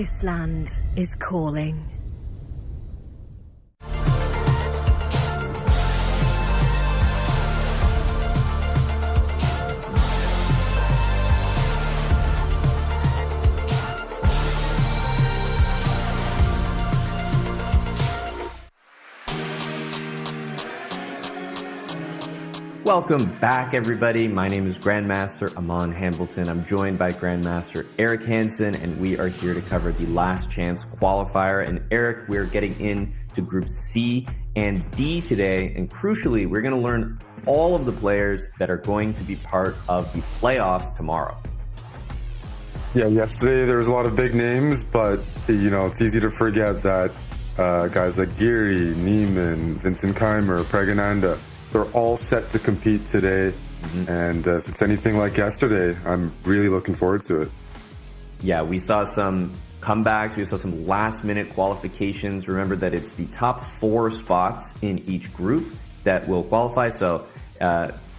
wasteland is calling. Welcome back, everybody. My name is Grandmaster Aman Hambleton. I'm joined by Grandmaster Eric Hansen, and we are here to cover the Last Chance Qualifier. And Eric, we're getting into Groups C and D today, and crucially, we're going to learn all of the players that are going to be part of the playoffs tomorrow. Yeah, yesterday there was a lot of big names, but it's easy to forget that guys like Giri, Neiman, Vincent Keimer, Pragg, they're all set to compete today. And if it's anything like yesterday, I'm really looking forward to it. Yeah, we saw some comebacks. We saw some last-minute qualifications. Remember that it's the top 4 spots in each group that will qualify. So,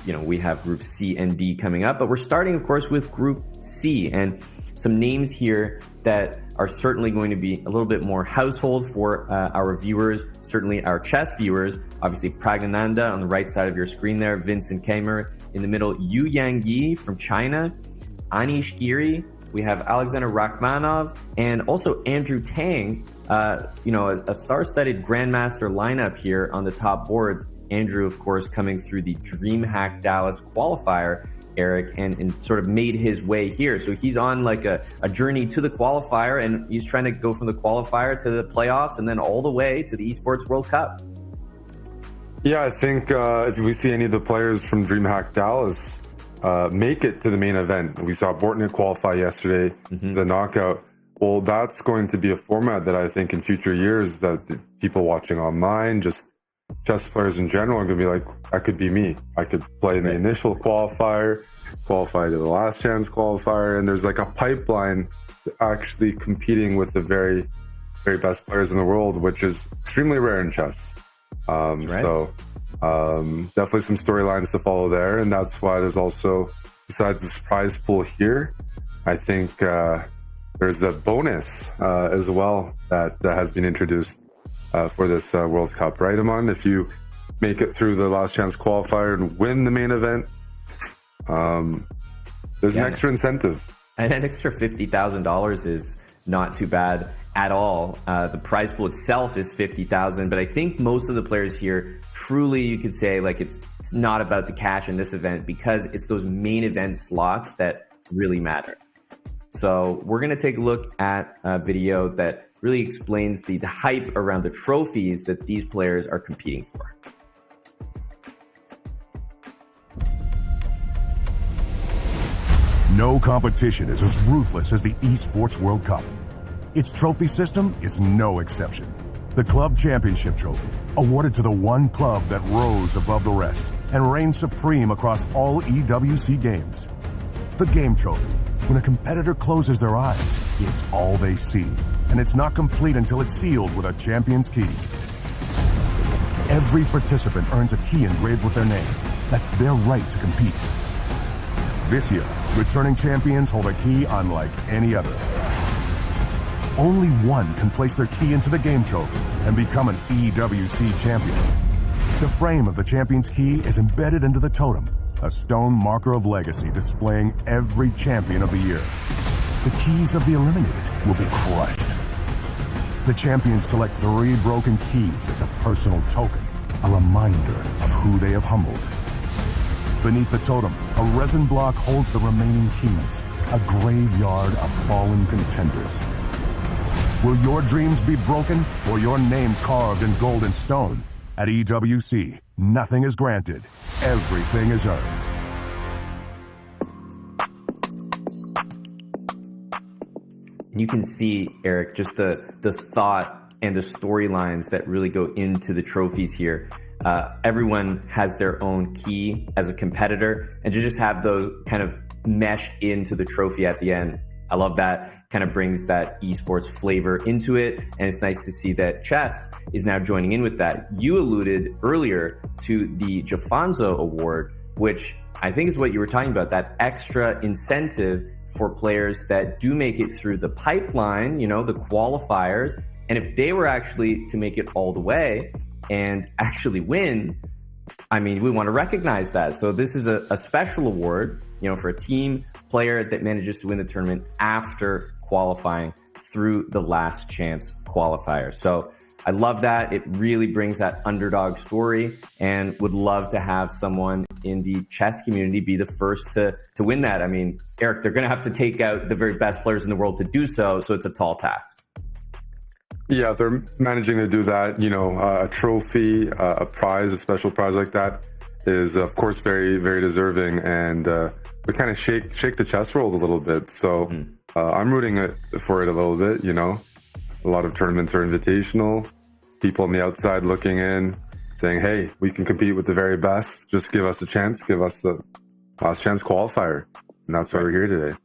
we have Group C and D coming up. But we're starting, of course, with Group C. And some names here that are certainly going to be a little bit more household for our viewers, certainly our chess viewers. Obviously, Pragg on the right side of your screen there, Vincent Keimer in the middle, Yu Yangyi from China, Anish Giri, we have Alexander Rachmanov, and also Andrew Tang, a star-studded grandmaster lineup here on the top boards. Andrew, of course, coming through the DreamHack Dallas qualifier, Eric, and sort of made his way here. So he's on like a journey to the qualifier, and he's trying to go from the qualifier to the playoffs and then all the way to the Esports World Cup. Yeah, I think if we see any of the players from DreamHack Dallas make it to the main event, we saw Bortnick qualify yesterday, the knockout. Well, that's going to be a format that I think in future years that the people watching online, just chess players in general, are going to be like, that could be me. I could play in the initial qualifier, qualify to the last chance qualifier, and there's like a pipeline to actually competing with the very, very best players in the world, which is extremely rare in chess. So definitely some storylines to follow there, and that's why there's also, besides the prize pool here, I think there's a bonus as well that has been introduced for this World Cup, right, Aman? If you make it through the last chance qualifier and win the main event, there's an extra incentive. And an extra $50,000 is not too bad at all. The prize pool itself is $50,000, but I think most of the players here, truly, you could say, like, it's not about the cash in this event, because it's those main event slots that really matter. So we're going to take a look at a video that really explains the hype around the trophies that these players are competing for. No competition is as ruthless as the Esports World Cup. Its trophy system is no exception. The Club Championship trophy, awarded to the one club that rose above the rest and reigned supreme across all EWC games. The Game Trophy. When a competitor closes their eyes, it's all they see, and it's not complete until it's sealed with a champion's key. Every participant earns a key engraved with their name. That's their right to compete. This year, returning champions hold a key unlike any other. Only one can place their key into the Game Trophy and become an EWC champion. The frame of the champion's key is embedded into the totem, a stone marker of legacy displaying every champion of the year. The keys of the eliminated will be crushed. The champions select 3 broken keys as a personal token, a reminder of who they have humbled. Beneath the totem, a resin block holds the remaining keys, a graveyard of fallen contenders. Will your dreams be broken or your name carved in gold and stone? At EWC, nothing is granted, everything is earned. And you can see, Eric, just the thought and the storylines that really go into the trophies here. Everyone has their own key as a competitor, and to just have those kind of mesh into the trophy at the end, I love that. Kind of brings that esports flavor into it, and it's nice to see that chess is now joining in with that. You alluded earlier to the Jafonzo Award, which I think is what you were talking about, that extra incentive for players that do make it through the pipeline, the qualifiers. And if they were actually to make it all the way and actually win, we want to recognize that. So this is a special award, for a team player that manages to win the tournament after qualifying through the last chance qualifier. So I love that. It really brings that underdog story, and would love to have someone in the chess community be the first to win that. Eric, they're going to have to take out the very best players in the world to do so. So it's a tall task. Yeah, they're managing to do that. A trophy, a prize, a special prize like that is, of course, very, very deserving. And we kind of shake the chess world a little bit. So I'm rooting for it a little bit. A lot of tournaments are invitational. People on the outside looking in, saying, hey, we can compete with the very best. Just give us a chance. Give us the last chance qualifier. And that's why we're here today.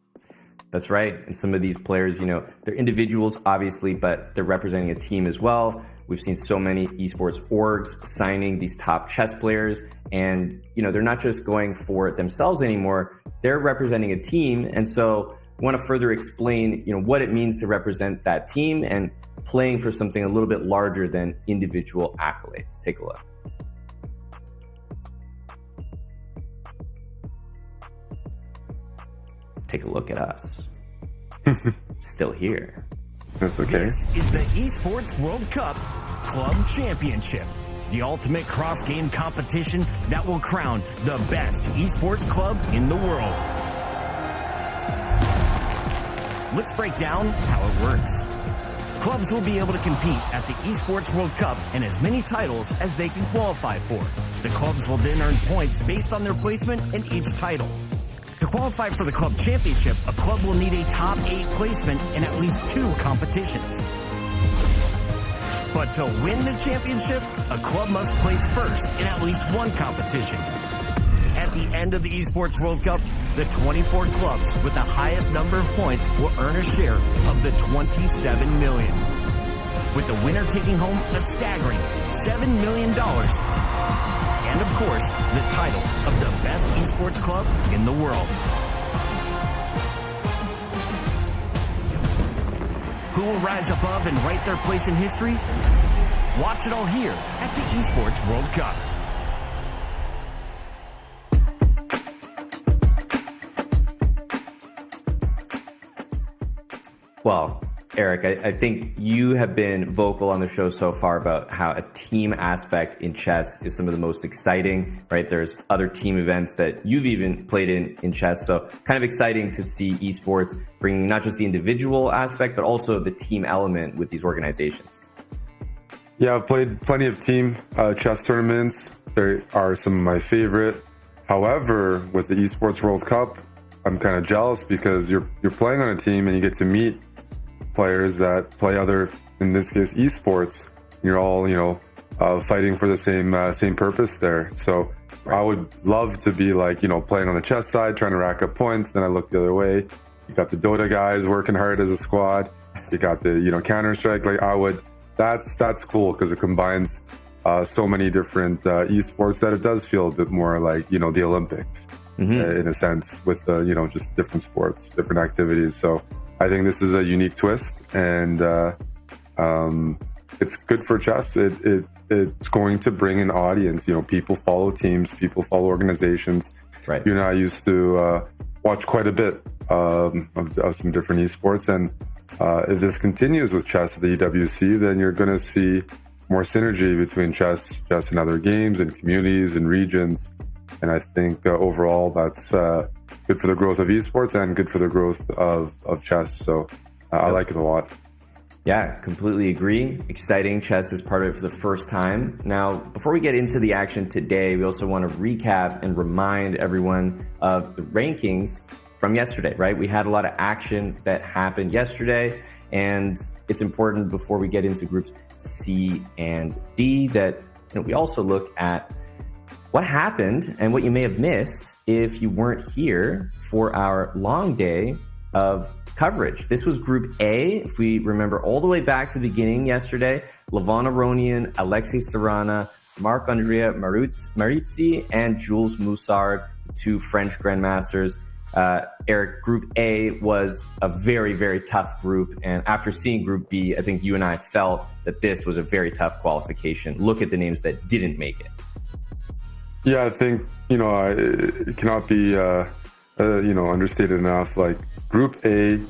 That's right. And some of these players, they're individuals, obviously, but they're representing a team as well. We've seen so many esports orgs signing these top chess players. And, they're not just going for themselves anymore. They're representing a team. And so I want to further explain, what it means to represent that team and playing for something a little bit larger than individual accolades. Take a look. Take a look at us. Still here. That's okay. This is the Esports World Cup Club Championship, the ultimate cross-game competition that will crown the best esports club in the world. Let's break down how it works. Clubs will be able to compete at the Esports World Cup in as many titles as they can qualify for. The clubs will then earn points based on their placement in each title. To qualify for the club championship, a club will need a top 8 placement in at least 2 competitions. But to win the championship, a club must place first in at least 1 competition. At the end of the Esports World Cup, the 24 clubs with the highest number of points will earn a share of the $27 million, with the winner taking home a staggering $7 million. And of course, the title of the best esports club in the world. Who will rise above and write their place in history? Watch it all here at the Esports World Cup. Well, Eric, I think you have been vocal on the show so far about how a team aspect in chess is some of the most exciting, right? There's other team events that you've even played in chess. So kind of exciting to see esports bringing not just the individual aspect, but also the team element with these organizations. Yeah, I've played plenty of team chess tournaments. They are some of my favorite. However, with the Esports World Cup, I'm kind of jealous because you're playing on a team and you get to meet players that play other, in this case, esports. You're all, fighting for the same purpose there. So I would love to be playing on the chess side, trying to rack up points. Then I look the other way. You got the Dota guys working hard as a squad. You got the, Counter-Strike. That's cool because it combines so many different esports that it does feel a bit more like, the Olympics in a sense with, just different sports, different activities. So I think this is a unique twist, and it's good for chess. It's going to bring an audience. People follow teams, people follow organizations. Right. You and I used to watch quite a bit of some different esports, and if this continues with chess at the EWC, then you're going to see more synergy between chess and other games and communities and regions. And I think overall that's good for the growth of esports and good for the growth of chess. So I like it a lot. Yeah, completely agree. Exciting. Chess is part of it for the first time. Now, before we get into the action today, we also want to recap and remind everyone of the rankings from yesterday, right? We had a lot of action that happened yesterday, and it's important before we get into groups C and D that we also look at what happened and what you may have missed if you weren't here for our long day of coverage. This was Group A, if we remember all the way back to the beginning yesterday. Levon Aronian, Alexei Sarana, Marc-Andrea Maritzi, and Jules Moussard, the 2 French grandmasters, Eric, Group A was a very, very tough group. And after seeing Group B, I think you and I felt that this was a very tough qualification. Look at the names that didn't make it. Yeah, I think, it cannot be, understated enough. Like, Group A,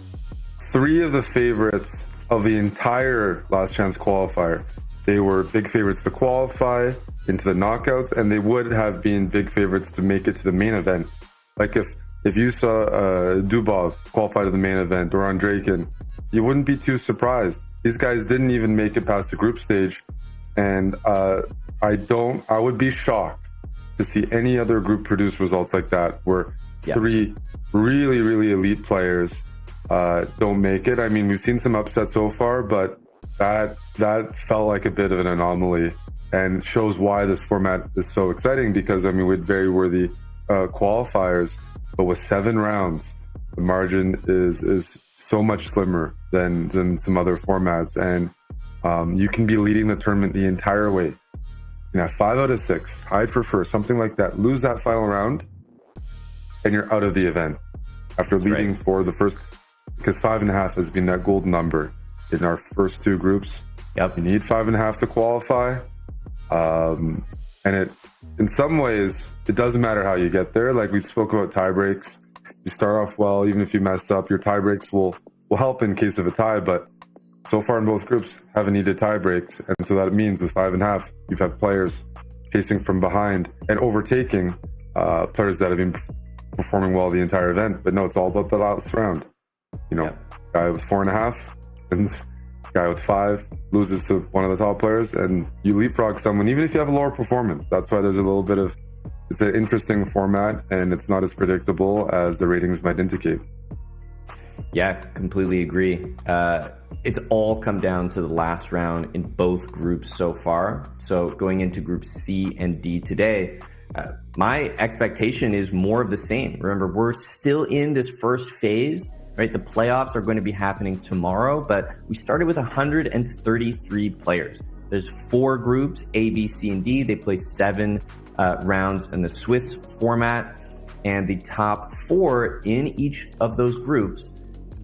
3 of the favorites of the entire last chance qualifier, they were big favorites to qualify into the knockouts, and they would have been big favorites to make it to the main event. Like, if you saw Dubov qualify to the main event or Andreikin, you wouldn't be too surprised. These guys didn't even make it past the group stage, and I would be shocked to see any other group produce results like that, where 3 really, really elite players don't make it. I mean, we've seen some upsets so far, but that felt like a bit of an anomaly, and shows why this format is so exciting, because, I mean, we had very worthy qualifiers, but with 7 rounds, the margin is so much slimmer than some other formats, and you can be leading the tournament the entire way. 5 out of 6, tied for first, something like that. Lose that final round, and you're out of the event after leading for the first. Because 5.5 has been that golden number in our first 2 groups. Yep. You need 5.5 to qualify, and in some ways, it doesn't matter how you get there. Like we spoke about tie breaks. You start off well, even if you mess up, your tie breaks will help in case of a tie, but so far in both groups, haven't needed tie breaks. And so that means with 5.5, you've had players chasing from behind and overtaking players that have been performing well the entire event. But no, it's all about the last round. Guy with 4.5 wins, guy with 5 loses to one of the top players, and you leapfrog someone, even if you have a lower performance. That's why there's a little bit of, it's an interesting format, and it's not as predictable as the ratings might indicate. Yeah, completely agree. It's all come down to the last round in both groups so far. So going into Group C and D today, my expectation is more of the same. Remember, we're still in this first phase, right? The playoffs are going to be happening tomorrow, but we started with 133 players. There's 4 groups, A, B, C, and D. They play 7 rounds in the Swiss format, and the top 4 in each of those groups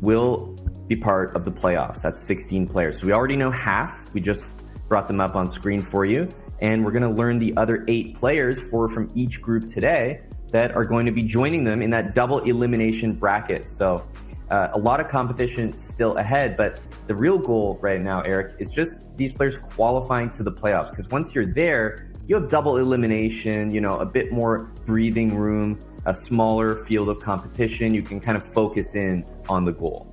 will be part of the playoffs. That's 16 players. So we already know half. We just brought them up on screen for you. And we're going to learn the other 8 players, 4 from each group today, that are going to be joining them in that double elimination bracket. So a lot of competition still ahead, but the real goal right now, Eric, is just these players qualifying to the playoffs. Because once you're there, you have double elimination, a bit more breathing room, a smaller field of competition. You can kind of focus in on the goal.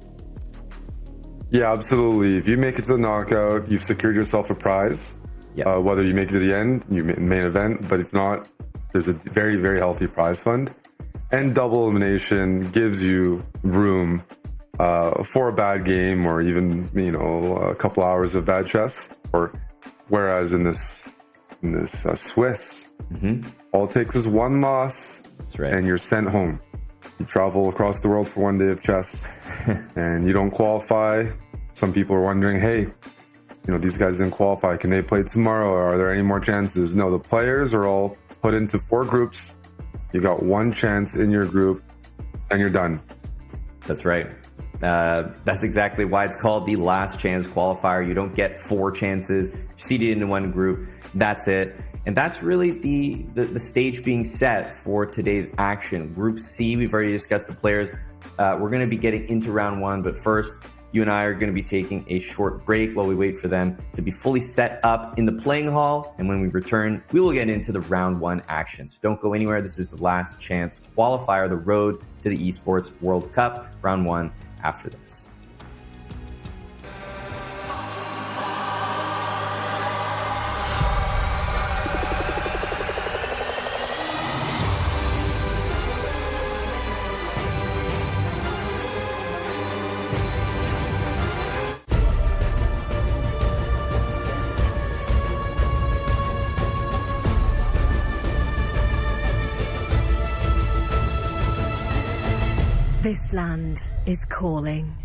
Yeah, absolutely. If you make it to the knockout, you've secured yourself a prize. Yeah. Whether you make it to the end, you main event, but if not, there's a very, very healthy prize fund. And double elimination gives you room for a bad game, or even a couple hours of bad chess. Or whereas in this Swiss, all it takes is 1 loss. That's right. And you're sent home. You travel across the world for 1 day of chess, and you don't qualify. Some people are wondering, hey, these guys didn't qualify. Can they play tomorrow? Or are there any more chances? No, the players are all put into 4 groups. You got 1 chance in your group, and you're done. That's right. That's exactly why it's called the last chance qualifier. You don't get 4 chances. You're seeded into 1 group. That's it. And that's really the stage being set for today's action. Group C, we've already discussed the players. We're going to be getting into round 1, but first, you and I are going to be taking a short break while we wait for them to be fully set up in the playing hall. And when we return, we will get into the round 1 action. So don't go anywhere. This is the last chance qualifier, the road to the Esports World Cup, round 1 after this. This land is calling.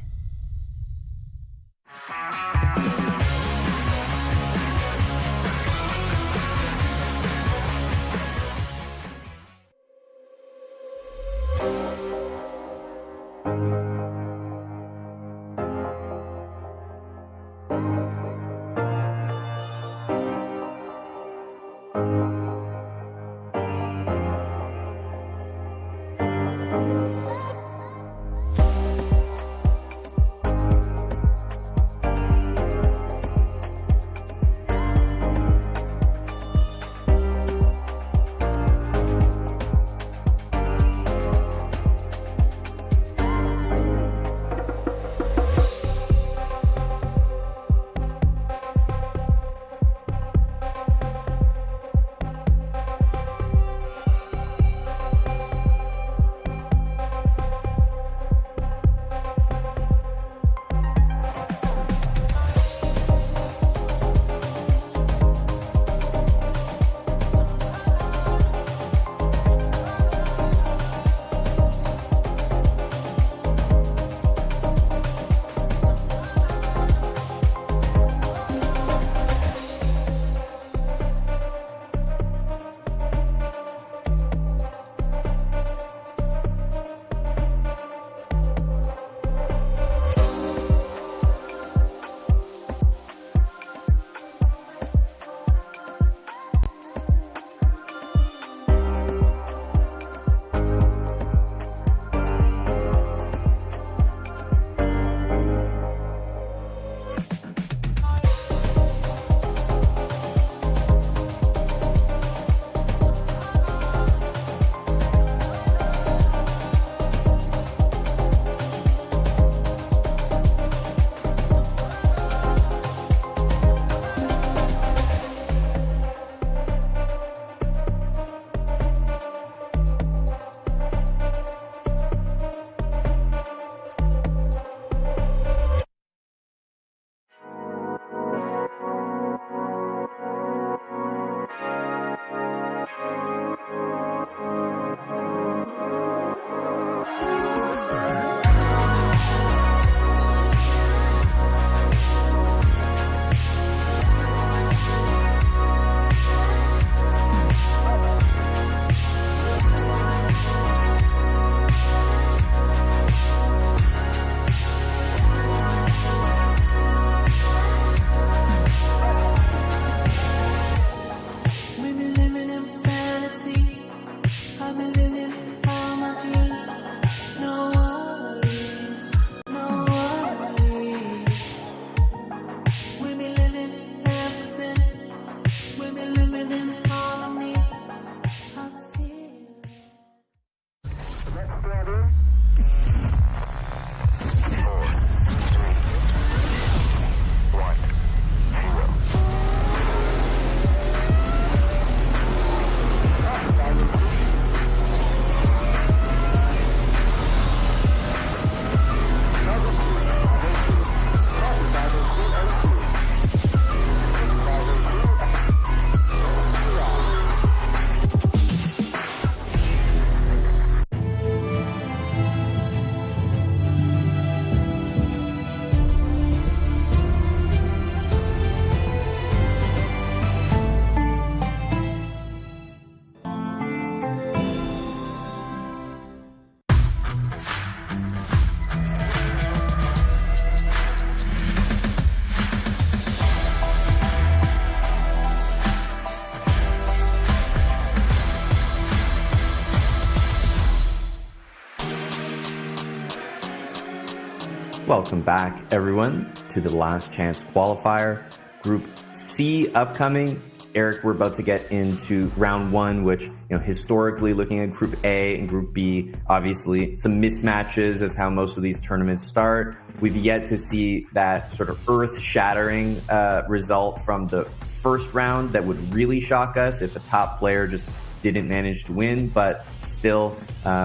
Welcome back, everyone, to the Last Chance Qualifier. Group C upcoming. Eric, we're about to get into round one, which, historically looking at Group A and Group B, obviously some mismatches as how most of these tournaments start. We've yet to see that sort of earth-shattering result from the first round that would really shock us if a top player just didn't manage to win, but still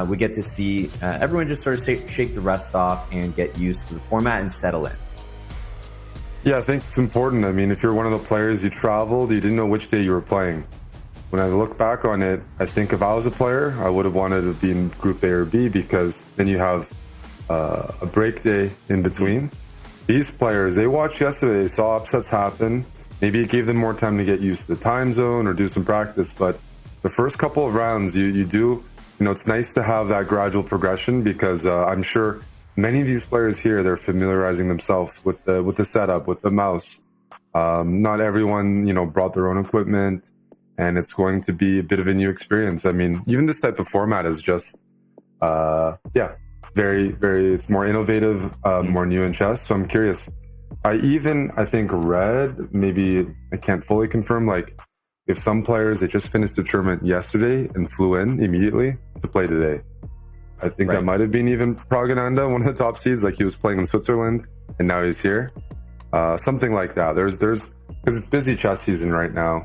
we get to see everyone just sort of shake the rust off and get used to the format and settle in. Yeah, I think it's important. I mean, if you're one of the players, you traveled, you didn't know which day you were playing. When I look back on it, I think if I was a player, I would have wanted to be in Group A or B, because then you have a break day in between. These players, they watched yesterday, they saw upsets happen. Maybe it gave them more time to get used to the time zone or do some practice, but the first couple of rounds, you do, it's nice to have that gradual progression, because I'm sure many of these players here, they're familiarizing themselves with the setup, with the mouse. Not everyone, brought their own equipment, and it's going to be a bit of a new experience. I mean, even this type of format is just, very, very, it's more innovative, more new in chess. So I'm curious. I think read, maybe I can't fully confirm, like if some players, they just finished the tournament yesterday and flew in immediately to play today. I think that might have been even Pragg, one of the top seeds, like he was playing in Switzerland and now he's here. Something like that. There's because it's busy chess season right now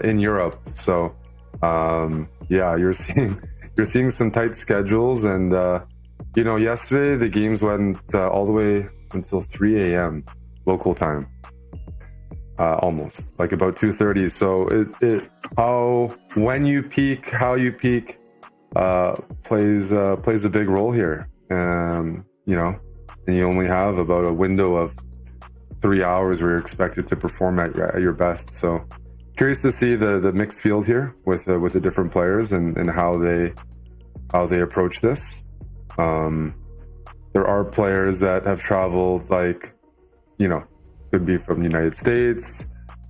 in Europe. So you're seeing some tight schedules, and yesterday the games went all the way until 3 a.m. local time, almost like about 2:30. So when you peak, how you peak plays a big role here. And you only have about a window of 3 hours where you're expected to perform at your best. So curious to see the mixed field here with the different players and how they approach this. There are players that have traveled, like, could be from the United States.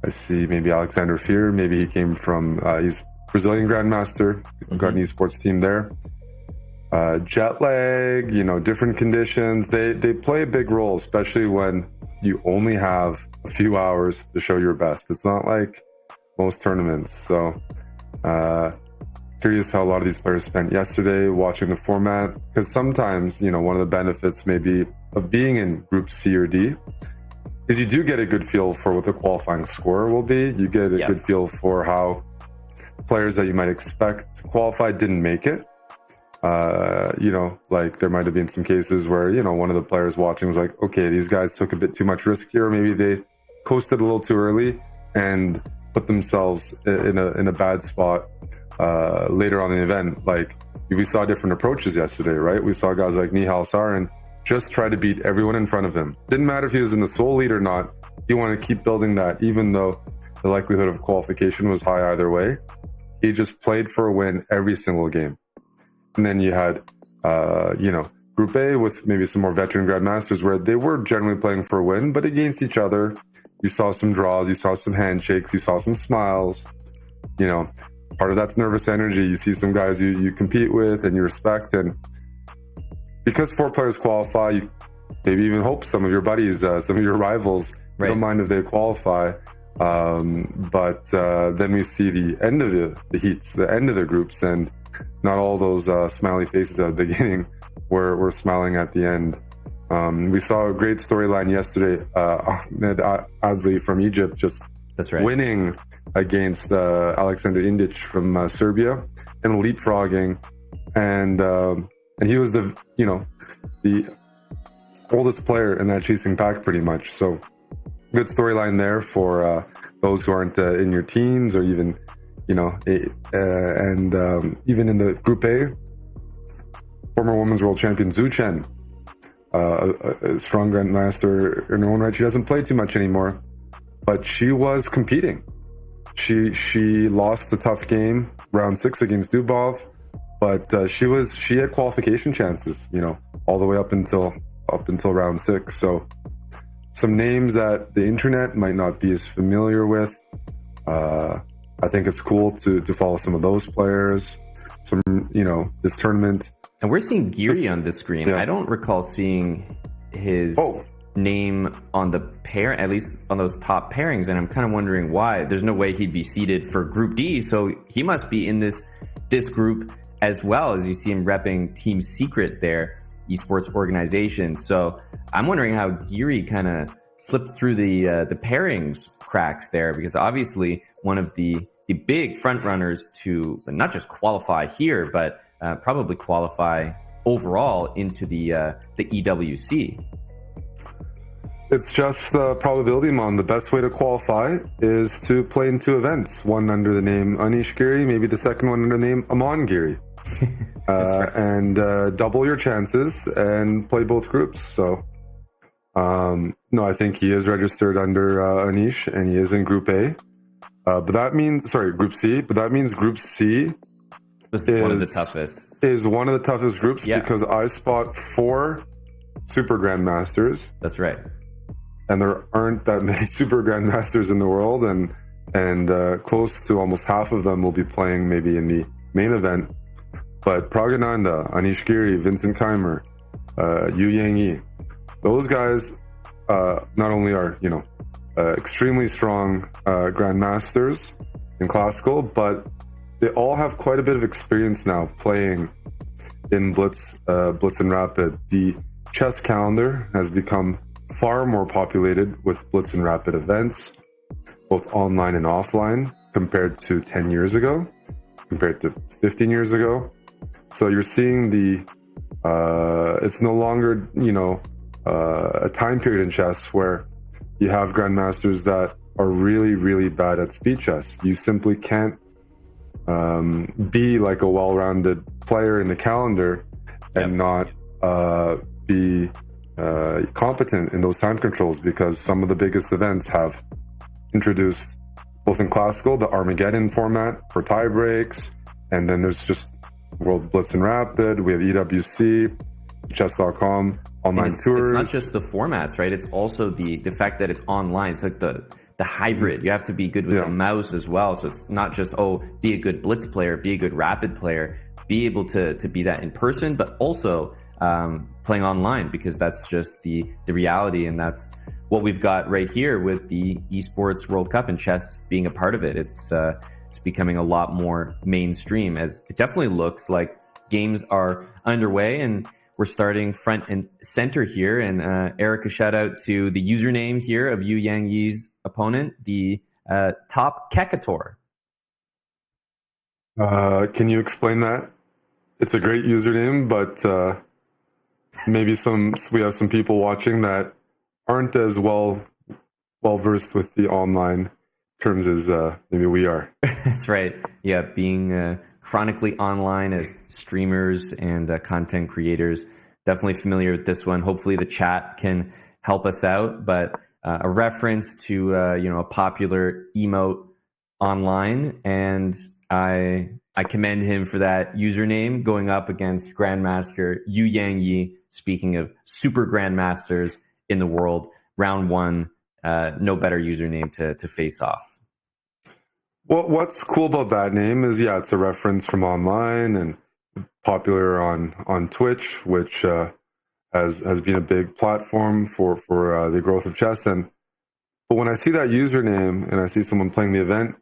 I see maybe Alexander Fear, maybe he came from, he's Brazilian Grandmaster, got an esports team there. Jet lag, different conditions, they play a big role, especially when you only have a few hours to show your best. It's not like most tournaments. So curious how a lot of these players spent yesterday watching the format, because sometimes, one of the benefits maybe of being in Group C or D is you do get a good feel for what the qualifying score will be. You get a good feel for how players that you might expect to qualify didn't make it. Like there might have been some cases where, one of the players watching was like, okay, these guys took a bit too much risk here. Maybe they coasted a little too early and put themselves in a bad spot later on in the event. Like we saw different approaches yesterday, right? We saw guys like Nihal Sarin just try to beat everyone in front of him. Didn't matter if he was in the sole lead or not. He wanted to keep building that, even though the likelihood of qualification was high either way. He just played for a win every single game. And then you had, Group A with maybe some more veteran grandmasters where they were generally playing for a win, but against each other. You saw some draws, you saw some handshakes, you saw some smiles. Part of that's nervous energy. You see some guys you compete with and you respect. And because 4 players qualify, you maybe even hope some of your buddies, some of your rivals, don't mind if they qualify. But then we see the end of the heats, the end of the groups, and not all those smiley faces at the beginning were smiling at the end. We saw a great storyline yesterday. Ahmed Azli from Egypt just winning against Alexander Indic from Serbia and leapfrogging. And he was the oldest player in that chasing pack pretty much. So good storyline there for those who aren't in your teams or even, even in the Group A, former women's world champion Zhu Chen, a strong grandmaster in her own right. She doesn't play too much anymore, but she was competing. She lost the tough game, round 6 against Dubov, but she had qualification chances, all the way up until round 6. So some names that the internet might not be as familiar with. I think it's cool to follow some of those players. Some, this tournament. And we're seeing Geary on the screen. I don't recall seeing his name on the pair, at least on those top pairings, and I'm kind of wondering why. There's no way he'd be seeded for Group D, so he must be in this group as well, as you see him repping Team Secret there, esports organization. So I'm wondering how Geary kind of slipped through the pairings cracks there, because obviously one of the big front runners to not just qualify here, but probably qualify overall into the EWC. It's just probability, man. The best way to qualify is to play in 2 events. One under the name Anish Geary, maybe the second one under the name Aman Geary. And double your chances and play both groups. So, no, I think he is registered under Anish, and he is in Group A. But that means, Group C. But that means Group C is one of the toughest. Is one of the toughest groups because I spot 4 Super Grandmasters. That's right. And there aren't that many Super Grandmasters in the world, and and close to almost half of them will be playing maybe in the main event. But Pragg, Anish, Vincent Keimer, Yu Yangyi, those guys not only are, extremely strong grandmasters in classical, but they all have quite a bit of experience now playing in Blitz and Rapid. The chess calendar has become far more populated with Blitz and Rapid events, both online and offline, compared to 10 years ago, compared to 15 years ago. So you're seeing it's no longer, a time period in chess where you have grandmasters that are really, really bad at speed chess. You simply can't be like a well-rounded player in the calendar and not be competent in those time controls, because some of the biggest events have introduced, both in classical, the Armageddon format for tie breaks, and then there's just World Blitz and Rapid. We have EWC, Chess.com, online tours. It's not just the formats, right? It's also the fact that it's online. It's like the hybrid. You have to be good with the mouse as well. So it's not just, be a good Blitz player, be a good Rapid player, be able to be that in person, but also playing online, because that's just the reality. And that's what we've got right here with the Esports World Cup and chess being a part of it. It's becoming a lot more mainstream, as it definitely looks like games are underway, and we're starting front and center here. And Eric, a shout out to the username here of Yu Yangyi's opponent, the top Kekator. Can you explain that? It's a great username, but maybe we have some people watching that aren't as well versed with the online terms as maybe we are. That's right. Yeah, being chronically online as streamers and content creators, definitely familiar with this one. Hopefully the chat can help us out. But a reference to a popular emote online, and I commend him for that username, going up against Grandmaster Yu Yangyi. Speaking of super grandmasters in the world, round one. No better username to face off. Well, what's cool about that name is, it's a reference from online and popular on Twitch, which has been a big platform for the growth of chess. But when I see that username and I see someone playing the event,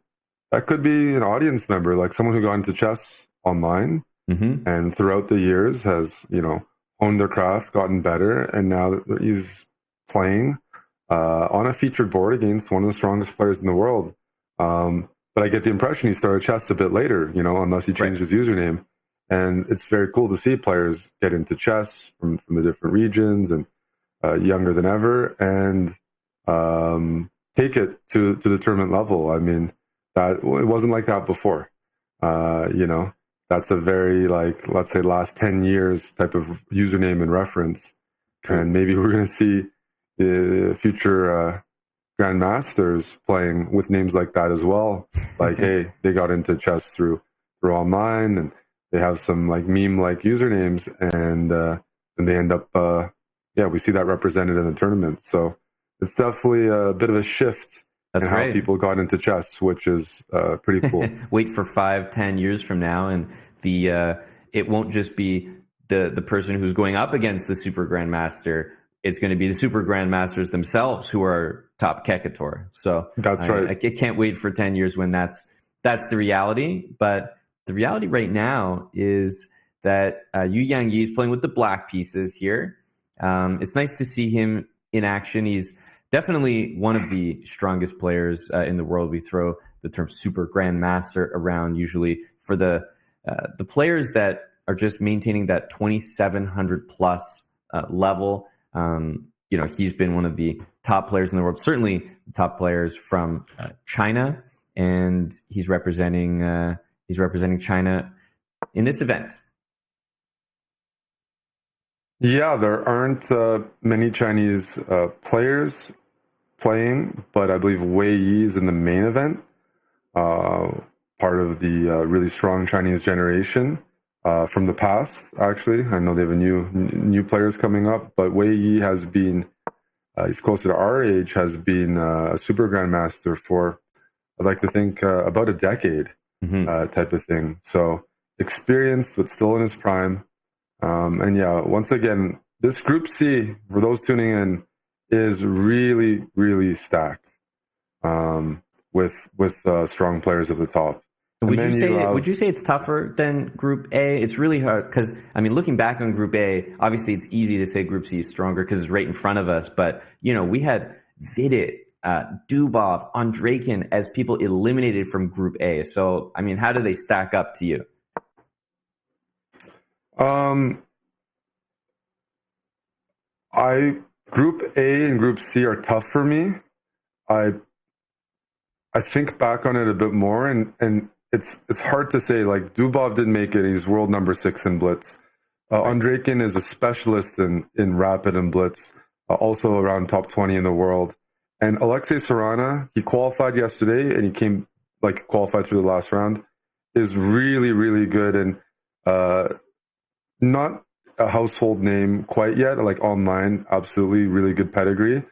that could be an audience member, like someone who got into chess online and throughout the years has, honed their craft, gotten better, and now he's playing on a featured board against one of the strongest players in the world. But I get the impression he started chess a bit later, unless he changed his username. And it's very cool to see players get into chess from the different regions and younger than ever, and take it to the tournament level. I mean, it wasn't like that before. That's a very, let's say, last 10 years type of username and reference. True. And maybe we're going to see future grandmasters playing with names like that as well. Like, hey, they got into chess through online, and they have some meme-like usernames, and they end up, we see that represented in the tournament. So it's definitely a bit of a shift in how people got into chess, which is pretty cool. Wait for 5-10 years from now, and it won't just be the person who's going up against the super grandmaster. It's going to be the super grandmasters themselves who are top Kekator. So that's right. I can't wait for 10 years when that's the reality. But the reality right now is that Yu Yangyi is playing with the black pieces here. It's nice to see him in action. He's definitely one of the strongest players in the world. We throw the term super grandmaster around usually for the players that are just maintaining that 2,700 plus level. He's been one of the top players in the world, certainly the top players from China, and he's representing China in this event. Yeah, there aren't many Chinese players playing, but I believe Wei Yi is in the main event, part of the really strong Chinese generation. From the past, actually. I know they have new players coming up, but Wei Yi has been, he's closer to our age, has been a super grandmaster for I'd like to think about a decade type of thing. So experienced, but still in his prime. And yeah, once again, this Group C, for those tuning in, is really, really stacked with strong players at the top. Would you say it's tougher than Group A? It's really hard because, I mean, looking back on Group A, obviously it's easy to say Group C is stronger because it's right in front of us. But, you know, we had Vidit, Dubov, Andreikin as people eliminated from Group A. So, I mean, how do they stack up to you? Group A and Group C are tough for me. I think back on it a bit more, and it's hard to say. Like, Dubov didn't make it; he's world number 6 in blitz. Andreikin is a specialist in rapid and blitz, also around top 20 in the world. And Alexei Sorana, he qualified yesterday, and he qualified through the last round. Is really, really good, and not a household name quite yet. Like, online, absolutely really good pedigree.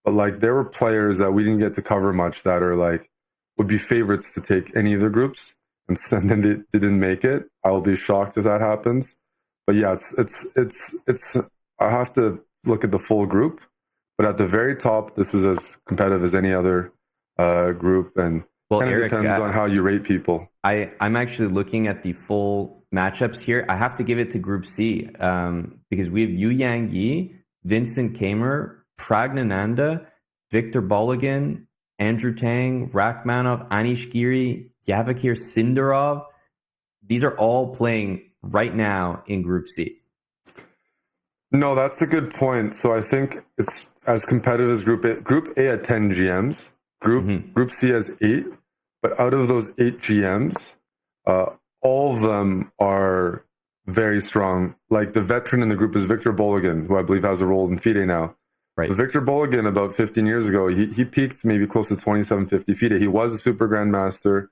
But like, there were players that we didn't get to cover much that are like would be favorites to take any of the groups, and then they didn't make it. I will be shocked if that happens. But yeah, it's I have to look at the full group. But at the very top, this is as competitive as any other group, and kind of depends on how you rate people. I'm actually looking at the full matchups here. I have to give it to Group C because we have Yu Yang Yi, Vincent Kamer, Pragnananda, Victor Bologan, Andrew Tang, Rachmanov, Anish Giri, Vachier Sindarov. These are all playing right now in Group C. No, that's a good point. So I think it's as competitive as Group A. Group A had 10 GMs. Group C has 8. But out of those 8 GMs, all of them are very strong. Like, the veteran in the group is Victor Bologan, who I believe has a role in FIDE now. Right. Victor Bologan, about 15 years ago, he peaked maybe close to 2750 FIDE. He was a super grandmaster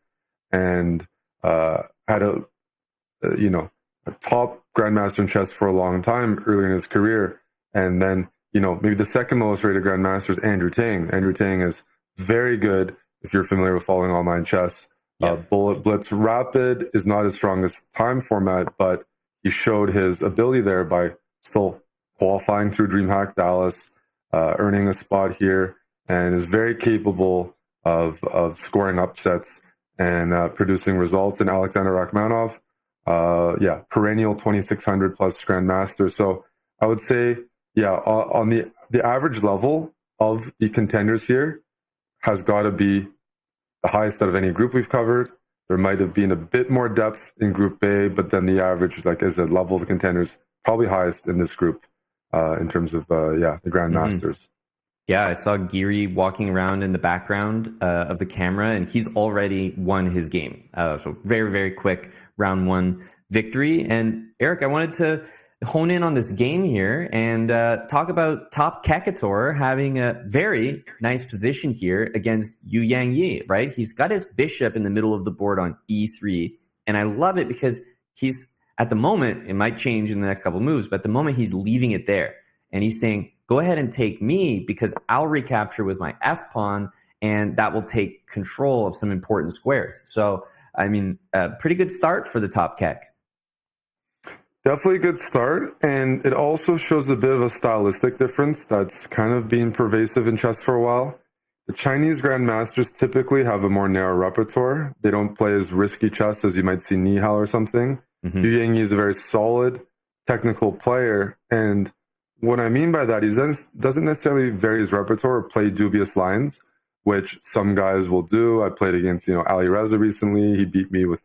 and had a top grandmaster in chess for a long time earlier in his career. And then, maybe the second lowest rated grandmaster is Andrew Tang. Andrew Tang is very good if you're familiar with following online chess. Bullet Blitz Rapid is not as strong as time format, but he showed his ability there by still qualifying through DreamHack Dallas, earning a spot here, and is very capable of scoring upsets and producing results. And Alexander Rachmanov, perennial 2600 plus grandmaster. So I would say, on the average level of the contenders here has got to be the highest out of any group we've covered. There might have been a bit more depth in Group A, but then the average, like, as a level of the contenders, probably highest in this group in terms of the grandmasters. Yeah, I saw Giri walking around in the background of the camera, and he's already won his game. So very, very quick round 1 victory. And Eric, I wanted to hone in on this game here and talk about Top Kekator having a very nice position here against Yu Yang Yi, right? He's got his bishop in the middle of the board on E3, and I love it because he's, at the moment, it might change in the next couple of moves, but at the moment he's leaving it there. And he's saying, go ahead and take me because I'll recapture with my F-pawn, and that will take control of some important squares. So, I mean, a pretty good start for the Top Kek. Definitely a good start, and it also shows a bit of a stylistic difference that's kind of been pervasive in chess for a while. The Chinese grandmasters typically have a more narrow repertoire. They don't play as risky chess as you might see Nihal or something. Yu Yang Yi is a very solid technical player, and what I mean by that, he doesn't necessarily vary his repertoire or play dubious lines, which some guys will do. I played against, Ali Reza recently. He beat me with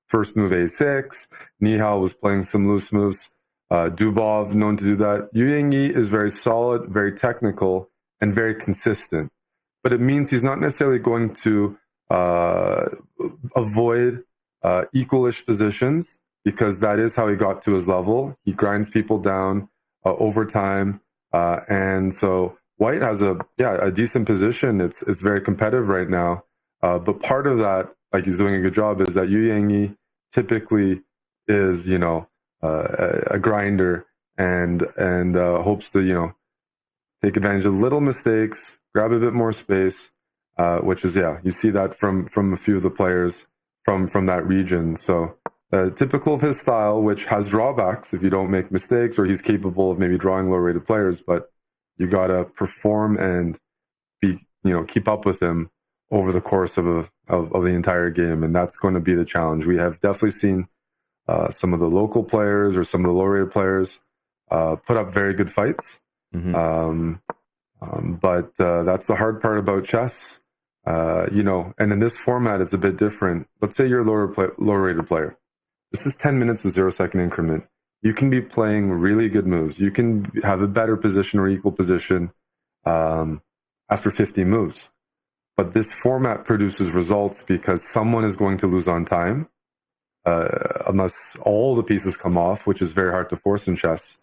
first move A6. Nihal was playing some loose moves. Dubov, known to do that. Yu Yang Yi is very solid, very technical, and very consistent. But it means he's not necessarily going to avoid equalish positions, because that is how he got to his level. He grinds people down over time. And so White has a decent position. It's very competitive right now. But part of that, like, he's doing a good job, is that Yu Yang Yi typically is, a grinder and hopes to, take advantage of little mistakes, grab a bit more space, which is, you see that from a few of the players from that region. So typical of his style, which has drawbacks if you don't make mistakes, or he's capable of maybe drawing low-rated players, but you got to perform and keep up with him over the course of the entire game. And that's going to be the challenge. We have definitely seen some of the local players or some of the low-rated players put up very good fights. But that's the hard part about chess. And in this format, it's a bit different. Let's say you're a low-rated player. This is 10 minutes with 0-second increment. You can be playing really good moves. You can have a better position or equal position after 50 moves. But this format produces results because someone is going to lose on time, unless all the pieces come off, which is very hard to force in chess.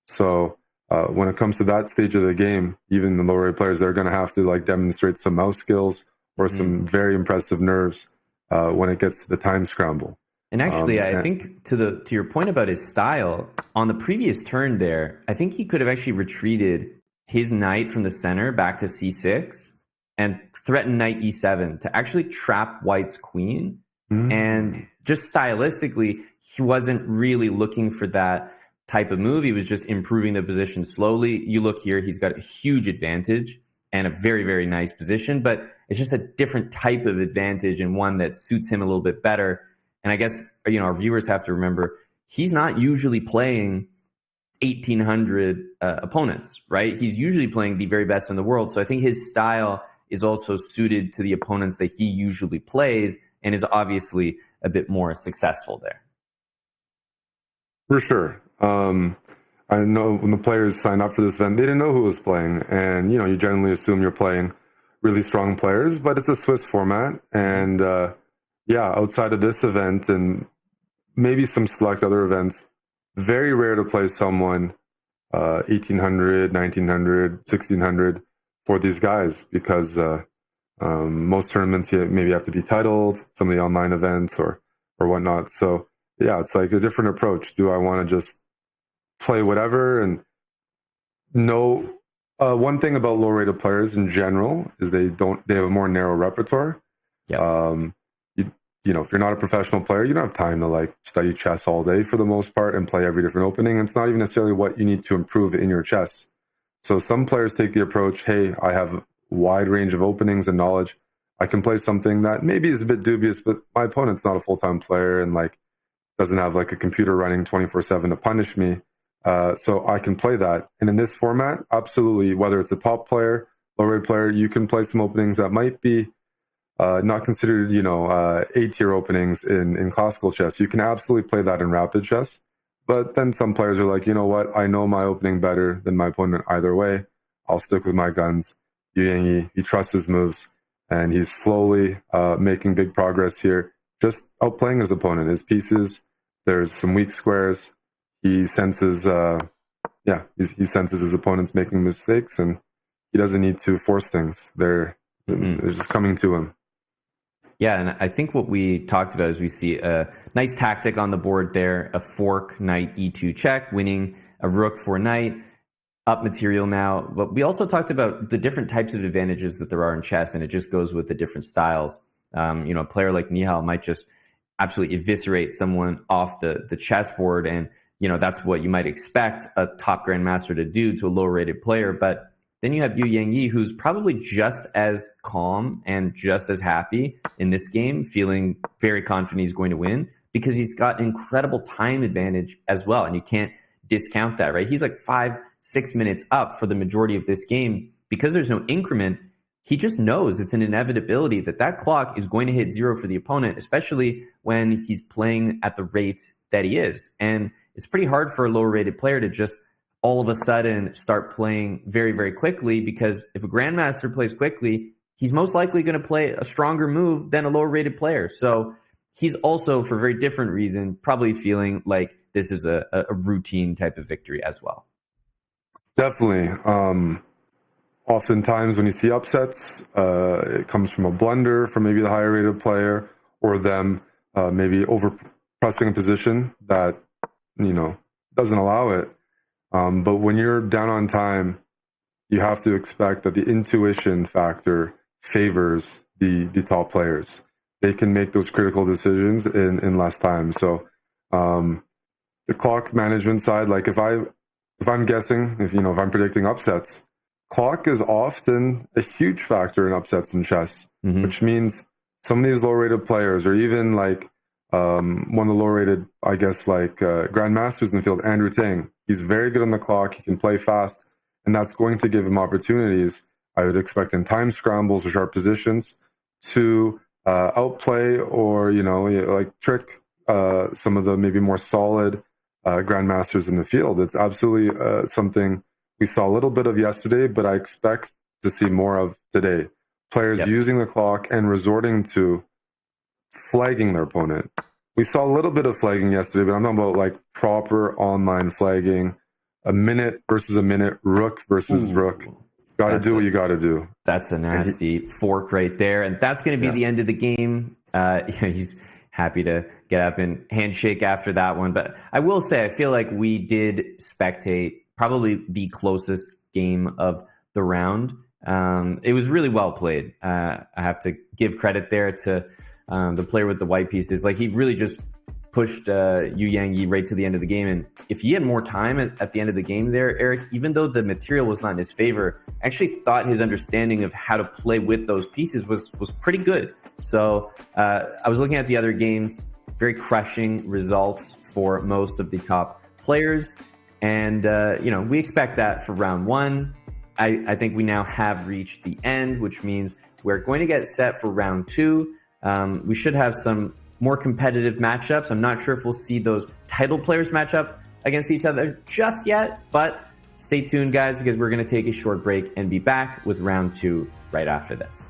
So when it comes to that stage of the game, even the lower players, they're going to have to demonstrate some mouse skills or some very impressive nerves when it gets to the time scramble. And actually, I think to your point about his style, on the previous turn there, I think he could have actually retreated his knight from the center back to c6 and threatened knight e7 to actually trap white's queen. And just stylistically, he wasn't really looking for that type of move. He was just improving the position slowly. You look here, he's got a huge advantage and a very, very nice position, but it's just a different type of advantage and one that suits him a little bit better. And I guess, our viewers have to remember, he's not usually playing 1,800 opponents, right? He's usually playing the very best in the world. So I think his style is also suited to the opponents that he usually plays and is obviously a bit more successful there. For sure. I know when the players signed up for this event, they didn't know who was playing. And, you generally assume you're playing really strong players, but it's a Swiss format. And, outside of this event and maybe some select other events, very rare to play someone 1,800, 1,900, 1,600 for these guys because most tournaments you maybe have to be titled, some of the online events or whatnot. So, it's like a different approach. Do I want to just play whatever? And no, one thing about low-rated players in general is they have a more narrow repertoire. If you're not a professional player, you don't have time to study chess all day for the most part and play every different opening. It's not even necessarily what you need to improve in your chess. So some players take the approach, hey, I have a wide range of openings and knowledge. I can play something that maybe is a bit dubious, but my opponent's not a full-time player and doesn't have a computer running 24/7 to punish me. So I can play that. And in this format, absolutely, whether it's a top player, low-rated player, you can play some openings that might be not considered, A-tier openings in classical chess. You can absolutely play that in rapid chess. But then some players are like, you know what? I know my opening better than my opponent either way. I'll stick with my guns. Yu Yangyi, he trusts his moves, and he's slowly making big progress here, just outplaying his opponent. His pieces, there's some weak squares. He senses, he senses his opponent's making mistakes, and he doesn't need to force things. They're just coming to him. Yeah, and I think what we talked about is we see a nice tactic on the board there, a fork, knight, e2 check, winning a rook for knight, up material now. But we also talked about the different types of advantages that there are in chess, and it just goes with the different styles. A player like Nihal might just absolutely eviscerate someone off the chessboard, and that's what you might expect a top grandmaster to do to a low-rated player. But then you have Yu Yangyi, who's probably just as calm and just as happy in this game, feeling very confident he's going to win because he's got incredible time advantage as well. And you can't discount that, right? He's 5-6 minutes up for the majority of this game. Because there's no increment, he just knows it's an inevitability that clock is going to hit zero for the opponent, especially when he's playing at the rate that he is. And it's pretty hard for a lower rated player to just all of a sudden start playing very, very quickly, because if a grandmaster plays quickly, he's most likely going to play a stronger move than a lower rated player. So he's also, for a very different reason, probably feeling like this is a routine type of victory as well. Definitely. Oftentimes when you see upsets, it comes from a blunder from maybe the higher rated player, or them maybe over pressing a position that, doesn't allow it. But when you're down on time, you have to expect that the intuition factor favors the top players. They can make those critical decisions in less time. So the clock management side, like if I'm guessing, if I'm predicting upsets, clock is often a huge factor in upsets in chess, which means some of these low-rated players, or even like one of the low-rated, I guess, like grandmasters in the field, Andrew Tang, he's very good on the clock. He can play fast, and that's going to give him opportunities, I would expect, in time scrambles or sharp positions to outplay or, like trick some of the maybe more solid grandmasters in the field. It's absolutely something we saw a little bit of yesterday, but I expect to see more of today. Players using the clock and resorting to flagging their opponent. We saw a little bit of flagging yesterday, but I'm talking about like proper online flagging, a minute versus a minute, rook versus rook. Got to do what you got to do. That's a nasty fork right there. And that's going to be the end of the game. He's happy to get up and handshake after that one. But I will say, I feel like we did spectate probably the closest game of the round. It was really well played. I have to give credit there to the player with the white pieces. Like, he really just pushed Yu Yang right to the end of the game. And if he had more time at the end of the game there, Eric, even though the material was not in his favor, I actually thought his understanding of how to play with those pieces was pretty good. So I was looking at the other games, very crushing results for most of the top players. And, we expect that for round one. I think we now have reached the end, which means we're going to get set for round two. We should have some more competitive matchups. I'm not sure if we'll see those title players match up against each other just yet, but stay tuned, guys, because we're going to take a short break and be back with round two right after this.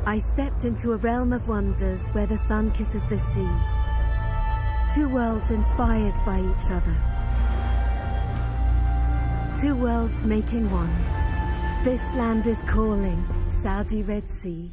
I stepped into a realm of wonders where the sun kisses the sea. Two worlds inspired by each other. Two worlds making one. This land is calling, Saudi Red Sea.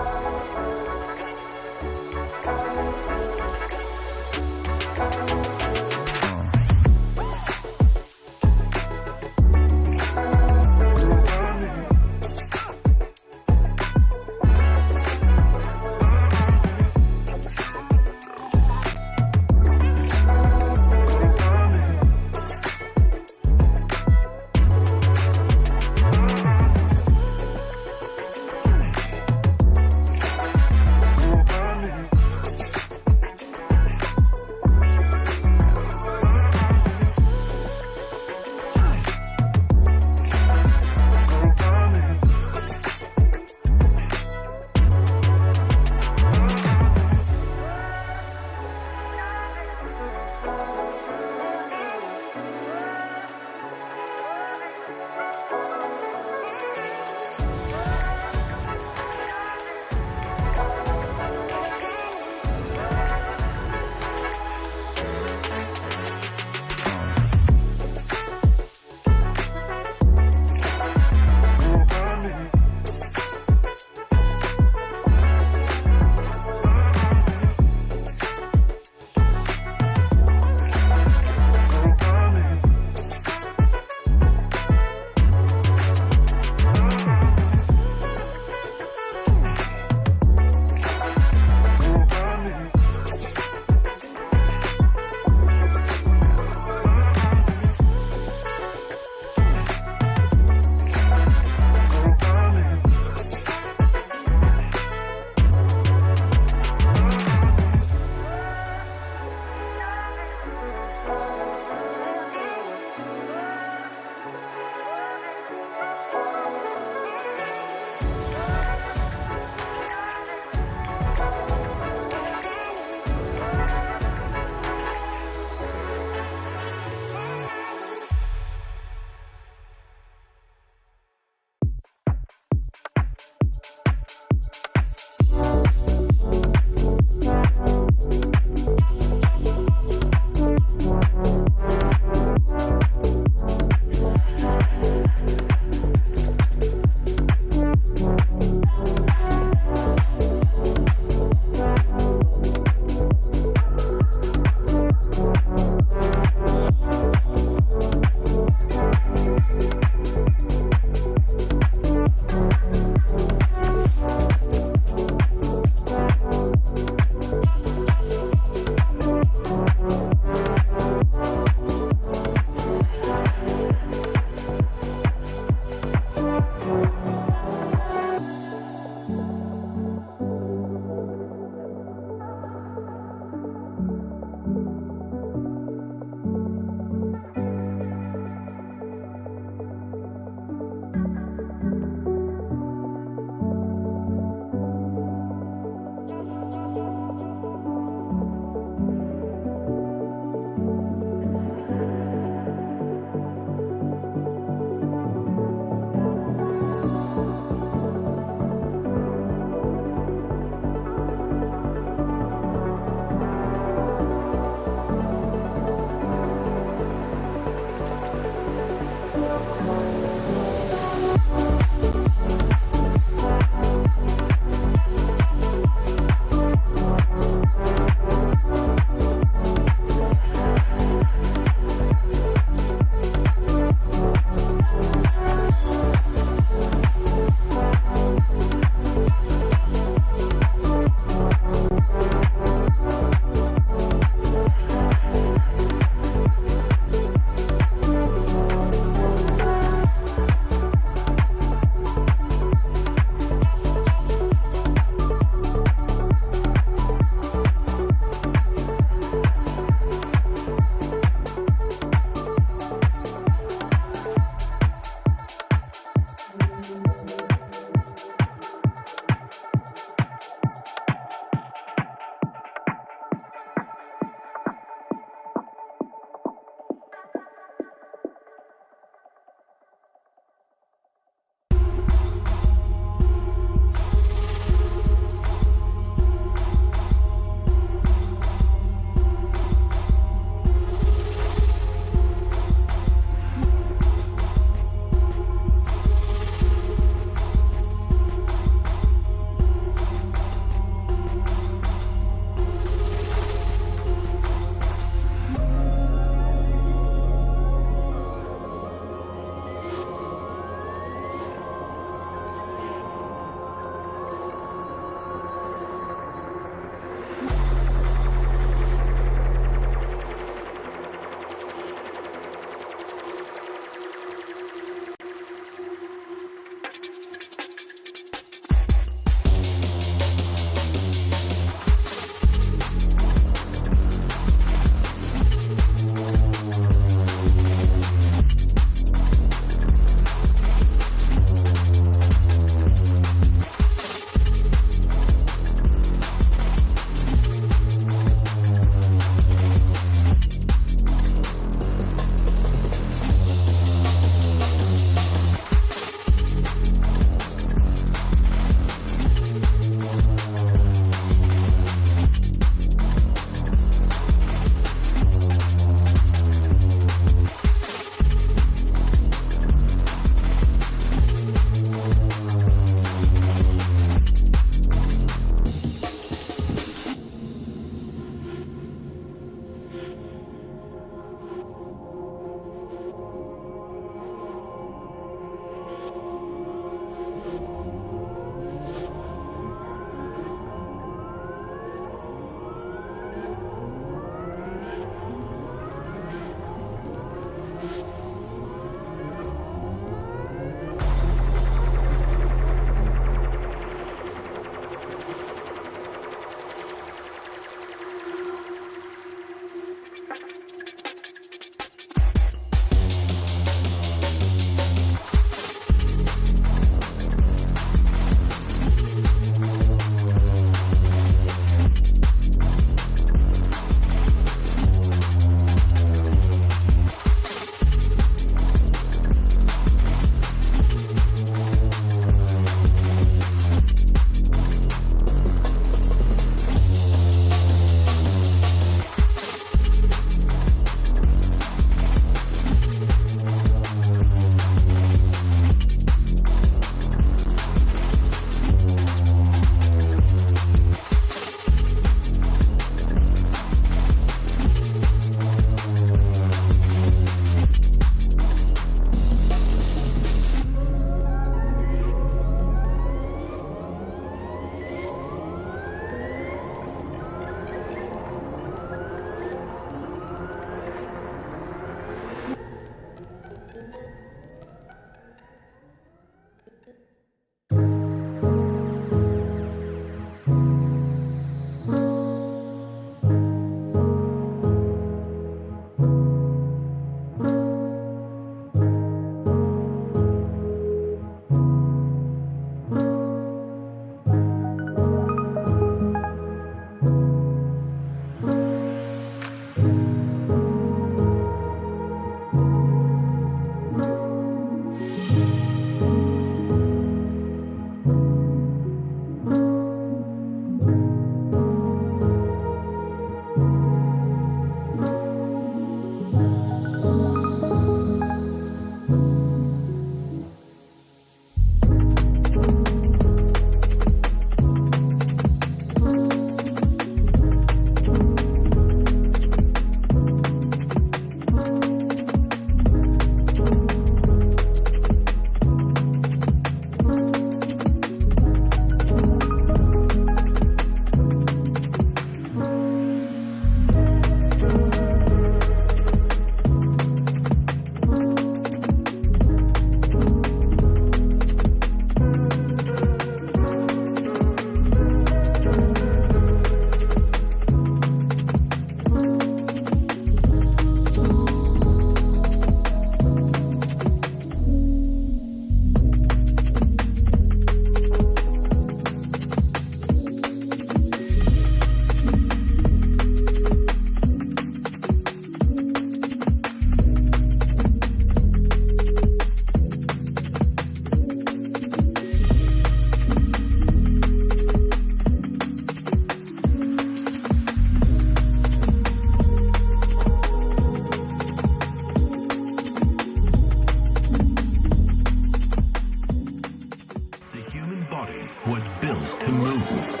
to move.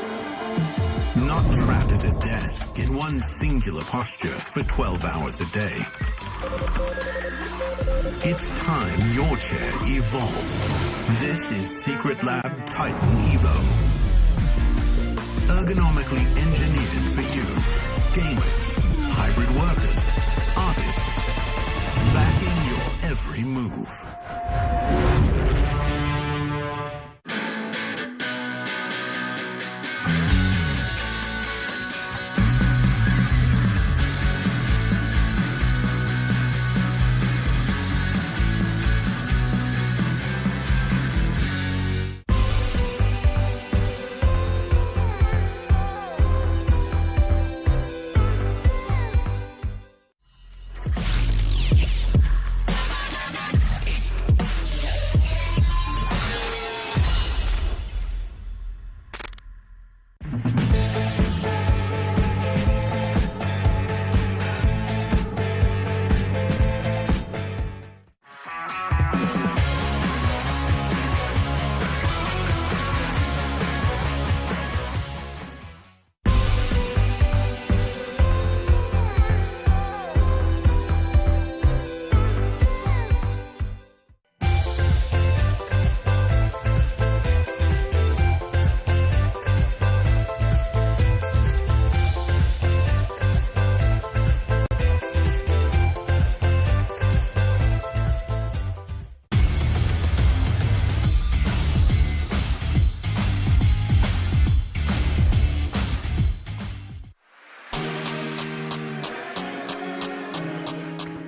Not trapped at a desk in one singular posture for 12 hours a day. It's time your chair evolved. This is Secret Lab Titan Evo. Ergonomically engineered for you, gamers, hybrid workers, artists, backing your every move.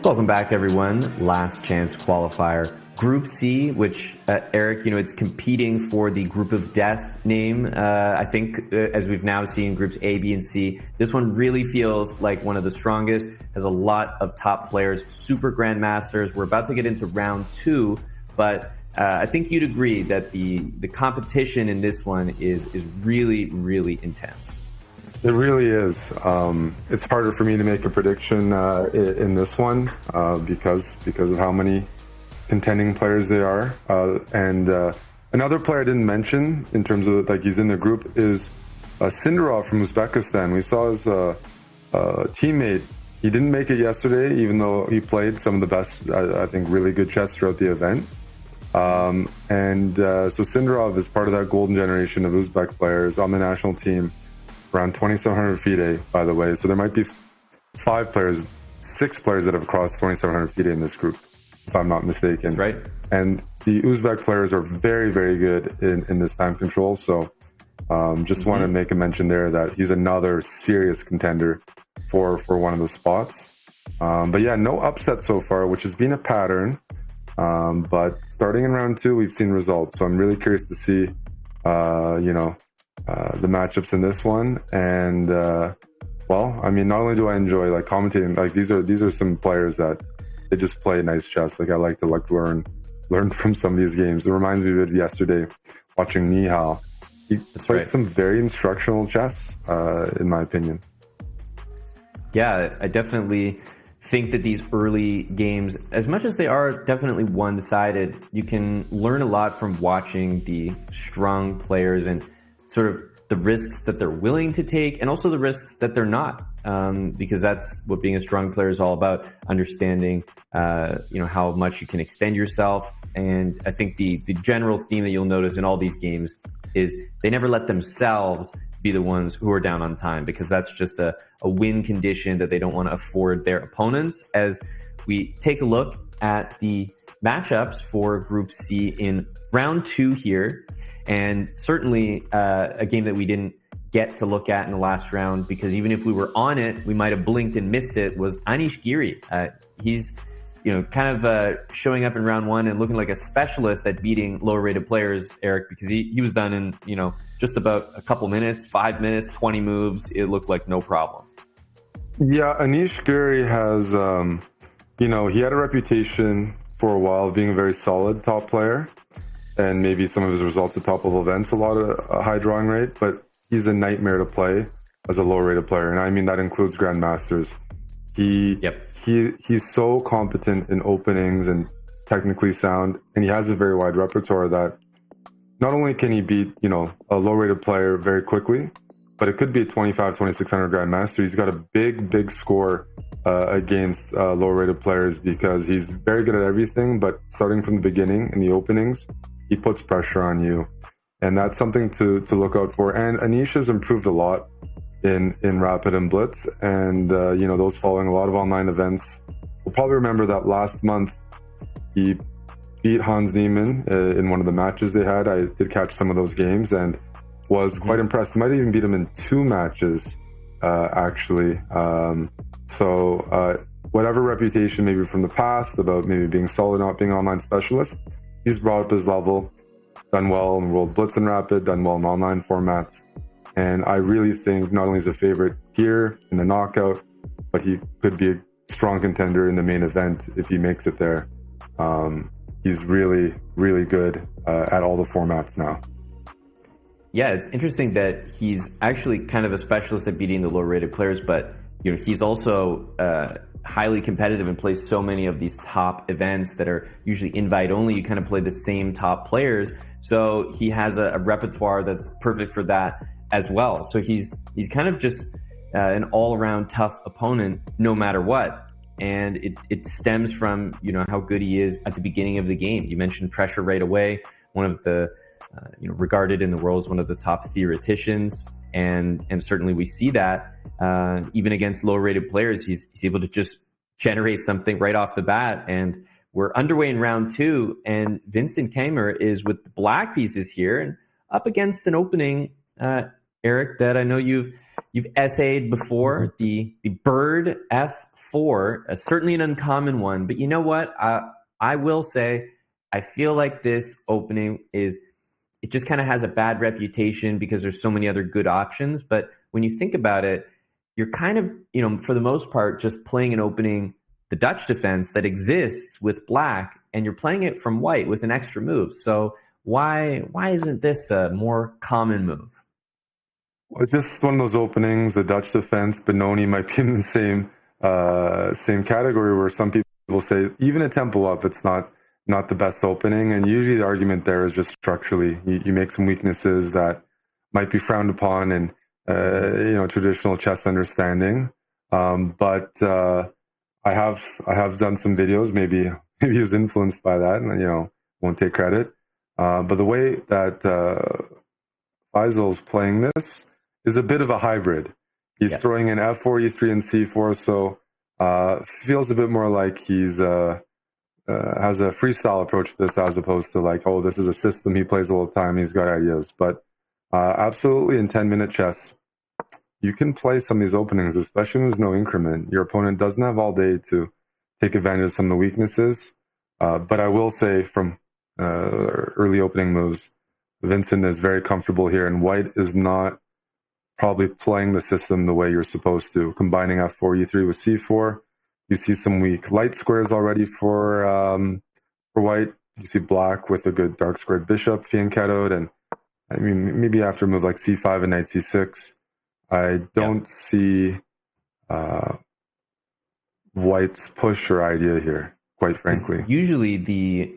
Welcome back, everyone. Last chance qualifier. Group C, which, Eric, it's competing for the group of death name. I think, as we've now seen groups A, B, and C, this one really feels like one of the strongest, has a lot of top players, super grandmasters. We're about to get into round 2, but I think you'd agree that the competition in this one is really, really intense. It really is. It's harder for me to make a prediction in this one because of how many contending players they are. And another player I didn't mention in terms of he's in the group is Sindarov from Uzbekistan. We saw his teammate. He didn't make it yesterday, even though he played some of the best, I think, really good chess throughout the event. So Sindarov is part of that golden generation of Uzbek players on the national team. Around 2,700 FIDE, by the way. So there might be 6 players that have crossed 2,700 FIDE in this group, if I'm not mistaken. That's right. And the Uzbek players are very, very good in this time control. So just want to make a mention there that he's another serious contender for one of the spots. But yeah, no upset so far, which has been a pattern. But starting in round 2, we've seen results. So I'm really curious to see, the matchups in this one. And not only do I enjoy commentating, these are some players that they just play nice chess. I like to learn from some of these games. It reminds me of it yesterday watching Nihal. He played some very instructional chess, in my opinion. Yeah, I definitely think that these early games, as much as they are definitely one-sided, you can learn a lot from watching the strong players and sort of the risks that they're willing to take and also the risks that they're not, because that's what being a strong player is all about, understanding how much you can extend yourself. And I think the general theme that you'll notice in all these games is they never let themselves be the ones who are down on time, because that's just a win condition that they don't want to afford their opponents. As we take a look at the matchups for Group C in round 2 here, and certainly a game that we didn't get to look at in the last round, because even if we were on it, we might have blinked and missed it, was Anish Giri. He's showing up in round 1 and looking like a specialist at beating lower rated players, Eric, because he was done in just about a couple minutes, 5 minutes, 20 moves. It looked like no problem. Yeah, Anish Giri has he had a reputation for a while of being a very solid top player, and maybe some of his results at top level events, a lot of high drawing rate, but he's a nightmare to play as a low rated player. And I mean, that includes grandmasters. He's so competent in openings and technically sound, and he has a very wide repertoire that not only can he beat, a low-rated player very quickly, but it could be a 2,600 Grandmaster. He's got a big score against low-rated players because he's very good at everything, but starting from the beginning in the openings, he puts pressure on you. And that's something to look out for. And Anish has improved a lot in Rapid and Blitz. And, those following a lot of online events will probably remember that last month he beat Hans Niemann in one of the matches they had. I did catch some of those games and was quite impressed. Might even beat him in 2 matches, actually. So whatever reputation maybe from the past about maybe being solid, not being an online specialist, he's brought up his level, done well in World Blitz and Rapid, done well in online formats. And I really think not only is a favorite here in the knockout, but he could be a strong contender in the main event if he makes it there. He's really good at all the formats now. Yeah, it's interesting that he's actually kind of a specialist at beating the low-rated players, but he's also highly competitive and plays so many of these top events that are usually invite only. You kind of play the same top players, so he has a repertoire that's perfect for that as well. So he's kind of just an all-around tough opponent no matter what. And it stems from how good he is at the beginning of the game. You mentioned pressure right away. One of the regarded in the world as one of the top theoreticians, and certainly we see that even against low-rated players, he's able to just generate something right off the bat. And we're underway in round 2, and Vincent Keimer is with the black pieces here and up against an opening, Eric, that I know you've essayed before, the bird F4, certainly an uncommon one. But you know what? I will say, I feel like this opening it just kind of has a bad reputation because there's so many other good options. But when you think about it, you're kind of, for the most part, just playing an opening, the Dutch defense that exists with black, and you're playing it from white with an extra move. So why isn't this a more common move? Well, just one of those openings, the Dutch defense, Benoni might be in the same category where some people will say, even a tempo up, it's not the best opening. And usually the argument there is just structurally. You make some weaknesses that might be frowned upon in traditional chess understanding. But I have done some videos, maybe he was influenced by that, and won't take credit. But the way that Faisal's playing this is a bit of a hybrid. He's throwing in F4, E3, and C4, so feels a bit more like he's has a freestyle approach to this as opposed to like, oh, this is a system he plays all the time, he's got ideas. But absolutely in 10-minute chess, you can play some of these openings, especially when there's no increment. Your opponent doesn't have all day to take advantage of some of the weaknesses. But I will say from early opening moves, Vincent is very comfortable here, and white is not probably playing the system the way you're supposed to. Combining F4, E3 with C4, you see some weak light squares already for white. You see black with a good dark squared bishop, fianchettoed, and I mean maybe after a move like C5 and knight C6, I don't see white's push or idea here, quite frankly. Usually the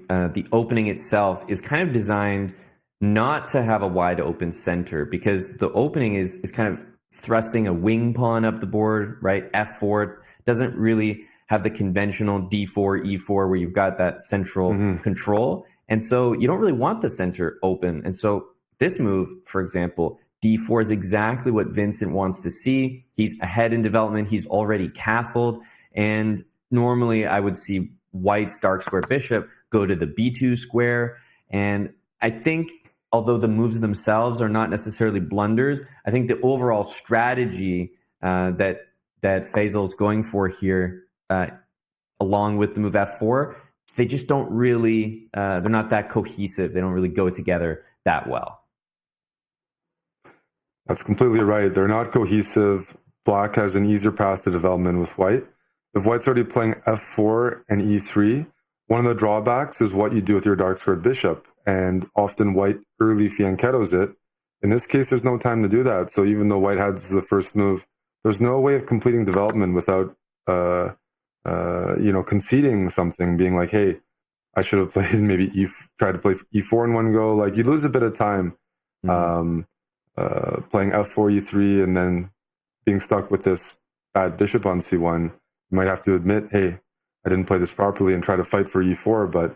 opening itself is kind of designed not to have a wide open center, because the opening is kind of thrusting a wing pawn up the board, right? F4 doesn't really have the conventional D4, E4, where you've got that central control. And so you don't really want the center open. And so this move, for example, D4 is exactly what Vincent wants to see. He's ahead in development. He's already castled. And normally I would see white's dark square bishop go to the B2 square. And I think, although the moves themselves are not necessarily blunders, I think the overall strategy that Faisal's going for here, along with the move F4, they just don't really, they're not that cohesive. They don't really go together that well. That's completely right. They're not cohesive. Black has an easier path to development with white. If white's already playing F4 and E3, one of the drawbacks is what you do with your dark squared bishop. And often white early fianchettos it. In this case, there's no time to do that. So even though white has the first move, there's no way of completing development without, conceding something, being like, hey, I should have played maybe tried to play e4 in one go. Like, you lose a bit of time playing f4, e3, and then being stuck with this bad bishop on c1. You might have to admit, hey, I didn't play this properly, and try to fight for e4, but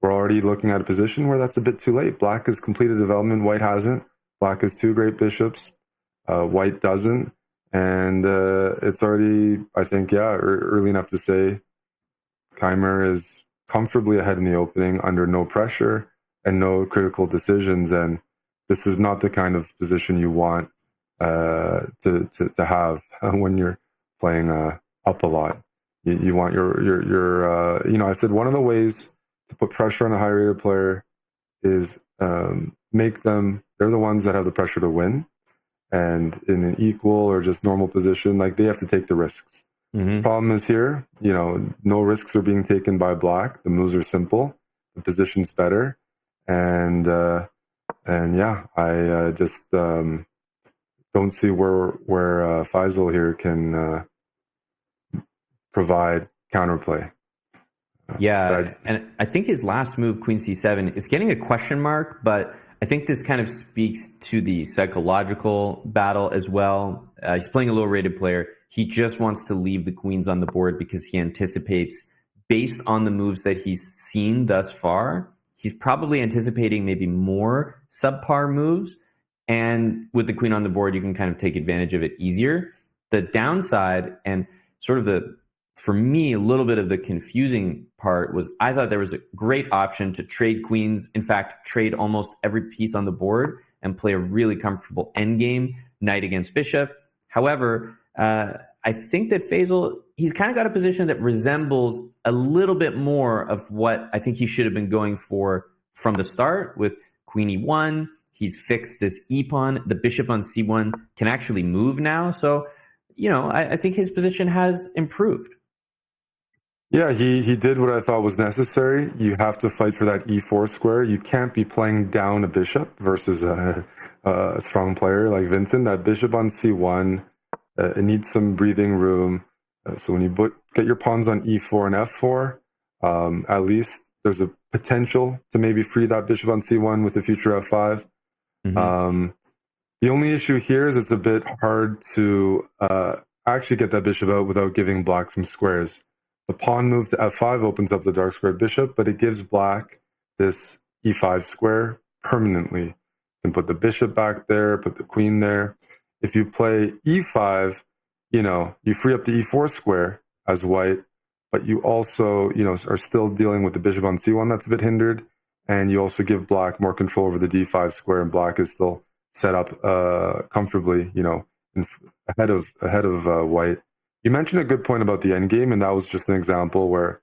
we're already looking at a position where that's a bit too late. Black has completed development, white hasn't. Black has 2 great bishops, white doesn't. And it's already, I think, early enough to say Keimer is comfortably ahead in the opening under no pressure and no critical decisions. And this is not the kind of position you want to have when you're playing up a lot. You want your I said one of the ways to put pressure on a high-rated player is make them, they're the ones that have the pressure to win. And in an equal or just normal position, like, they have to take the risks. Problem is here, no risks are being taken by Black. The moves are simple, the position's better, and I just don't see where Faisal here can provide counterplay. And I think his last move, Queen C7, is getting a question mark, but I think this kind of speaks to the psychological battle as well. He's playing a low-rated player. He just wants to leave the queens on the board because he anticipates, based on the moves that he's seen thus far, he's probably anticipating maybe more subpar moves. And with the queen on the board, you can kind of take advantage of it easier. The downside, and sort of for me, a little bit of the confusing part, was I thought there was a great option to trade queens. In fact, trade almost every piece on the board and play a really comfortable endgame, knight against bishop. However, I think that Faisal, he's kind of got a position that resembles a little bit more of what I think he should have been going for from the start with queen e1. He's fixed this e-pawn. The bishop on c1 can actually move now. So, I think his position has improved. Yeah, he did what I thought was necessary. You have to fight for that e4 square. You can't be playing down a bishop versus a strong player like Vincent. That bishop on c1, it needs some breathing room. So when you get your pawns on e4 and f4, at least there's a potential to maybe free that bishop on c1 with the future f5. The only issue here is it's a bit hard to actually get that bishop out without giving Black some squares. The pawn move to f5 opens up the dark squared bishop, but it gives Black this e5 square permanently. You can put the bishop back there, put the queen there. If you play e5, you free up the e4 square as white, but you also, are still dealing with the bishop on c1 that's a bit hindered, and you also give Black more control over the d5 square, and Black is still set up comfortably, ahead of white. You mentioned a good point about the endgame, and that was just an example where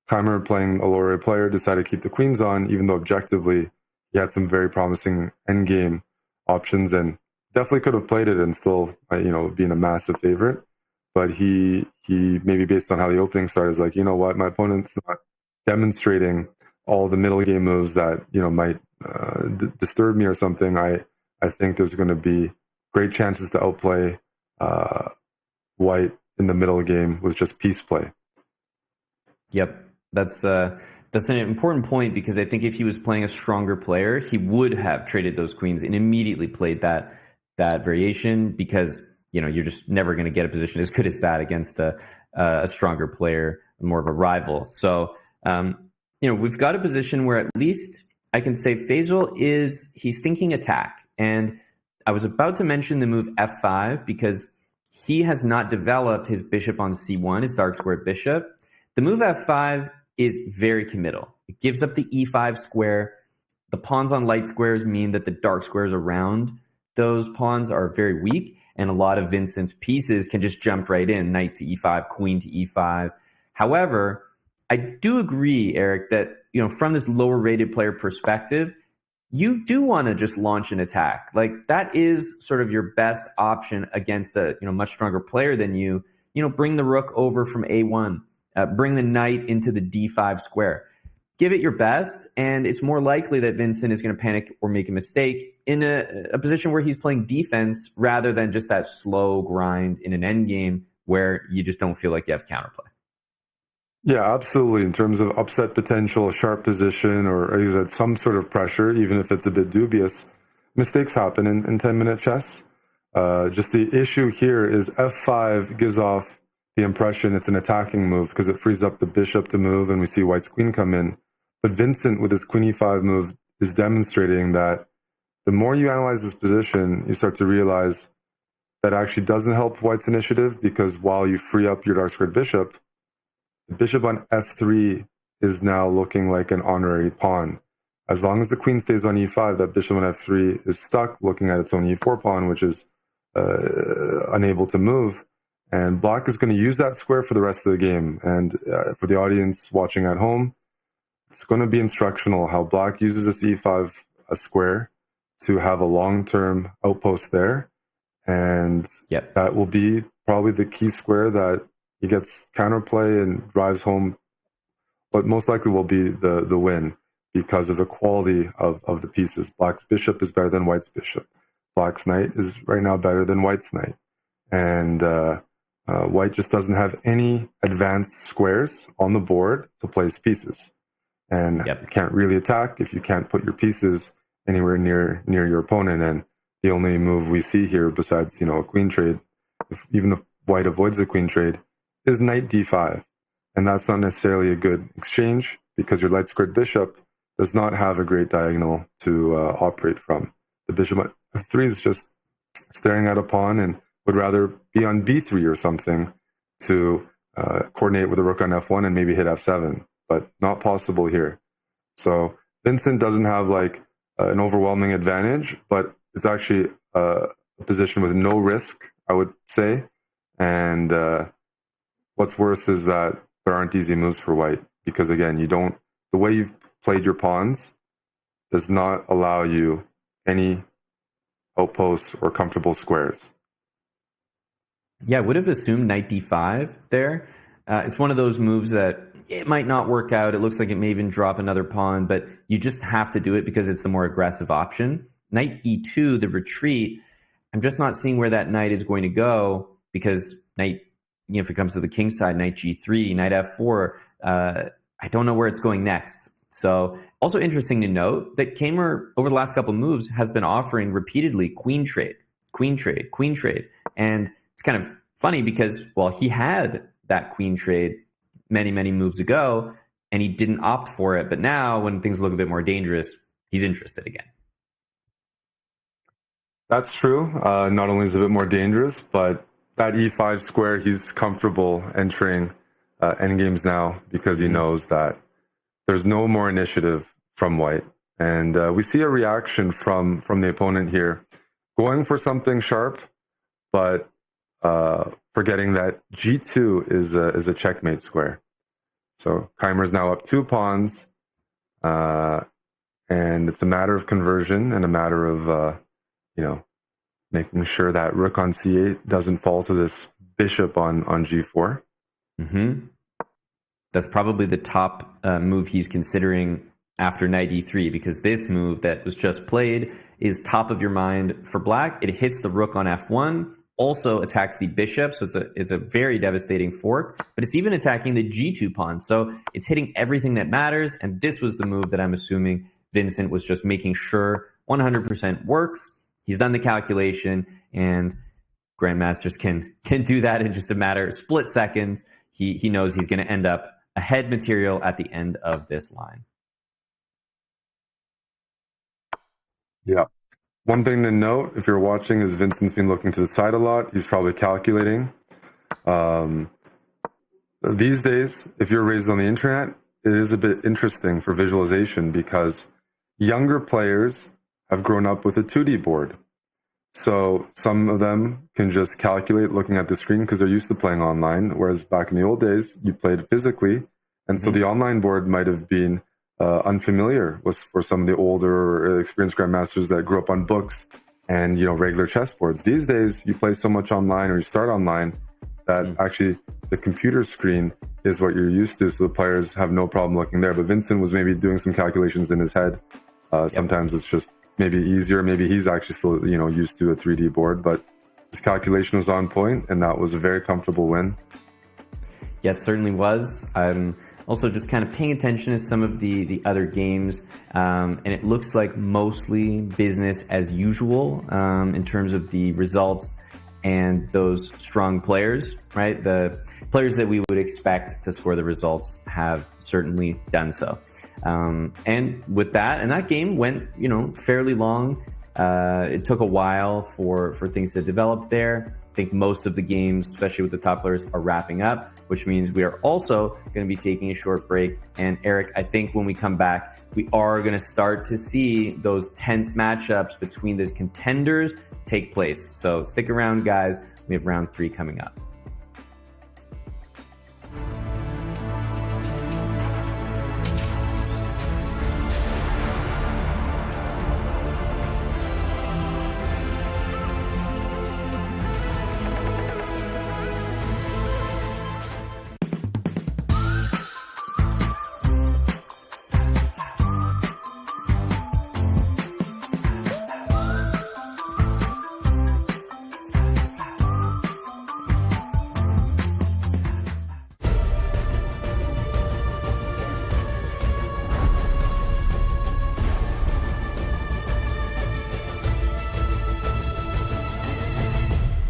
Keimer, playing a lower player, decided to keep the queens on, even though objectively he had some very promising endgame options and definitely could have played it and still, being a massive favorite. But he maybe based on how the opening started, is like, what, my opponent's not demonstrating all the middle game moves that might disturb me or something. I think there's going to be great chances to outplay white in the middle game with just piece play. Yep, that's an important point, because I think if he was playing a stronger player, he would have traded those queens and immediately played that variation, because you're just never going to get a position as good as that against a stronger player, more of a rival. So we've got a position where at least I can say Faisal he's thinking attack. And I was about to mention the move f5 because he has not developed his bishop on c1, his dark squared bishop. The move f5 is very committal. It gives up the e5 square. The pawns on light squares mean that the dark squares around those pawns are very weak, and a lot of Vincent's pieces can just jump right in, knight to e5, queen to e5. However, I do agree, Eric, that from this lower rated player perspective, you do want to just launch an attack. Like, that is sort of your best option against a much stronger player than you. Bring the rook over from a1, bring the knight into the d5 square. Give it your best, and it's more likely that Vincent is going to panic or make a mistake in a position where he's playing defense rather than just that slow grind in an endgame where you just don't feel like you have counterplay. Yeah, absolutely. In terms of upset potential, sharp position, or as I said, some sort of pressure, even if it's a bit dubious, mistakes happen in 10-minute chess. Just the issue here is f5 gives off the impression it's an attacking move because it frees up the bishop to move and we see white's queen come in. But Vincent with his queen e5 move is demonstrating that the more you analyze this position, you start to realize that actually doesn't help white's initiative, because while you free up your dark squared bishop, the bishop on f3 is now looking like an honorary pawn. As long as the queen stays on e5, that bishop on f3 is stuck looking at its own e4 pawn, which is unable to move. And black is going to use that square for the rest of the game. And for the audience watching at home, it's going to be instructional how black uses this e5 square to have a long-term outpost there. And that will be probably the key square that he gets counterplay and drives home what most likely will be the win, because of the quality of the pieces. Black's bishop is better than white's bishop. Black's knight is right now better than white's knight. And white just doesn't have any advanced squares on the board to place pieces. And you can't really attack if you can't put your pieces anywhere near your opponent. And the only move we see here, besides a queen trade, even if white avoids the queen trade, is knight d5. And that's not necessarily a good exchange, because your light squared bishop does not have a great diagonal to operate from. The bishop on f3 is just staring at a pawn and would rather be on b3 or something to coordinate with a rook on f1 and maybe hit f7, but not possible here. So Vincent doesn't have like an overwhelming advantage, but it's actually a position with no risk, I would say. And what's worse is that there aren't easy moves for white, because again, the way you've played your pawns does not allow you any outposts or comfortable squares. Yeah, I would have assumed knight d5 there. It's one of those moves that it might not work out. It looks like it may even drop another pawn, but you just have to do it because it's the more aggressive option. Knight e2, the retreat, I'm just not seeing where that knight is going to go, because knight, if it comes to the king side, knight g3, knight f4, I don't know where it's going next. So also interesting to note that Kamer, over the last couple of moves, has been offering repeatedly queen trade, queen trade, queen trade. And it's kind of funny because, well, he had that queen trade many, many moves ago, and he didn't opt for it. But now, when things look a bit more dangerous, he's interested again. That's true. Not only is it a bit more dangerous, but that e5 square, he's comfortable entering endgames now, because he knows that there's no more initiative from white. And we see a reaction from the opponent here, going for something sharp, but forgetting that g2 is a checkmate square. So Keimer's now up 2 pawns, and it's a matter of conversion and a matter of making sure that rook on c8 doesn't fall to this bishop on g4. Mm-hmm. That's probably the top move he's considering after knight e3, because this move that was just played is top of your mind for black. It hits the rook on f1, also attacks the bishop, so it's a very devastating fork, but it's even attacking the g2 pawn, so it's hitting everything that matters. And this was the move that I'm assuming Vincent was just making sure 100% works. He's done the calculation, and grandmasters can do that in just a matter of split seconds. He knows he's going to end up ahead material at the end of this line. Yeah. One thing to note, if you're watching, is Vincent's been looking to the side a lot. He's probably calculating. These days, if you're raised on the internet, it is a bit interesting for visualization, because younger players have grown up with a 2D board. So some of them can just calculate looking at the screen because they're used to playing online, whereas back in the old days, you played physically. And so the online board might have been unfamiliar for some of the older or experienced grandmasters that grew up on books and regular chess boards. These days, you play so much online, or you start online, that actually the computer screen is what you're used to, so the players have no problem looking there. But Vincent was maybe doing some calculations in his head. Sometimes it's just maybe easier. Maybe he's actually still used to a 3D board, but his calculation was on point, and that was a very comfortable win. Yeah, it certainly was. I'm also just kind of paying attention to some of the other games, and it looks like mostly business as usual in terms of the results and those strong players, right? The players that we would expect to score the results have certainly done so. And with that, and that game went, fairly long. It took a while for things to develop there. I think most of the games, especially with the top players, are wrapping up, which means we are also going to be taking a short break. And Eric, I think when we come back, we are going to start to see those tense matchups between the contenders take place. So stick around, guys. We have round 3 coming up.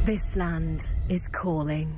This land is calling.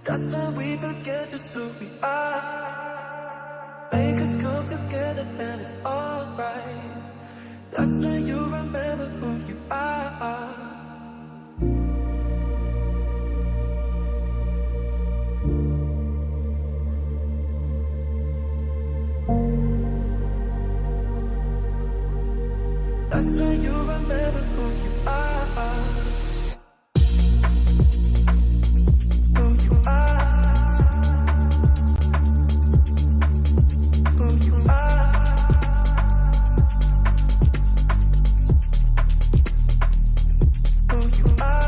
That's when we forget just who we are. Make us come together and it's alright. That's when you remember who you are. That's when you remember who you are. Who you are. Who you are. Who you are.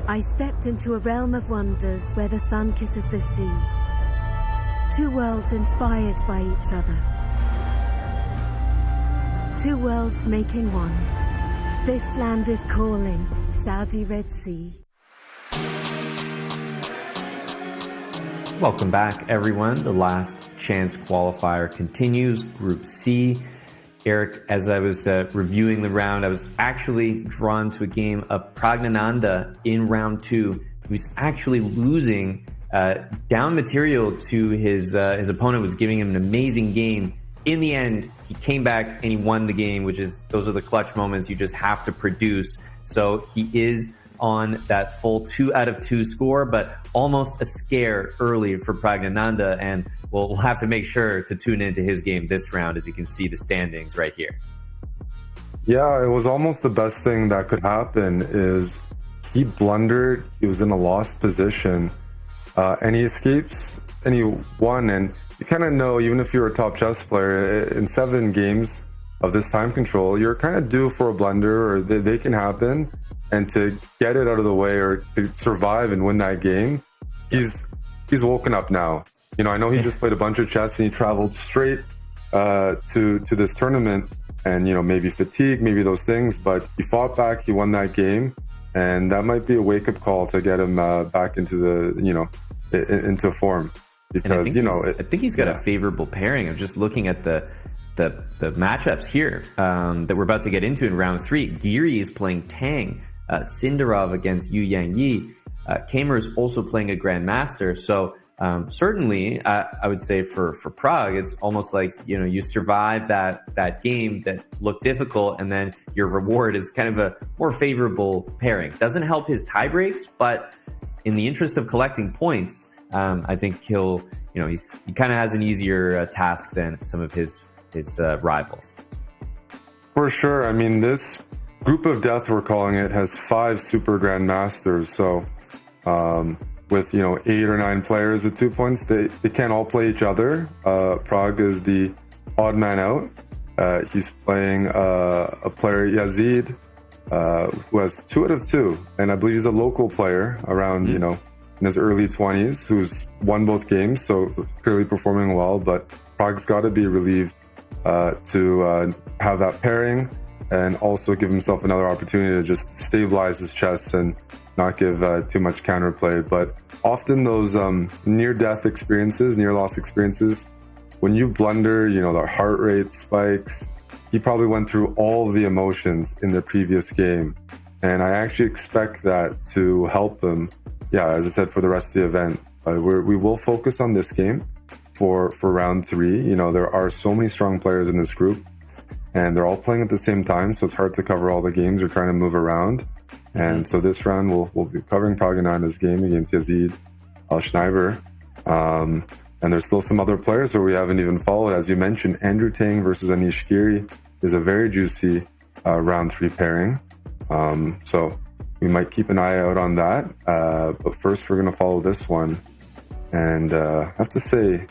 I stepped into a realm of wonders where the sun kisses the sea. Two worlds inspired by each other. Two worlds making one. This land is calling, Saudi Red Sea. Welcome back, everyone. The last chance qualifier continues, Group C. Eric, as I was reviewing the round, I was actually drawn to a game of Pragg in round 2. He was actually losing down material to his opponent, was giving him an amazing game. In the end, he came back and he won the game, those are the clutch moments you just have to produce. So he is on that full 2 out of 2 score, but almost a scare early for Pragg, and we'll have to make sure to tune into his game this round, as you can see the standings right here. Yeah, it was almost the best thing that could happen. Is he blundered, he was in a lost position, and he escapes and he won. And you kind of know, even if you're a top chess player, in 7 games of this time control, you're kind of due for a blunder, or they can happen. And to get it out of the way, or to survive and win that game, he's woken up now. You know, I know he just played a bunch of chess and he traveled straight to this tournament, and, you know, maybe fatigue, maybe those things, but he fought back, he won that game, and that might be a wake-up call to get him back into the, you know, into form. Because, I think he's got a favorable pairing. I'm just looking at the matchups here that we're about to get into in round 3. Geary is playing Tang. Sindarov against Yu Yangyi. Kamer is also playing a Grandmaster. So certainly, I would say for Pragg, it's almost like, you survive that game that looked difficult, and then your reward is kind of a more favorable pairing. Doesn't help his tie breaks, but in the interest of collecting points, I think he kind of has an easier task than some of his his rivals. For sure. I mean, this group of death, we're calling it, has 5 super grandmasters. So with 8 or 9 players with 2 points, they can't all play each other. Pragg is the odd man out. He's playing a player, Yazid, who has 2 out of 2, and I believe he's a local player around in his early 20s, who's won both games, so clearly performing well. But Pragg's got to be relieved to have that pairing, and also give himself another opportunity to just stabilize his chess and not give too much counterplay. But often those near-death experiences, near-loss experiences, when you blunder, the heart rate spikes. He probably went through all of the emotions in the previous game, and I actually expect that to help him. Yeah, as I said, for the rest of the event, we will focus on this game for round 3. There are so many strong players in this group, and they're all playing at the same time, so it's hard to cover all the games. We're trying to move around, and so this round we'll be covering Pragg and Anna's game against Yazid Al-Schneiber. And there's still some other players who we haven't even followed. As you mentioned, Andrew Tang versus Anish Giri is a very juicy round 3 pairing. So we might keep an eye out on that. But first, we're going to follow this one. And I have to say,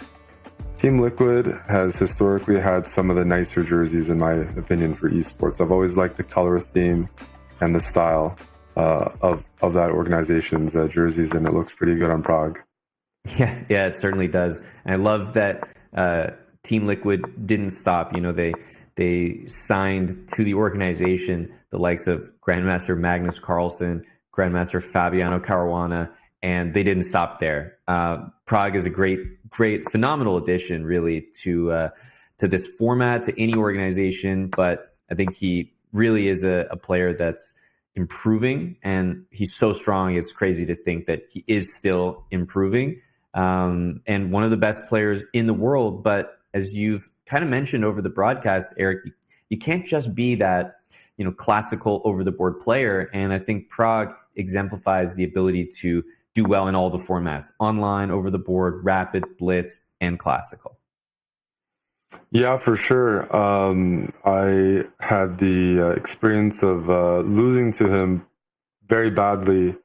Team Liquid has historically had some of the nicer jerseys, in my opinion, for esports. I've always liked the color theme and the style of that organization's jerseys, and it looks pretty good on Pragg. Yeah, it certainly does. And I love that Team Liquid didn't stop. They signed to the organization the likes of Grandmaster Magnus Carlsen, Grandmaster Fabiano Caruana, and they didn't stop there. Pragg is a great, phenomenal addition, really, to this format, to any organization. But I think he really is a player that's improving, and he's so strong. It's crazy to think that he is still improving. And one of the best players in the world. But as you've kind of mentioned over the broadcast, Eric, you can't just be that, classical over the board player. And I think Pragg exemplifies the ability to do well in all the formats: online, over the board, rapid, blitz, and classical. Yeah, for sure. I had the experience of losing to him very badly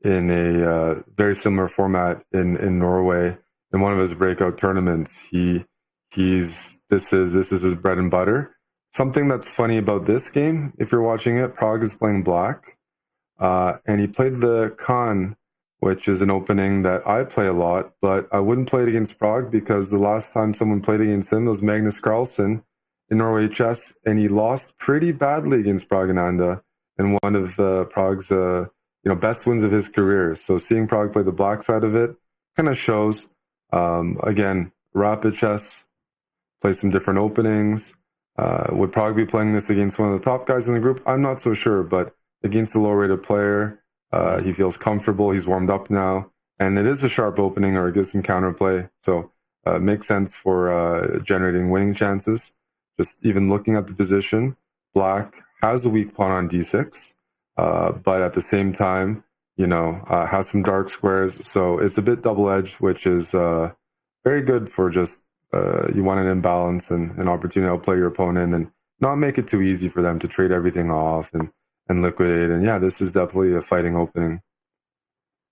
in a very similar format in Norway in one of his breakout tournaments. This is his bread and butter. Something that's funny about this game, if you're watching it, Pragg is playing black, and he played the Khan, which is an opening that I play a lot, but I wouldn't play it against Pragg because the last time someone played against him was Magnus Carlsen in Norway chess, and he lost pretty badly against Pragg and Anda in one of Pragg's best wins of his career. So seeing Pragg play the black side of it kind of shows, again, rapid chess, play some different openings. Would Pragg be playing this against one of the top guys in the group? I'm not so sure, but against a low-rated player, he feels comfortable. He's warmed up now, and it is a sharp opening, or it gives some counterplay. So it makes sense for generating winning chances. Just even looking at the position, black has a weak pawn on d6. But at the same time, has some dark squares. So it's a bit double-edged, which is very good for just, you want an imbalance and an opportunity to outplay your opponent and not make it too easy for them to trade everything off and liquidate. And yeah, this is definitely a fighting opening.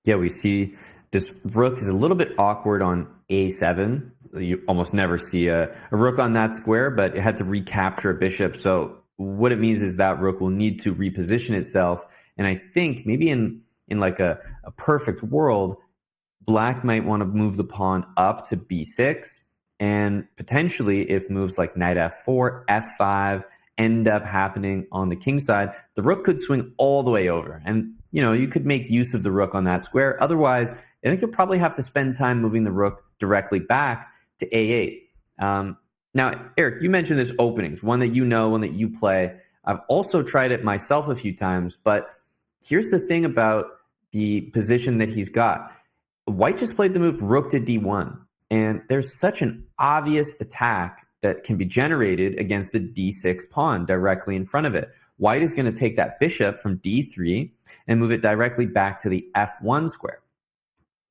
Yeah, we see this rook is a little bit awkward on a7. You almost never see a rook on that square, but it had to recapture a bishop. So what it means is that rook will need to reposition itself. And I think maybe in like a perfect world, black might want to move the pawn up to b6. And potentially, if moves like knight f4, f5 end up happening on the king side, the rook could swing all the way over. And, you could make use of the rook on that square. Otherwise, I think you'll probably have to spend time moving the rook directly back to a8. Now, Eric, you mentioned this openings, one that one that you play. I've also tried it myself a few times, but here's the thing about the position that he's got. White just played the move rook to d1, and there's such an obvious attack that can be generated against the d6 pawn directly in front of it. White is going to take that bishop from d3 and move it directly back to the f1 square,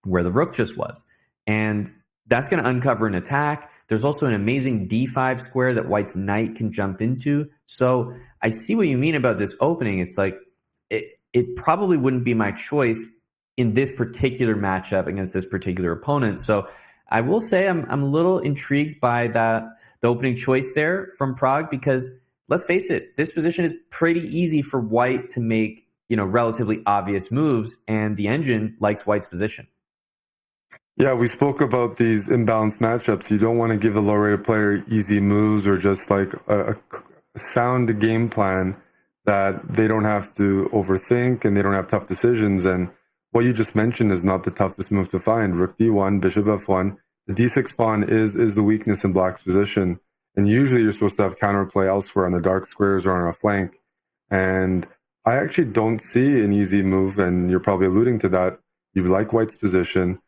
where the rook just was. And that's going to uncover an attack There's also an amazing d5 square that white's knight can jump into. So I see what you mean about this opening. It's like it probably wouldn't be my choice in this particular matchup against this particular opponent. So I will say I'm a little intrigued by the opening choice there from Pragg, because let's face it, this position is pretty easy for white to make, relatively obvious moves, and the engine likes white's position. Yeah, we spoke about these imbalanced matchups. You don't want to give the low-rated player easy moves or just like a sound game plan that they don't have to overthink and they don't have tough decisions. And what you just mentioned is not the toughest move to find. Rook d1, bishop f1. The d6 pawn is the weakness in black's position. And usually you're supposed to have counterplay elsewhere on the dark squares or on a flank. And I actually don't see an easy move, and you're probably alluding to that. You like white's position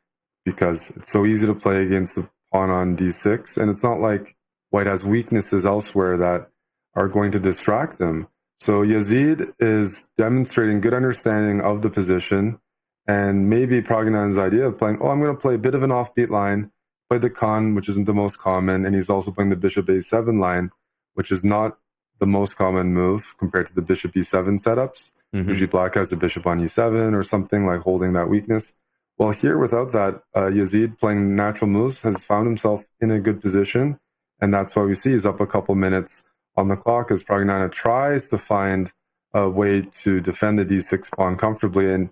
because it's so easy to play against the pawn on d6. And it's not like white has weaknesses elsewhere that are going to distract them. So Yazid is demonstrating good understanding of the position, and maybe Pragnan's idea of playing, I'm going to play a bit of an offbeat line, play the Khan, which isn't the most common, and he's also playing the bishop a7 line, which is not the most common move compared to the bishop e7 setups. Usually black has the bishop on e7 or something, like holding that weakness. Well, here without that, Yazid playing natural moves has found himself in a good position, and that's why we see he's up a couple minutes on the clock as Pragnana tries to find a way to defend the d6 pawn comfortably, and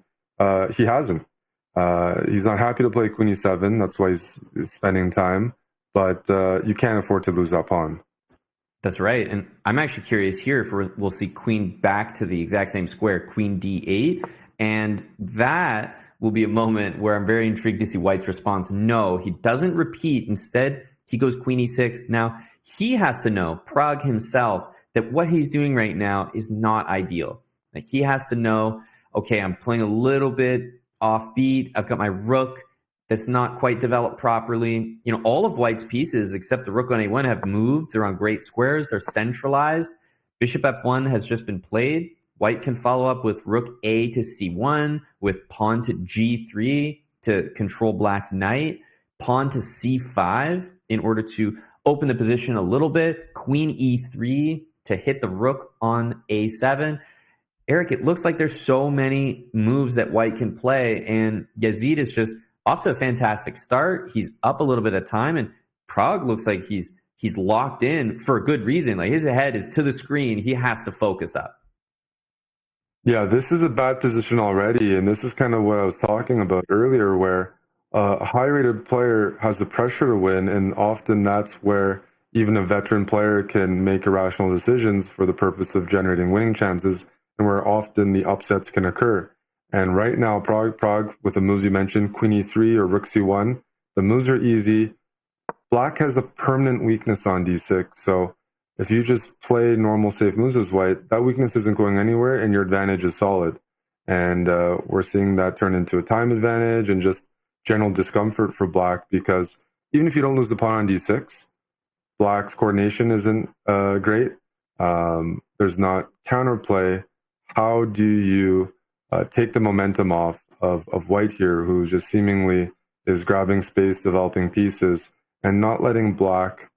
he hasn't. He's not happy to play queen e7. That's why he's spending time, but you can't afford to lose that pawn. That's right. And I'm actually curious here if we'll see queen back to the exact same square, queen d8. And that will be a moment where I'm very intrigued to see white's response. No, he doesn't repeat. Instead, he goes queen e6. Now, he has to know, Pragg himself, that what he's doing right now is not ideal. Like, he has to know, okay, I'm playing a little bit offbeat. I've got my rook that's not quite developed properly. All of white's pieces, except the rook on a1, have moved. They're on great squares. They're centralized. Bishop f1 has just been played. White can follow up with rook a to c1, with pawn to g3 to control black's knight, pawn to c5 in order to open the position a little bit, queen e3 to hit the rook on a7. Eric, it looks like there's so many moves that white can play, and Yazid is just off to a fantastic start. He's up a little bit of time, and Pragg looks like he's locked in for a good reason. Like, his head is to the screen. He has to focus up. Yeah, this is a bad position already, and this is kind of what I was talking about earlier, where a high-rated player has the pressure to win, and often that's where even a veteran player can make irrational decisions for the purpose of generating winning chances, and where often the upsets can occur. And right now, Pragg, with the moves you mentioned, queen e3 or rook c1, the moves are easy. Black has a permanent weakness on d6, so if you just play normal safe moves as white, that weakness isn't going anywhere, and your advantage is solid. And we're seeing that turn into a time advantage and just general discomfort for black, because even if you don't lose the pawn on d6, black's coordination isn't great. There's not counterplay. How do you take the momentum off of white here, who just seemingly is grabbing space, developing pieces, and not letting black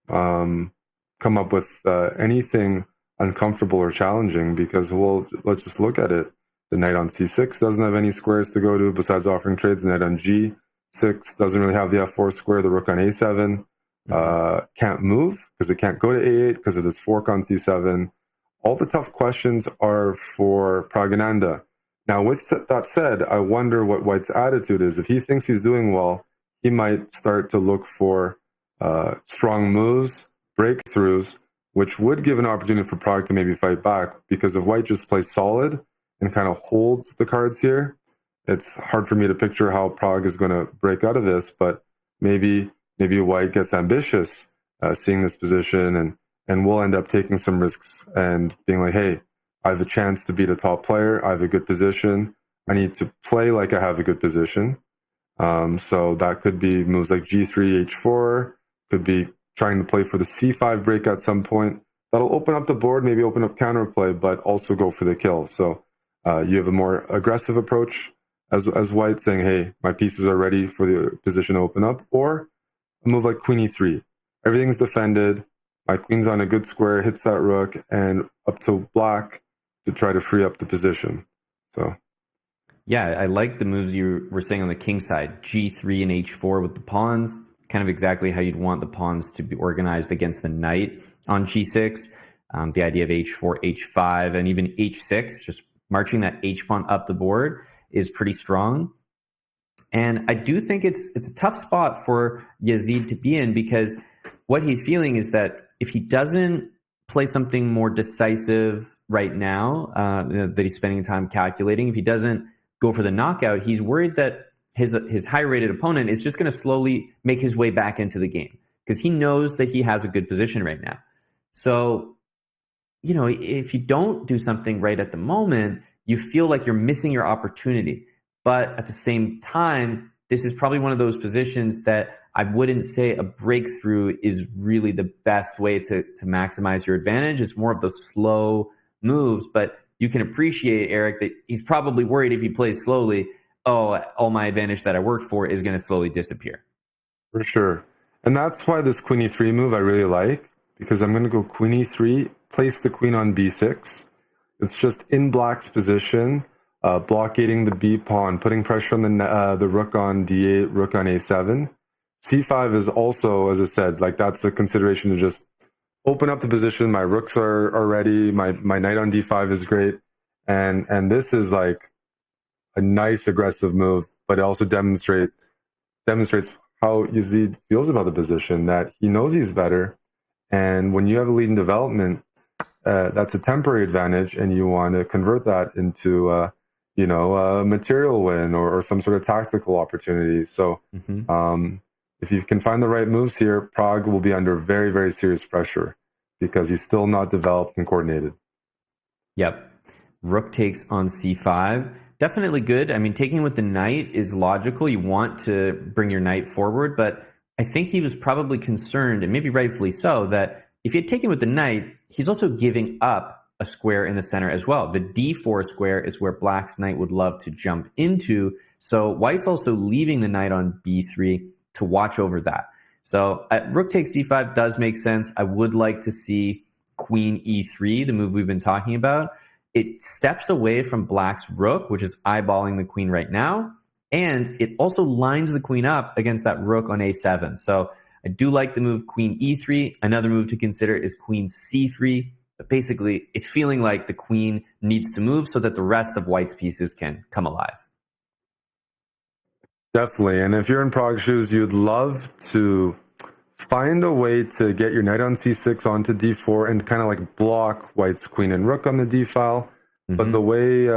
come up with anything uncomfortable or challenging? Because, well, let's just look at it. The knight on c6 doesn't have any squares to go to besides offering trades. The knight on g6 doesn't really have the f4 square. The rook on a7 can't move because it can't go to a8 because of this fork on c7. All the tough questions are for Pragnanda. Now, with that said, I wonder what white's attitude is. If he thinks he's doing well, he might start to look for strong moves, breakthroughs, which would give an opportunity for Pragg to maybe fight back. Because if white just plays solid and kind of holds the cards here, it's hard for me to picture how Pragg is going to break out of this. But maybe white gets ambitious seeing this position, and we'll end up taking some risks and being like, hey, I have a chance to beat a top player. I have a good position. I need to play like I have a good position. So that could be moves like g3, h4, could be trying to play for the c5 break at some point. That'll open up the board, maybe open up counterplay, but also go for the kill. So you have a more aggressive approach as white, saying, hey, my pieces are ready for the position to open up, or a move like queen e3. everything's defended. My queen's on a good square, hits that rook, and up to black to try to free up the position. So, yeah, I like the moves you were saying on the king side, G3 and H4 with the pawns, kind of exactly how you'd want the pawns to be organized against the knight on G6. The idea of H4, H5, and even H6, just marching that H pawn up the board is pretty strong. And I do think it's a tough spot for Yazid to be in, because what he's feeling is that if he doesn't play something more decisive right now, that he's spending time calculating, if he doesn't go for the knockout, he's worried that his high-rated opponent is just going to slowly make his way back into the game, because he knows that he has a good position right now. So, if you don't do something right at the moment, you feel like you're missing your opportunity. But at the same time, this is probably one of those positions that I wouldn't say a breakthrough is really the best way to maximize your advantage. It's more of the slow moves, but you can appreciate, Eric, that he's probably worried if he plays slowly, all my advantage that I worked for is going to slowly disappear. For sure. And that's why this queen e3 move I really like, because I'm going to go queen e3, place the queen on b6. It's just in black's position, blockading the b pawn, putting pressure on the rook on d8, rook on a7. c5 is also, as I said, like that's a consideration to just open up the position. My rooks are ready. My knight on d5 is great. And this is like a nice aggressive move, but it also demonstrates how Yazid feels about the position, that he knows he's better. And when you have a lead in development, that's a temporary advantage, and you want to convert that into a material win or some sort of tactical opportunity. So if you can find the right moves here, Pragg will be under very, very serious pressure because he's still not developed and coordinated. Yep. Rook takes on c5. Definitely good. I mean, taking with the knight is logical. You want to bring your knight forward, but I think he was probably concerned, and maybe rightfully so, that if he had taken with the knight, he's also giving up a square in the center as well. The d4 square is where black's knight would love to jump into, so white's also leaving the knight on b3 to watch over that. So rook takes c5 does make sense. I would like to see queen e3, the move we've been talking about. It steps away from black's rook, which is eyeballing the queen right now, and it also lines the queen up against that rook on a7. So I do like the move queen e3. Another move to consider is queen c3. But basically, it's feeling like the queen needs to move so that the rest of white's pieces can come alive. Definitely. And if you're in Pragg's shoes, you'd love to find a way to get your knight on c6 onto d4 and kind of like block white's queen and rook on the d file. But the way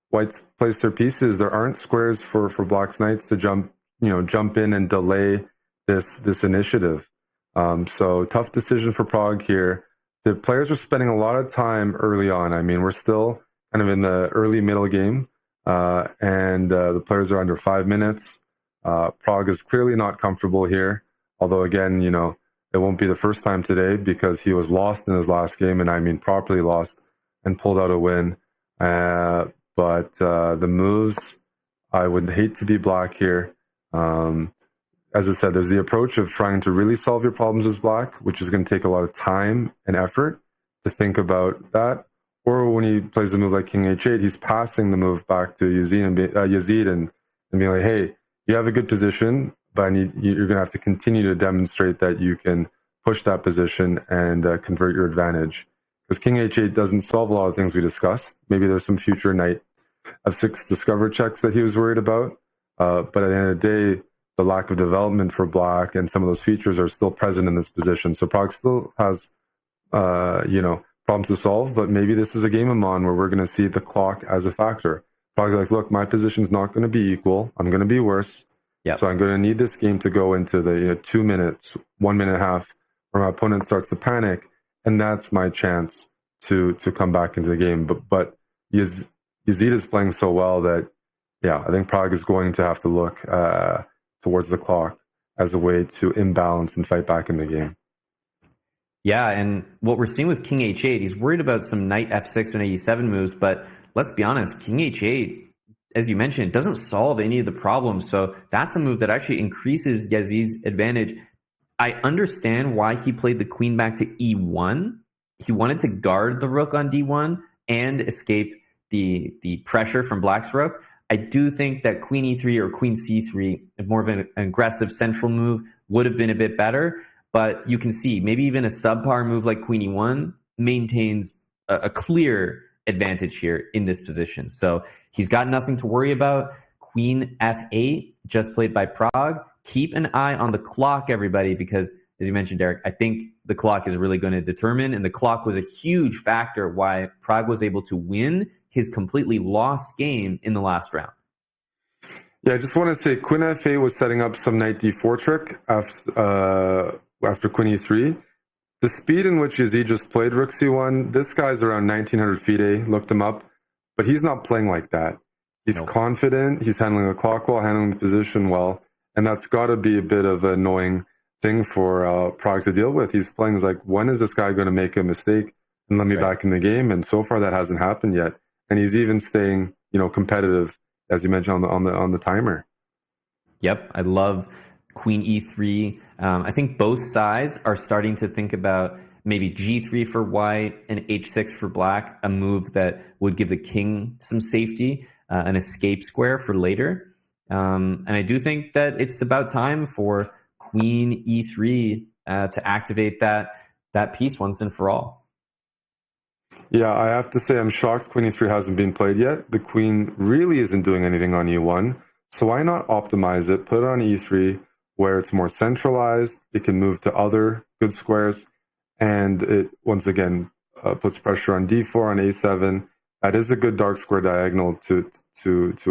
white's placed their pieces, there aren't squares for black's knights to jump in and delay this initiative. So tough decision for Pragg here. The players are spending a lot of time early on. I mean, we're still kind of in the early middle game, and the players are under 5 minutes. Pragg is clearly not comfortable here. Although, again, it won't be the first time today because he was lost in his last game, and I mean properly lost, and pulled out a win. But the moves, I would hate to be black here. As I said, there's the approach of trying to really solve your problems as black, which is going to take a lot of time and effort to think about that. Or when he plays a move like king h8, he's passing the move back to Yazid and being like, hey, you have a good position, but you're going to have to continue to demonstrate that you can push that position and convert your advantage. Because king h8 doesn't solve a lot of things we discussed. Maybe there's some future knight f6 discover checks that he was worried about. But at the end of the day, the lack of development for black and some of those features are still present in this position. So Pragg still has, problems to solve, but maybe this is a game of Mon where we're going to see the clock as a factor. Pragg's like, look, my position's not going to be equal. I'm going to be worse. Yep. So I'm going to need this game to go into the 2 minutes, 1 minute and a half, where my opponent starts to panic, and that's my chance to come back into the game. But Yazid is playing so well that, I think Pragg is going to have to look towards the clock as a way to imbalance and fight back in the game. Yeah, and what we're seeing with king h8, he's worried about some knight f6 and e7 moves, but let's be honest, king h8, as you mentioned, it doesn't solve any of the problems. So that's a move that actually increases Yazid's advantage I understand why he played the queen back to E1. He wanted to guard the rook on D1 and escape the pressure from black's rook. I do think that queen E3 or queen C3, more of an aggressive central move, would have been a bit better. But you can see maybe even a subpar move like queen E1 maintains a clear advantage here in this position. So he's got nothing to worry about. Queen F8, just played by Pragg. Keep an eye on the clock, everybody, because as you mentioned, Derek, I think the clock is really going to determine, and the clock was a huge factor why Pragg was able to win his completely lost game in the last round. Yeah, I just want to say Queen F8 was setting up some knight D4 trick after Queen E3. The speed in which Yazid just played Rook C1, this guy's around 1900 FIDE, looked him up, but he's not playing like that. He's confident, he's handling the clock well, handling the position well, and that's got to be a bit of an annoying thing for Pragg to deal with. He's playing like, when is this guy going to make a mistake and let me back in the game? And so far that hasn't happened yet. And he's even staying, competitive, as you mentioned, on the timer. Yep, I love Queen E3. I think both sides are starting to think about maybe G3 for white and H6 for black, a move that would give the king some safety, an escape square for later. And I do think that it's about time for Queen E3 to activate that piece once and for all. Yeah, I have to say I'm shocked Queen E3 hasn't been played yet. The queen really isn't doing anything on E1. So why not optimize it, put it on E3 where it's more centralized, it can move to other good squares, and it once again puts pressure on D4, on A7. That is a good dark square diagonal to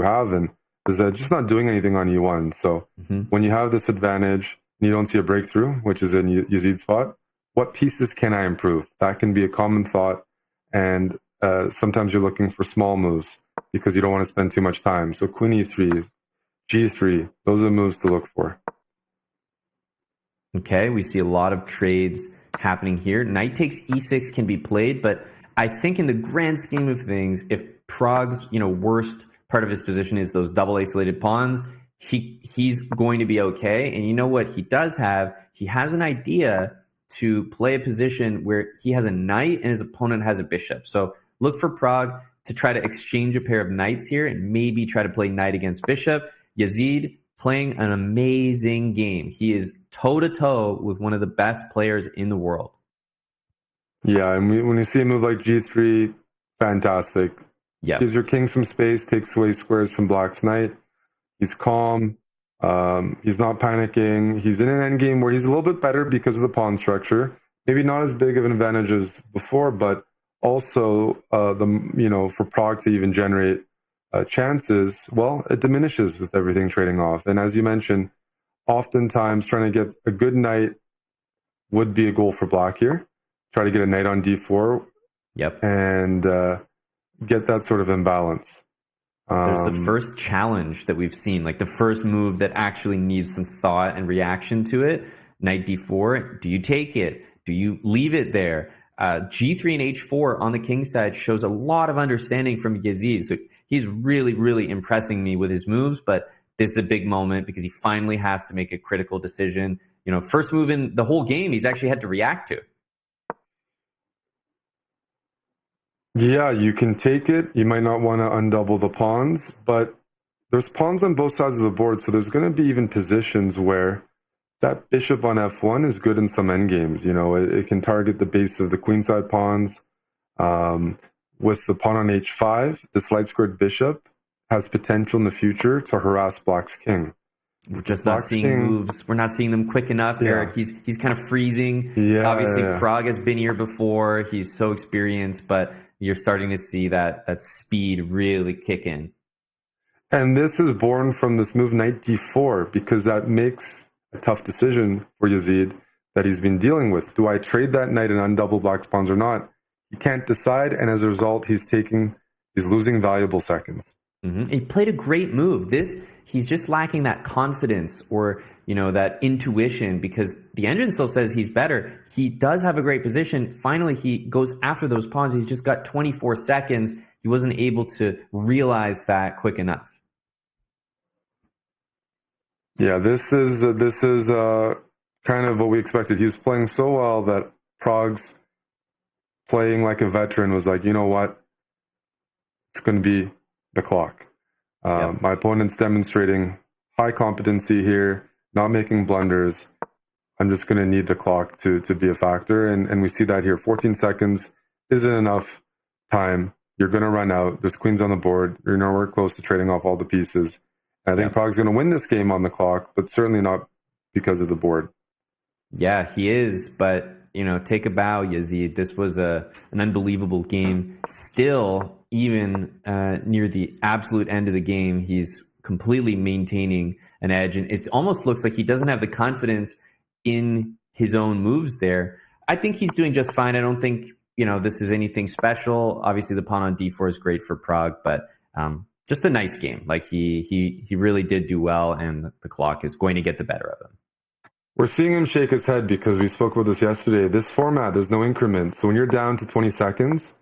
have, and is just not doing anything on E1. So when you have this advantage, and you don't see a breakthrough, which is in Yazid's spot, what pieces can I improve? That can be a common thought, and sometimes you're looking for small moves because you don't want to spend too much time. So Queen E3, G3, those are the moves to look for. Okay, we see a lot of trades happening here. Knight takes E6 can be played, but I think in the grand scheme of things, if Pragg's worst part of his position is those double isolated pawns, he's going to be okay. And you know what he does have? He has an idea to play a position where he has a knight and his opponent has a bishop. So look for Pragg to try to exchange a pair of knights here and maybe try to play knight against bishop. Yazid playing an amazing game. He is toe-to-toe with one of the best players in the world. Yeah, and when you see a move like G3, fantastic. Yeah, gives your king some space, takes away squares from black's knight. He's calm. He's not panicking. He's in an endgame where he's a little bit better because of the pawn structure. Maybe not as big of an advantage as before, but also for Pragg to even generate chances, well, it diminishes with everything trading off. And as you mentioned, oftentimes trying to get a good knight would be a goal for black here. Try to get a knight on D4. Yep. And get that sort of imbalance. There's the first challenge that we've seen, like the first move that actually needs some thought and reaction to it. Knight D4, do you take it? Do you leave it there? G3 and H4 on the king side shows a lot of understanding from Yazid. So he's really, really impressing me with his moves, but this is a big moment because he finally has to make a critical decision. First move in the whole game he's actually had to react to. Yeah, you can take it. You might not want to undouble the pawns, but there's pawns on both sides of the board, so there's going to be even positions where that bishop on F1 is good in some endgames. It can target the base of the queenside pawns. With the pawn on H5, this light squared bishop has potential in the future to harass black's king. We're just not seeing moves. We're not seeing them quick enough, Yeah. Eric. He's kind of freezing. Yeah, Obviously, yeah. Pragg has been here before. He's so experienced, but you're starting to see that speed really kick in. And this is born from this move knight D4 because that makes a tough decision for Yazid that he's been dealing with. Do I trade that knight and undouble black's pawns or not? He can't decide, and as a result, he's losing valuable seconds. Mm-hmm. He played a great move. He's just lacking that confidence or that intuition because the engine still says he's better. He does have a great position. Finally, he goes after those pawns. He's just got 24 seconds. He wasn't able to realize that quick enough. Yeah, this is kind of what we expected. He was playing so well that Pragg's playing like a veteran was like, you know what? It's going to be the clock. My opponent's demonstrating high competency here, not making blunders. I'm just going to need the clock to be a factor. And we see that here. 14 seconds isn't enough time. You're going to run out. There's queens on the board. You're nowhere close to trading off all the pieces. And I think Pragg's going to win this game on the clock, but certainly not because of the board. Yeah, he is. But, take a bow, Yazid. This was an unbelievable game. Still, even near the absolute end of the game, he's completely maintaining an edge. And it almost looks like he doesn't have the confidence in his own moves there. I think he's doing just fine. I don't think, this is anything special. Obviously, the pawn on d4 is great for Pragg, but just a nice game. Like he really did do well, and the clock is going to get the better of him. We're seeing him shake his head because we spoke about this yesterday. This format, there's no increment. So when you're down to 20 seconds,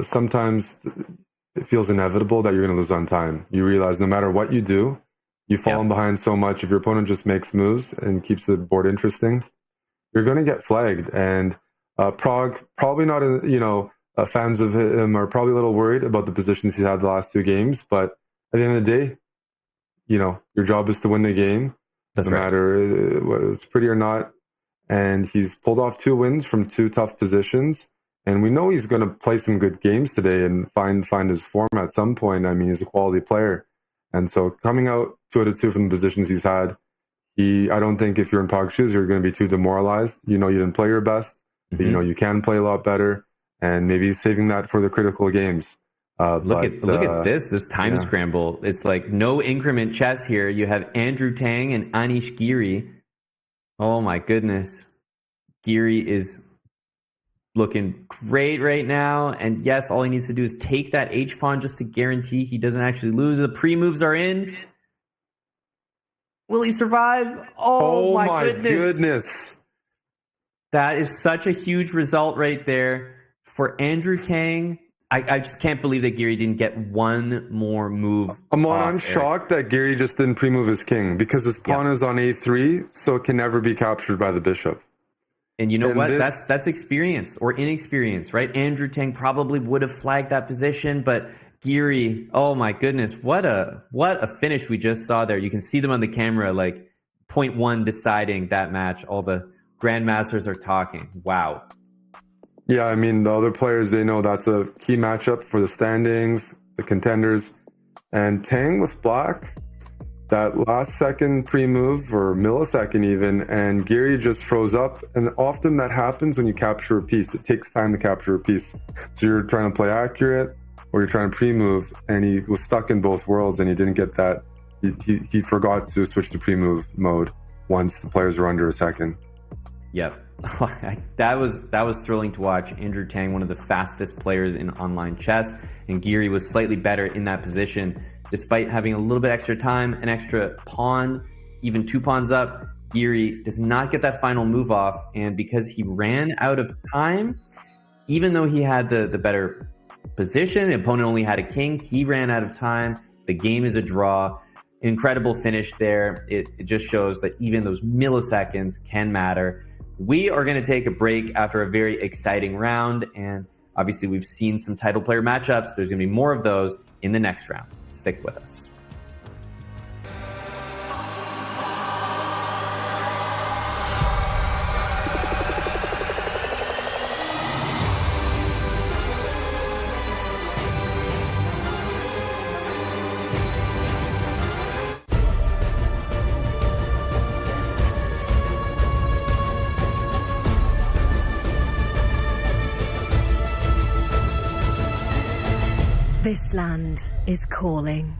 sometimes it feels inevitable that you're going to lose on time. You realize no matter what you do, you've fallen behind so much. If your opponent just makes moves and keeps the board interesting, you're going to get flagged. And Pragg, probably not, fans of him are probably a little worried about the positions he's had the last two games. But at the end of the day, your job is to win the game. Doesn't matter whether it's pretty or not. And he's pulled off 2 wins from 2 tough positions. And we know he's going to play some good games today and find his form at some point. I mean, he's a quality player. And so coming out 2 out of 2 from the positions he's had, I don't think if you're in Pragg's shoes, you're going to be too demoralized. You didn't play your best, but you can play a lot better. And maybe he's saving that for the critical games. Look at this time scramble. It's like no increment chess here. You have Andrew Tang and Anish Giri. Oh my goodness. Giri is looking great right now. And yes, all he needs to do is take that H-pawn just to guarantee he doesn't actually lose. The pre-moves are in. Will he survive? Oh my goodness. That is such a huge result right there for Andrew Tang. I just can't believe that Giri didn't get one more move. I'm shocked that Giri just didn't pre-move his king because his pawn is on a3, so it can never be captured by the bishop. And you know what? That's experience or inexperience, right? Andrew Tang probably would have flagged that position, but Giri, oh my goodness, what a finish we just saw there. You can see them on the camera, like 0.1 deciding that match. All the grandmasters are talking. Wow. Yeah, I mean, the other players, they know that's a key matchup for the standings, the contenders. And Tang with black, that last second pre-move, or millisecond even, and Giri just froze up. And often that happens when you capture a piece. It takes time to capture a piece. So you're trying to play accurate, or you're trying to pre-move, and he was stuck in both worlds, and he didn't get that. He forgot to switch to pre-move mode once the players were under a second. Yep. That was thrilling to watch. Andrew Tang, one of the fastest players in online chess, and Giri was slightly better in that position. Despite having a little bit extra time, an extra pawn, even 2 pawns up, Giri does not get that final move off, and because he ran out of time, even though he had the better position, the opponent only had a king, he ran out of time. The game is a draw. Incredible finish there. It just shows that even those milliseconds can matter. We are going to take a break after a very exciting round, and obviously we've seen some title player matchups. There's going to be more of those in the next round. Stick with us. This land is calling.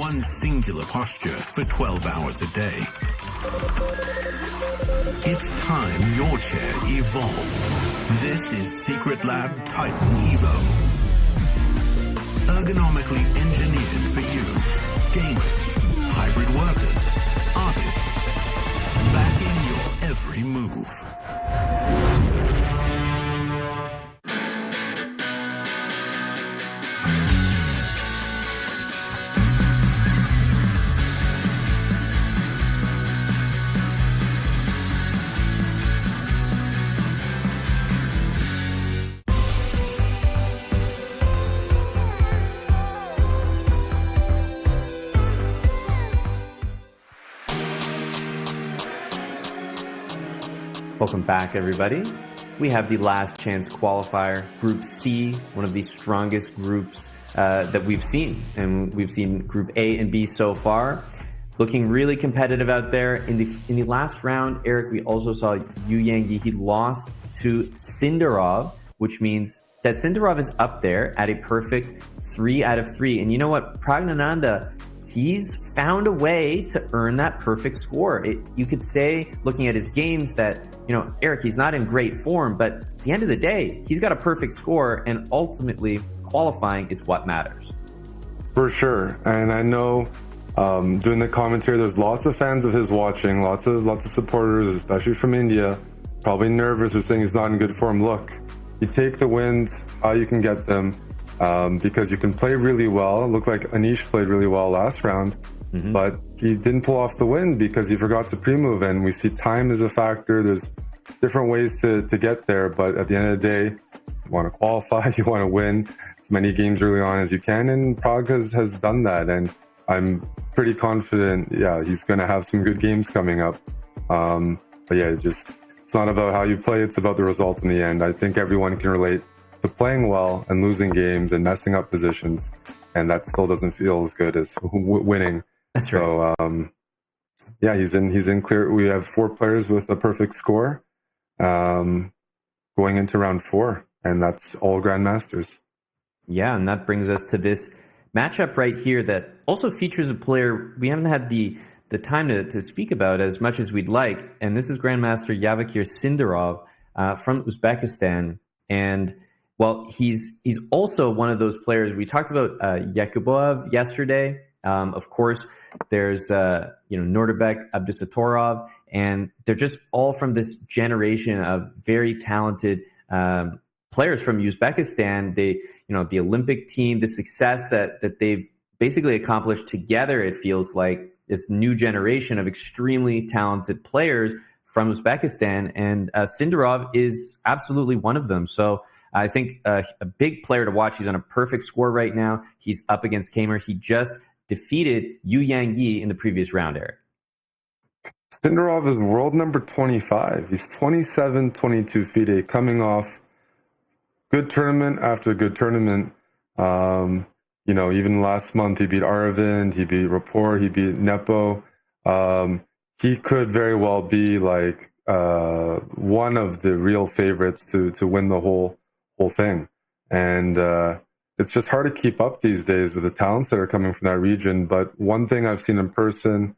one singular posture for 12 hours a day. It's time your chair evolved. This is Secret Lab Titan Evo. Ergonomically engineered for you, gamers, hybrid workers, artists, backing your every move. Welcome back, everybody. we have the last chance qualifier, Group C, one of the strongest groups that we've seen. And we've seen Group A and B so far. Looking really competitive out there. In the last round, Eric, we also saw Yu Yangyi. He lost to Sindarov, which means that Sindarov is up there at a perfect 3 out of 3. And you know what? Pragnananda, he's found a way to earn that perfect score. You could say, looking at his games, that, Eric, he's not in great form, but at the end of the day, he's got a perfect score, and ultimately, qualifying is what matters. For sure. And I know doing the commentary, there's lots of fans of his watching, lots of supporters, especially from India, probably nervous or saying he's not in good form. Look, you take the wins how you can get them, because you can play really well. It looked like Anish played really well last round, but he didn't pull off the win because he forgot to pre-move, and we see time is a factor. There's different ways to get there, but at the end of the day, you want to qualify, you want to win as many games early on as you can, and Pragg has done that, and I'm pretty confident, he's going to have some good games coming up. But yeah, it's not about how you play, it's about the result in the end. I think everyone can relate to playing well and losing games and messing up positions, and that still doesn't feel as good as winning. That's right. So, he's in clear. We have 4 players with a perfect score going into round 4, and that's all Grandmasters. Yeah, and that brings us to this matchup right here that also features a player we haven't had the time to speak about as much as we'd like, and this is Grandmaster Vachier-Lagrave from Uzbekistan. And well, he's also one of those players. We talked about Yakubov yesterday. Of course, there's Norderbek, Abdusatorov, and they're just all from this generation of very talented players from Uzbekistan. They, the Olympic team, the success that they've basically accomplished together, it feels like this new generation of extremely talented players from Uzbekistan, and Sindarov is absolutely one of them. So I think a big player to watch. He's on a perfect score right now. He's up against Kamer. He just defeated Yu Yangyi in the previous round, Eric. Sindarov is world number 25. He's 27-22 FIDE, coming off good tournament after good tournament. Even last month he beat Aravind, he beat Rapport, he beat Nepo. He could very well be like one of the real favorites to win the whole thing. And it's just hard to keep up these days with the talents that are coming from that region. But one thing I've seen in person,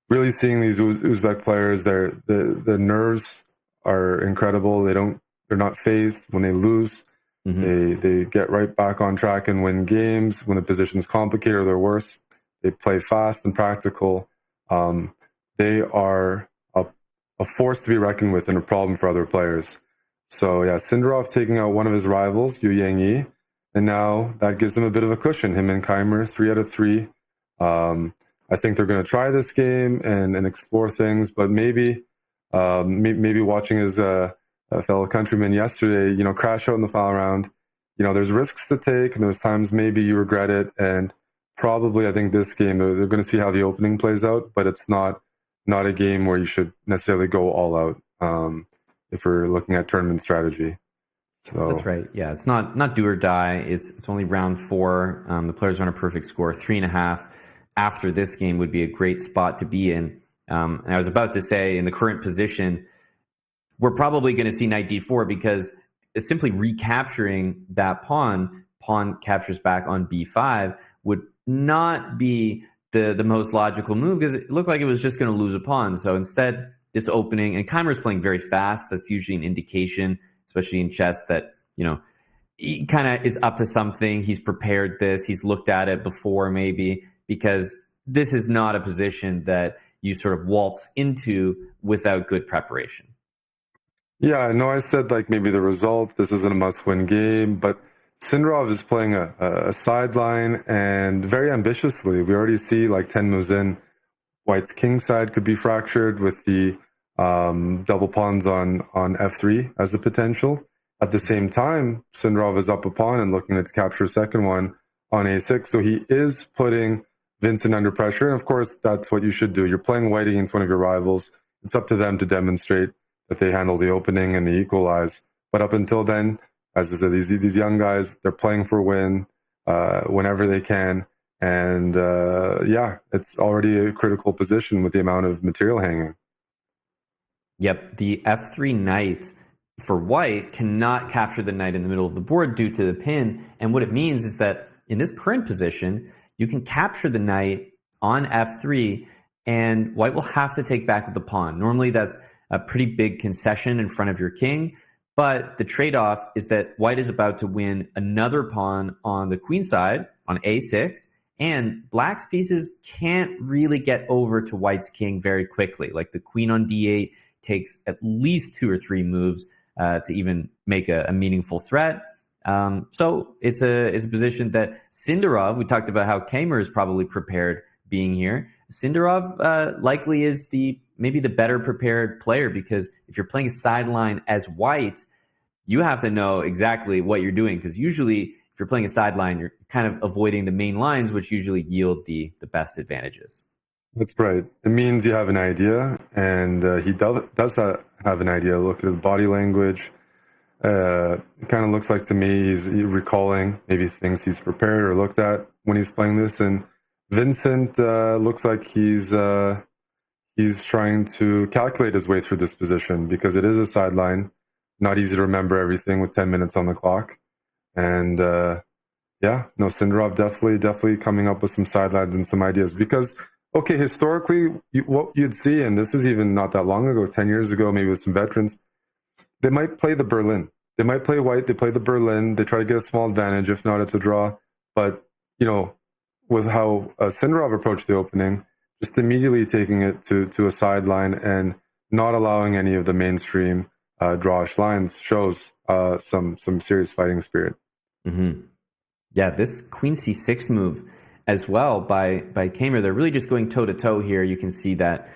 really seeing these Uzbek players, the nerves are incredible. They're not phased when they lose. They get right back on track and win games. When the position's complicated or they're worse, they play fast and practical. They are a force to be reckoned with and a problem for other players. So yeah, Sindarov taking out one of his rivals, Yu Yangyi, and now that gives him a bit of a cushion. Him and Keimer, 3 out of 3. I think they're going to try this game and explore things, but maybe watching his fellow countryman yesterday, crash out in the final round. There's risks to take, and there's times maybe you regret it. And probably, I think this game, they're going to see how the opening plays out, but it's not a game where you should necessarily go all out if we're looking at tournament strategy. So that's right. Yeah, it's not do or die. It's only round 4. The players are on a perfect score, 3.5. After this game would be a great spot to be in. And I was about to say, in the current position, we're probably going to see knight d4 because simply recapturing that pawn captures back on b5 would not be the most logical move because it looked like it was just going to lose a pawn. So instead, this opening, and Keimer's playing very fast. That's usually an indication, especially in chess, that, he kind of is up to something. He's prepared this. He's looked at it before maybe, because this is not a position that you sort of waltz into without good preparation. Yeah, I know I said maybe the result, this isn't a must-win game, but Sindarov is playing a sideline and very ambitiously. We already see 10 moves in. White's king side could be fractured with the double pawns on f3 as a potential. At the same time, Sindarov is up a pawn and looking to capture a second one on a6. So he is putting Vincent under pressure. And of course, that's what you should do. You're playing white against one of your rivals. It's up to them to demonstrate that they handle the opening and they equalize. But up until then, as I said, these young guys, they're playing for win whenever they can. And it's already a critical position with the amount of material hanging. Yep, the f3 knight for white cannot capture the knight in the middle of the board due to the pin. And what it means is that in this current position, you can capture the knight on f3, and white will have to take back with the pawn. Normally, that's a pretty big concession in front of your king, but the trade-off is that white is about to win another pawn on the queen side, on a6, and black's pieces can't really get over to white's king very quickly. Like the queen on d8 takes at least 2 or 3 moves to even make a meaningful threat. So it's a position that Sindarov, we talked about how Kamer is probably prepared being here. Sindarov likely is maybe the better prepared player, because if you're playing a sideline as white, you have to know exactly what you're doing, because usually if you're playing a sideline, you're kind of avoiding the main lines, which usually yield the best advantages. That's right. It means you have an idea, and he does have an idea. Look at the body language. It kind of looks like to me he's recalling maybe things he's prepared or looked at when he's playing this. And Vincent looks like he's trying to calculate his way through this position, because it is a sideline. Not easy to remember everything with 10 minutes on the clock. And Sindarov definitely coming up with some sidelines and some ideas, because okay, historically, what you'd see, and this is even not that long ago, 10 years ago, maybe with some veterans, they might play the Berlin. They might play white, they play the Berlin, they try to get a small advantage, if not, it's a draw. But, with how Sindarov approached the opening, just immediately taking it to a sideline and not allowing any of the mainstream drawish lines shows some serious fighting spirit. Mm-hmm. Yeah, this queen c6 move as well by Kamer, they're really just going toe-to-toe here. You can see that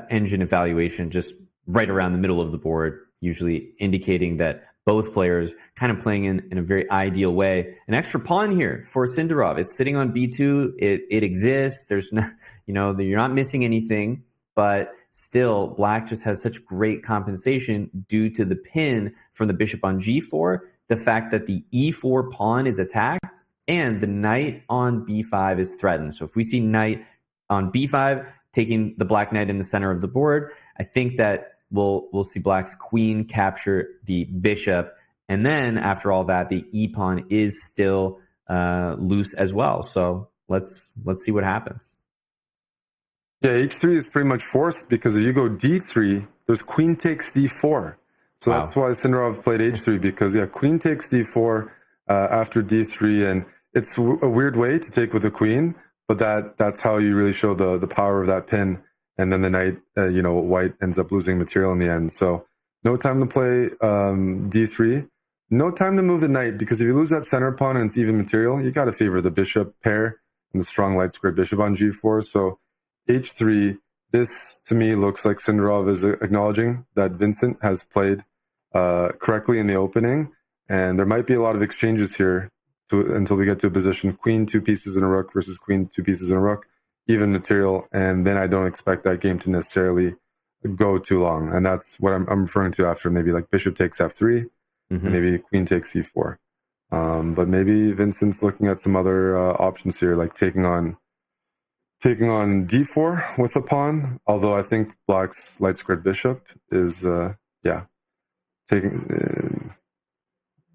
engine evaluation just right around the middle of the board, usually indicating that both players kind of playing in a very ideal way. An extra pawn here for Sindarov. It's sitting on b2. It exists. There's not, you're not missing anything, but still black just has such great compensation due to the pin from the bishop on g4, the fact that the e4 pawn is attacked, and the knight on b5 is threatened. So if we see knight on b5 taking the black knight in the center of the board, I think that we'll see black's queen capture the bishop. And then after all that, the e pawn is still loose as well. So let's see what happens. Yeah, h3 is pretty much forced, because if you go d3, there's queen takes d4. So wow. That's why Sindarov played h3, because queen takes d4 after d3, and it's a weird way to take with a queen, but that's how you really show the power of that pin. And then the knight, white ends up losing material in the end. So no time to play d3. No time to move the knight, because if you lose that center pawn and it's even material, you got to favor the bishop pair and the strong light squared bishop on g4. So h3, this to me looks like Sindarov is acknowledging that Vincent has played correctly in the opening. And there might be a lot of exchanges here until we get to a position queen 2 pieces and a rook versus queen 2 pieces and a rook, even material, and then I don't expect that game to necessarily go too long. And that's what I'm referring to after maybe like bishop takes f3, and maybe queen takes c4. But maybe Vincent's looking at some other options here, like taking on d4 with the pawn, although I think black's light squared bishop is taking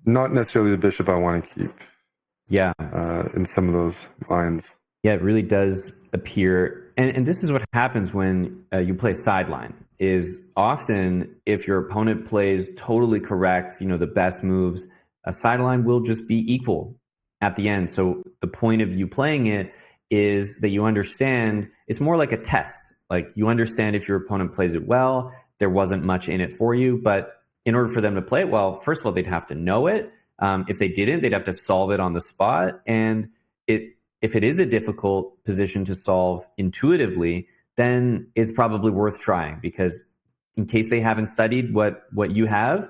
not necessarily the bishop I want to keep. Yeah. In some of those lines. Yeah, it really does appear. And this is what happens when you play sideline, is often if your opponent plays totally correct, the best moves, a sideline will just be equal at the end. So the point of you playing it is that you understand it's more like a test. Like you understand if your opponent plays it well, there wasn't much in it for you. But in order for them to play it well, first of all, they'd have to know it. If they didn't, they'd have to solve it on the spot. And if it is a difficult position to solve intuitively, then it's probably worth trying, because in case they haven't studied what you have,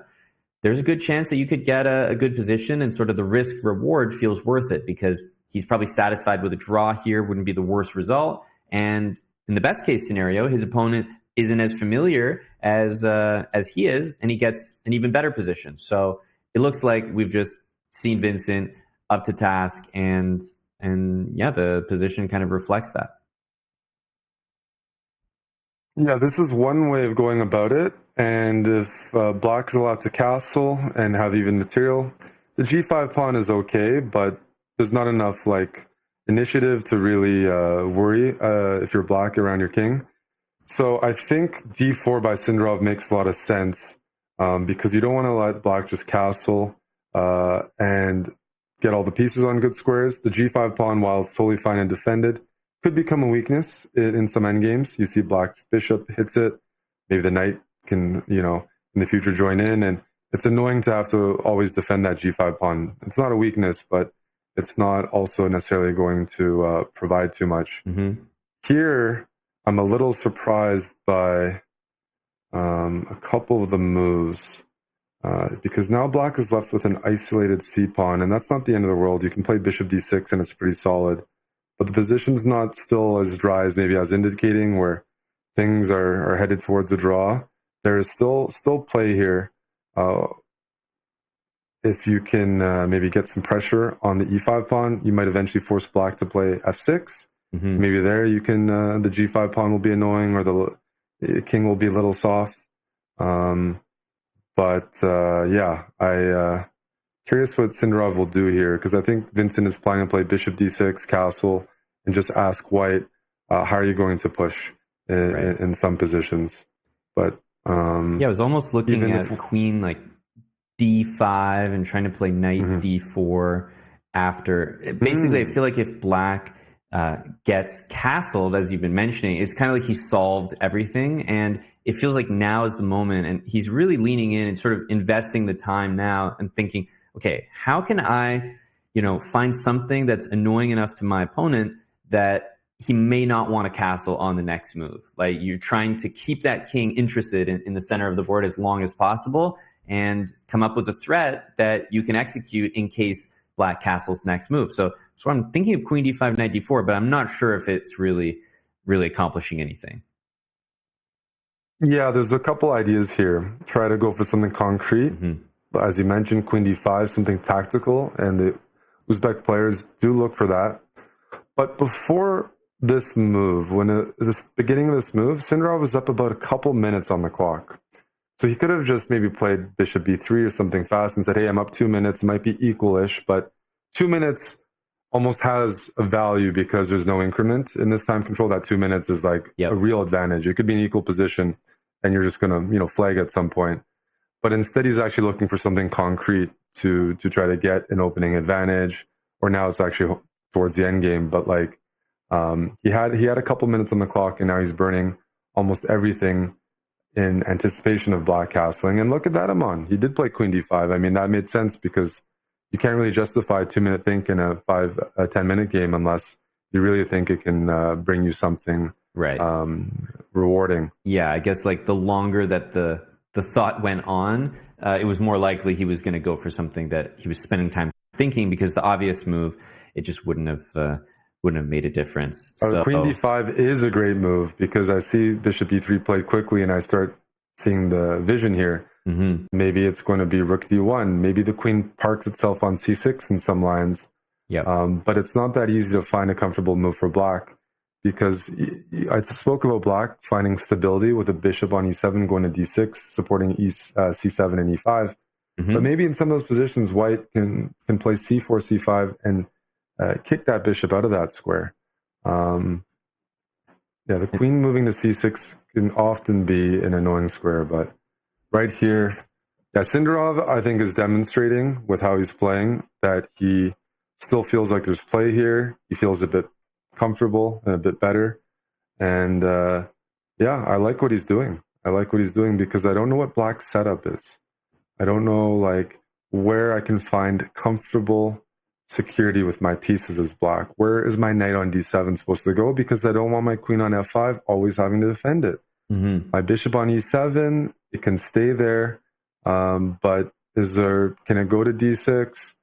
there's a good chance that you could get a good position, and sort of the risk reward feels worth it, because he's probably satisfied with a draw here, wouldn't be the worst result. And in the best case scenario, his opponent isn't as familiar as he is, and he gets an even better position. So it looks like we've just seen Vincent up to task, and yeah, the position kind of reflects that. Yeah, this is one way of going about it. And if black is allowed to castle and have even material, the g5 pawn is okay, but there's not enough like initiative to really worry if you're black around your king. So I think d4 by Sindarov makes a lot of sense because you don't want to let black just castle and get all the pieces on good squares. The g5 pawn, while it's totally fine and defended, could become a weakness in some endgames. You see black's bishop hits it. Maybe the knight can, in the future join in. And it's annoying to have to always defend that g5 pawn. It's not a weakness, but it's not also necessarily going to provide too much. Mm-hmm. Here, I'm a little surprised by a couple of the moves because now black is left with an isolated c-pawn, and that's not the end of the world. You can play bishop d6 and it's pretty solid. But the position's not still as dry as maybe I was indicating, where things are headed towards a draw. There is still play here. If you can maybe get some pressure on the e5 pawn, you might eventually force black to play f6. Mm-hmm. Maybe there you can, the g5 pawn will be annoying, or the king will be a little soft. Curious what Sindarov will do here, because I think Vincent is planning to play bishop d6, castle, and just ask white, how are you going to push in some positions? But I was almost looking at queen like d5 and trying to play knight d4 after. Basically, I feel like if black gets castled, as you've been mentioning, it's kind of like he solved everything, and it feels like now is the moment, and he's really leaning in and sort of investing the time now and thinking, okay, how can I, find something that's annoying enough to my opponent that he may not want to castle on the next move. Like, you're trying to keep that king interested in the center of the board as long as possible and come up with a threat that you can execute in case black castles next move. So I'm thinking of queen d5, knight d4, but I'm not sure if it's really accomplishing anything. Yeah, there's a couple ideas here. Try to go for something concrete. But as you mentioned, queen d5, something tactical, and the Uzbek players do look for that. But before this move, when this beginning of this move, Sindarov was up about a couple minutes on the clock. So he could have just maybe played bishop b3 or something fast and said, hey, I'm up 2 minutes. It might be equalish, but 2 minutes almost has a value because there's no increment. In this time control, that 2 minutes is like a real advantage. It could be an equal position, and you're just going to, flag at some point. But instead, he's actually looking for something concrete to try to get an opening advantage, or now it's actually towards the end game. But he had a couple minutes on the clock, and now he's burning almost everything in anticipation of black castling. And look at that, Amon. He did play queen d5. I mean, that made sense because you can't really justify a 2-minute think in a 10-minute game unless you really think it can bring you something rewarding. Yeah, I guess the longer that the thought went on, it was more likely he was going to go for something that he was spending time thinking, because the obvious move, it just wouldn't have made a difference. So queen d5 is a great move because I see bishop e3 played quickly, and I start seeing the vision here. Maybe it's going to be rook d1. Maybe the queen parks itself on c6 in some lines. But it's not that easy to find a comfortable move for black, because I spoke about black finding stability with a bishop on e7 going to d6, supporting c7 and e5. But maybe in some of those positions, white can play c4, c5, and kick that bishop out of that square. The queen moving to c6 can often be an annoying square, but right here, Sindarov, I think, is demonstrating with how he's playing that he still feels like there's play here. He feels a bit comfortable and a bit better. And I like what he's doing. I like what he's doing because I don't know what black's setup is. I don't know where I can find comfortable security with my pieces as black. Where is my knight on d7 supposed to go? Because I don't want my queen on f5 always having to defend it. My bishop on e7, it can stay there. But can it go to d6?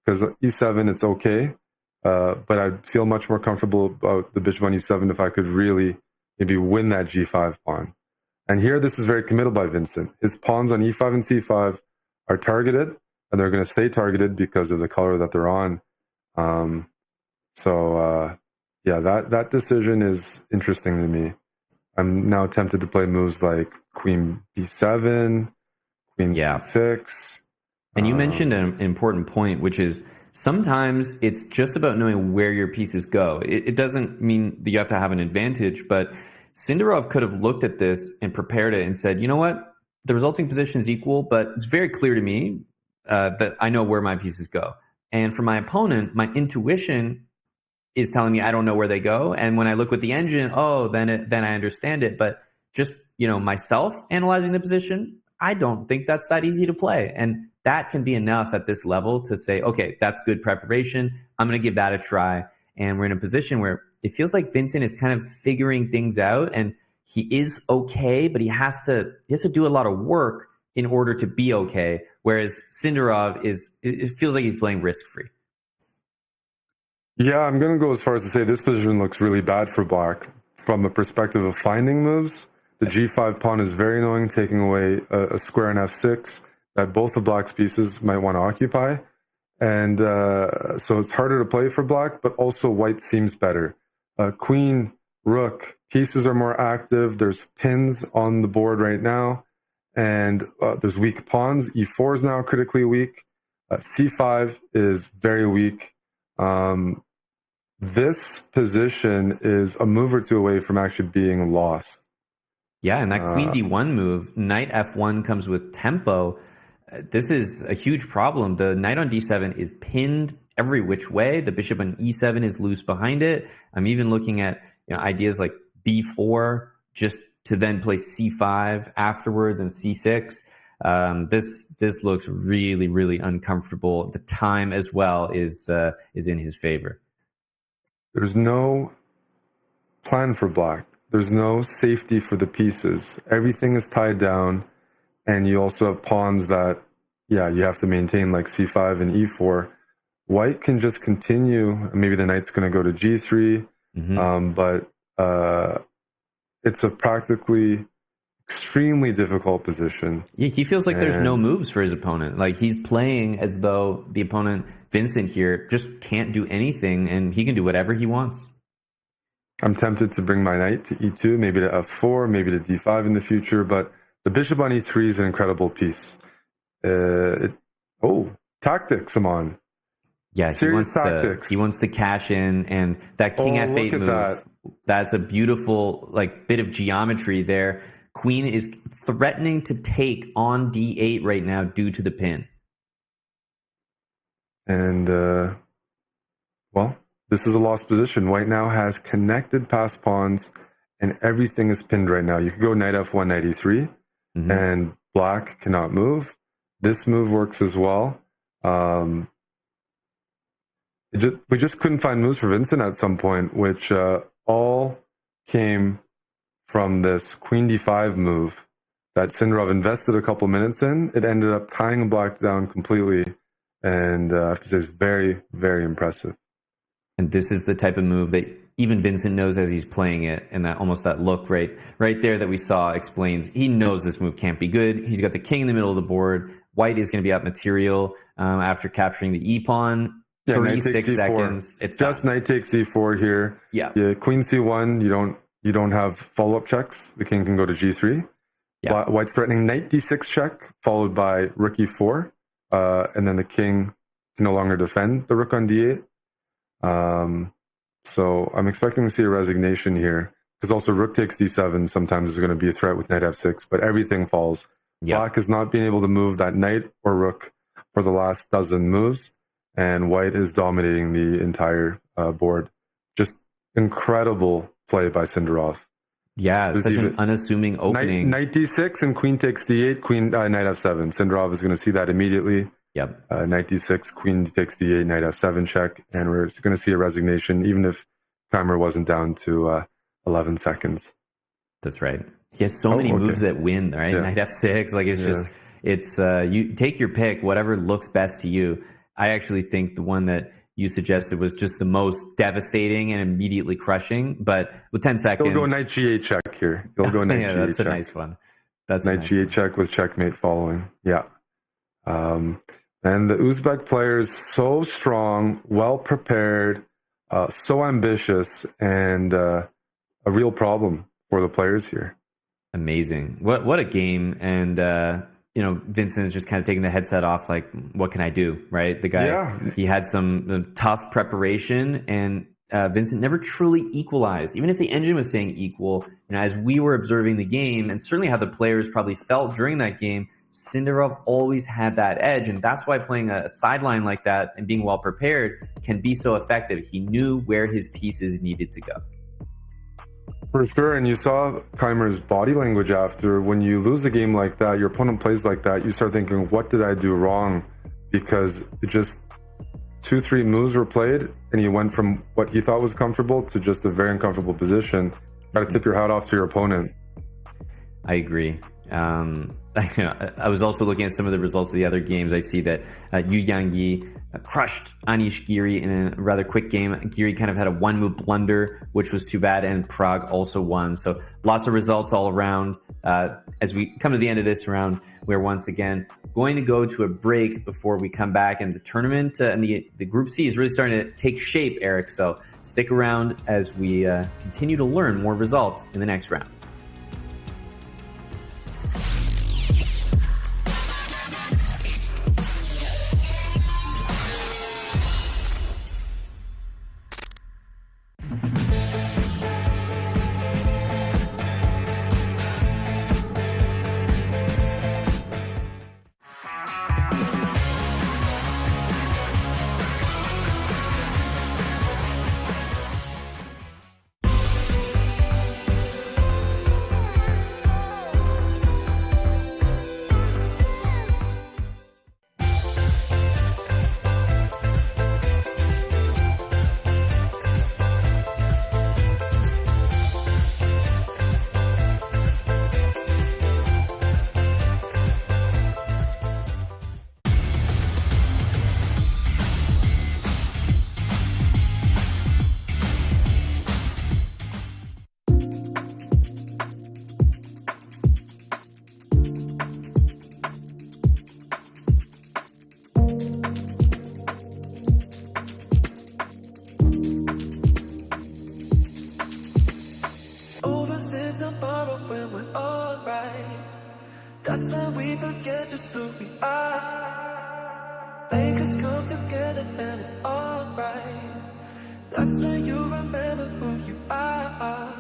Because e7, it's okay. But I'd feel much more comfortable about the bishop on e7 if I could really maybe win that g5 pawn. And here, this is very committal by Vincent. His pawns on e5 and c5 are targeted, and they're going to stay targeted because of the color that they're on. Yeah, that decision is interesting to me. I'm now tempted to play moves like queen b7, queen c6. And you mentioned an important point, which is sometimes it's just about knowing where your pieces go. It doesn't mean that you have to have an advantage, but Sindarov could have looked at this and prepared it and said, you know what, the resulting position is equal, but it's very clear to me that I know where my pieces go. And for my opponent, my intuition is telling me I don't know where they go. And when I look with the engine, then I understand it. But just, myself analyzing the position, I don't think that's that easy to play. And that can be enough at this level to say, okay, that's good preparation. I'm going to give that a try. And we're in a position where it feels like Vincent is kind of figuring things out, and he is okay, but he has to do a lot of work in order to be okay. Whereas Sindarov it feels like he's playing risk-free. Yeah, I'm going to go as far as to say this position looks really bad for black from a perspective of finding moves. The g5 pawn is very annoying, taking away a square in f6 that both of black's pieces might want to occupy. And so it's harder to play for black, but also white seems better. Queen, rook, pieces are more active. There's pins on the board right now. And there's weak pawns. e4 is now critically weak. c5 is very weak. This position is a move or two away from actually being lost. Yeah, and that queen d1 move, knight f1 comes with tempo. This is a huge problem. The knight on d7 is pinned every which way. The bishop on e7 is loose behind it. I'm even looking at ideas like b4, just to then play c5 afterwards and c6. This looks really, really uncomfortable. The time as well is in his favor. There's no plan for black. There's no safety for the pieces. Everything is tied down, and you also have pawns that, you have to maintain, like c5 and e4. White can just continue. Maybe the knight's going to go to g3, but it's a practically extremely difficult position. Yeah, he feels like there's no moves for his opponent. Like he's playing as though the opponent, Vincent here, just can't do anything, and he can do whatever he wants. I'm tempted to bring my knight to e2, maybe to f4, maybe to d5 in the future, but the bishop on e3 is an incredible piece. Tactics, I'm on. Yeah, serious tactics. He wants to cash in, and that king f8 move. That's a beautiful bit of geometry there. Queen is threatening to take on d8 right now due to the pin. And this is a lost position. White now has connected pass pawns, and everything is pinned right now. You could go knight f1, knight e3, and black cannot move. This move works as well. We just couldn't find moves for Vincent at some point, which all came from this queen d5 move that Sindarov invested a couple minutes in. It ended up tying black down completely, and I have to say it's very, very impressive. And this is the type of move that even Vincent knows as he's playing it, and that look right there that we saw explains he knows this move can't be good. He's got the king in the middle of the board. White is going to be out material after capturing the e-pawn. 36 seconds. It's just done. Knight takes e4 here. Yeah. Queen c1. You don't have follow-up checks. The king can go to g3. Yeah. White's threatening knight d6 check, followed by rook e4, and then the king can no longer defend the rook on d8. So I'm expecting to see a resignation here, because also rook takes d7 sometimes is going to be a threat with knight f6, but everything falls. Yep. Black has not been able to move that knight or rook for the last dozen moves, and white is dominating the entire board. Just incredible play by Sindarov. Yeah, such an unassuming opening. Knight d6 and queen takes d8, knight f7. Sindarov is going to see that immediately. Yep. Knight d6, queen takes d8, knight f7 check, and we're going to see a resignation, even if timer wasn't down to 11 seconds. That's right. He has so many moves that win, right? Yeah. Knight f6, it's you take your pick, whatever looks best to you. I actually think the one that you suggested was just the most devastating and immediately crushing. But with 10 seconds, He'll go knight g8 check here. He'll go knight yeah, g8 that's check. a nice one. That's knight g8 check with checkmate following. Yeah. And the Uzbek players so strong, well prepared, so ambitious, and a real problem for the players here. Amazing. What a game. And Vincent is just kind of taking the headset off, like, what can I do, right? The guy, he had some tough preparation, and Vincent never truly equalized. Even if the engine was saying equal, as we were observing the game, and certainly how the players probably felt during that game, Sindarov always had that edge, and that's why playing a sideline like that and being well prepared can be so effective. He knew where his pieces needed to go. For sure, and you saw Keimer's body language after. When you lose a game like that, your opponent plays like that, you start thinking, what did I do wrong? Because it just 2-3 moves were played, and he went from what he thought was comfortable to just a very uncomfortable position. Got to tip your hat off to your opponent. I agree. I was also looking at some of the results of the other games. I see that Yu Yangyi crushed Anish Giri in a rather quick game. Giri kind of had a one-move blunder, which was too bad, and Pragg also won. So lots of results all around. As we come to the end of this round, we're once again going to go to a break before we come back. And the tournament and the Group C is really starting to take shape, Eric. So stick around as we continue to learn more results in the next round. tomorrow when we're alright. That's when we forget just who we are. Make us come together and it's alright. That's when you remember who you are.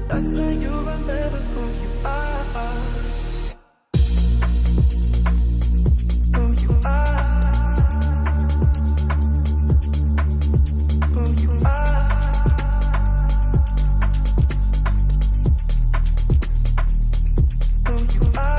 That's when you remember who you are. Who you are. Who you are. Who you are.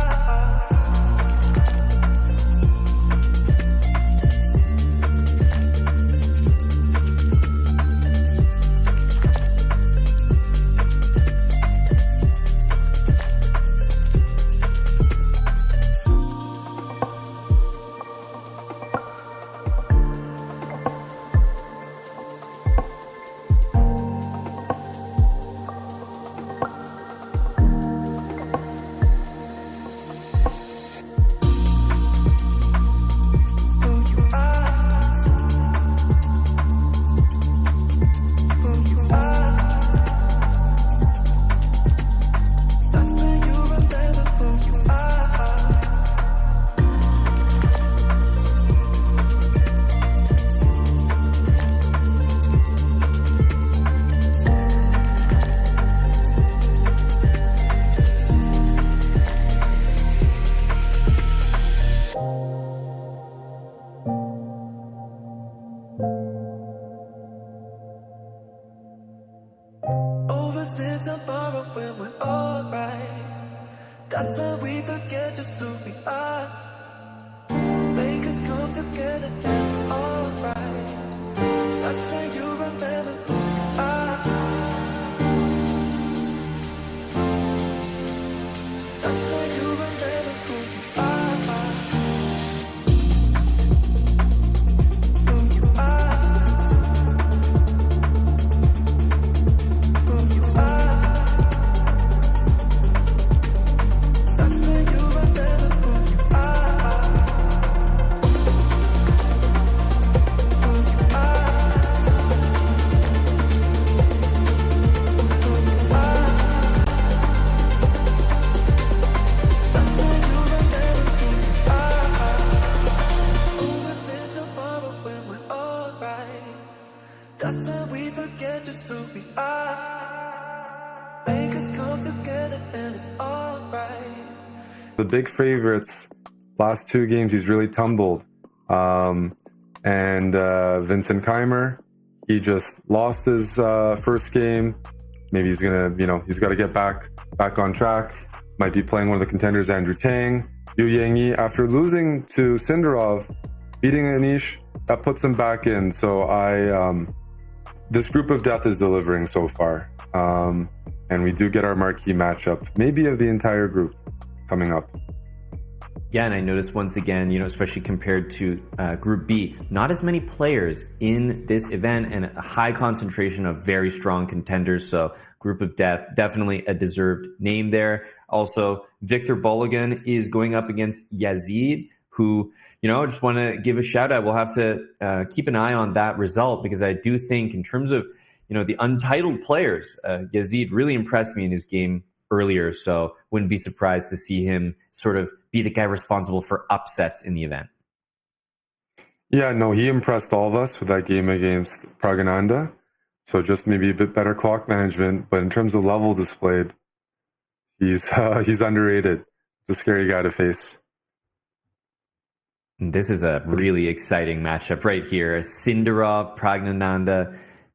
Overthink tomorrow when we're alright. That's when we forget just who we are. Make us come together and it's alright. That's when you remember who you are. That's when we forget just who we are. Make us come together and it's alright. The big favorites, last 2 games, he's really tumbled. And Vincent Keimer, he just lost his first game. Maybe he's gonna, he's got to get back on track. Might be playing one of the contenders, Andrew Tang. Yu Yangyi, after losing to Sindarov, beating Anish, that puts him back in. So this group of death is delivering so far. And we do get our marquee matchup, maybe of the entire group, coming up. Yeah, and I noticed once again, especially compared to Group B, not as many players in this event and a high concentration of very strong contenders. So Group of Death, definitely a deserved name there. Also, Victor Bologan is going up against Yazid, who, I just want to give a shout out. We'll have to keep an eye on that result, because I do think in terms of, the untitled players, Yazid really impressed me in his game earlier, so wouldn't be surprised to see him sort of be the guy responsible for upsets in the event. Yeah, no, he impressed all of us with that game against Pragg. So just maybe a bit better clock management, but in terms of level displayed, he's underrated. It's a scary guy to face. This is a really exciting matchup right here. Sindarov, Pragg,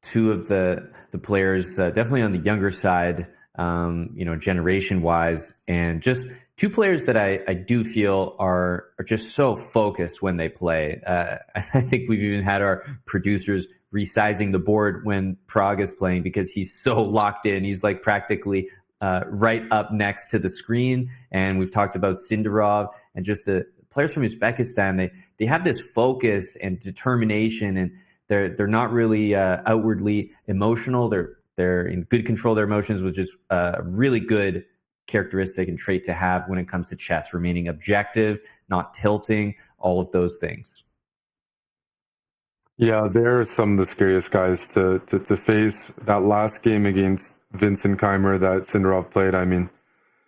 2 of the players definitely on the younger side, generation-wise, and just 2 players that I do feel are just so focused when they play. I think we've even had our producers resizing the board when Pragg is playing, because he's so locked in. He's like practically right up next to the screen. And we've talked about Sindarov and just the players from Uzbekistan. They have this focus and determination, and they're not really outwardly emotional. They're in good control of their emotions, which is a really good characteristic and trait to have when it comes to chess, remaining objective, not tilting, all of those things. Yeah, they're some of the scariest guys to face. That last game against Vincent Keimer that Sindarov played, I mean,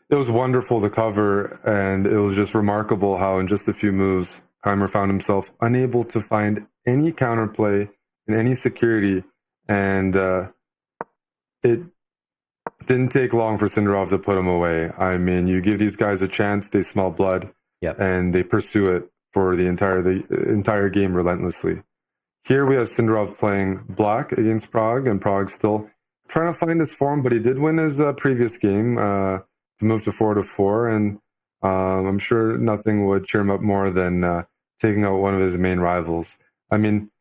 it was wonderful to cover, and it was just remarkable how in just a few moves, Keimer found himself unable to find any counterplay and any security, and it didn't take long for Sindarov to put him away. I mean, you give these guys a chance, they smell blood, and they pursue it for the entire game relentlessly. Here we have Sindarov playing black against Pragg, and Pragg still trying to find his form, but he did win his previous game to move to 4-4, and I'm sure nothing would cheer him up more than taking out one of his main rivals. I mean,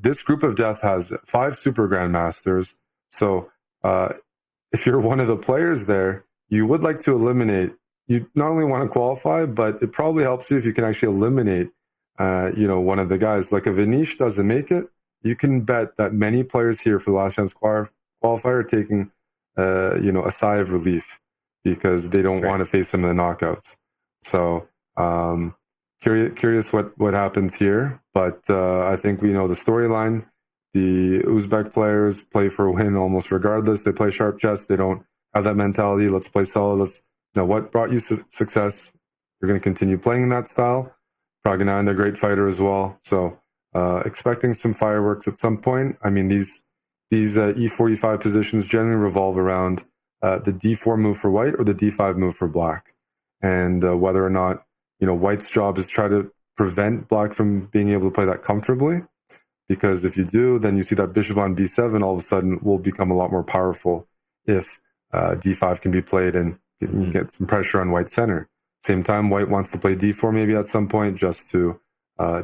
this group of death has 5 Super Grandmasters, so if you're one of the players there, you would like to eliminate. You not only want to qualify, but it probably helps you if you can actually eliminate, one of the guys. Like if Anish doesn't make it, you can bet that many players here for the last chance qualifier are taking, a sigh of relief, because they don't want to face him in the knockouts. So curious what happens here, but I think we know the storyline. The Uzbek players play for a win almost regardless. They play sharp chess. They don't have that mentality. Let's play solid. Let's know what brought you success. You're going to continue playing in that style. Pragg, a great fighter as well. So expecting some fireworks at some point. I mean, these E45 positions generally revolve around the D4 move for white or the D5 move for black. And whether or not, white's job is try to prevent black from being able to play that comfortably. Because if you do, then you see that bishop on b7 all of a sudden will become a lot more powerful if d5 can be played and get some pressure on white center. Same time, white wants to play d4 maybe at some point just to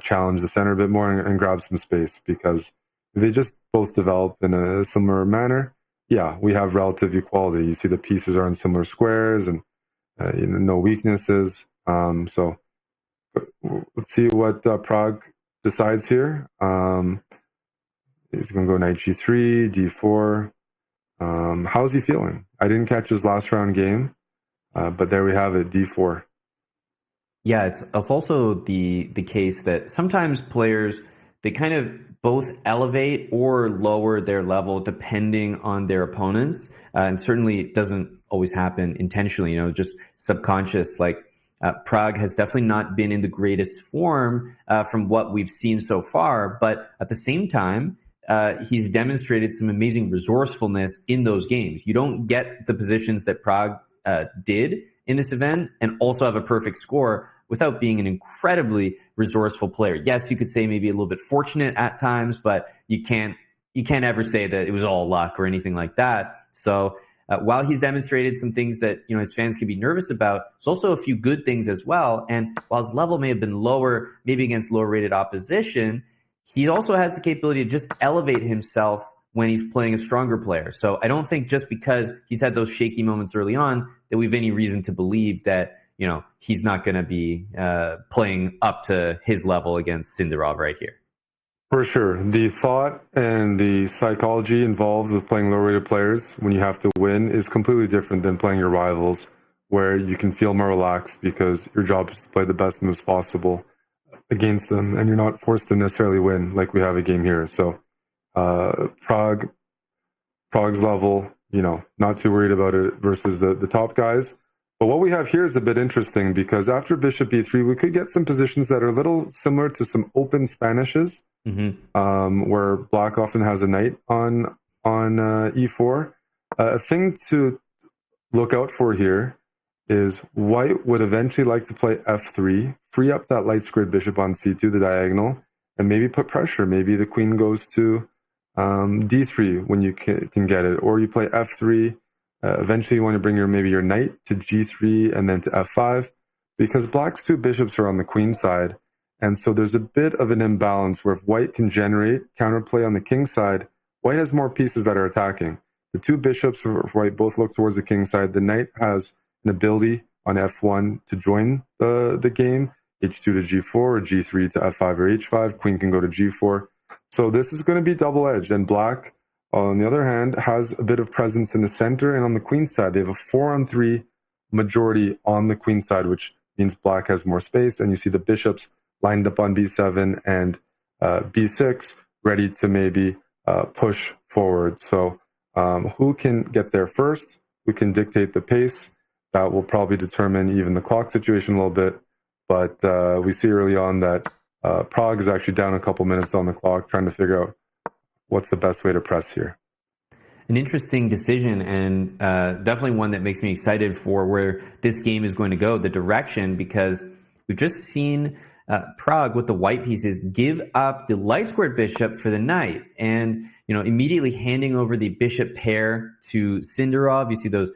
challenge the center a bit more and grab some space. Because if they just both develop in a similar manner, yeah, we have relative equality. You see the pieces are in similar squares and no weaknesses. So let's see what Pragg decides here. He's going to go knight g3, d4. How's he feeling? I didn't catch his last round game, but there we have it, d4. Yeah, it's also the case that sometimes players, they kind of both elevate or lower their level depending on their opponents. And certainly it doesn't always happen intentionally, just subconscious. Pragg has definitely not been in the greatest form from what we've seen so far, but at the same time, he's demonstrated some amazing resourcefulness in those games. You don't get the positions that Pragg did in this event and also have a perfect score without being an incredibly resourceful player. Yes, you could say maybe a little bit fortunate at times, but you can't ever say that it was all luck or anything like that. So while he's demonstrated some things that his fans can be nervous about, there's also a few good things as well. And while his level may have been lower, maybe against lower rated opposition, he also has the capability to just elevate himself when he's playing a stronger player. So I don't think just because he's had those shaky moments early on that we have any reason to believe that he's not going to be playing up to his level against Sindarov right here. For sure. The thought and the psychology involved with playing low-rated players when you have to win is completely different than playing your rivals, where you can feel more relaxed because your job is to play the best moves possible against them, and you're not forced to necessarily win like we have a game here. So Pragg's level, not too worried about it versus the top guys. But what we have here is a bit interesting because after bishop e3, we could get some positions that are a little similar to some open Spanishes, where black often has a knight on e4. A thing to look out for here is white would eventually like to play f3, free up that light squared bishop on c2, the diagonal, and maybe put pressure. Maybe the queen goes to d3 when you can get it, or you play f3. Eventually you want to bring your knight to g3 and then to f5, because black's two bishops are on the queen side. And so there's a bit of an imbalance where if white can generate counterplay on the king side, white has more pieces that are attacking. The two bishops for white both look towards the king side. The knight has an ability on f1 to join the game, h2 to g4 or g3 to f5 or h5. Queen can go to g4. So this is going to be double-edged. And black, on the other hand, has a bit of presence in the center and on the queen side. They have a 4-on-3 majority on the queen side, which means black has more space. And you see the bishops lined up on b7 and b6, ready to maybe push forward. So who can get there first? Who can dictate the pace? That will probably determine even the clock situation a little bit. But we see early on that Pragg is actually down a couple minutes on the clock, trying to figure out what's the best way to press here. An interesting decision, and definitely one that makes me excited for where this game is going to go, the direction, because we've just seen Pragg with the white pieces give up the light squared bishop for the knight, and immediately handing over the bishop pair to Sindarov. You see those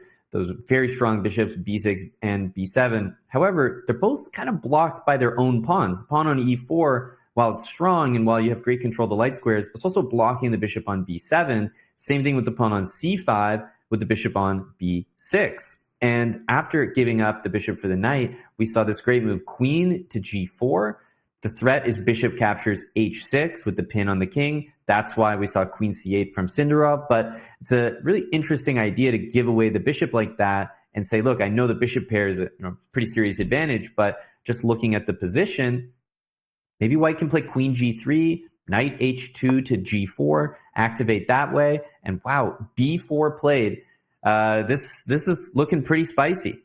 very strong bishops, b6 and b7. However, they're both kind of blocked by their own pawns. The pawn on e4, while it's strong and while you have great control of the light squares, it's also blocking the bishop on b7. Same thing with the pawn on c5 with the bishop on b6. And after giving up the bishop for the knight, we saw this great move, queen to g4. The threat is bishop captures h6 with the pin on the king. That's why we saw queen c8 from Sindarov. But it's a really interesting idea to give away the bishop like that and say, look, I know the bishop pair is a pretty serious advantage, but just looking at the position, maybe white can play queen g3, knight h2 to g4, activate that way, and wow, b4 played. This is looking pretty spicy.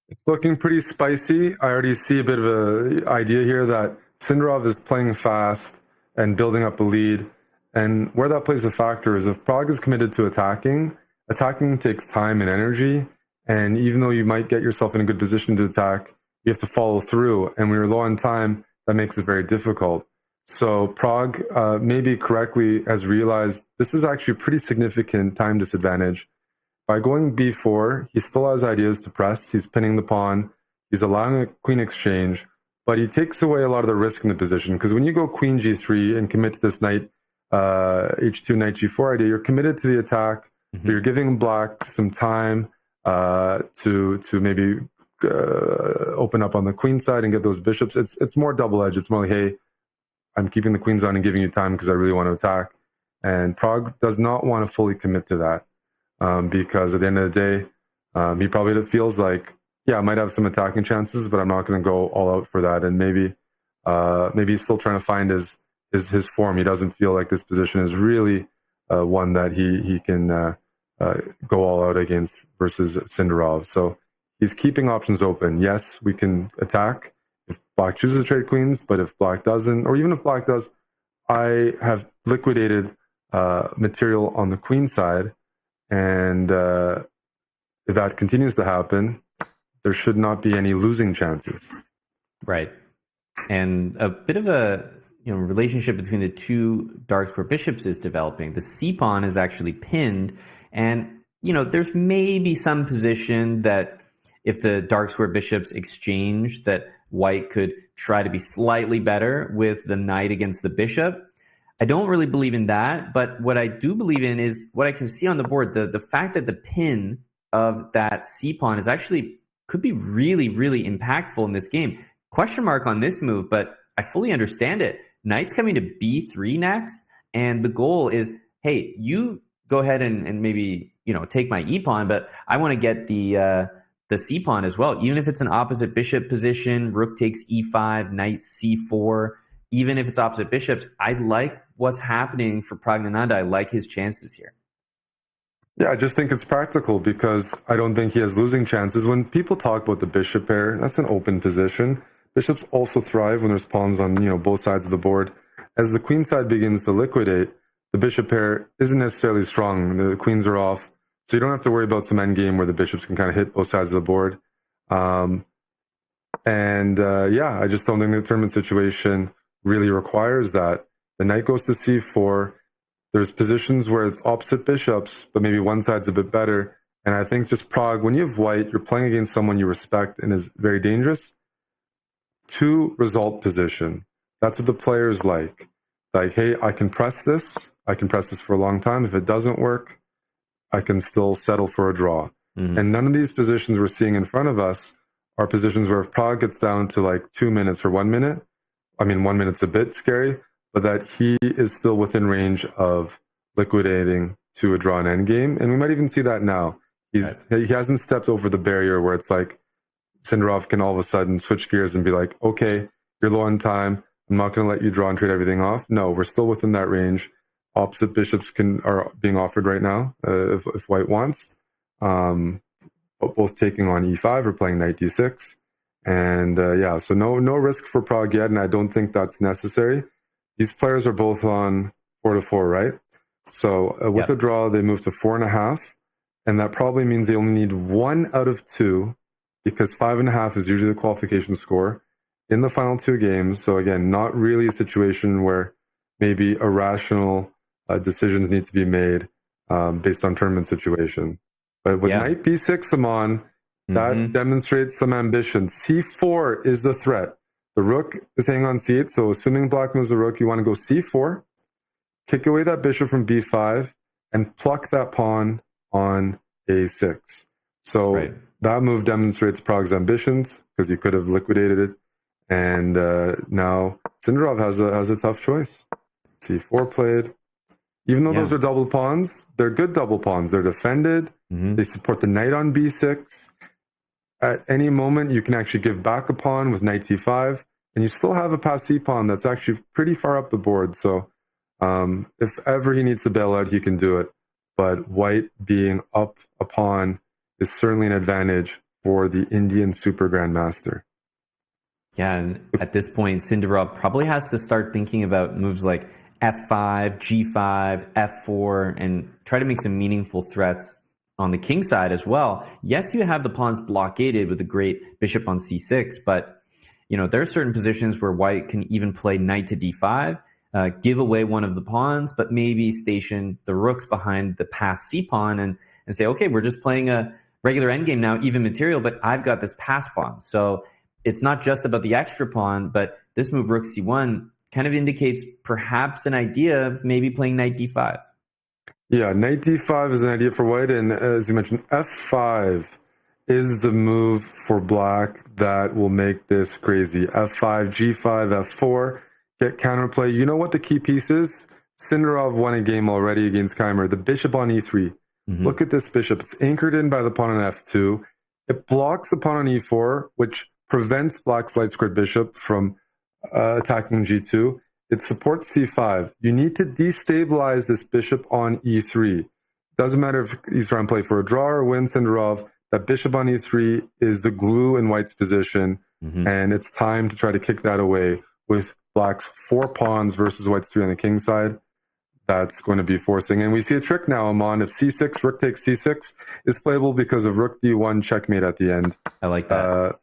It's looking pretty spicy. I already see a bit of an idea here that Sindarov is playing fast and building up a lead. And where that plays a factor is if Pragg is committed to attacking takes time and energy. And even though you might get yourself in a good position to attack, you have to follow through. And when you're low on time, that makes it very difficult. So Pragg maybe correctly has realized this is actually a pretty significant time disadvantage. By going b4, he still has ideas to press. He's pinning the pawn. He's allowing a queen exchange, but he takes away a lot of the risk in the position, because when you go queen g3 and commit to this knight h2, knight g4 idea, you're committed to the attack, but you're giving black some time to maybe open up on the queen side and get those bishops. It's more double-edged. It's more like, hey, I'm keeping the queens on and giving you time because I really want to attack. And Pragg does not want to fully commit to that. Because at the end of the day, he probably feels like, yeah, I might have some attacking chances, but I'm not going to go all out for that. And maybe he's still trying to find his form. He doesn't feel like this position is really one that he can go all out against versus Sindarov. So he's keeping options open. Yes, we can attack if black chooses to trade queens, but if black doesn't, or even if black does, I have liquidated material on the queen side, and if that continues to happen, there should not be any losing chances. Right. And a bit of a relationship between the two dark square bishops is developing. The c pawn is actually pinned, and there's maybe some position that if the dark square bishops exchange, that white could try to be slightly better with the knight against the bishop. I don't really believe in that, but what I do believe in is what I can see on the board. The fact that the pin of that c pawn is actually could be really, really impactful in this game. Question mark on this move, but I fully understand it. Knight's coming to b3 next, and the goal is, hey, you go ahead and maybe take my e pawn, but I want to get the c pawn as well. Even if it's an opposite bishop position, rook takes e5, knight c4. Even if it's opposite bishops, I like what's happening for Pragg. I like his chances here. Yeah, I just think it's practical because I don't think he has losing chances. When people talk about the bishop pair, that's an open position. Bishops also thrive when there's pawns on both sides of the board. As the queen side begins to liquidate, the bishop pair isn't necessarily strong. The queens are off, so you don't have to worry about some endgame where the bishops can kind of hit both sides of the board. I just don't think the tournament situation really requires that. The knight goes to c4. There's positions where it's opposite bishops, but maybe one side's a bit better. And I think just Pragg, when you have white, you're playing against someone you respect and is very dangerous. 2 result position. That's what the players like. Like, hey, I can press this. I can press this for a long time. If it doesn't work, I can still settle for a draw. Mm-hmm. And none of these positions we're seeing in front of us are positions where if Pragg gets down to like 2 minutes or 1 minute, 1 minute's a bit scary, but that he is still within range of liquidating to a draw and endgame. And we might even see that now. He hasn't stepped over the barrier where it's like Sindarov can all of a sudden switch gears and be like, okay, you're low on time. I'm not going to let you draw and trade everything off. No, we're still within that range. Opposite bishops are being offered right now if white wants. Both taking on e5 or playing knight d6. And so no risk for Pragg yet, and I don't think that's necessary. These players are both on 4-4, right? So with a draw, they move to 4.5, and that probably means they only need 1 out of 2, because 5.5 is usually the qualification score in the final 2 games. So again, not really a situation where maybe irrational decisions need to be made based on tournament situation. But with knight b6 Amon, that demonstrates some ambition. c4 is the threat. The rook is hanging on c8, so assuming black moves the rook, you want to go c4, kick away that bishop from b5, and pluck that pawn on a6. So that move demonstrates Pragg's ambitions, because he could have liquidated it. And now Sindarov has a tough choice. c4 played. Even though those are double pawns, they're good double pawns. They're defended. Mm-hmm. They support the knight on b6. At any moment, you can actually give back a pawn with knight c5, and you still have a passé pawn that's actually pretty far up the board. So if ever he needs to bail out, he can do it. But white being up a pawn is certainly an advantage for the Indian Super Grandmaster. Yeah, and at this point, Sindarov probably has to start thinking about moves like f5, g5, f4, and try to make some meaningful threats on the king side as well. Yes, you have the pawns blockaded with the great bishop on c6, but there are certain positions where white can even play knight to d5, give away one of the pawns, but maybe station the rooks behind the passed c pawn and say, okay, we're just playing a regular endgame now, even material, but I've got this pass pawn. So it's not just about the extra pawn, but this move rook c1 kind of indicates perhaps an idea of maybe playing knight d5. Yeah, knight d5 is an idea for white, and as you mentioned, f5 is the move for black that will make this crazy. f5, g5, f4, get counterplay. You know what the key piece is? Sindarov won a game already against Keimer. The bishop on e3. Mm-hmm. Look at this bishop. It's anchored in by the pawn on f2. It blocks the pawn on e4, which prevents black's light squared bishop from attacking g2. It supports c5. You need to destabilize this bishop on e3. Doesn't matter if he's trying to play for a draw or win, Sindarov. That bishop on e3 is the glue in white's position, and it's time to try to kick that away with black's 4 pawns versus white's 3 on the king side. that's going to be forcing. And we see a trick now, Amon. If c6, rook takes c6 is playable because of rook d1 checkmate at the end. I like that.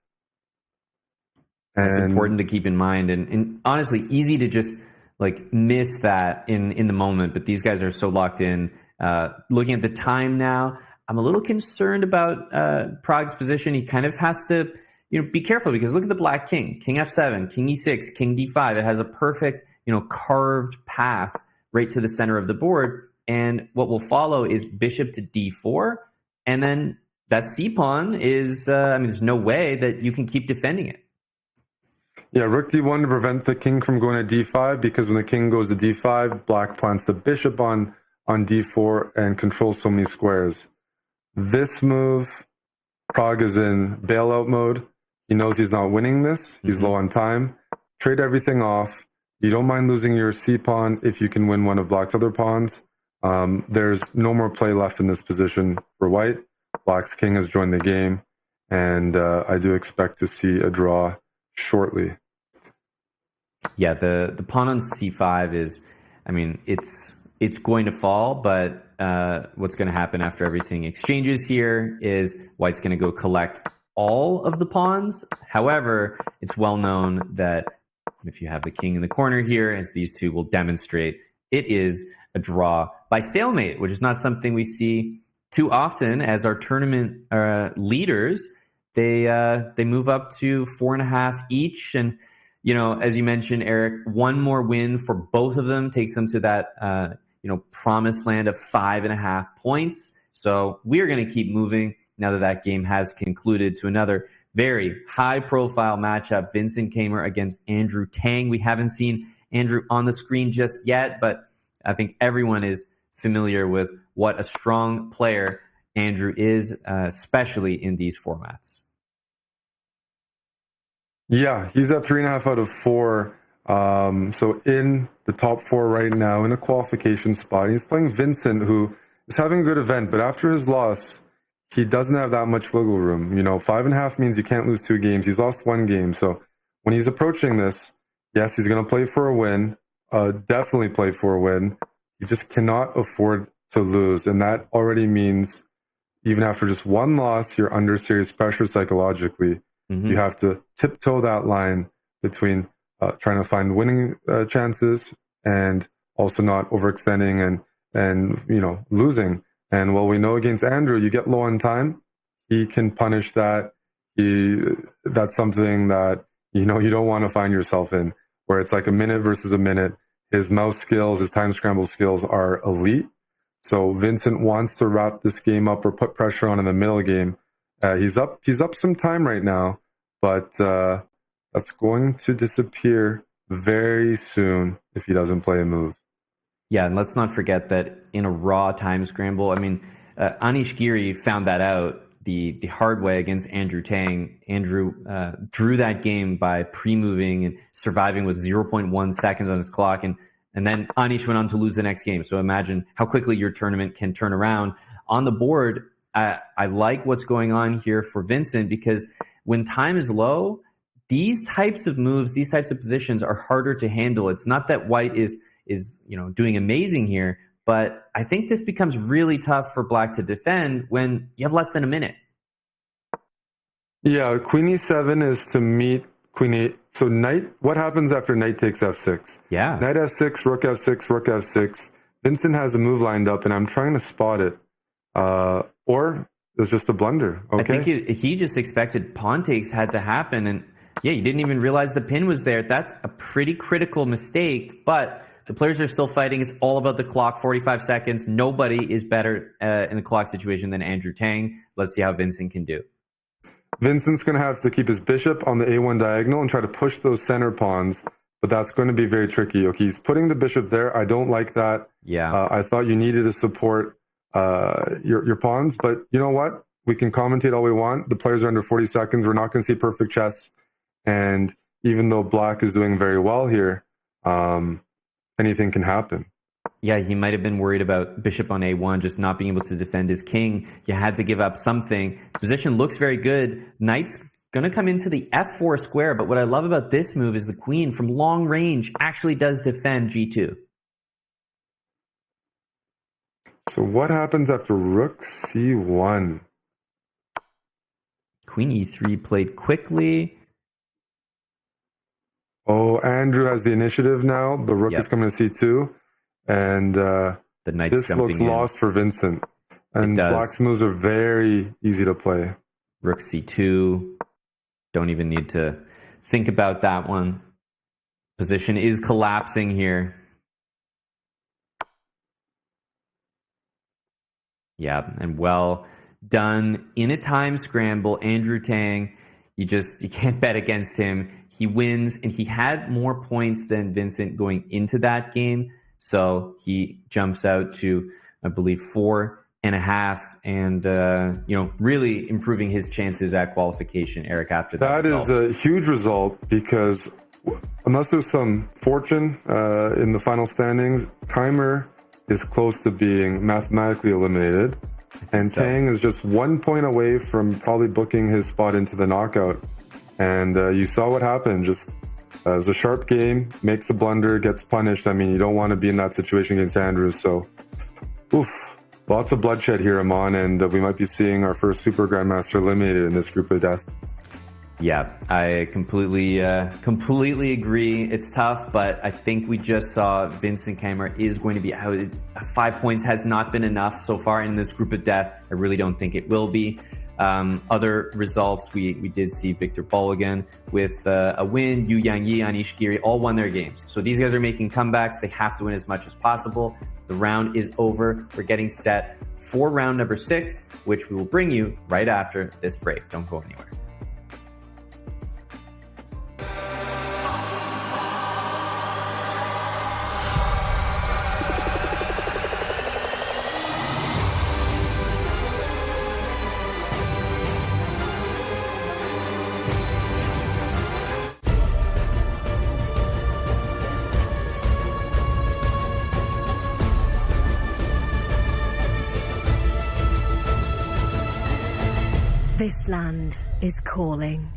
It's important to keep in mind. And honestly, easy to just like miss that in the moment. But these guys are so locked in. Looking at the time now, I'm a little concerned about Pragg's position. He kind of has to be careful, because look at the black king. King f7, king e6, king d5. It has a perfect carved path right to the center of the board. And what will follow is bishop to d4. And then that c-pawn is, there's no way that you can keep defending it. Yeah, rook d1 to prevent the king from going to d5, because when the king goes to d5, black plants the bishop on d4 and controls so many squares. This move, Pragg is in bailout mode. He knows he's not winning this. He's low on time. Trade everything off. You don't mind losing your c-pawn if you can win one of black's other pawns. There's no more play left in this position for white. Black's king has joined the game, and I do expect to see a draw shortly. Yeah, the pawn on c5 is, it's going to fall, but what's going to happen after everything exchanges here is white's going to go collect all of the pawns. However, it's well known that if you have the king in the corner here, as these two will demonstrate, it is a draw by stalemate, which is not something we see too often, as our tournament leaders, they move up to 4.5 each. And, as you mentioned, Eric, one more win for both of them takes them to that, promised land of 5.5 points. So we are going to keep moving now that game has concluded, to another very high-profile matchup. Vincent Kamer against Andrew Tang. We haven't seen Andrew on the screen just yet, but I think everyone is familiar with what a strong player Andrew is, especially in these formats. Yeah, he's at 3.5 out of 4. So in the top 4 right now, in a qualification spot. He's playing Vincent, who is having a good event, but after his loss, he doesn't have that much wiggle room. 5.5 means you can't lose 2 games. He's lost 1 game. So when he's approaching this, yes, he's going to play for a win. Definitely play for a win. You just cannot afford to lose. And that already means even after just 1 loss, you're under serious pressure psychologically. You have to tiptoe that line between trying to find winning chances and also not overextending and losing. And while we know against Andrew, you get low on time, he can punish that. That's something that you don't want to find yourself in, where it's like a minute versus a minute. His mouse skills, his time scramble skills are elite. So Vincent wants to wrap this game up or put pressure on in the middle game. He's up some time right now, but that's going to disappear very soon if he doesn't play a move. Yeah, and let's not forget that in a raw time scramble, Anish Giri found that out the hard way against Andrew Tang. Andrew drew that game by pre-moving and surviving with 0.1 seconds on his clock, and then Anish went on to lose the next game. So imagine how quickly your tournament can turn around. On the board, I like what's going on here for Vincent, because when time is low, these types of moves, these types of positions are harder to handle. It's not that white is doing amazing here, but I think this becomes really tough for black to defend when you have less than a minute. Yeah, queen e7 is to meet queen 8. So what happens after knight takes f6? Yeah. Knight f6, rook f6, rook f6. Vincent has a move lined up, and I'm trying to spot it. Or it's just a blunder. Okay. I think he just expected pawn takes had to happen, and yeah, he didn't even realize the pin was there. That's a pretty critical mistake, but the players are still fighting. It's all about the clock, 45 seconds. Nobody is better in the clock situation than Andrew Tang. Let's see how Vincent can do. Vincent's going to have to keep his bishop on the A1 diagonal and try to push those center pawns, but that's going to be very tricky. Okay, he's putting the bishop there. I don't like that. Yeah. I thought you needed to support your pawns, but you know what? We can commentate all we want. The players are under 40 seconds. We're not going to see perfect chess. And even though black is doing very well here, anything can happen. Yeah, he might have been worried about bishop on a1 just not being able to defend his king. You had to give up something. The position looks very good. Knight's going to come into the f4 square, but what I love about this move is the queen from long range actually does defend g2. So what happens after rook c1? Queen e3 played quickly. Oh, Andrew has the initiative now. The rook is coming to c2. And The knight's this jumping looks in. lost for Vincent. And Black's moves are very easy to play. Rook c2. Don't even need to think about that one. Position is collapsing here. Yeah, and well done in a time scramble. Andrew Tang, you can't bet against him. He wins, and he had more points than Vincent going into that game. So he jumps out to, I believe, 4.5, and really improving his chances at qualification, Eric, after that. That is a huge result, because unless there's some fortune in the final standings, Keimer is close to being mathematically eliminated. And Tang is just 1 point away from probably booking his spot into the knockout. And you saw what happened. Just it was a sharp game, makes a blunder, gets punished. I mean, you don't want to be in that situation against Andrews. So, lots of bloodshed here, Amon, and we might be seeing our first Super Grandmaster eliminated in this group of death. Yeah, I completely agree. It's tough, but I think we just saw Vincent Keimer is going to be out. 5 points has not been enough so far in this group of death. I really don't think it will be. Other results, we did see Victor Bologan with a win. Yu Yang Yi, Anish Giri all won their games. So these guys are making comebacks. They have to win as much as possible. The round is over. We're getting set for round number 6, which we will bring you right after this break. Don't go anywhere. This land is calling.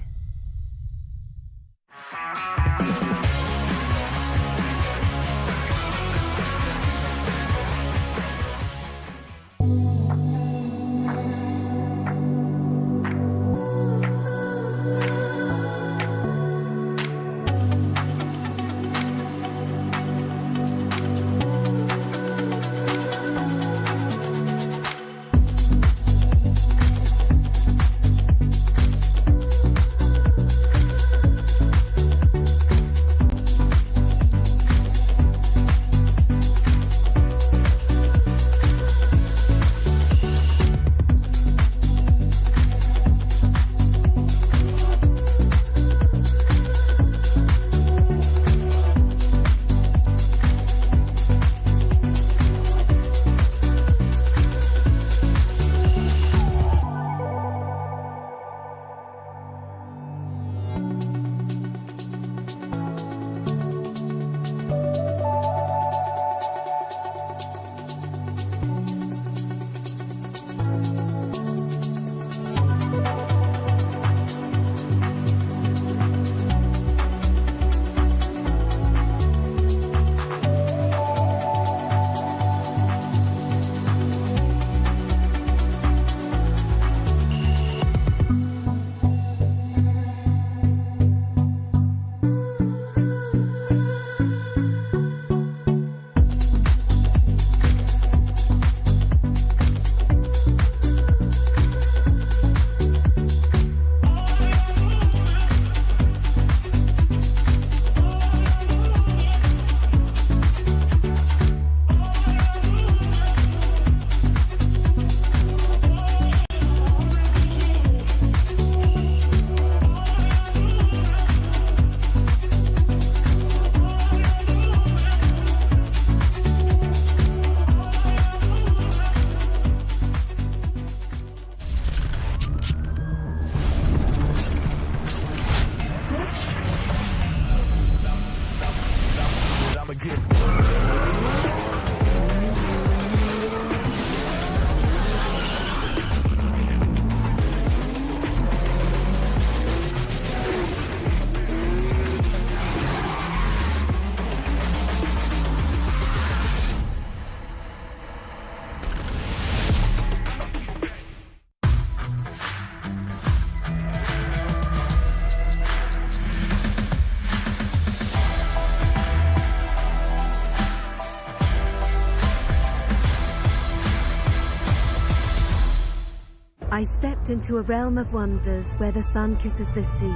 I stepped into a realm of wonders where the sun kisses the sea.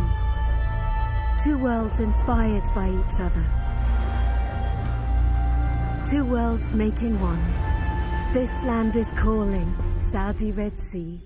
Two worlds inspired by each other. Two worlds making one. This land is calling, Saudi Red Sea.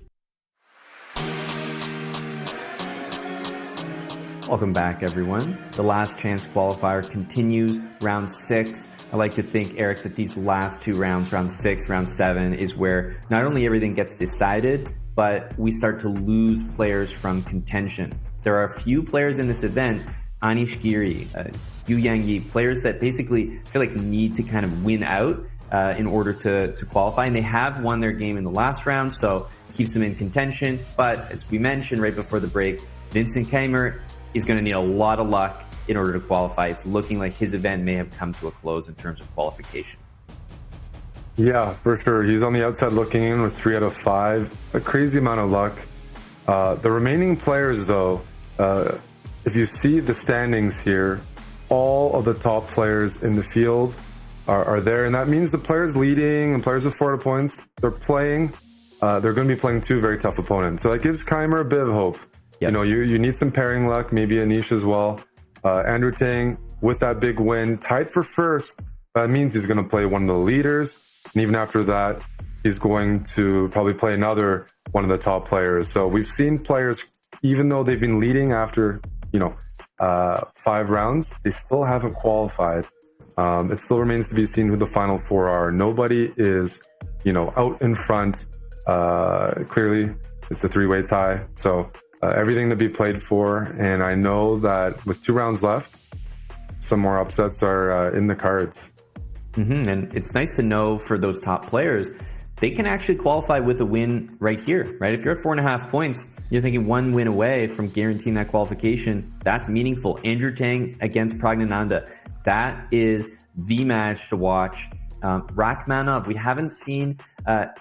Welcome back, everyone. The Last Chance Qualifier continues, round 6. I like to think, Eric, that these last two rounds, round 6, round 7, is where not only everything gets decided, but we start to lose players from contention. There are a few players in this event, Anish Giri, Yu Yangyi, players that basically feel like need to kind of win out in order to qualify. And they have won their game in the last round, so it keeps them in contention. But as we mentioned right before the break, Vincent Keimer is going to need a lot of luck in order to qualify. It's looking like his event may have come to a close in terms of qualification. Yeah, for sure. He's on the outside looking in with 3 out of 5. A crazy amount of luck. The remaining players, though, if you see the standings here, all of the top players in the field are there. And that means the players leading and players with 4 points, they're playing. They're going to be playing 2 very tough opponents. So that gives Keimer a bit of hope. Yep. You know, you need some pairing luck, maybe Anish as well. Andrew Tang, with that big win, tied for first. That means he's going to play one of the leaders. And even after that, he's going to probably play another one of the top players. So we've seen players, even though they've been leading after, 5 rounds, they still haven't qualified. It still remains to be seen who the final 4 are. Nobody is, out in front. Clearly, it's a 3-way tie. So everything to be played for, and I know that with 2 rounds left, some more upsets are in the cards. And it's nice to know for those top players, they can actually qualify with a win right here, right? If you're at 4.5 points, you're thinking 1 win away from guaranteeing that qualification. That's meaningful. Andrew Tang against Pragg, that is the match to watch. Rachmanov, we haven't seen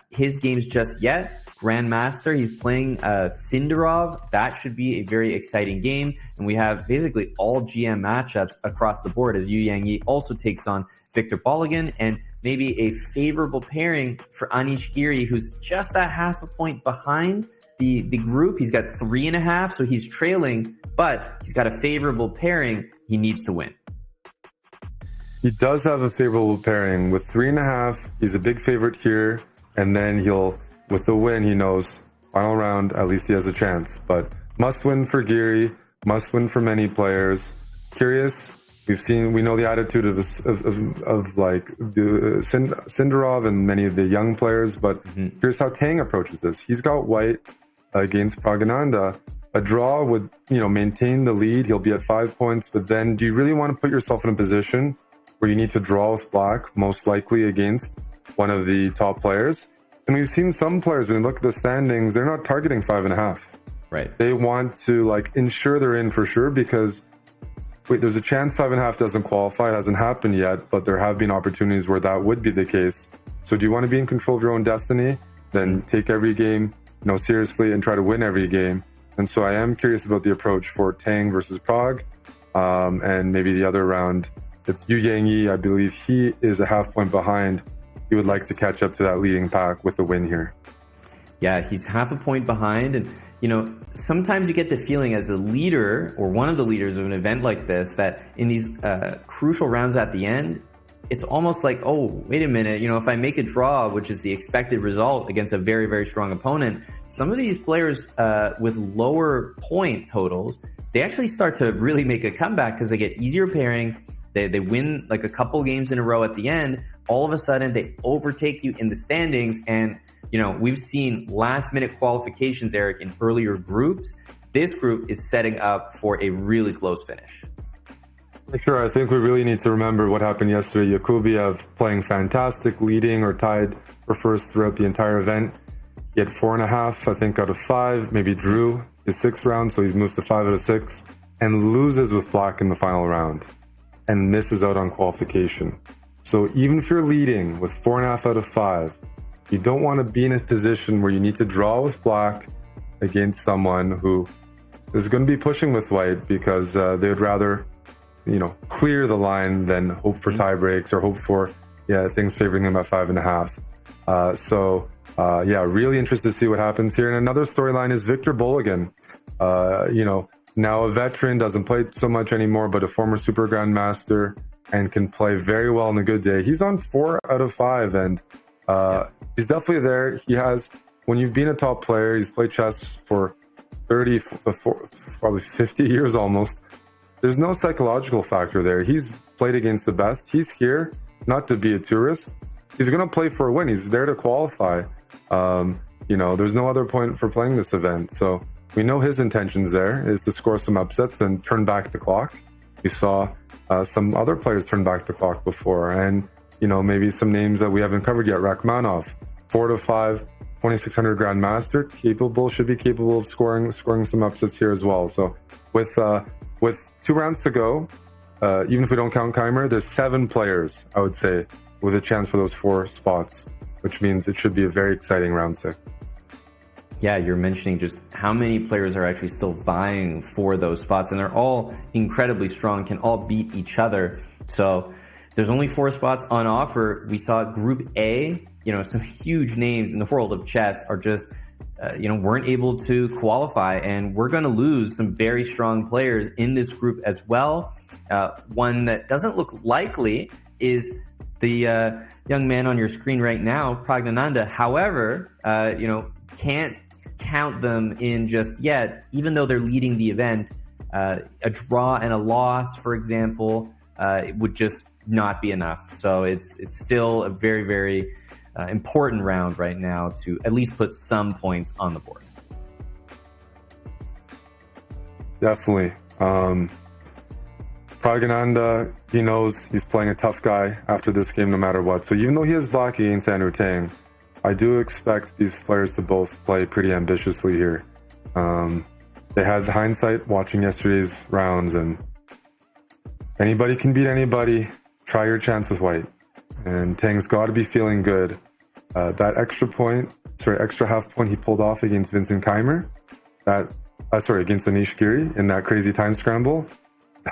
his games just yet. Grandmaster, he's playing Sindarov. That should be a very exciting game. And we have basically all GM matchups across the board as Yu Yangyi also takes on Victor Bologan, and maybe a favorable pairing for Anish Giri, who's just that 0.5 point behind the group. He's got 3.5, so he's trailing, but he's got a favorable pairing. He needs to win. He does have a favorable pairing. With 3.5, he's a big favorite here, and then with the win, he knows final round, at least he has a chance. But must win for Giri, must win for many players. Curious, we know the attitude of like Sindarov and many of the young players, but here's how Tang approaches this. He's got white against Pragg. A draw would, maintain the lead. He'll be at 5 points, but then do you really want to put yourself in a position where you need to draw with black, most likely against one of the top players? And we've seen some players, when you look at the standings, they're not targeting 5.5. Right. They want to ensure they're in for sure, because there's a chance 5.5 doesn't qualify. It hasn't happened yet, but there have been opportunities where that would be the case. So do you want to be in control of your own destiny? Then take every game, seriously and try to win every game. And so I am curious about the approach for Tang versus Pragg, and maybe the other round. It's Yu Yangyi. I believe he is a 0.5 point behind. He would like to catch up to that leading pack with the win here. Yeah, he's 0.5 point behind. And, sometimes you get the feeling as a leader or one of the leaders of an event like this that in these crucial rounds at the end, it's almost like, oh, wait a minute, if I make a draw, which is the expected result against a very, very strong opponent, some of these players with lower point totals, they actually start to really make a comeback because they get easier pairings. They win like a couple games in a row at the end. All of a sudden, they overtake you in the standings. And, we've seen last minute qualifications, Eric, in earlier groups. This group is setting up for a really close finish. Sure, I think we really need to remember what happened yesterday. Yakubiev playing fantastic, leading or tied for first throughout the entire event. He had 4.5, I think, out of 5, maybe drew his 6th round, so he moves to 5 out of 6, and loses with black in the final round and misses out on qualification. So even if you're leading with 4.5 out of 5, you don't want to be in a position where you need to draw with black against someone who is going to be pushing with white, because they would rather clear the line than hope for tie breaks or hope for things favoring them at 5.5. So Yeah, really interested to see what happens here. And another storyline is Victor Bulligan. Now a veteran, doesn't play so much anymore, but a former Super Grandmaster and can play very well on a good day. He's on 4 out of 5, and he's definitely there. He has, when you've been a top player, he's played chess for 30, probably 50 years almost. There's no psychological factor there. He's played against the best. He's here not to be a tourist. He's going to play for a win. He's there to qualify. There's no other point for playing this event. So we know his intentions there is to score some upsets and turn back the clock. We saw some other players turn back the clock before. And, maybe some names that we haven't covered yet. Rachmanov, 4 to 5, 2600 Grandmaster, should be capable of scoring some upsets here as well. So with 2 rounds to go, even if we don't count Keimer, there's 7 players, I would say, with a chance for those 4 spots, which means it should be a very exciting round 6. Yeah, you're mentioning just how many players are actually still vying for those spots, and they're all incredibly strong, can all beat each other. So there's only 4 spots on offer. We saw Group A, some huge names in the world of chess are just, weren't able to qualify, and we're going to lose some very strong players in this group as well. One that doesn't look likely is the young man on your screen right now, Pragg. However, can't count them in just yet, even though they're leading the event. A draw and a loss, for example, would just not be enough. So it's still a very, very important round right now to at least put some points on the board. Definitely. Pragg, he knows he's playing a tough guy after this game no matter what. So even though he has black against Andrew Tang, I do expect these players to both play pretty ambitiously here. They had the hindsight watching yesterday's rounds, and anybody can beat anybody. Try your chance with white. And Tang's got to be feeling good. That extra half point he pulled off against Vincent Keimer, against Anish Giri in that crazy time scramble,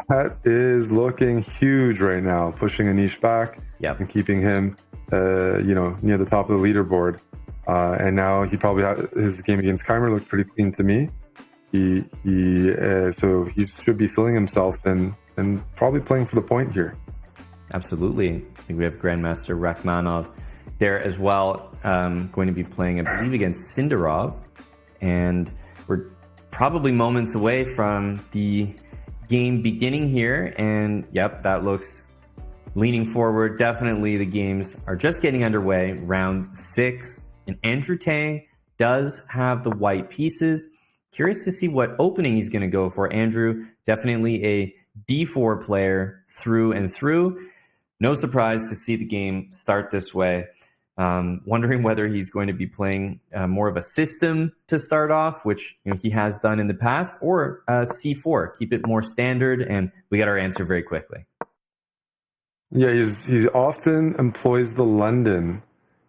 that is looking huge right now, pushing Anish back and keeping him, near the top of the leaderboard. And now he probably his game against Keimer looked pretty clean to me. So he should be feeling himself and probably playing for the point here. Absolutely. I think we have Grandmaster Rachmanov there as well, going to be playing, I believe, against Sindarov. And we're probably moments away from the game beginning here. And yep, that looks leaning forward. Definitely the games are just getting underway. Round 6. And Andrew Tang does have the white pieces. Curious to see what opening he's going to go for. Andrew, definitely a D4 player through and through. No surprise to see the game start this way. Wondering whether he's going to be playing more of a system to start off, which he has done in the past, or C4, keep it more standard, and we got our answer very quickly. Yeah, he's often employs the London.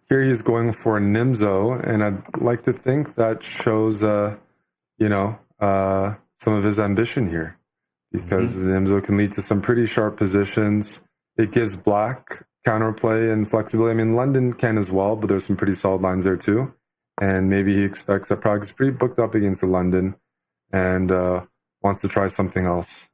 Here he's going for a Nimzo, and I'd like to think that shows, some of his ambition here, because the Nimzo can lead to some pretty sharp positions. It gives black counterplay and flexibility. I mean, London can as well, but there's some pretty solid lines there too. And maybe he expects that Pragg is pretty booked up against the London and wants to try something else.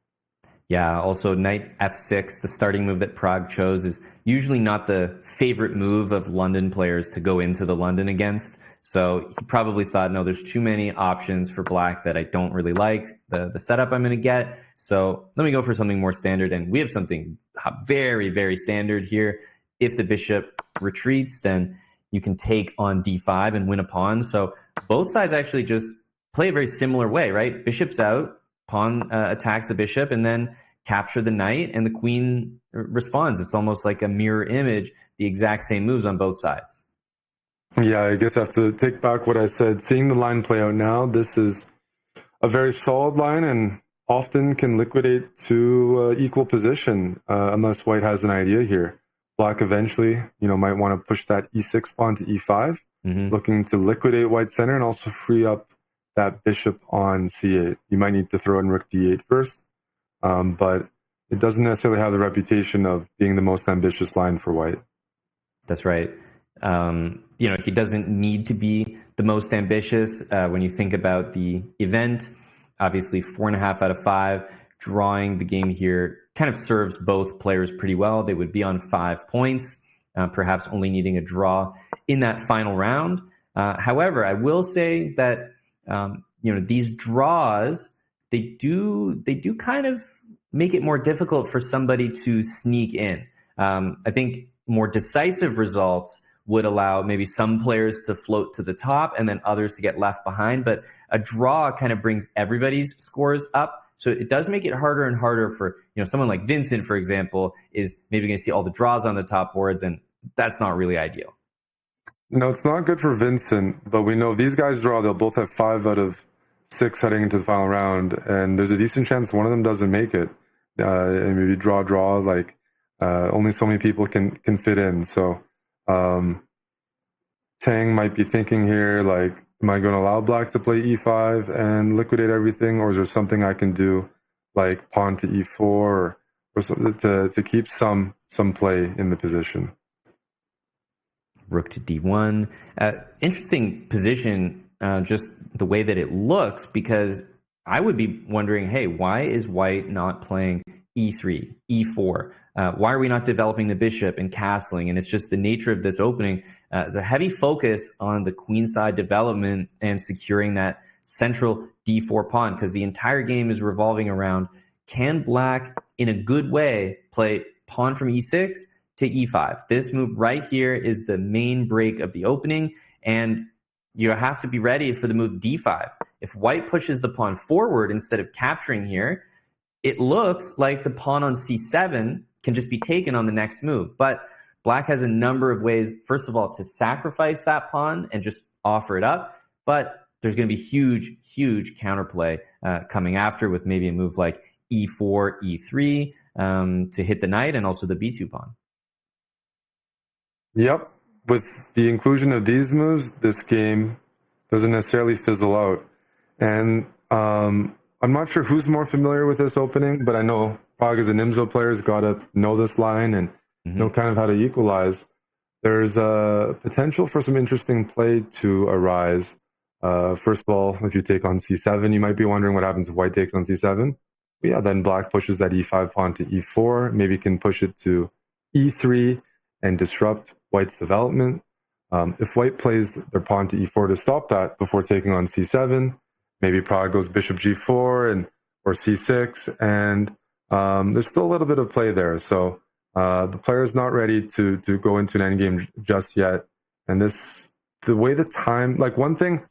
Yeah, also knight f6, the starting move that Pragg chose, is usually not the favorite move of London players to go into the London against. So he probably thought, no, there's too many options for black that I don't really like the setup I'm going to get. So let me go for something more standard. And we have something very, very standard here. If the bishop retreats, then you can take on d5 and win a pawn. So both sides actually just play a very similar way, right? Bishop's out, pawn attacks the bishop, and then capture the knight, and the queen responds. It's almost like a mirror image, the exact same moves on both sides. Yeah, I guess I have to take back what I said. Seeing the line play out now, this is a very solid line and often can liquidate to equal position unless white has an idea here. Black eventually, might want to push that e6 pawn to e5, looking to liquidate white center and also free up that bishop on c8. You might need to throw in rook d8 first, but it doesn't necessarily have the reputation of being the most ambitious line for white. That's right. he doesn't need to be the most ambitious when you think about the event. Obviously, 4.5 out of 5. Drawing the game here kind of serves both players pretty well. They would be on 5 points, perhaps only needing a draw in that final round. However, I will say that these draws, they do kind of make it more difficult for somebody to sneak in. I think more decisive results would allow maybe some players to float to the top and then others to get left behind. But a draw kind of brings everybody's scores up. So it does make it harder and harder for, someone like Vincent, for example, is maybe going to see all the draws on the top boards, and that's not really ideal. No, it's not good for Vincent, but we know if these guys draw, they'll both have 5 out of 6 heading into the final round, and there's a decent chance one of them doesn't make it. And maybe draw, like only so many people can fit in. So Tang might be thinking here, like, am I going to allow Black to play e5 and liquidate everything, or is there something I can do, like pawn to e4, or to keep some play in the position? Rook to d1. Interesting position, just the way that it looks, because I would be wondering, hey, why is White not playing e3, e4? Why are we not developing the bishop and castling? And it's just the nature of this opening. There's a heavy focus on the queenside development and securing that central d4 pawn, because the entire game is revolving around, can Black, in a good way, play pawn from e6 to e5? This move right here is the main break of the opening, and you have to be ready for the move d5. If White pushes the pawn forward instead of capturing here, it looks like the pawn on c7 can just be taken on the next move. But Black has a number of ways, first of all, to sacrifice that pawn and just offer it up. But there's going to be huge, huge counterplay coming after, with maybe a move like e4, e3 to hit the knight and also the b2 pawn. Yep. With the inclusion of these moves, this game doesn't necessarily fizzle out. And I'm not sure who's more familiar with this opening, but I know Pragg as a Nimzo player has got to know this line and know kind of how to equalize. There's a potential for some interesting play to arise. First of all, if you take on c7, you might be wondering what happens if White takes on c7. But yeah, then Black pushes that e5 pawn to e4, maybe can push it to e3 and disrupt White's development. If White plays their pawn to e4 to stop that before taking on c7, maybe Pragg goes bishop g4 or c6, and there's still a little bit of play there. So the player is not ready to go into an endgame just yet. And the way the time, like one thing,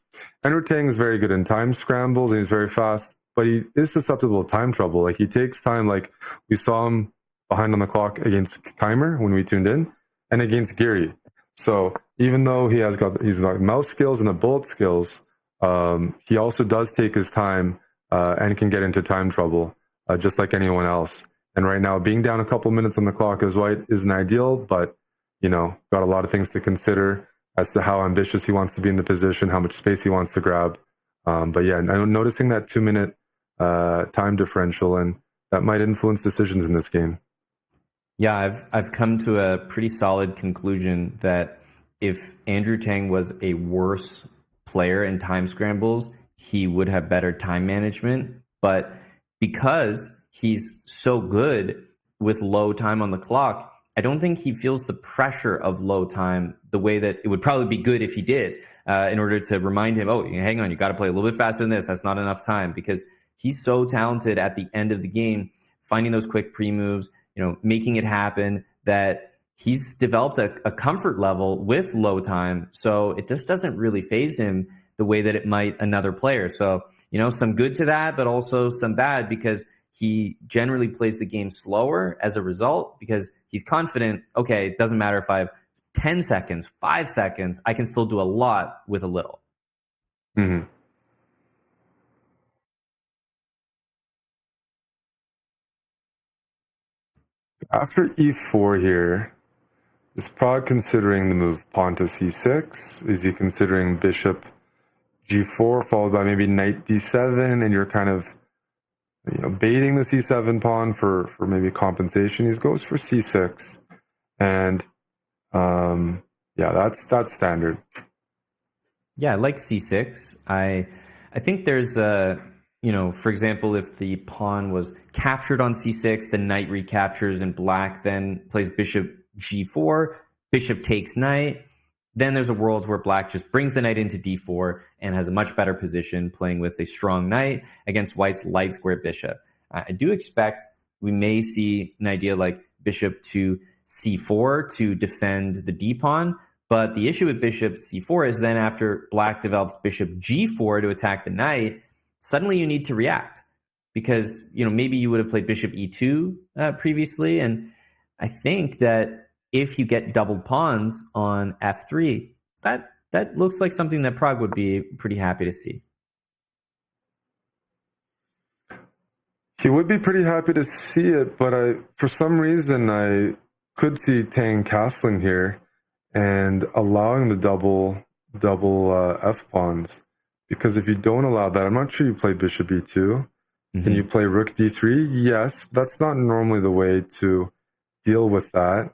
Andrew Tang is very good in time scrambles and he's very fast, but he is susceptible to time trouble. Like he takes time, like we saw him behind on the clock against Keimer when we tuned in, and against Geary. So even though he's got mouse skills and the bullet skills, he also does take his time and can get into time trouble, just like anyone else. And right now, being down a couple minutes on the clock as White isn't ideal, but got a lot of things to consider as to how ambitious he wants to be in the position, how much space he wants to grab. But yeah, I'm noticing that 2-minute time differential, and that might influence decisions in this game. Yeah, I've come to a pretty solid conclusion that if Andrew Tang was a worse player in time scrambles, he would have better time management. But because he's so good with low time on the clock, I don't think he feels the pressure of low time the way that it would probably be good if he did, in order to remind him, oh, hang on, you got to play a little bit faster than this. That's not enough time, because he's so talented at the end of the game, finding those quick pre-moves, making it happen, that he's developed a comfort level with low time. So it just doesn't really faze him the way that it might another player. So, some good to that, but also some bad, because he generally plays the game slower as a result, because he's confident, okay, it doesn't matter if I have 10 seconds, 5 seconds, I can still do a lot with a little. Mm-hmm. After e4 here, is Pragg considering the move pawn to c6? Is he considering bishop g4 followed by maybe knight d7, and you're kind of baiting the c7 pawn for maybe compensation? He goes for c6, and Yeah, that's standard. Yeah, I like c6. I think there's a, for example, if the pawn was captured on c6, the knight recaptures and black then plays bishop g4, bishop takes knight. Then there's a world where black just brings the knight into d4 and has a much better position playing with a strong knight against white's light square bishop. I do expect we may see an idea like bishop to c4 to defend the d pawn. But the issue with bishop c4 is then after black develops bishop g4 to attack the knight, suddenly you need to react because, maybe you would have played bishop e2 previously. And I think that if you get doubled pawns on f3, that looks like something that Pragg would be pretty happy to see. He would be pretty happy to see it, but for some reason, I could see Tang castling here and allowing the double f pawns, because if you don't allow that, I'm not sure you play bishop e2. Can you play rook d3? Yes, that's not normally the way to deal with that.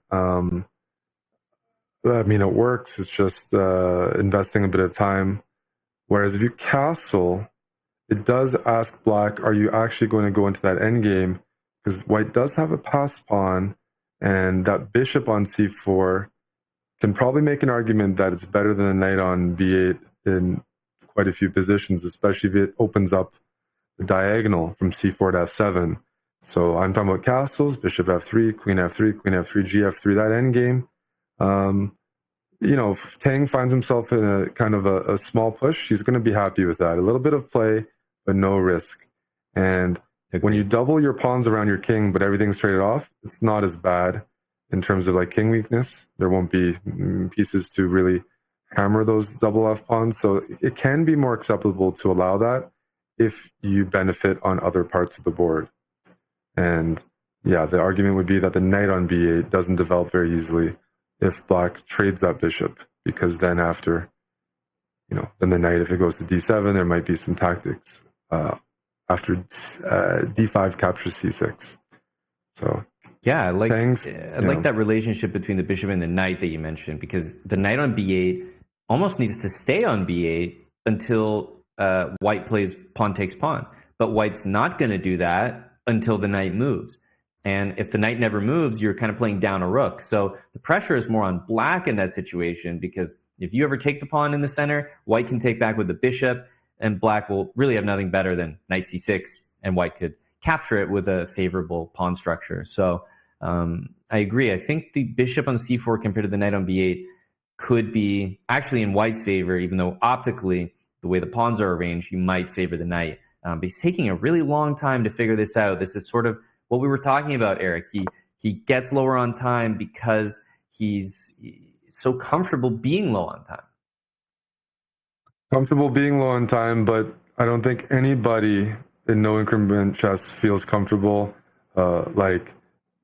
It works. It's just investing a bit of time. Whereas if you castle, it does ask black, are you actually going to go into that endgame? Because white does have a passed pawn, and that bishop on c4 can probably make an argument that it's better than a knight on b8 in quite a few positions, especially if it opens up the diagonal from c4 to f7. So I'm talking about castles, bishop f3, queen f3, gf3, that endgame. If Tang finds himself in a kind of a small push, he's going to be happy with that. A little bit of play, but no risk. And when you double your pawns around your king, but everything's traded off, it's not as bad in terms of like king weakness. There won't be pieces to really hammer those double f pawns. So it can be more acceptable to allow that if you benefit on other parts of the board. And yeah, the argument would be that the knight on b8 doesn't develop very easily if black trades that bishop, because then after, then the knight, if it goes to d7, there might be some tactics after d5 captures c6. So yeah, I like that relationship between the bishop and the knight that you mentioned, because the knight on b8 almost needs to stay on b8 until white plays pawn takes pawn. But white's not going to do that until the knight moves. And if the knight never moves, you're kind of playing down a rook. So the pressure is more on black in that situation, because if you ever take the pawn in the center, white can take back with the bishop, and black will really have nothing better than knight c6, and white could capture it with a favorable pawn structure. So I agree. I think the bishop on c4 compared to the knight on b8 could be actually in white's favor, even though optically, the way the pawns are arranged, you might favor the knight. But he's taking a really long time to figure this out. This is sort of what we were talking about, Eric. He gets lower on time because he's so comfortable being low on time. Comfortable being low on time, but I don't think anybody in no increment chess feels comfortable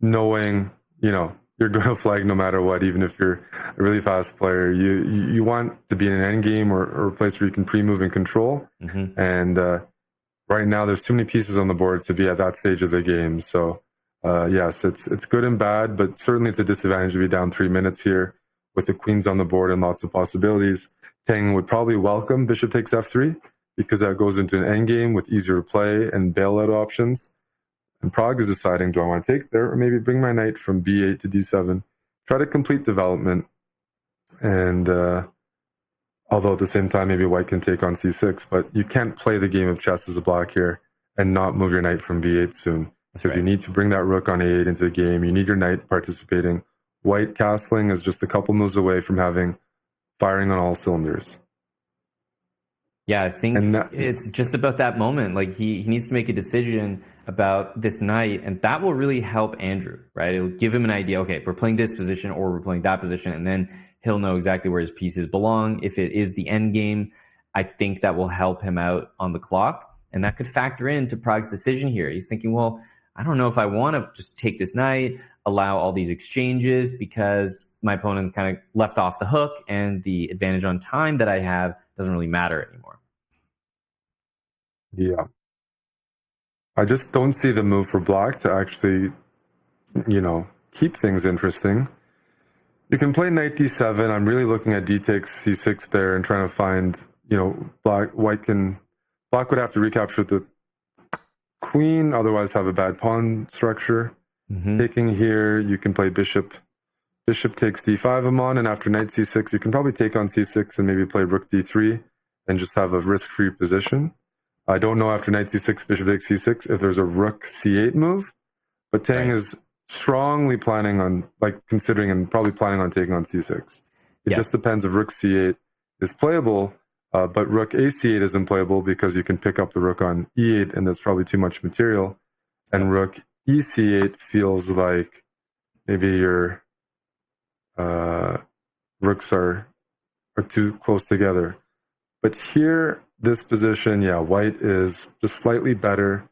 knowing, you're going to flag no matter what, even if you're a really fast player. You want to be in an end game or a place where you can pre-move and control. And right now, there's too many pieces on the board to be at that stage of the game. So, yes, it's good and bad, but certainly it's a disadvantage to be down 3 minutes here with the queens on the board and lots of possibilities. Tang would probably welcome bishop takes f3 because that goes into an endgame with easier play and bailout options. And Pragg is deciding, do I want to take there or maybe bring my knight from b8 to d7, try to complete development. And although at the same time, maybe white can take on c6, but you can't play the game of chess as a black here and not move your knight from b8 soon, because you need to bring that rook on a8 into the game. You need your knight participating. White castling is just a couple moves away from firing on all cylinders. Yeah, I think it's just about that moment. Like he needs to make a decision about this knight, and that will really help Andrew, right? It'll give him an idea. Okay, we're playing this position or we're playing that position, and then he'll know exactly where his pieces belong. If it is the end game, I think that will help him out on the clock, and that could factor into Pragg's decision here. He's thinking, well, I don't know if I want to just take this knight, allow all these exchanges, because my opponent's kind of left off the hook, and the advantage on time that I have doesn't really matter anymore. Yeah. I just don't see the move for black to actually, keep things interesting. You can play knight d7. I'm really looking at d takes c6 there and trying to find, black would have to recapture the queen, otherwise have a bad pawn structure. Taking here, you can play bishop takes d5 Amon, and after knight c6, you can probably take on c6 and maybe play rook d3 and just have a risk-free position. I don't know after knight c6, bishop takes c6 if there's a rook c8 move, but Tang is strongly planning on, considering and probably planning on taking on c6. It just depends if rook c8 is playable, but rook ac8 isn't playable because you can pick up the rook on e8, and that's probably too much material. And rook ec8 feels like maybe your rooks are too close together. But here, this position, white is just slightly better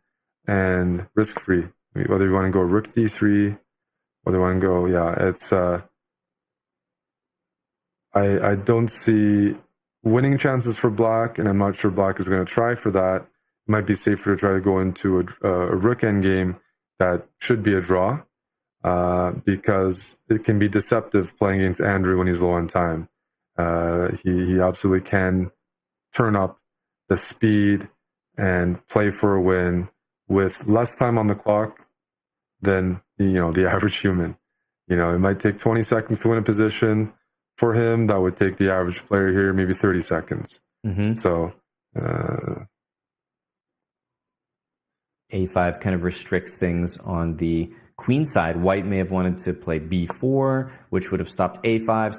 and risk-free. Whether you want to go rook d3, whether you want to go, it's I don't see winning chances for black, and I'm not sure black is going to try for that. It might be safer to try to go into a rook endgame that should be a draw, because it can be deceptive playing against Andrew when he's low on time. He absolutely can turn up the speed and play for a win with less time on the clock than the average human. It might take 20 seconds to win a position. For him, that would take the average player here maybe 30 seconds. So a5 kind of restricts things on the queen side. White may have wanted to play b4, which would have stopped a5,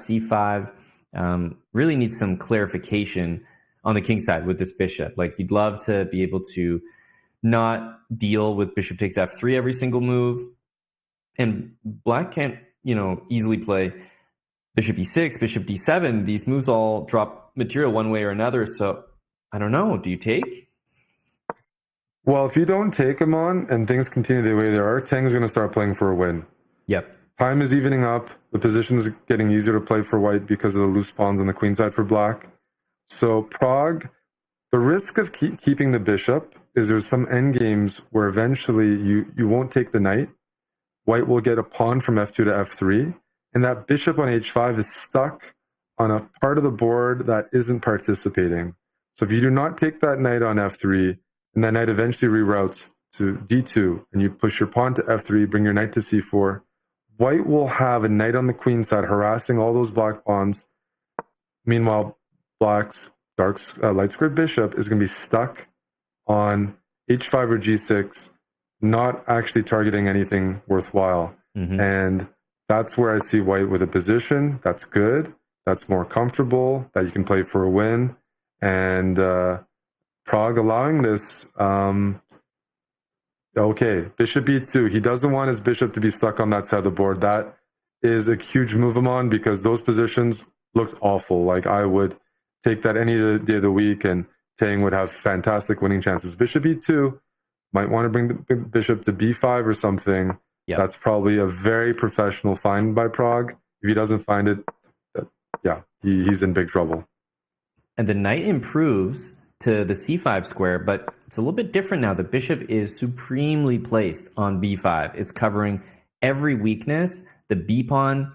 c5. Really needs some clarification on the king side with this bishop. You'd love to be able to not deal with bishop takes f3 every single move. And black can't, easily play bishop e6, bishop d7. These moves all drop material one way or another. So I don't know. Do you take? Well, if you don't take him on and things continue the way they are, Tang is going to start playing for a win. Yep. Time is evening up. The position is getting easier to play for white because of the loose pawns on the queen side for black. So Pragg, the risk of keeping the bishop is there's some endgames where eventually you won't take the knight. White will get a pawn from f2 to f3, and that bishop on h5 is stuck on a part of the board that isn't participating. So if you do not take that knight on f3, and that knight eventually reroutes to d2, and you push your pawn to f3, bring your knight to c4, white will have a knight on the queen side harassing all those black pawns. Meanwhile, black's light squared bishop is going to be stuck on h5 or g6, not actually targeting anything worthwhile. And that's where I see white with a position that's good, that's more comfortable, that you can play for a win. And Pragg allowing this, okay, bishop e2. He doesn't want his bishop to be stuck on that side of the board. That is a huge move him on, because those positions looked awful. I would take that any day of the week, and Tang would have fantastic winning chances. Bishop e2, might want to bring the bishop to b5 or something. Yep. That's probably a very professional find by Pragg. If he doesn't find it, he's in big trouble. And the knight improves to the c5 square, but it's a little bit different now. The bishop is supremely placed on b5. It's covering every weakness. The b pawn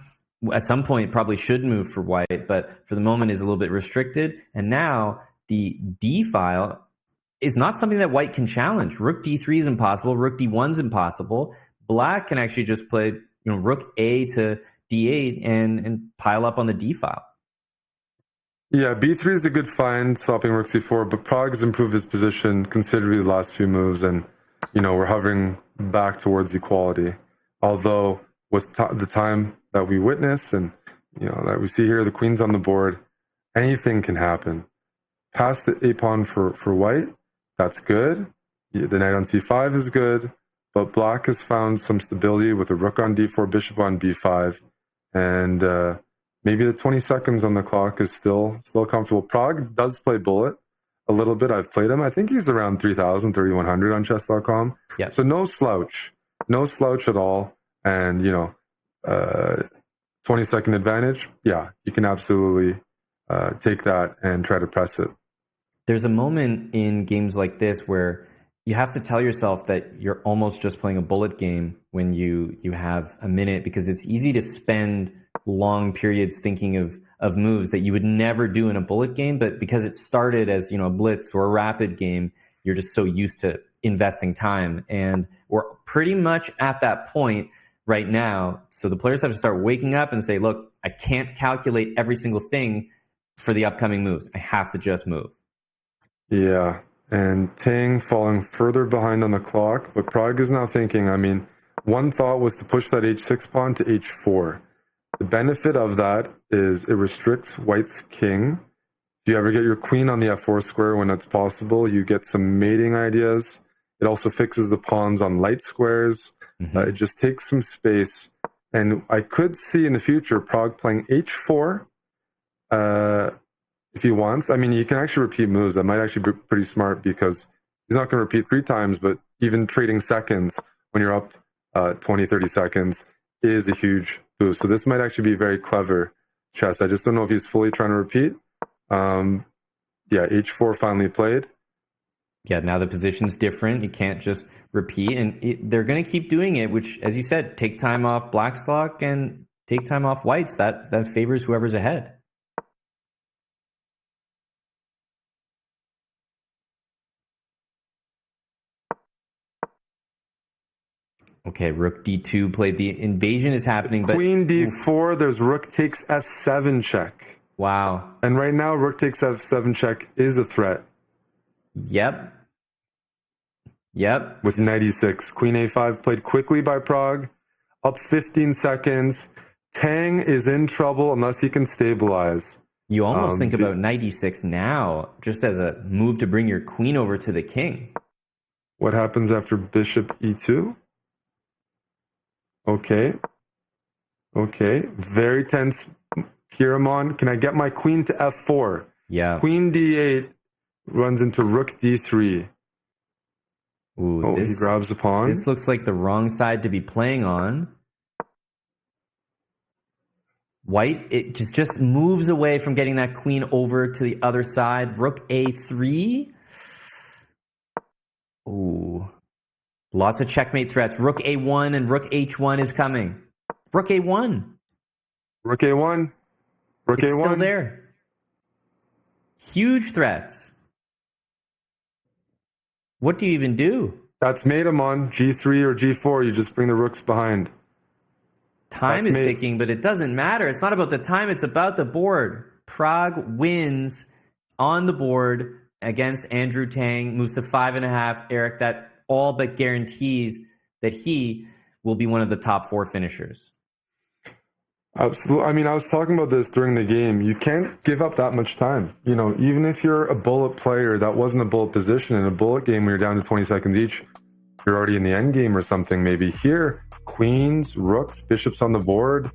at some point probably should move for white, but for the moment is a little bit restricted. And now the d file is not something that white can challenge. Rook d3 is impossible. Rook d1 is impossible. Black can actually just play rook a to d8 and pile up on the d file. Yeah, b3 is a good find, stopping rook c4, but Pragg has improved his position considerably the last few moves, and we're hovering back towards equality. Although with the time that we witness and that we see here, the queen's on the board, anything can happen. Pass the a pawn for white, that's good. The knight on c5 is good, but black has found some stability with a rook on d4, bishop on b5, and maybe the 20 seconds on the clock is still comfortable. Pragg does play bullet a little bit. I've played him. I think he's around 3,000, 3,100 on Chess.com. Yep. So no slouch at all. And 20-second advantage. Yeah, you can absolutely take that and try to press it. There's a moment in games like this where you have to tell yourself that you're almost just playing a bullet game when you have a minute, because it's easy to spend long periods thinking of moves that you would never do in a bullet game. But because it started as, a blitz or a rapid game, you're just so used to investing time. And we're pretty much at that point right now. So the players have to start waking up and say, look, I can't calculate every single thing for the upcoming moves. I have to just move. Yeah. And Tang falling further behind on the clock, but Pragg is now thinking, one thought was to push that h6 pawn to h4. The benefit of that is it restricts white's king. If you ever get your queen on the f4 square when that's possible, you get some mating ideas. It also fixes the pawns on light squares. It just takes some space. And I could see in the future Pragg playing h4 if he wants. He can actually repeat moves. That might actually be pretty smart because he's not going to repeat 3 times, but even trading seconds when you're up 20, 30 seconds is a huge boost. So this might actually be very clever chess. I just don't know if he's fully trying to repeat. H4 finally played. Yeah, now the position's different. You can't just repeat. And they're going to keep doing it, which, as you said, take time off black's clock and take time off white's. That favors whoever's ahead. Okay, rook d2 played. The invasion is happening. But Queen d4, there's rook takes f7 check. Wow. And right now, rook takes f7 check is a threat. Yep. With knight e6. Queen a5 played quickly by Pragg. Up 15 seconds. Tang is in trouble unless he can stabilize. You almost think about knight e6 now, just as a move to bring your queen over to the king. What happens after bishop e2? Okay. Very tense. Kiramon, can I get my queen to f4? Yeah. Queen d8 runs into rook d3. Ooh, he grabs a pawn. This looks like the wrong side to be playing on. White, it just moves away from getting that queen over to the other side. Rook a3. Ooh. Lots of checkmate threats. Rook a1 and rook h1 is coming. Rook a1. Rook a1. Rook it's a1. Still there. Huge threats. What do you even do? That's mate him on g3 or g4. You just bring the rooks behind. Time is ticking, but it doesn't matter. It's not about the time. It's about the board. Pragg wins on the board against Andrew Tang. Moves to 5.5. Eric, that all but guarantees that he will be one of the top 4 finishers. Absolutely. I was talking about this during the game. You can't give up that much time. Even if you're a bullet player, that wasn't a bullet position. In a bullet game, when you're down to 20 seconds each, you're already in the end game or something. Maybe here, queens, rooks, bishops on the board.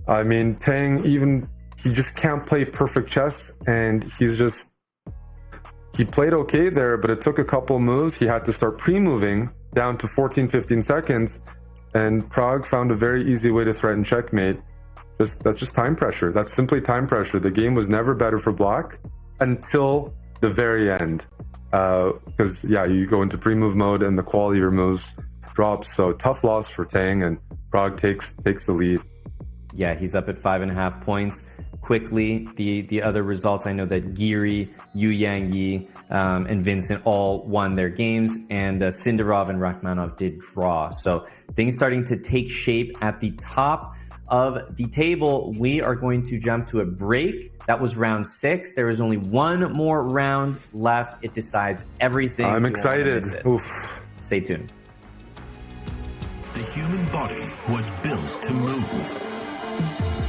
Tang, he just can't play perfect chess, and he played okay there, but it took a couple moves. He had to start pre-moving down to 14, 15 seconds. And Pragg found a very easy way to threaten checkmate. That's just time pressure. That's simply time pressure. The game was never better for black until the very end. Because, you go into pre-move mode and the quality of your moves drops. So tough loss for Tang, and Pragg takes the lead. Yeah, he's up at 5.5 points. Quickly, the other results, I know that Giri, Yu Yang Yi, and Vincent all won their games, and Sindarov and Rachmanov did draw. So things starting to take shape at the top of the table. We are going to jump to a break. That was round 6. There is only one more round left. It decides everything. I'm excited. Oof. Stay tuned. The human body was built to move.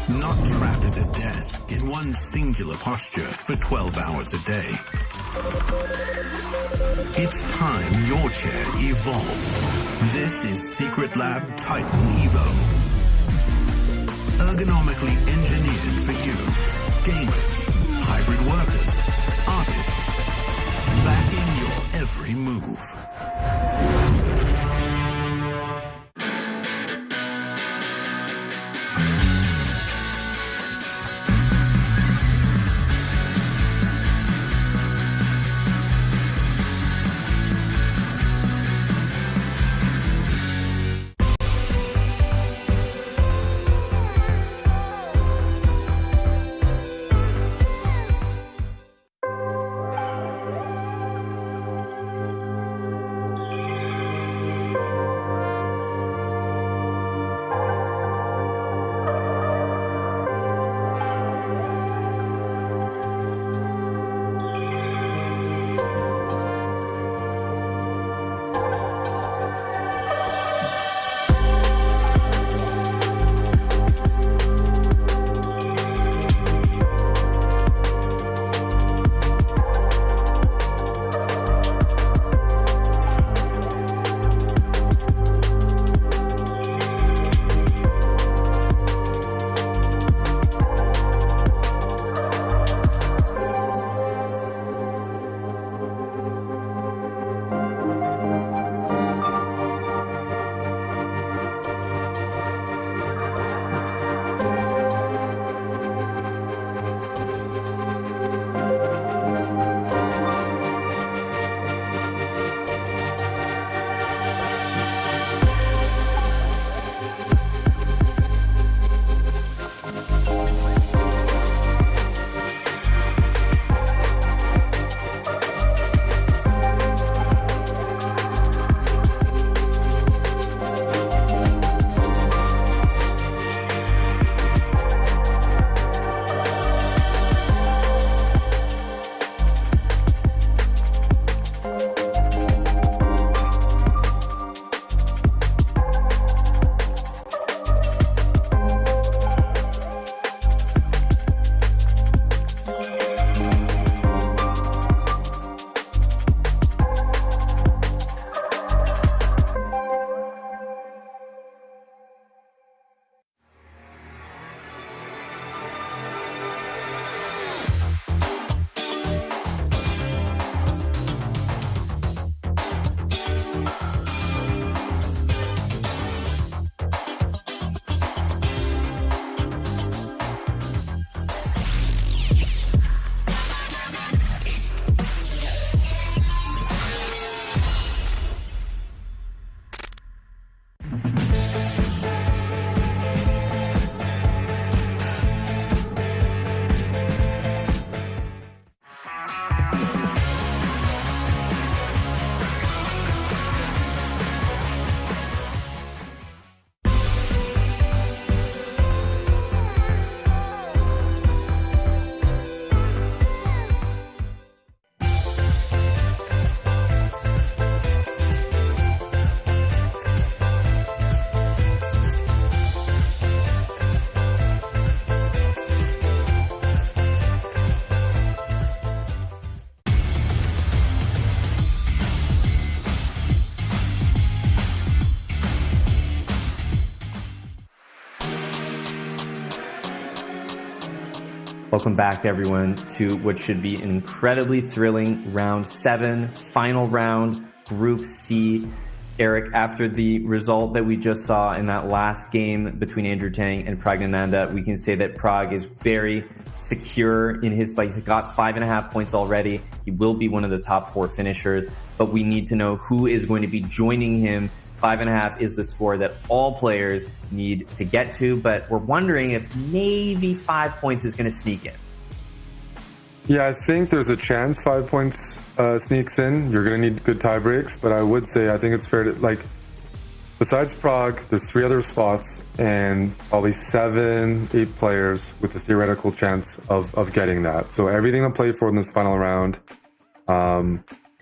Not trapped at a desk in one singular posture for 12 hours a day. It's time your chair evolved. This is Secret Lab Titan Evo. Ergonomically engineered for you. Gamers, hybrid workers, artists. Backing your every move. Welcome back, everyone, to what should be an incredibly thrilling round 7, final round, Group C. Eric, after the result that we just saw in that last game between Andrew Tang and Pragg, we can say that Pragg is very secure in his spot. He's got 5.5 points already. He will be one of the top 4 finishers, but we need to know who is going to be joining him. 5.5 is the score that all players need to get to, but we're wondering if maybe 5 points is going to sneak in. Yeah, I think there's a chance 5 points sneaks in. You're going to need good tie breaks, but I would say I think it's fair to, like, besides Pragg, there's 3 other spots and probably 7, 8 players with a theoretical chance of getting that. So everything to play for in this final round.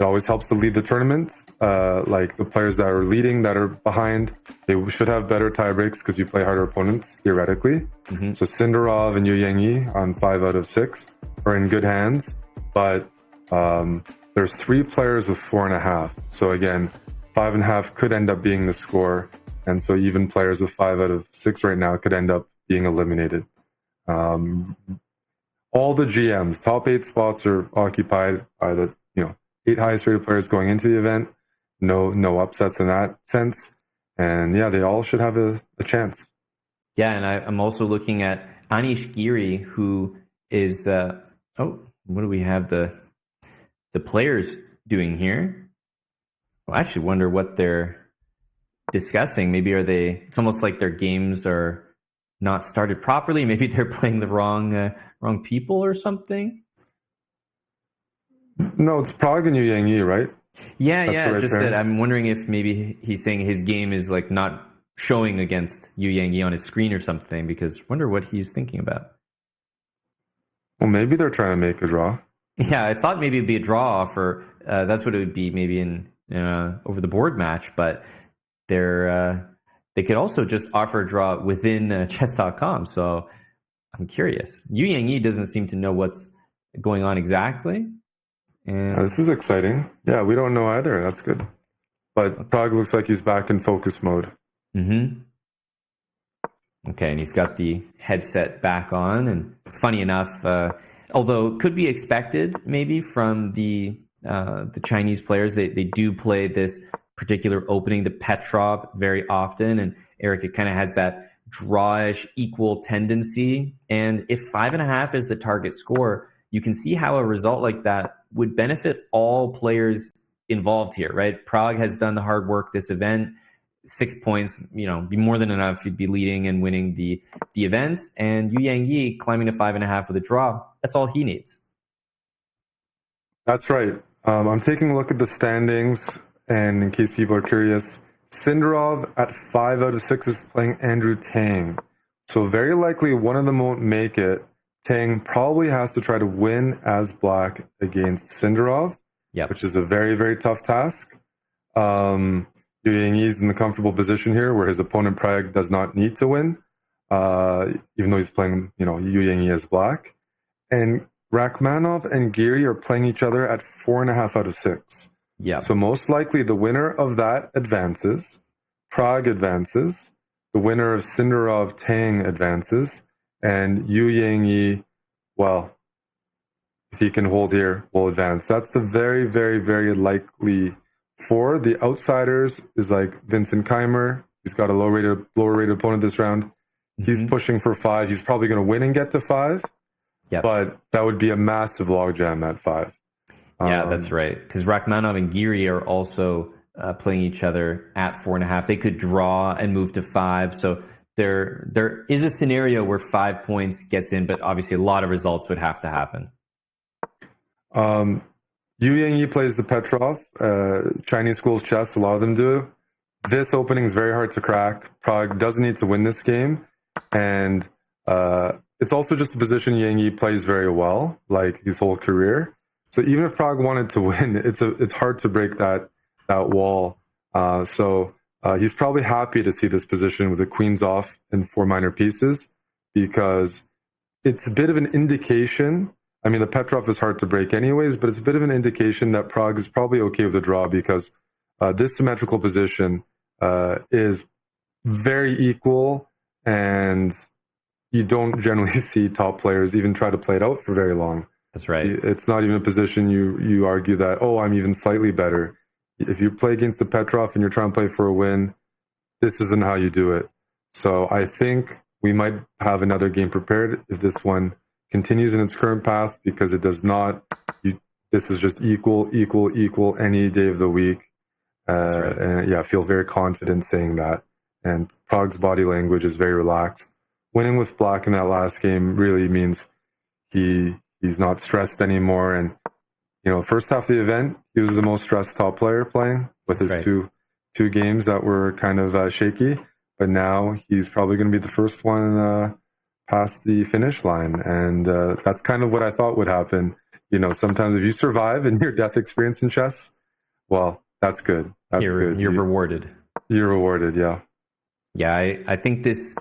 It always helps to lead the tournament. Like the players that are leading, that are behind, they should have better tie breaks because you play harder opponents, theoretically. So Sindarov and Yu Yangyi on 5 out of 6 are in good hands. But there's 3 players with 4.5. So again, 5.5 could end up being the score. And so even players with 5 out of 6 right now could end up being eliminated. All the GMs, top 8 spots are occupied by the 8 highest rated players going into the event. No upsets in that sense. And yeah, they all should have a chance. Yeah, and I'm also looking at Anish Giri, who is what do we have the players doing here? Well, I actually wonder what they're discussing. Maybe it's almost like their games are not started properly. Maybe they're playing the wrong people or something. No, it's Pragg and Yu Yangyi, right? Yeah, That's yeah. right Just there. that I'm wondering if maybe he's saying his game is like not showing against Yu Yangyi on his screen or something, because I wonder what he's thinking about. Well, maybe they're trying to make a draw. Yeah, I thought maybe it'd be a draw for that's what it would be maybe in over the board match, but they could also just offer a draw within Chess.com. So I'm curious. Yu Yangyi doesn't seem to know what's going on exactly. And This is exciting. Yeah, we don't know either. That's good. But Pragg looks like he's back in focus mode. Okay, and he's got the headset back on. And funny enough, although it could be expected maybe from the Chinese players, they do play this particular opening, the Petrov, very often. And Eric, it kind of has that drawish equal tendency. And if 5.5 is the target score, you can see how a result like that would benefit all players involved here, right? Pragg has done the hard work this event. 6 points, be more than enough. You'd be leading and winning the event. And Yu Yangyi climbing to 5.5 with a draw. That's all he needs. That's right. I'm taking a look at the standings, and in case people are curious, Sindarov at 5 out of 6 is playing Andrew Tang. So very likely one of them won't make it. Tang probably has to try to win as black against Sindarov, which is a very, very tough task. Yu Yangyi's in the comfortable position here where his opponent Pragg does not need to win, even though he's playing, Yu Yangyi as black. And Rachmanov and Giri are playing each other at 4.5 out of 6. Yeah. So most likely the winner of that advances. Pragg advances. The winner of Sindarov Tang advances. And Yu Yangyi, well, if he can hold here, will advance. That's the very, very, very likely 4. The outsiders is like Vincent Keimer. He's got a lower rated opponent this round. He's pushing for 5. He's probably going to win and get to 5. Yep. But that would be a massive logjam at 5. Yeah, that's right. Because Rachmanov and Giri are also playing each other at 4.5. They could draw and move to 5. So there is a scenario where 5 points gets in, but obviously a lot of results would have to happen. Yu Yangyi plays the Petrov. Chinese schools chess, a lot of them do. This opening is very hard to crack. Pragg doesn't need to win this game. And it's also just a position Yangyi plays very well, like his whole career. So even if Pragg wanted to win, it's hard to break that wall. So he's probably happy to see this position with the queens off and 4 minor pieces, because it's a bit of an indication. I mean, the Petrov is hard to break anyways, but it's a bit of an indication that Pragg is probably okay with a draw, because this symmetrical position is very equal, and you don't generally see top players even try to play it out for very long. That's right. It's not even a position you argue that, oh, I'm even slightly better. If you play against the Petrov and you're trying to play for a win, this isn't how you do it. So I think we might have another game prepared if this one continues in its current path, because it does not. This is just equal any day of the week. Right. And yeah, I feel very confident saying that. And Pragg's body language is very relaxed. Winning with Black in that last game really means he's not stressed anymore. And first half of the event, he was the most stressed top player playing with his two games that were kind of shaky. But now he's probably going to be the first one past the finish line. And that's kind of what I thought would happen. Sometimes if you survive in your death experience in chess, well, that's good. You're rewarded. You're rewarded, yeah. Yeah, I think this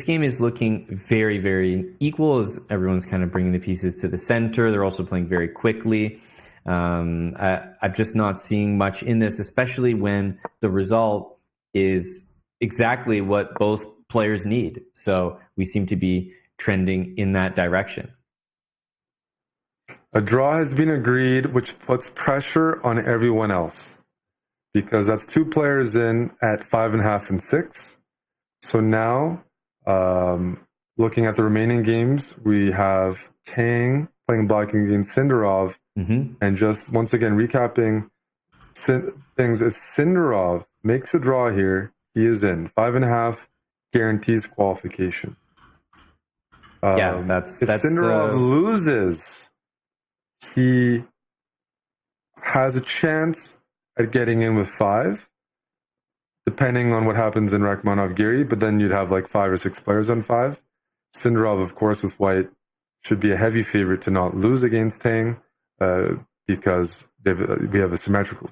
game is looking very, very equal as everyone's kind of bringing the pieces to the center. They're also playing very quickly. I'm just not seeing much in this, especially when the result is exactly what both players need. So we seem to be trending in that direction. A draw has been agreed, which puts pressure on everyone else, because that's two players in at 5.5 and 6. So now, looking at the remaining games, we have Tang playing Black against Sindarov. And just once again, recapping things, if Sindarov makes a draw here, he is in. 5.5 guarantees qualification. If Sindarov loses, he has a chance at getting in with 5, depending on what happens in Rachmanov-Giri, but then you'd have like 5 or 6 players on 5. Sindarov, of course, with White, should be a heavy favorite to not lose against Tang, because we have a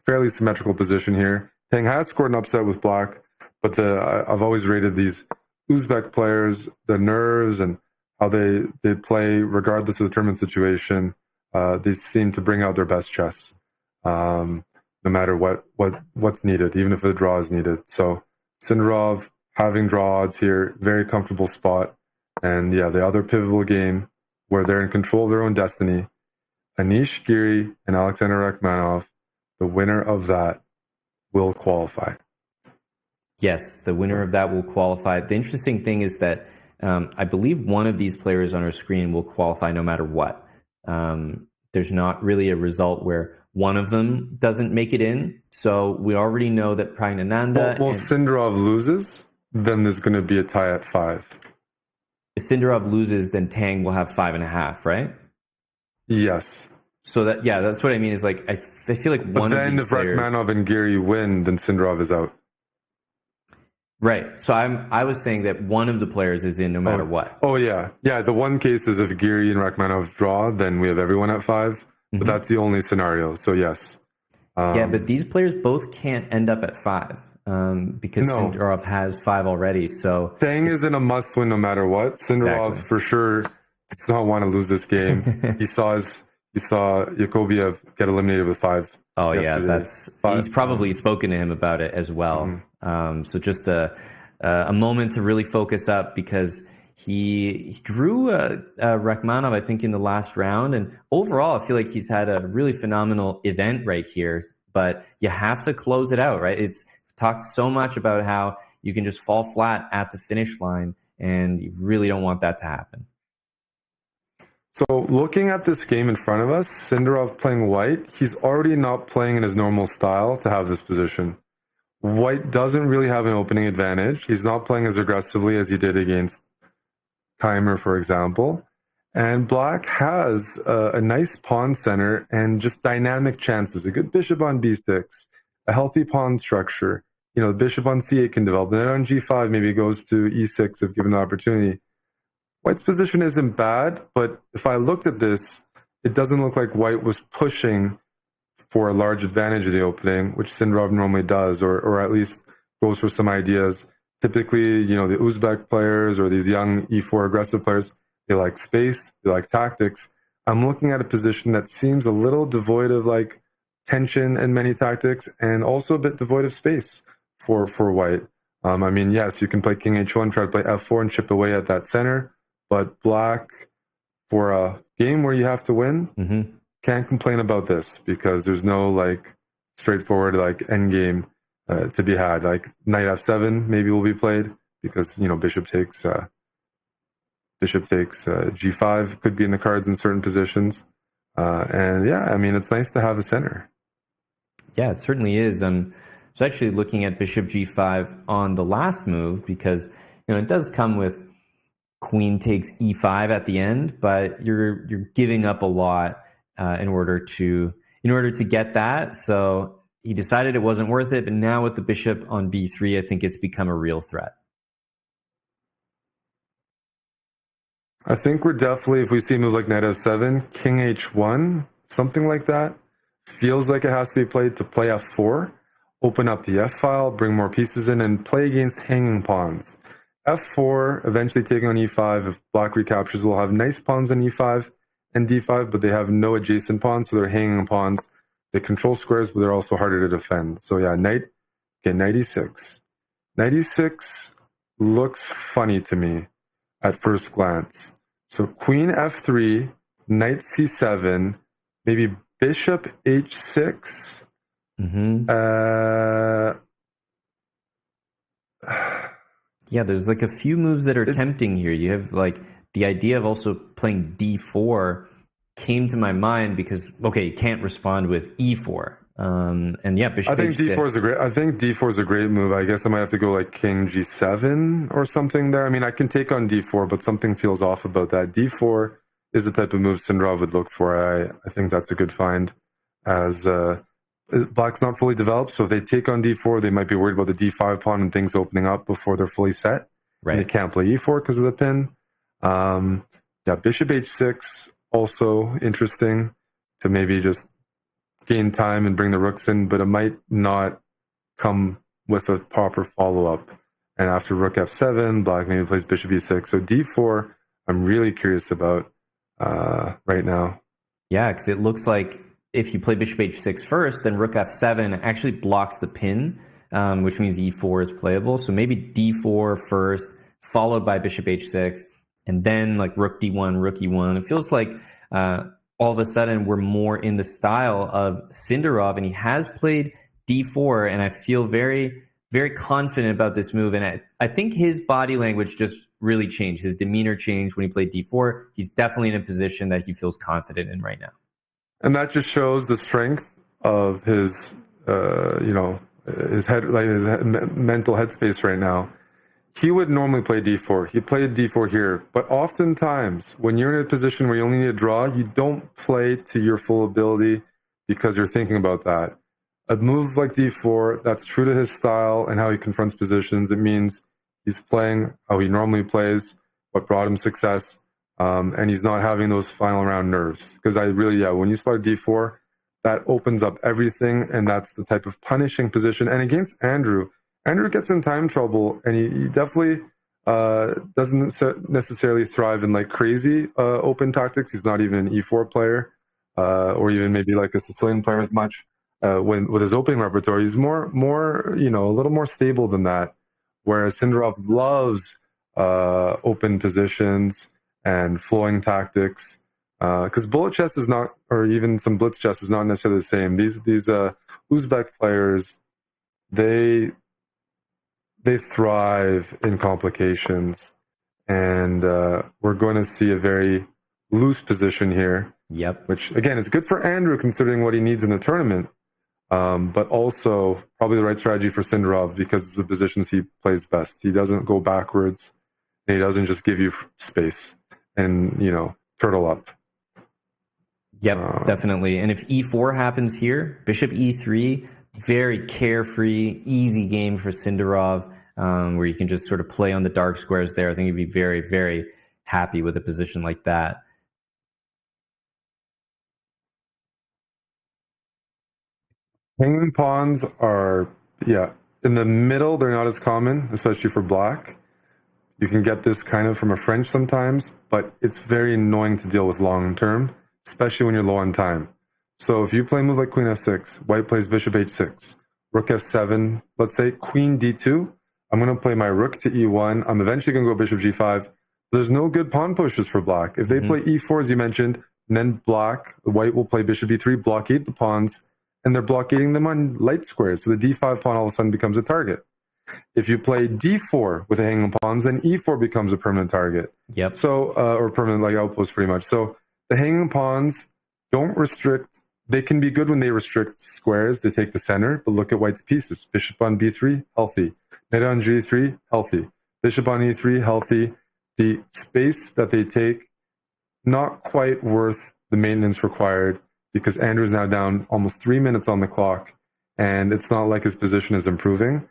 fairly symmetrical position here. Tang has scored an upset with Black, but I've always rated these Uzbek players, the nerves and how they play regardless of the tournament situation. They seem to bring out their best chess, no matter what's needed, even if a draw is needed. So Sindarov having draw odds here, very comfortable spot. And yeah, the other pivotal game where they're in control of their own destiny, Anish Giri and Alexander Rachmanov, the winner of that will qualify. Yes, the winner of that will qualify. The interesting thing is that I believe one of these players on our screen will qualify no matter what. There's not really a result where one of them doesn't make it in. So we already know that Pragnananda... Well, Sindarov loses, then there's going to be a tie at 5. If Sindarov loses, then Tang will have 5.5, right? Yes. So that's what I mean. Is like I feel like one. But then, if Rachmanov and Giri win, then Sindarov is out. Right. So I was saying that one of the players is in no matter what. Oh yeah. The one case is if Giri and Rachmanov draw, then we have everyone at 5. But that's the only scenario. So yes. But these players both can't end up at 5 because Sindarov has 5 already. So Tang is in a must-win no matter what. Sindarov for sure does not want to lose this game. He saw Yakubiev get eliminated with 5. Oh yesterday. He's probably spoken to him about it as well. So just a moment to really focus up, because he drew Rachmanov, I think, in the last round. And overall, I feel like he's had a really phenomenal event right here. But you have to close it out, right? It's talked so much about how you can just fall flat at the finish line, and you really don't want that to happen. So looking at this game in front of us, Sindarov playing White, he's already not playing in his normal style to have this position. White doesn't really have an opening advantage. He's not playing as aggressively as he did against Keimer, for example. And Black has a nice pawn center and just dynamic chances. A good bishop on b6, a healthy pawn structure. The bishop on c8 can develop. Then on g5, maybe it goes to e6 if given the opportunity. White's position isn't bad, but if I looked at this, it doesn't look like White was pushing for a large advantage of the opening, which Sindarov normally does, or at least goes for some ideas. Typically, the Uzbek players or these young e4 aggressive players, they like space, they like tactics. I'm looking at a position that seems a little devoid of like tension and many tactics, and also a bit devoid of space for White. Yes, you can play King H1, try to play F4 and chip away at that center. but black, for a game where you have to win, can't complain about this because there's no like straightforward like end game to be had. Like knight f7 maybe will be played because bishop takes g5 could be in the cards in certain positions. And yeah, I mean, it's nice to have a center. Yeah, it certainly is. I was actually looking at bishop g5 on the last move because it does come with queen takes e5 at the end, but you're giving up a lot in order to get that. So he decided it wasn't worth it. But now with the bishop on b3, I think it's become a real threat. I think we're definitely, if we see moves like knight f7, king h1, something like that, feels like it has to be played to play f4, open up the f file, bring more pieces in, and play against hanging pawns. f4, eventually taking on e5. If black recaptures, we'll have nice pawns on e5 and d5, but they have no adjacent pawns, so they're hanging pawns. They control squares, but they're also harder to defend. So yeah, knight e6. Knight e6 looks funny to me at first glance. So queen f3, knight c7, maybe bishop h6. Yeah, there's like a few moves that are tempting here. You have like the idea of also playing d4 came to my mind because, okay, you can't respond with e4. And yeah, bishop I think h6. d4 is a great move. I guess I might have to go like king g7 or something there. I mean, I can take on d4, but something feels off about that. d4 is the type of move Sindarov would look for. I think that's a good find, as black's not fully developed. So if they take on d4, they might be worried about the d5 pawn and things opening up before they're fully set. Right. And they can't play e4 because of the pin. Yeah, bishop h6 also interesting to maybe just gain time and bring the rooks in, but it might not come with a proper follow-up. And after rook f7, black maybe plays bishop e6. So d4, I'm really curious about right now. Yeah, because it looks like if you play bishop h6 first, then rook f7 actually blocks the pin, which means e4 is playable. So maybe d4 first, followed by bishop h6, and then like rook d1, rook e1. It feels like all of a sudden we're more in the style of Sindarov, and he has played d4, and I feel very, very confident about this move. And I think his body language just really changed. His demeanor changed when he played d4. He's definitely in a position that he feels confident in right now. And that just shows the strength of his, his head, like his mental headspace right now. He would normally play d4. He played d4 here, but oftentimes when you're in a position where you only need a draw, you don't play to your full ability because you're thinking about that. A move like d4, that's true to his style and how he confronts positions. It means he's playing how he normally plays, what brought him success, and he's not having those final round nerves. Because when you spot d4, that opens up everything, and that's the type of punishing position. And against Andrew gets in time trouble, and he definitely doesn't necessarily thrive in like crazy open tactics. He's not even an e4 player, or even maybe like a Sicilian player as much. With his opening repertoire, he's more a little more stable than that. Whereas Sindarov loves open positions and flowing tactics, because bullet chess is not, or even some blitz chess is not necessarily the same. These Uzbek players, they thrive in complications, and we're going to see a very loose position here. Yep. Which again is good for Andrew considering what he needs in the tournament, but also probably the right strategy for Sindarov because it's the positions he plays best. He doesn't go backwards, and he doesn't just give you space and turtle up. Yep, definitely. And if e4 happens here, bishop e3. Very carefree, easy game for Sindarov, where you can just sort of play on the dark squares there. I think he'd be very, very happy with a position like that. Hanging pawns are, in the middle, they're not as common, especially for black. You can get this kind of from a French sometimes, but it's very annoying to deal with long term, especially when you're low on time. So if you play a move like queen f6, white plays bishop h6, rook f7, let's say queen d2, I'm going to play my rook to e1. I'm eventually going to go bishop g5, There's no good pawn pushes for black. If they play e4, as you mentioned, and then white will play bishop e3, blockade the pawns, and they're blockading them on light squares. So the d5 pawn all of a sudden becomes a target. If you play d4 with the hanging pawns, then e4 becomes a permanent target. Yep. So, or permanent like outpost pretty much. So the hanging pawns don't restrict. They can be good when they restrict squares. They take the center, but look at white's pieces. Bishop on b3, healthy. Knight on g3, healthy. Bishop on e3, healthy. The space that they take, not quite worth the maintenance required, because Andrew's now down almost 3 minutes on the clock, and it's not like his position is improving.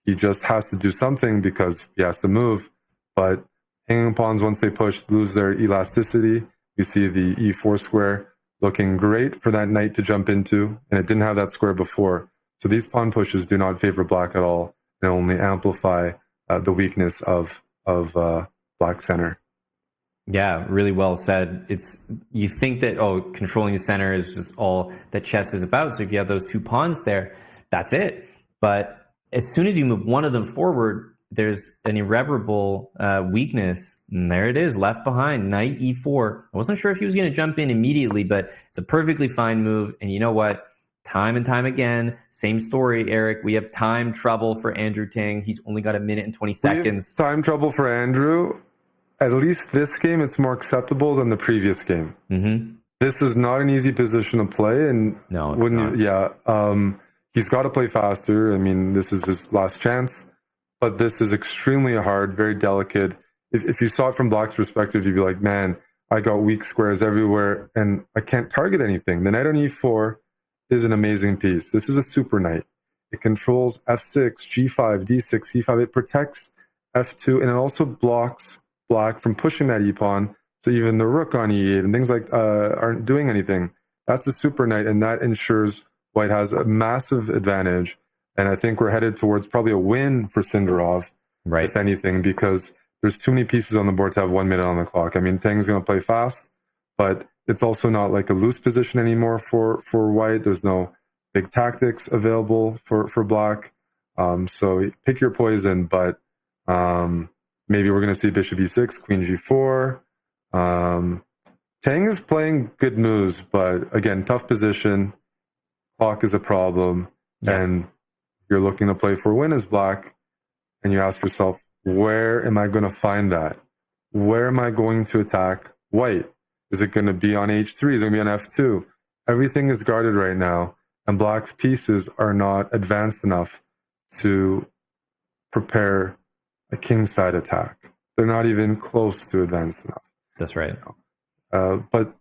He just has to do something because he has to move. But hanging pawns, once they push, lose their elasticity. You see the e4 square looking great for that knight to jump into, and it didn't have that square before. So these pawn pushes do not favor black at all, and only amplify the weakness of black center. Yeah, really well said. You think that, controlling the center is just all that chess is about. So if you have those two pawns there, that's it. But as soon as you move one of them forward, there's an irreparable weakness. And there it is, left behind, knight e4. I wasn't sure if he was going to jump in immediately, but it's a perfectly fine move. And you know what? Time and time again, same story, Eric. We have time trouble for Andrew Tang. He's only got 1 minute and 20 seconds. Time trouble for Andrew. At least this game, it's more acceptable than the previous game. Mm-hmm. This is not an easy position to play, and no, it's not. He's got to play faster. I mean, this is his last chance, but this is extremely hard, very delicate. If you saw it from black's perspective, you'd be like, man, I got weak squares everywhere, and I can't target anything. The knight on e4 is an amazing piece. This is a super knight. It controls f6, g5, d6, e5. It protects f2, and it also blocks black from pushing that e-pawn, so even the rook on e8 and things like aren't doing anything. That's a super knight, and that ensures white has a massive advantage. And I think we're headed towards probably a win for Sindarov, right? If anything, because there's too many pieces on the board to have 1 minute on the clock. I mean, Tang's going to play fast, but it's also not like a loose position anymore for white. There's no big tactics available for black. So pick your poison, but maybe we're going to see bishop e6, queen g4. Tang is playing good moves, but again, tough position. Clock is a problem, and you're looking to play for a win as black, and you ask yourself, where am I going to find that? Where am I going to attack white? Is it going to be on h3? Is it going to be on f2? Everything is guarded right now, and black's pieces are not advanced enough to prepare a kingside attack. They're not even close to advanced enough. That's right. But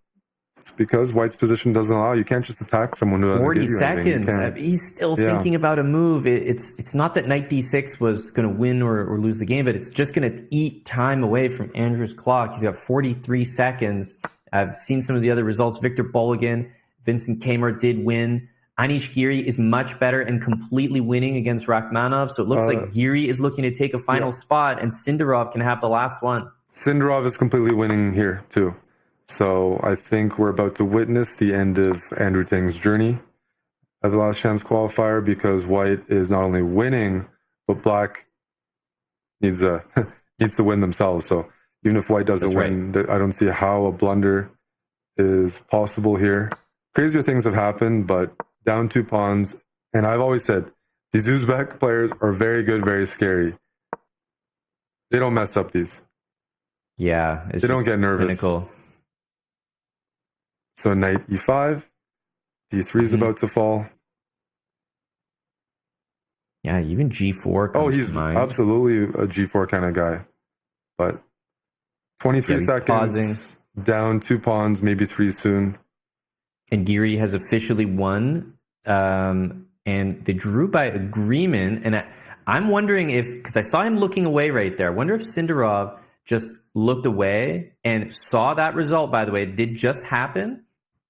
it's because white's position doesn't allow. You can't just attack someone who doesn't 40 give you anything. seconds. He's still thinking about a move. It's not that knight d6 was going to win or lose the game, but it's just going to eat time away from Andrew's clock. He's got 43 seconds. I've seen some of the other results. Victor Bologan, Vincent Kamer did win. Anish Giri is much better and completely winning against Rachmanov. So it looks like Giri is looking to take a final spot, and Sindarov can have the last one. Sindarov is completely winning here, too. So I think we're about to witness the end of Andrew Tang's journey at the last chance qualifier, because white is not only winning, but black needs to win themselves. So even if white doesn't win, I don't see how a blunder is possible here. Crazier things have happened, but down 2 pawns. And I've always said, these Uzbek players are very good, very scary. They don't mess up these. Yeah. They don't get nervous. Clinical. So knight e5, d3 is about to fall. Yeah, even g4 comes he's to mind. Absolutely a g4 kind of guy. But 23 seconds, pausing. Down 2 pawns, maybe 3 soon. And Giri has officially won, and they drew by agreement. And I'm wondering because I saw him looking away right there. I wonder if Sindarov just looked away and saw that result. By the way, it did just happen.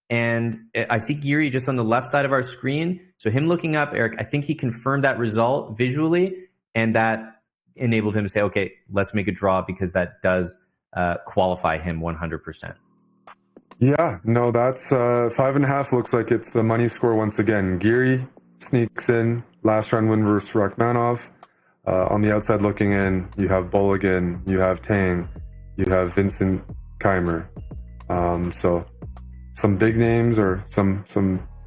And I see Giri just on the left side of our screen. So him looking up, Eric, I think he confirmed that result visually, and that enabled him to say, okay, let's make a draw, because that does qualify him 100%. Yeah, no, that's 5.5. Looks like it's the money score once again. Giri sneaks in, last round win versus Rachmanov. On the outside looking in, you have Bologan, you have Tang, you have Vincent Keimer. So some big names or some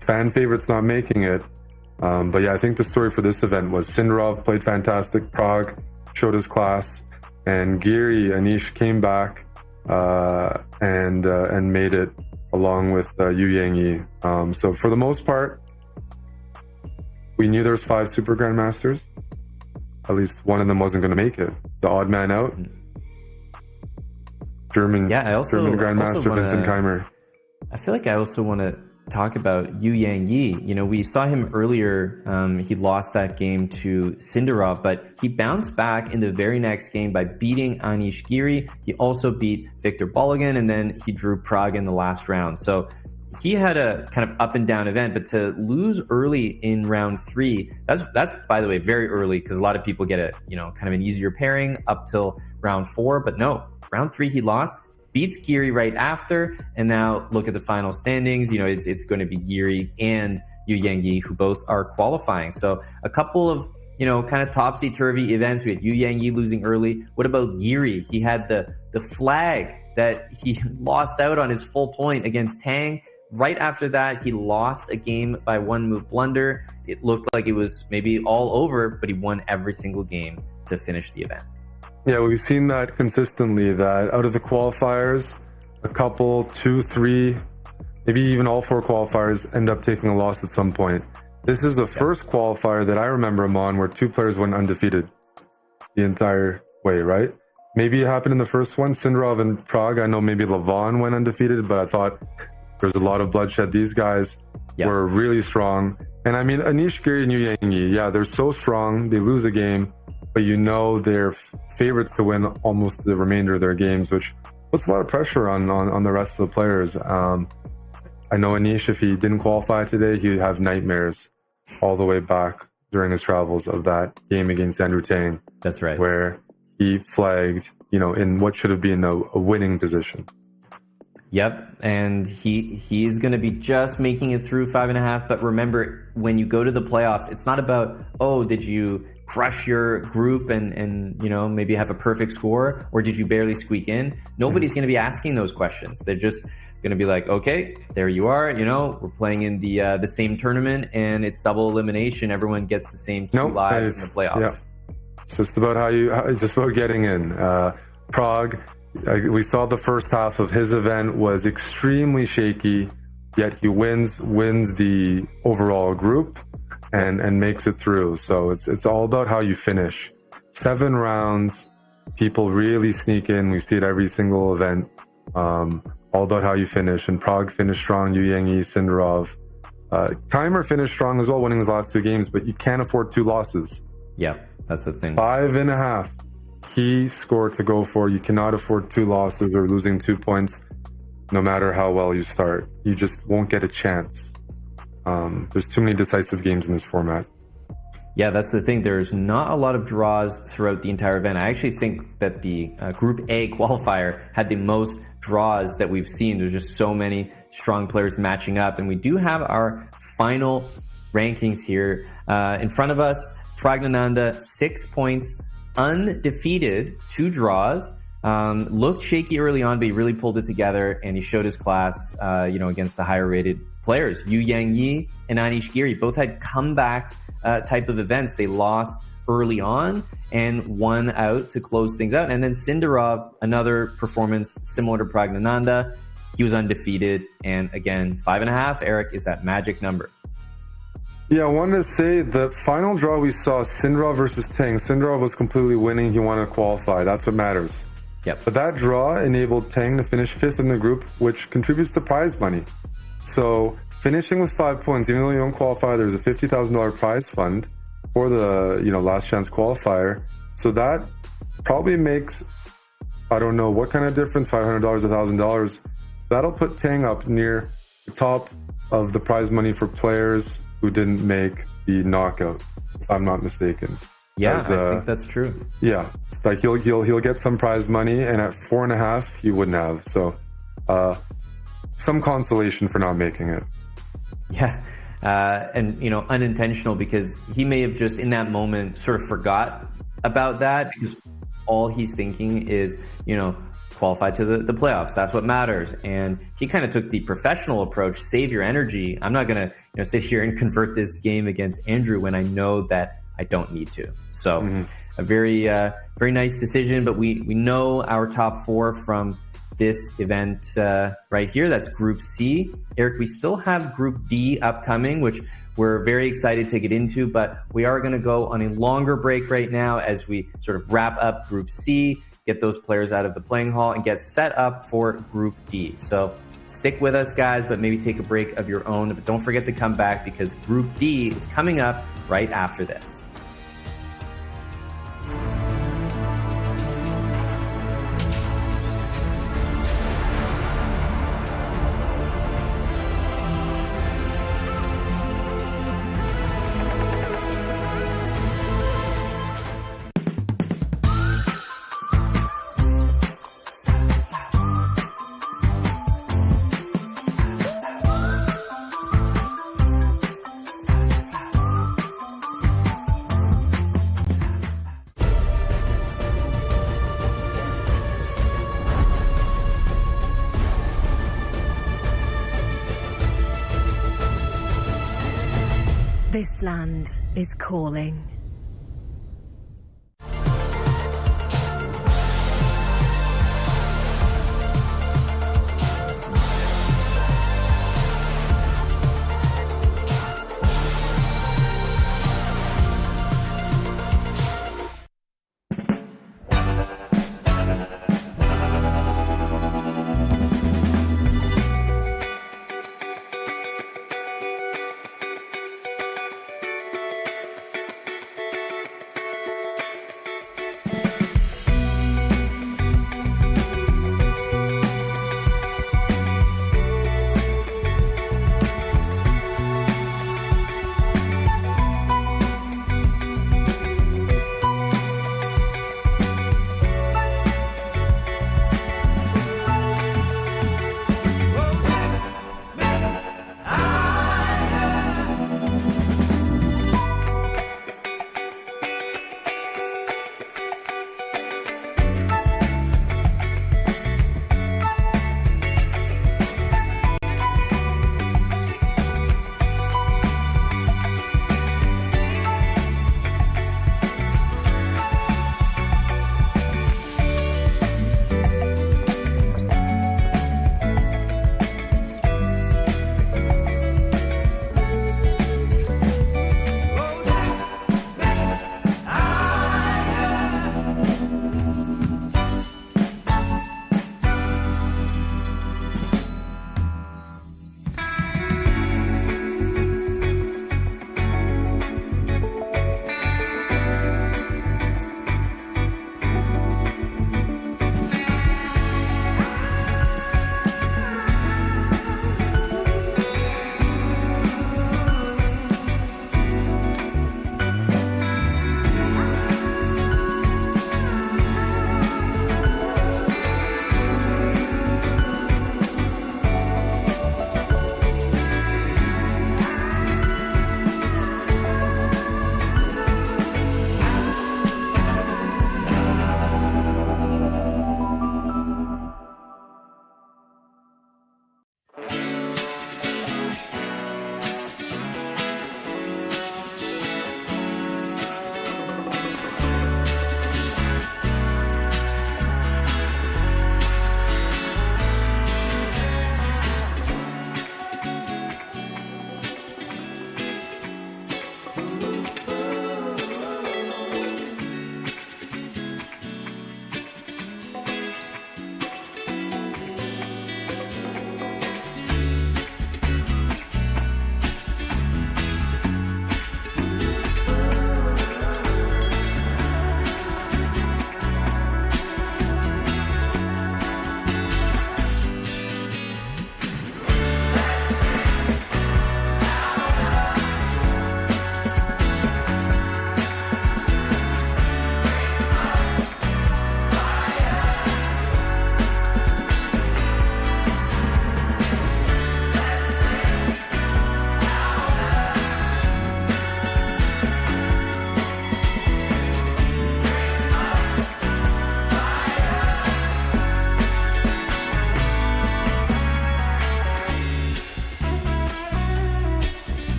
fan favorites not making it. But yeah, I think the story for this event was Sindarov played fantastic, Pragg showed his class, and Giri, Anish came back and made it along with Yu Yang. So for the most part, we knew there was 5 Super Grandmasters. At least one of them wasn't going to make it. The odd man out. German Grandmaster Vincent Keimer. I feel like I also want to talk about Yu Yang. You know, we saw him earlier. He lost that game to Sindarov, but he bounced back in the very next game by beating Anish Giri. He also beat Victor Balogun, and then he drew Pragg in the last round. So he had a kind of up and down event, but to lose early in round 3, that's by the way very early, because a lot of people get a kind of an easier pairing up till round 4, but no, round 3 he lost, beats Giri right after, and now look at the final standings. It's going to be Giri and Yu Yang who both are qualifying. So a couple of kind of topsy-turvy events. We had Yu Yang losing early. What about Giri? He had the flag that he lost out on his full point against Tang. Right after that, he lost a game by 1 move blunder. It looked like it was maybe all over, but he won every single game to finish the event. Yeah, we've seen that consistently, that out of the qualifiers, a couple, 2, 3, maybe even all 4 qualifiers end up taking a loss at some point. This is the first qualifier that I remember him on where 2 players went undefeated the entire way, right? Maybe it happened in the first one, Sindarov and Pragg. I know maybe Levon went undefeated, but I thought there's a lot of bloodshed. These guys were really strong. And I mean, Anish Giri and Yu Yang, they're so strong. They lose a game, but they're favorites to win almost the remainder of their games, which puts a lot of pressure on the rest of the players. I know Anish, if he didn't qualify today, he'd have nightmares all the way back during his travels of that game against Andrew Tang. That's right. Where he flagged, in what should have been a winning position. Yep, and he's going to be just making it through 5.5. But remember, when you go to the playoffs, it's not about, did you crush your group and maybe have a perfect score, or did you barely squeak in? Nobody's going to be asking those questions. They're just going to be like, okay, there you are. We're playing in the same tournament, and it's double elimination. Everyone gets the same 2 lives in the playoffs. Yeah. It's just about just about getting in. Pragg. We saw the first half of his event was extremely shaky, yet he wins the overall group and makes it through. So it's all about how you finish. 7 rounds, people really sneak in. We see it every single event. All about how you finish. And Pragg finished strong. Yu Yang, Sindarov. Keimer finished strong as well, winning his last 2 games, but you can't afford 2 losses. Yeah, that's the thing. 5.5. Key score to go for. You cannot afford 2 losses or losing 2 points no matter how well you start. You just won't get a chance. There's too many decisive games in this format. Yeah, that's the thing. There's not a lot of draws throughout the entire event. I actually think that the Group A qualifier had the most draws that we've seen. There's just so many strong players matching up. And we do have our final rankings here. In front of us, Praggnanandhaa, 6 points, undefeated, 2 draws. Looked shaky early on, but he really pulled it together and he showed his class, against the higher rated players. Yu Yang and Anish Giri both had comeback type of events. They lost early on and won out to close things out. And then Sindarov, another performance similar to Praggnanandhaa. He was undefeated. And again, 5.5, Eric, is that magic number. Yeah, I wanted to say the final draw we saw, Sindarov versus Tang. Sindarov was completely winning. He wanted to qualify. That's what matters. Yep. But that draw enabled Tang to finish 5th in the group, which contributes to prize money. So finishing with 5 points, even though you don't qualify, there's a $50,000 prize fund for the last chance qualifier. So that probably makes, I don't know what kind of difference, $500, $1,000. That'll put Tang up near the top of the prize money for players who didn't make the knockout, if I'm not mistaken. Yeah, I think that's true. Yeah, like he'll get some prize money, and at 4.5 he wouldn't have. So, some consolation for not making it. Yeah, and unintentional, because he may have just in that moment sort of forgot about that, because all he's thinking is qualify to the playoffs. That's what matters. And he kind of took the professional approach, save your energy. I'm not going to sit here and convert this game against Andrew when I know that I don't need to. So a very nice decision, but we know our top 4 from this event right here. That's Group C. Eric, we still have Group D upcoming, which we're very excited to get into, but we are going to go on a longer break right now as we sort of wrap up Group C, get those players out of the playing hall, and get set up for Group D. So stick with us, guys, but maybe take a break of your own. But don't forget to come back because Group D is coming up right after this. This land is calling.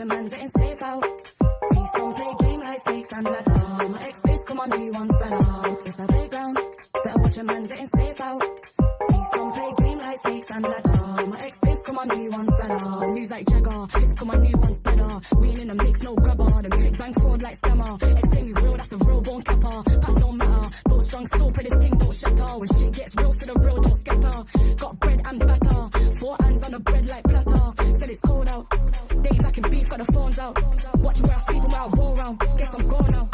your man's getting safe out. See some play game like snakes and ladder. My ex-base, come on, new one's better. It's a playground, better watch your man's getting safe out. See some play game like snakes and ladder. My ex-base, come on, new one's better. News like Jagger, this come on, new one's better. We ain't in the mix, no grubber. Them trick bang fraud like scammer. Ex say me real, that's a real bone capper. Pass don't matter, both strong still, pray this thing don't shatter. When shit gets real, to the real don't scatter. Got bread and batter, 4 hands on the bread like platter. Said it's cold out, Dave back in beef, got the phones out. Watch where I sleep and where I roll round. Guess I'm gone now,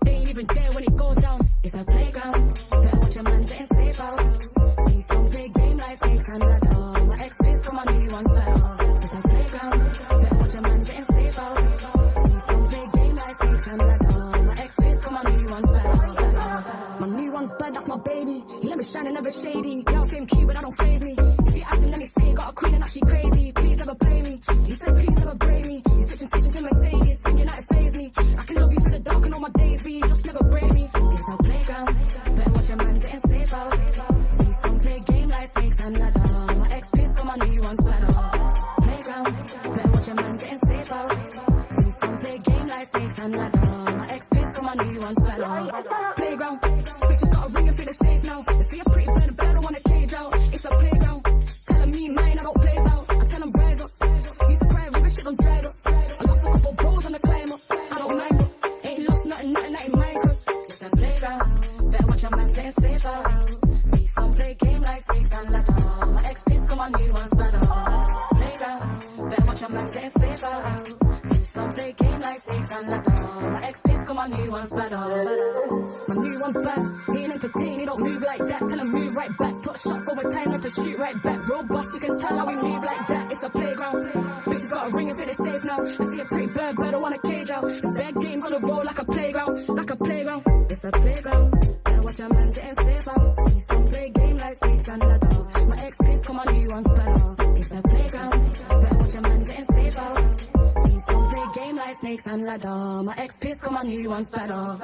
they ain't even there when it goes down. It's a playground, better watch your man's getting safe out. See some big game like snakes and ladder. My ex-base, come on, new one's better. It's a playground, better watch your man's getting safe out. See some big game like snakes and ladder. My ex-base, come on, new one's better. My new one's bad, that's my baby. He let me shine and never shady. Girl, same cute, but that don't faze me. If you ask him, then he say he got a queen and that she crazy. Please never play me. He said, please never break me. He's switching station to Mercedes, thinking that it faze me. I can love you for the dark and all my days, but you just never break me. It's a playground, better watch your man's getting safe out. See some play game like snakes and ladder. My ex-piss, come on, new one's better. Playground, better watch your man's getting safe out. See some play game like snakes and ladder. My ex-piss, come on, new one's better. Playground, bitches got a ring and feel the safe now. They see a pretty bird, but I don't want a cage out. It's a playground, telling me mine, I don't play about. I tell them rise up, used to cry, river shit, I'm dried up. I lost a couple bros on the climb up, I don't mind but ain't lost nothing that ain't mine, cause it's a playground, better watch your man getting safe out. See some play game like snakes and ladder. My ex-piss, come on, new one's better. Playground, better watch your man getting safe out. See some play game like snakes and ladder. My ex-piss, come on, new one's better. My new one's bad, he ain't entertained, he don't move like that. Tell him move right back, touch shots over time, let to shoot right back. Robust, you can tell how we move like that. It's a playground, bitches got a ring and feel it safe now. I see a pretty bird, but I don't want a cage out. It's bad games on the road like a playground, like a playground. It's a playground, better watch your man's getting safe out. See some play game like snakes and ladder. My ex-piss, come on, new one's better. It's a playground, better watch your man's getting safe out. See some play game like snakes and ladder. My ex-piss, come on, new one's better.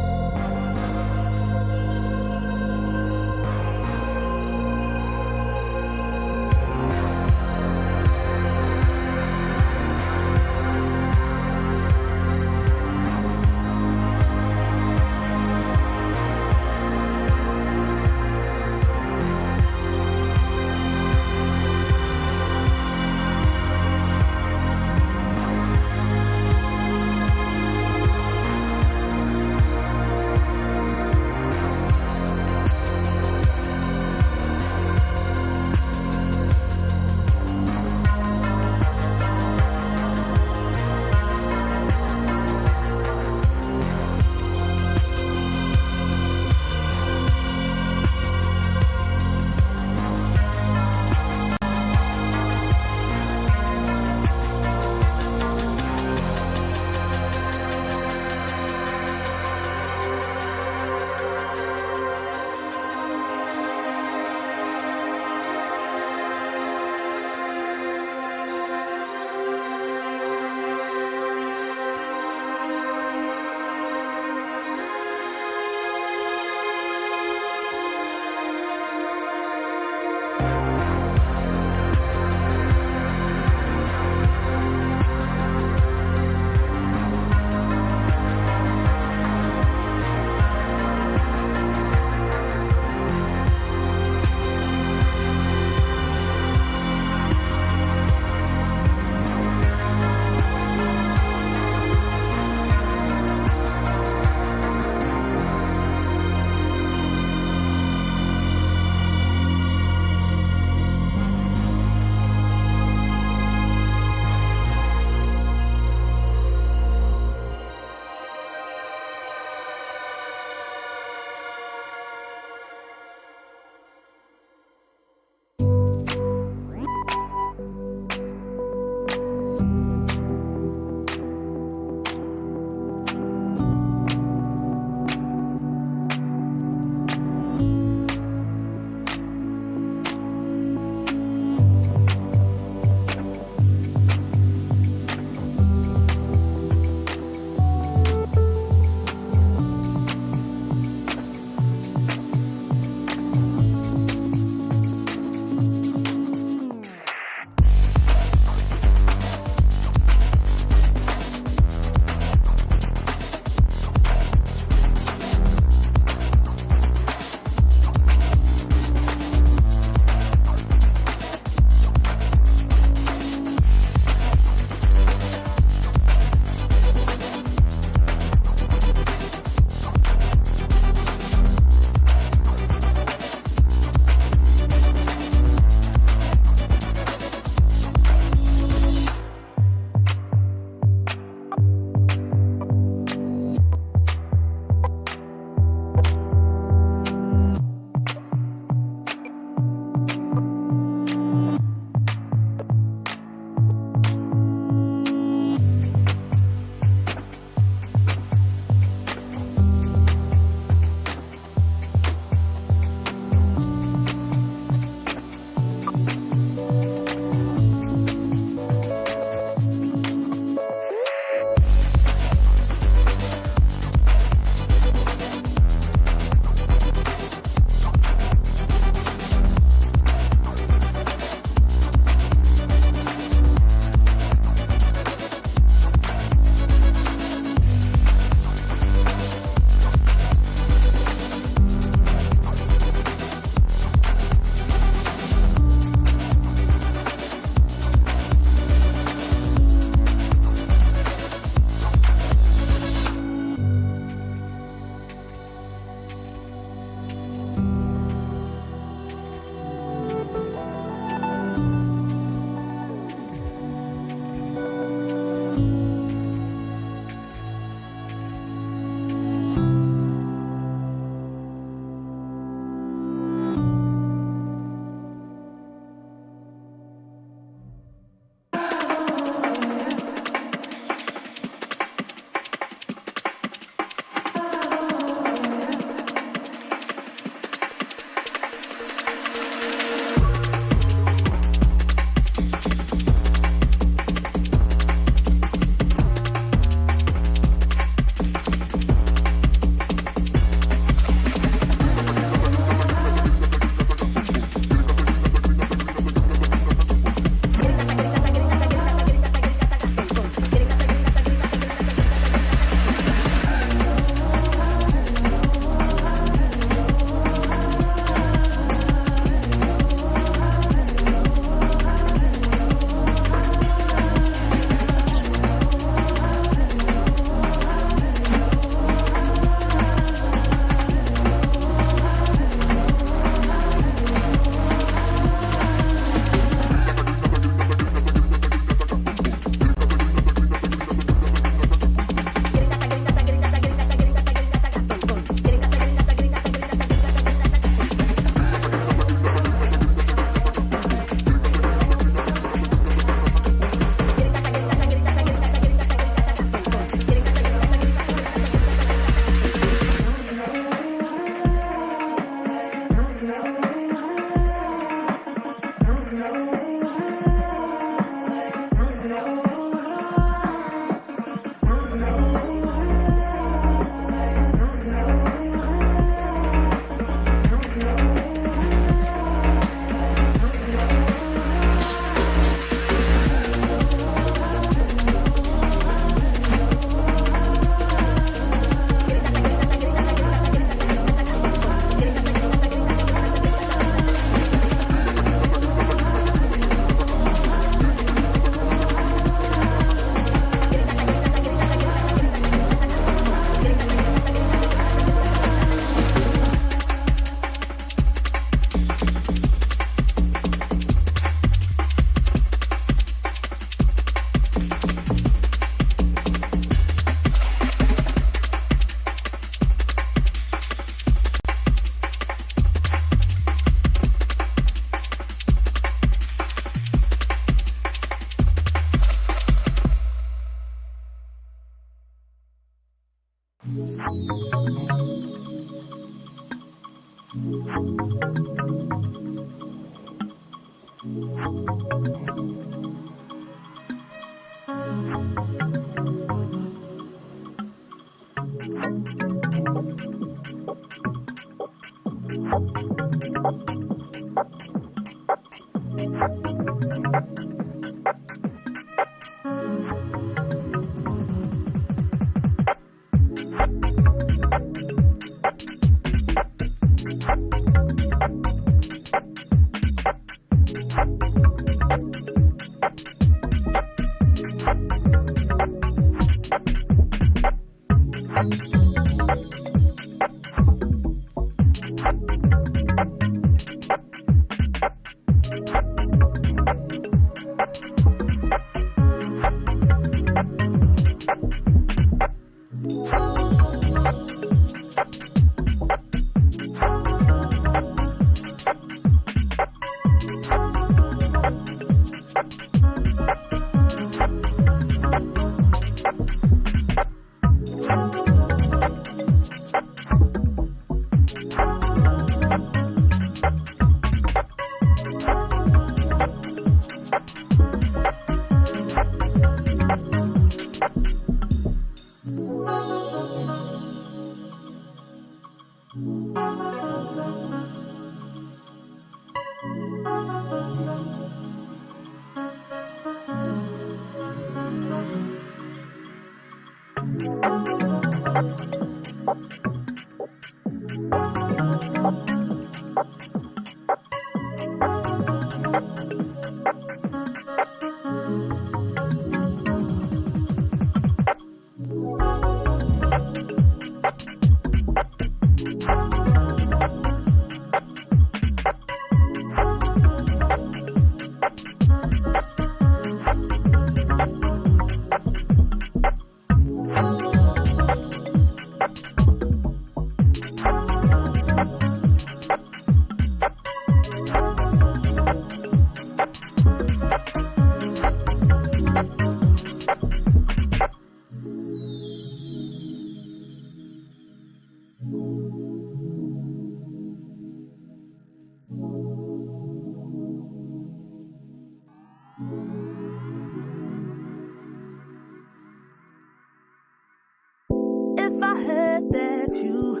If I heard that you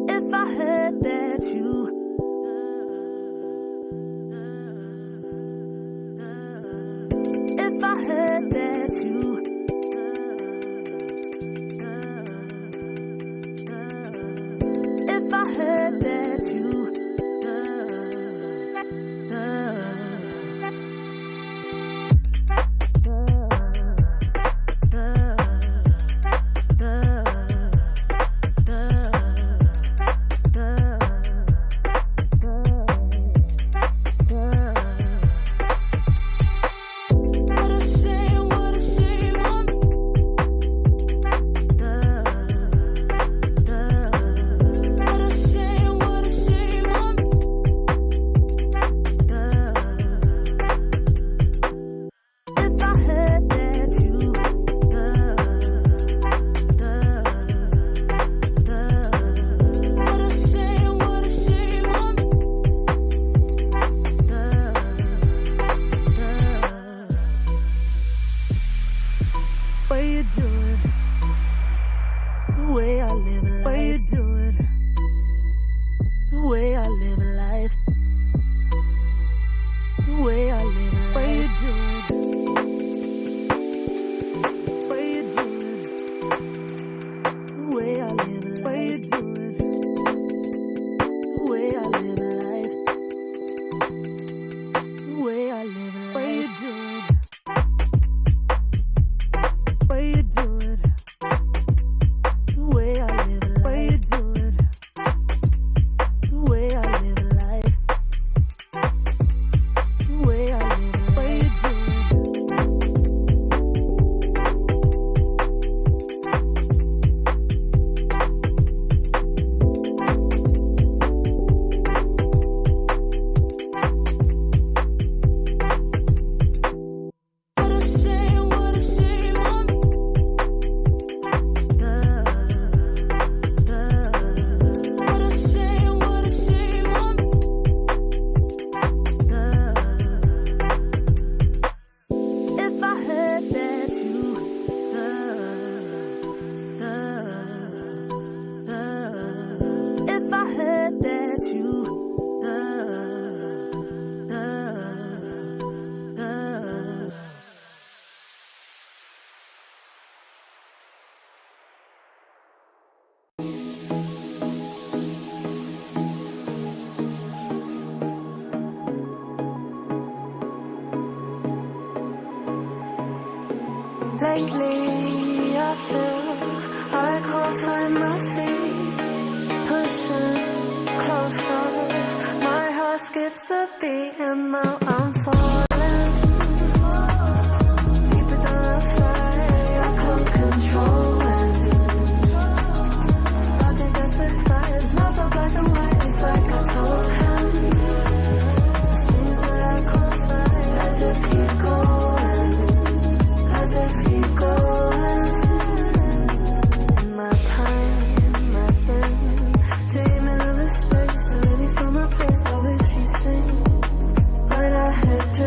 If I heard that you If I heard that you If I heard that you What you doing? Lately, I feel I can't find my feet. Pushing closer, my heart skips a beat, and now I'm falling. Deeper than I fly, I can't control it. Back against the sky, it smells so black and white. It's like I told him. Seems that I can't fly, I just keep going. I just keep going. In my time, I've been dreaming of a space, ready for my place. I wish she'd sing, but I had to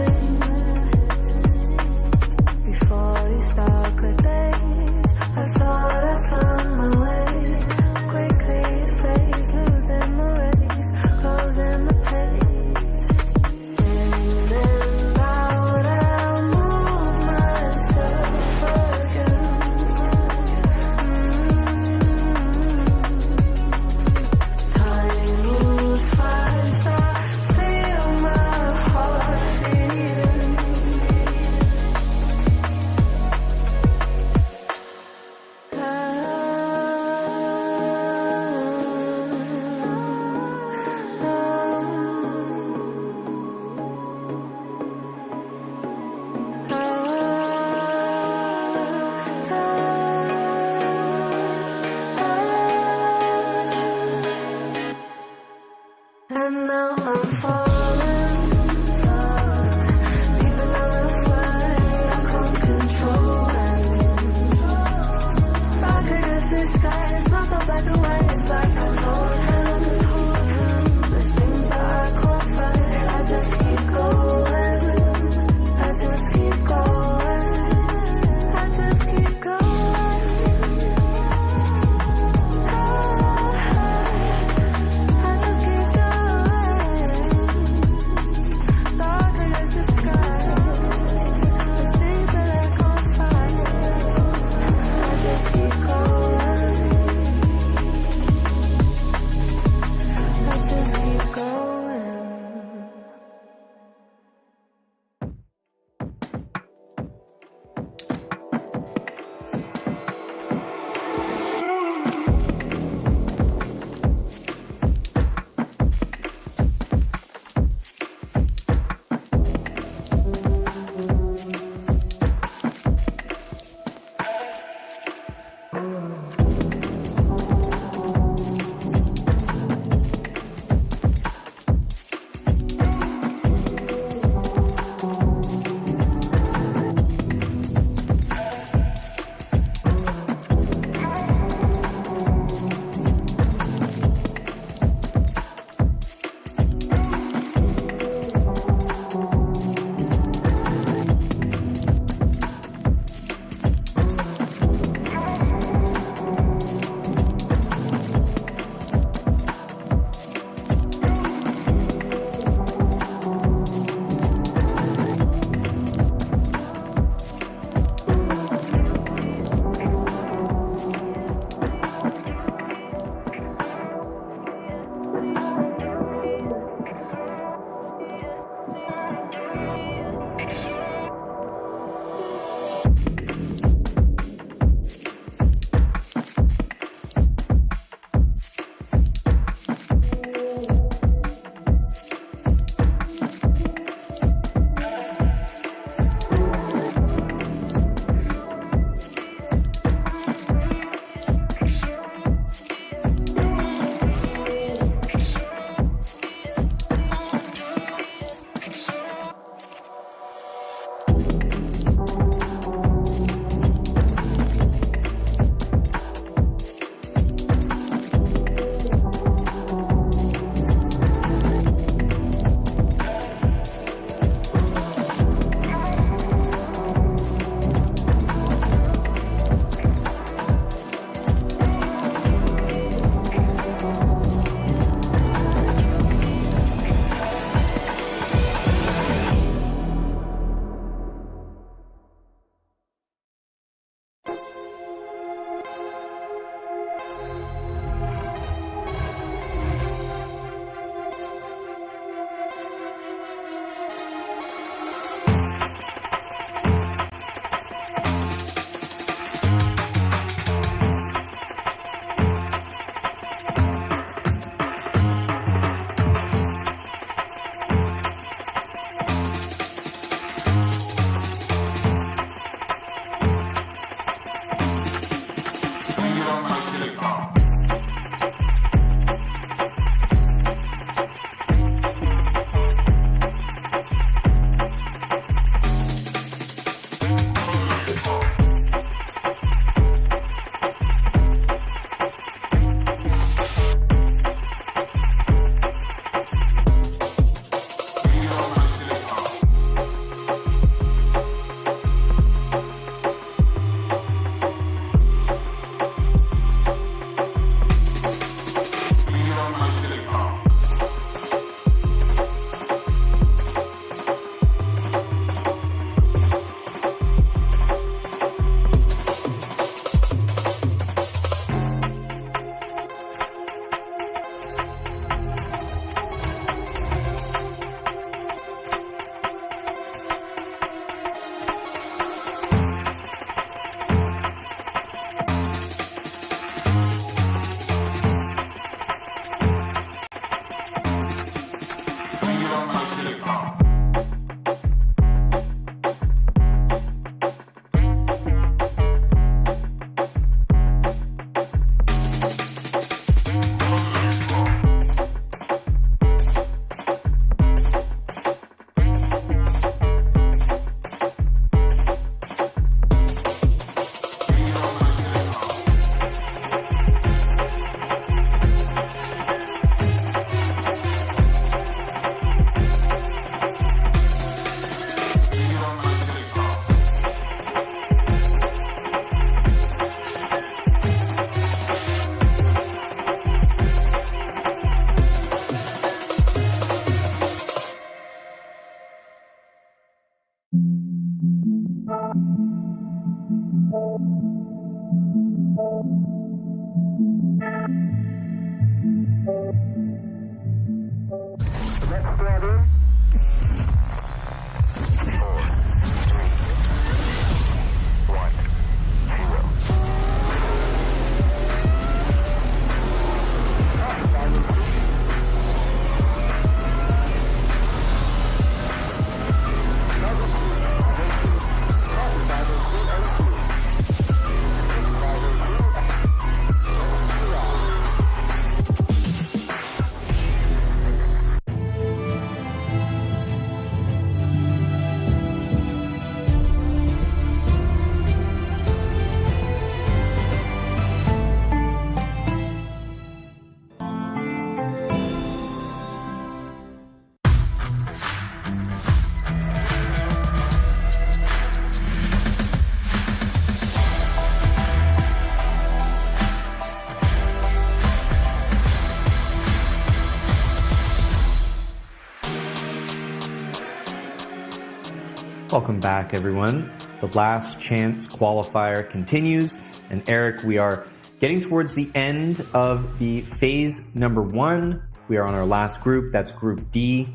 Welcome back, everyone. The last chance qualifier continues. And Eric, we are getting towards the end of the phase number 1. We are on our last group. That's Group D.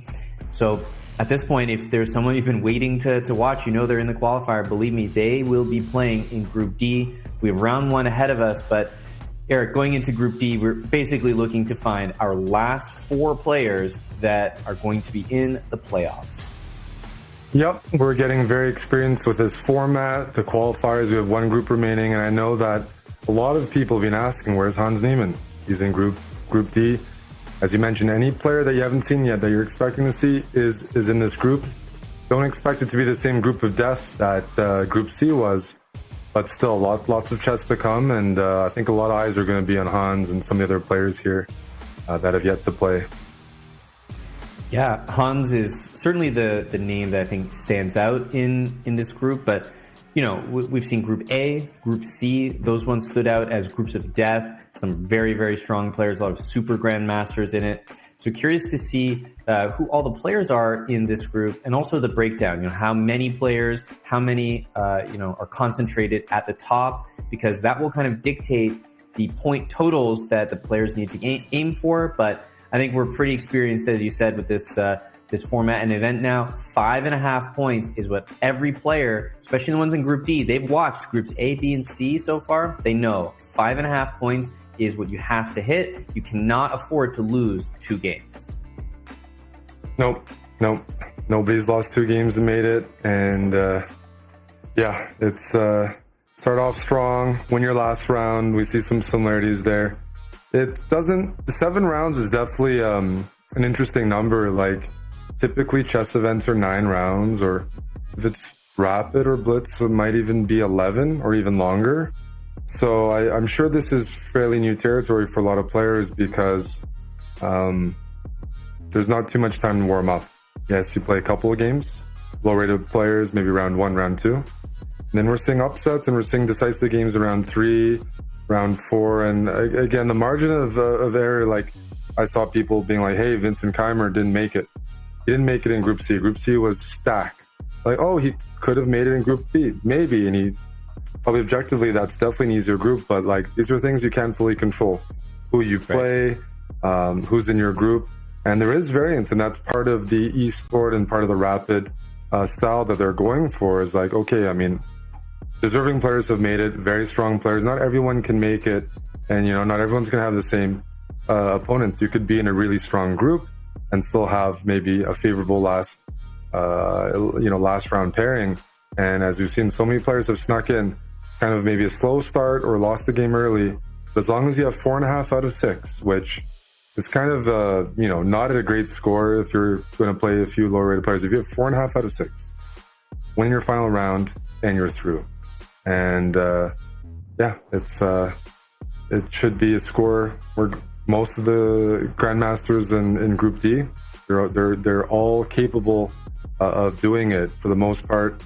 So at this point, if there's someone you've been waiting to watch, you know they're in the qualifier. Believe me, they will be playing in Group D. We have round 1 ahead of us. But Eric, going into Group D, we're basically looking to find our last 4 players that are going to be in the playoffs. Yep, we're getting very experienced with this format, the qualifiers. We have 1 group remaining, and I know that a lot of people have been asking, where's Hans Niemann? He's in Group D. As you mentioned, any player that you haven't seen yet that you're expecting to see is in this group. Don't expect it to be the same group of death that Group C was, but still lots of chess to come, and I think a lot of eyes are going to be on Hans and some of the other players here that have yet to play. Yeah, Hans is certainly the name that I think stands out in this group. But, you know, we've seen Group A, Group C. Those ones stood out as groups of death. Some very, very strong players, a lot of super grandmasters in it. So curious to see who all the players are in this group, and also the breakdown. You know, how many players, how many are concentrated at the top, because that will kind of dictate the point totals that the players need to aim for. But I think we're pretty experienced, as you said, with this format and event now. 5.5 points is what every player, especially the ones in Group D, they've watched Groups A, B, and C so far. They know 5.5 points is what you have to hit. You cannot afford to lose 2 games. Nope. Nobody's lost 2 games and made it. And it's start off strong, win your last round. We see some similarities there. It doesn't. 7 rounds is definitely an interesting number. Like, typically chess events are 9 rounds, or if it's rapid or blitz, it might even be 11 or even longer. So I'm sure this is fairly new territory for a lot of players, because there's not too much time to warm up. Yes, you play a couple of games, low-rated players, maybe round 1, round 2. And then we're seeing upsets, and we're seeing decisive games around 3, round 4, and again, the margin of error, like I saw people being like, hey, Vincent Keimer didn't make it. He didn't make it in Group C. Group C was stacked. Like, oh, he could have made it in Group B, maybe, and he probably objectively, that's definitely an easier group, but like, these are things you can't fully control. Who you play, who's in your group, and there is variance, and that's part of the esport and part of the rapid style that they're going for, is like, okay, I mean, deserving players have made it, very strong players. Not everyone can make it, and not everyone's going to have the same opponents. You could be in a really strong group and still have maybe a favorable last round pairing. And as we've seen, so many players have snuck in kind of maybe a slow start or lost the game early. But as long as you have 4.5 out of 6, which is kind of not at a great score if you're going to play a few lower rated players. If you have 4.5 out of 6, win your final round and you're through. And it should be a score where most of the grandmasters in Group D, they're all capable of doing it for the most part.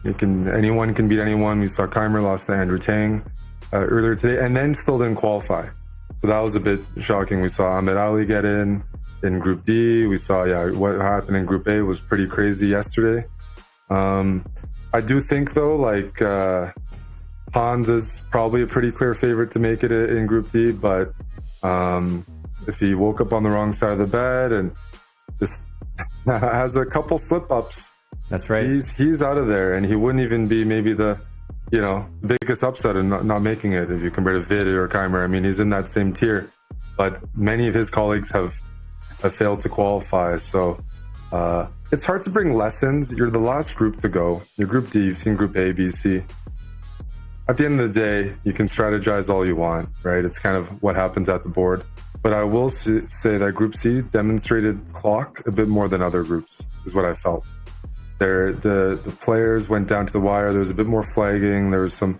Anyone can beat anyone. We saw Keimer lost to Andrew Tang earlier today, and then still didn't qualify. So that was a bit shocking. We saw Ahmed Ali get in Group D. We saw what happened in Group A was pretty crazy yesterday. I do think, though, Hans is probably a pretty clear favorite to make it in Group D, but if he woke up on the wrong side of the bed and just has a couple slip-ups, that's right. He's out of there, and he wouldn't even be maybe the biggest upset in not making it if you compare to Vid or Keimer. I mean, he's in that same tier, but many of his colleagues have failed to qualify. So it's hard to bring lessons. You're the last group to go. You're Group D. You've seen Group A, B, C. At the end of the day, you can strategize all you want, right? It's kind of what happens at the board. But I will say that Group C demonstrated clock a bit more than other groups, is what I felt. The players went down to the wire. There was a bit more flagging. There was some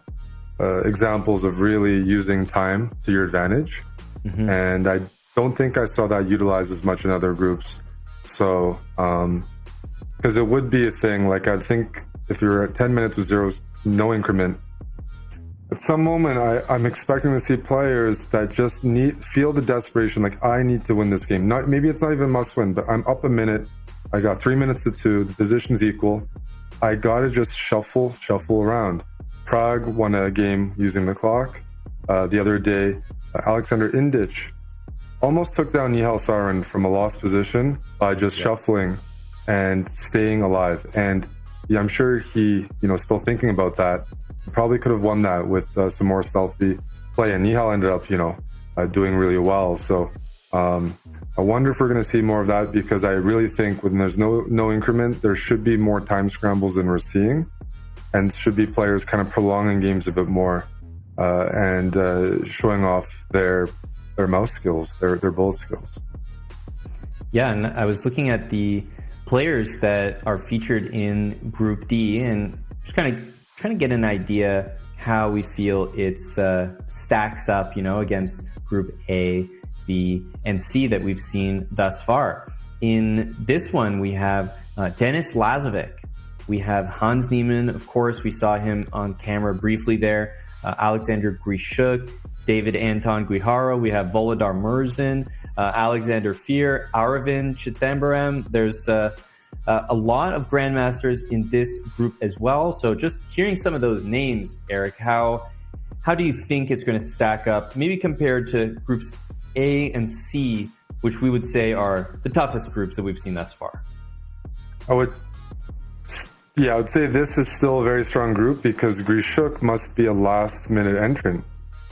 examples of really using time to your advantage. Mm-hmm. And I don't think I saw that utilized as much in other groups. So, because it would be a thing, like I think if you're at 10 minutes with no increment, at some moment I'm expecting to see players that just feel the desperation, like I need to win this game. Maybe it's not even must win, but I'm up a minute. I got 3 minutes to 2. The position's equal. I gotta just shuffle around. Pragg won a game using the clock. The other day, Alexander Indich almost took down Nihal Sarin from a lost position by just shuffling and staying alive. And yeah, I'm sure he, still thinking about that. Probably could have won that with some more stealthy play. And Nihal ended up, doing really well. So I wonder if we're going to see more of that, because I really think when there's no increment, there should be more time scrambles than we're seeing, and should be players kind of prolonging games a bit more and showing off their mouse skills, their bullet skills. Yeah, and I was looking at the players that are featured in Group D and just kind of trying to get an idea how we feel it stacks up, against Group A, B, and C that we've seen thus far. In this one, we have Denis Lazovic. We have Hans Niemann, of course. We saw him on camera briefly there. Alexander Grishuk, David Anton Guiharo. We have Volodar Murzin, Alexander Fear, Aravind Chithambaram. There's a lot of grandmasters in this group as well. So just hearing some of those names, Eric, how do you think it's going to stack up, maybe compared to groups A and C, which we would say are the toughest groups that we've seen thus far? I would say this is still a very strong group, because Grishuk must be a last-minute entrant.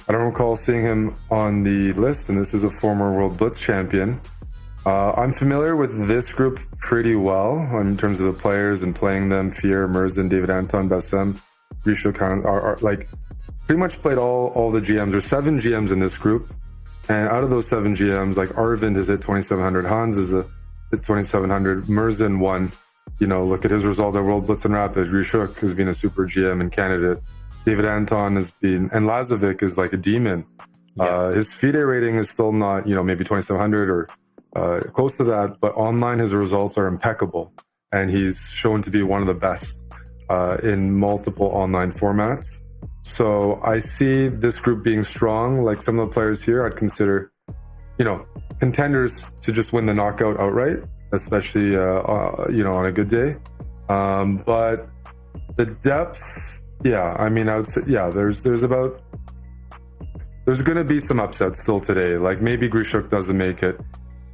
I don't recall seeing him on the list, and this is a former World Blitz champion. I'm familiar with this group pretty well in terms of the players and playing them. Fear, Murzin, David Anton, Bassem, Grishuk are like pretty much played all the GMs. There's 7 GMs in this group. And out of those 7 GMs, like Arvind is at 2,700, Hans is at 2,700, Murzin won. Look at his result at World Blitz and Rapid. Grishuk has been a super GM and candidate. David Anton has been, and Lazovic is like a demon. Yeah. His FIDE rating is still not, maybe 2,700 or close to that, but online his results are impeccable. And he's shown to be one of the best in multiple online formats. So I see this group being strong. Like some of the players here, I'd consider, contenders to just win the knockout outright, especially, on a good day. But the depth, I would say, there's going to be some upsets still today. Like maybe Grishuk doesn't make it.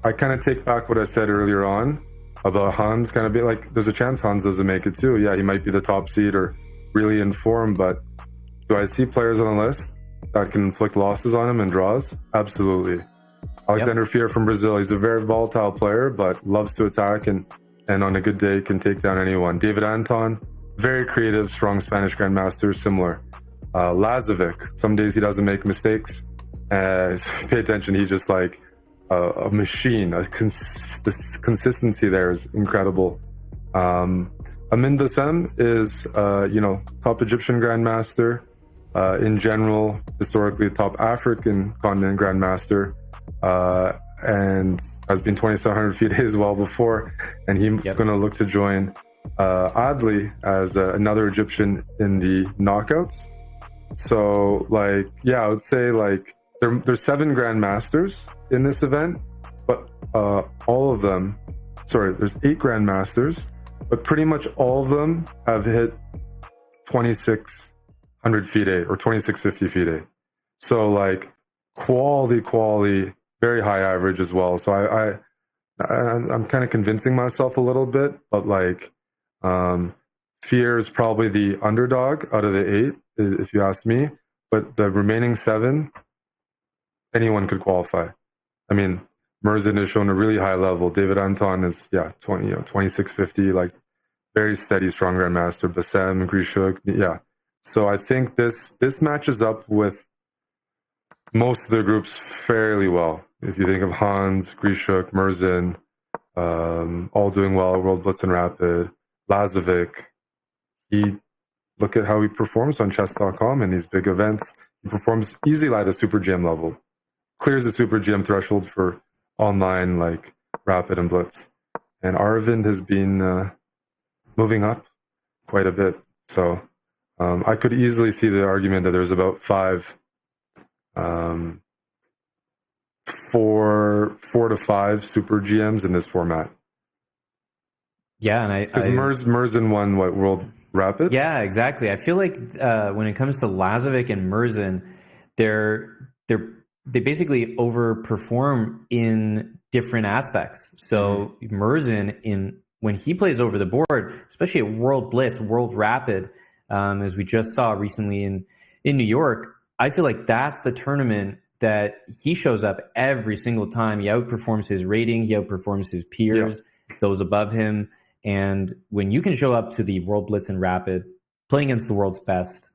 I kind of take back what I said earlier on about Hans, kind of be like, there's a chance Hans doesn't make it too. Yeah, he might be the top seed or really in form, but do I see players on the list that can inflict losses on him and draws? Absolutely. Alexander Fear from Brazil, he's a very volatile player, but loves to attack and on a good day can take down anyone. David Anton, very creative, strong Spanish grandmaster, similar. Lazovic, some days he doesn't make mistakes. So pay attention, he's just like a machine. The consistency there is incredible. Amin Bassem is, top Egyptian grandmaster. In general, historically, top African continent grandmaster, and has been 2,700 feet as well before. And he's going to look to join Adli as another Egyptian in the knockouts. So, I would say there's 7 grandmasters in this event, but all of them, there's 8 grandmasters, but pretty much all of them have hit 2,600 100 FIDE or 2650 FIDE. So like quality, very high average as well. So I'm kind of convincing myself a little bit, but like Fear is probably the underdog out of the 8, if you ask me. But the remaining 7, anyone could qualify. I mean, Merzin has shown a really high level. David Anton is 2650, like very steady, strong grandmaster. Bassem, Grishuk, yeah. So I think this matches up with most of the groups fairly well. If you think of Hans, Grishuk, Merzin, all doing well, World Blitz and Rapid, Lazovic, look at how he performs on Chess.com in these big events. He performs easily at a Super GM level, clears the Super GM threshold for online like Rapid and Blitz. And Arvind has been moving up quite a bit. So I could easily see the argument that there's about 4 to 5 Super GMs in this format. Yeah, and because Merzin won what, World Rapid? Yeah, exactly. I feel like when it comes to Lazovic and Merzin, they basically overperform in different aspects. So Merzin, when he plays over the board, especially at World Blitz, World Rapid, as we just saw recently in New York, I feel like that's the tournament that he shows up every single time. He outperforms his rating, he outperforms his peers, those above him. And when you can show up to the World Blitz and Rapid, playing against the world's best,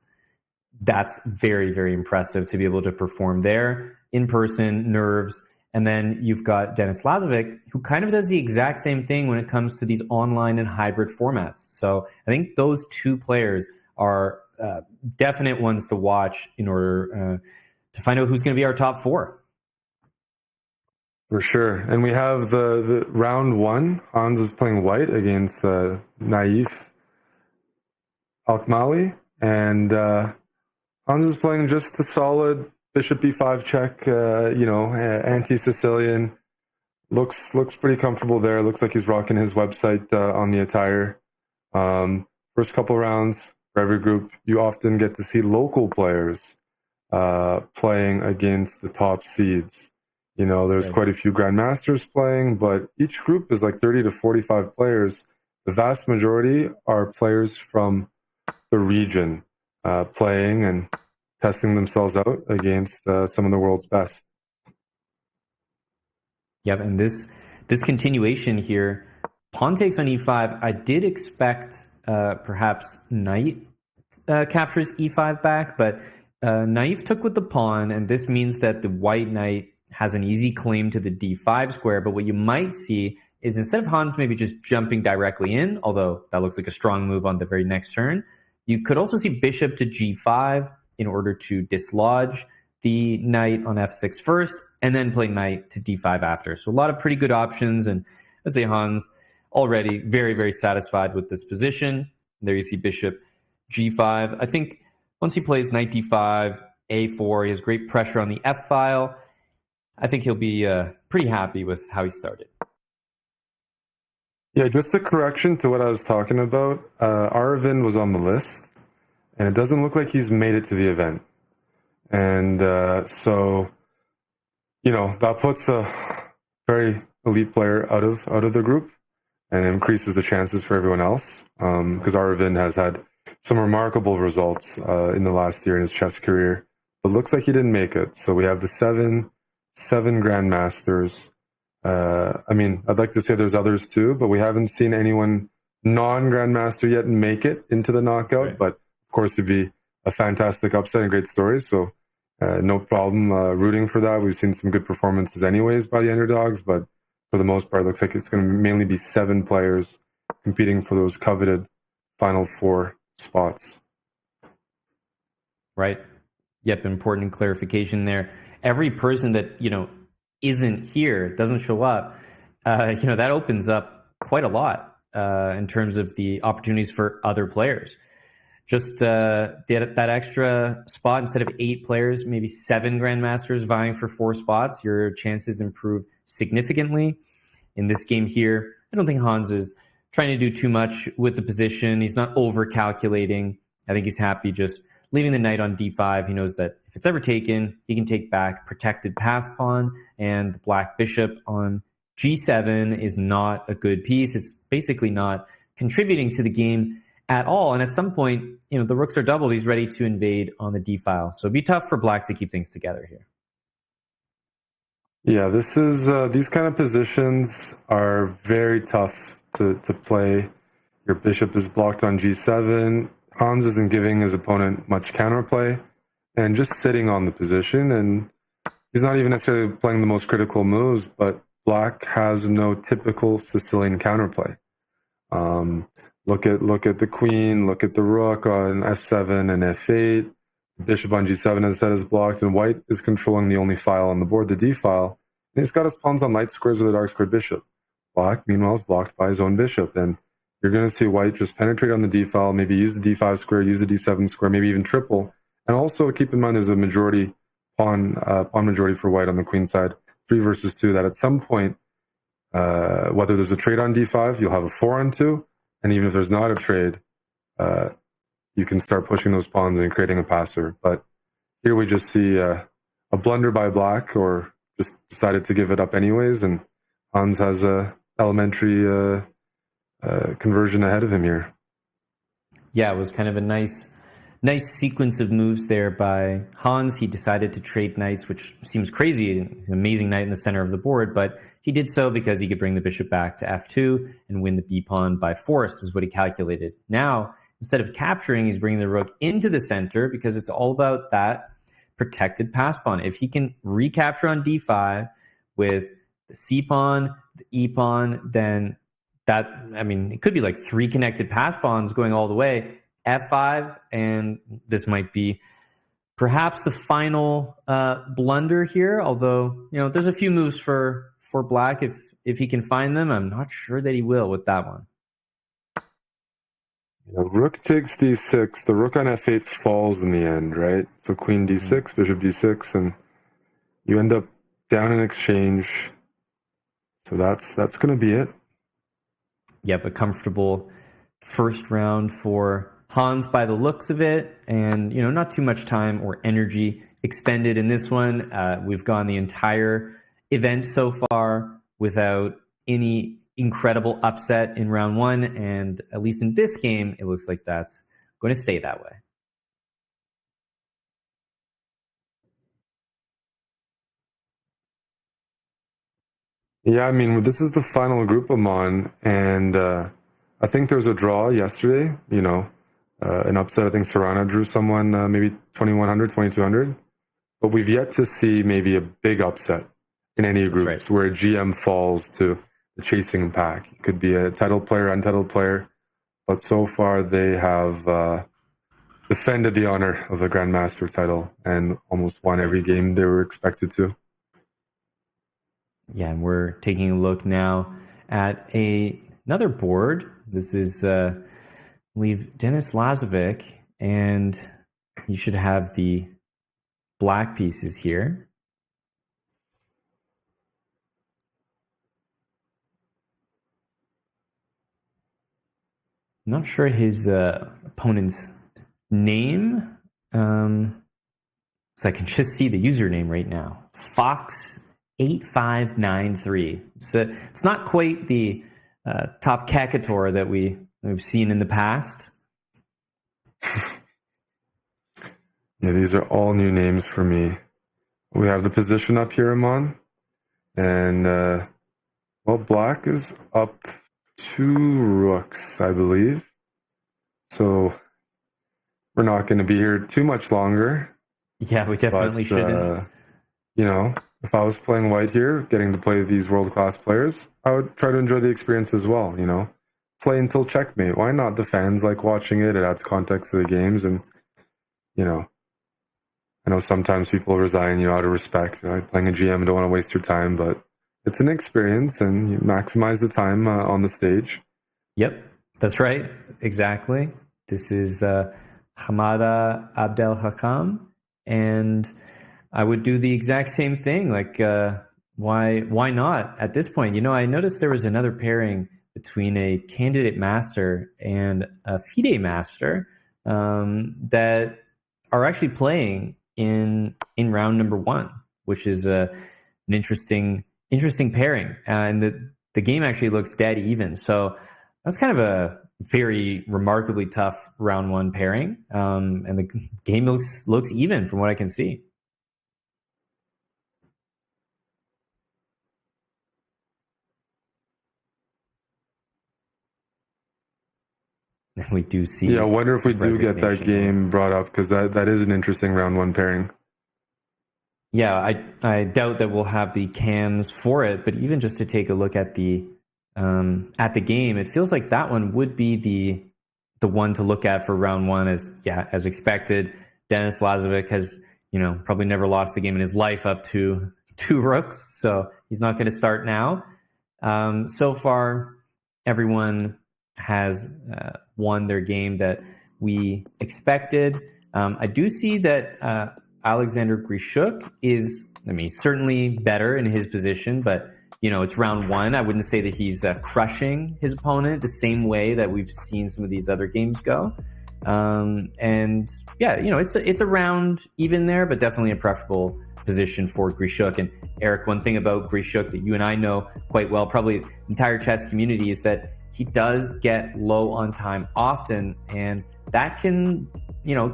that's very, very impressive to be able to perform there in person, nerves. And then you've got Denis Lazovic, who kind of does the exact same thing when it comes to these online and hybrid formats. So I think those two players are definite ones to watch in order to find out who's going to be our top 4. For sure. And we have the round 1. Hans is playing white against Naif Alkmali. And Hans is playing just a solid Bishop e5 check, anti-Sicilian. Looks pretty comfortable there. Looks like he's rocking his website on the attire. First couple rounds for every group, you often get to see local players playing against the top seeds. There's quite a few grandmasters playing, but each group is like 30 to 45 players. The vast majority are players from the region playing and testing themselves out against some of the world's best. Yep, and this continuation here, pawn takes on e5. I did expect perhaps knight captures e5 back, but Naif took with the pawn, and this means that the white knight has an easy claim to the d5 square. But what you might see is instead of Hans maybe just jumping directly in, although that looks like a strong move on the very next turn, you could also see bishop to g5 in order to dislodge the knight on f6 first, and then play knight to d5 after. So a lot of pretty good options, and I'd say Hans already very, very satisfied with this position. There you see bishop g5. I think once he plays knight d5, a4, he has great pressure on the f file. I think he'll be pretty happy with how he started. Yeah, just a correction to what I was talking about. Arvind was on the list, and it doesn't look like he's made it to the event. And so, that puts a very elite player out of the group and increases the chances for everyone else. Because Arvind has had some remarkable results in the last year in his chess career, but looks like he didn't make it. So we have the seven grandmasters. I'd like to say there's others too, but we haven't seen anyone non-grandmaster yet make it into the knockout. Right. But of course, it'd be a fantastic upset and great stories. So no problem rooting for that. We've seen some good performances anyways by the underdogs, but for the most part, it looks like it's going to mainly be 7 players competing for those coveted final 4 spots. Right. Yep. Important clarification there. Every person that, isn't here, doesn't show up, that opens up quite a lot in terms of the opportunities for other players. Just that extra spot, instead of 8 players, maybe 7 grandmasters vying for 4 spots, your chances improve significantly. In this game here, I don't think Hans is trying to do too much with the position. He's not over calculating. I think he's happy just leaving the knight on d5. He knows that if it's ever taken, he can take back protected pass pawn, and the black bishop on g7 is not a good piece. It's basically not contributing to the game at all. And at some point, the rooks are doubled. He's ready to invade on the d file. So it'd be tough for black to keep things together here. Yeah, this is these kind of positions are very tough to play. Your bishop is blocked on g7. Hans isn't giving his opponent much counterplay and just sitting on the position. And he's not even necessarily playing the most critical moves, but black has no typical Sicilian counterplay. Look at the queen, look at the rook on f7 and f8. Bishop on g7, as I said, is blocked, and white is controlling the only file on the board, the d file. And he's got his pawns on light squares with a dark squared bishop. Black, meanwhile, is blocked by his own bishop. And you're going to see white just penetrate on the d file, maybe use the d5 square, use the d7 square, maybe even triple. And also keep in mind there's a majority pawn majority for white on the queen side, 3 versus 2, that at some point, whether there's a trade on d5, you'll have a 4 on 2. And even if there's not a trade, you can start pushing those pawns and creating a passer. But here we just see a blunder by black, or just decided to give it up anyways. And Hans has a elementary conversion ahead of him here. Yeah, it was kind of a nice sequence of moves there by Hans. He decided to trade knights, which seems crazy, an amazing knight in the center of the board, but he did so because he could bring the bishop back to f2 and win the b pawn by force, is what he calculated. Now, instead of capturing, he's bringing the rook into the center because it's all about that protected pass pawn. If he can recapture on d5 with the c pawn, the e pawn, then it could be like 3 connected pass pawns going all the way, f5, and this might be perhaps the final blunder here, although, there's a few moves for black. If he can find them, I'm not sure that he will with that one. Rook takes d6. The rook on f8 falls in the end, right? So queen d6, bishop d6, and you end up down in exchange. So that's going to be it. Yep, a comfortable first round for Hans by the looks of it, and not too much time or energy expended in this one. We've gone the entire event so far without any incredible upset in round 1, and at least in this game, it looks like that's going to stay that way. Yeah, this is the final group I'm on, and I think there was a draw yesterday, an upset. I think Serrano drew someone maybe 2,100, 2,200, but we've yet to see maybe a big upset in any groups, right, where a GM falls to the chasing pack. It could be a titled player, untitled player, but so far they have defended the honor of the Grandmaster title and almost won every game they were expected to. Yeah, and we're taking a look now at another board. This is, I believe, Denis Lazovic, and you should have the black pieces here. I'm not sure his opponent's name, so I can just see the username right now. Fox8593. It's not quite the top Kakator that we've seen in the past. Yeah, these are all new names for me. We have the position up here, Amon, and black is up 2 rooks, I believe. So we're not going to be here too much longer. Yeah, we definitely shouldn't. If I was playing white here, getting to play these world-class players, I would try to enjoy the experience as well, Play until checkmate. Why not? The fans like watching it. It adds context to the games. And, I know sometimes people resign, out of respect. Playing a GM, don't want to waste your time, but it's an experience, and you maximize the time on the stage. Yep, that's right. Exactly. This is Hamada Abdel Hakam, and I would do the exact same thing. Like, why not at this point? I noticed there was another pairing between a candidate master and a FIDE master that are actually playing in round number 1, which is an interesting pairing. And the game actually looks dead even. So that's kind of a very remarkably tough round 1 pairing. And the game looks even from what I can see. And we do see. Yeah, I wonder if we do get that game brought up, because that is an interesting round 1 pairing. Yeah, I doubt that we'll have the cams for it, but even just to take a look at the game, it feels like that one would be the one to look at for round 1. As expected. Denis Lazovic has probably never lost a game in his life up to 2 rooks, so he's not going to start now. So far, everyone has won their game that we expected. I do see that Alexander Grishuk is, certainly better in his position, but it's round 1. I wouldn't say that he's crushing his opponent the same way that we've seen some of these other games go. And yeah, it's a round even there, but definitely a preferable position for Grishuk. And Eric, one thing about Grishuk that you and I know quite well, probably the entire chess community, is that he does get low on time often, and that can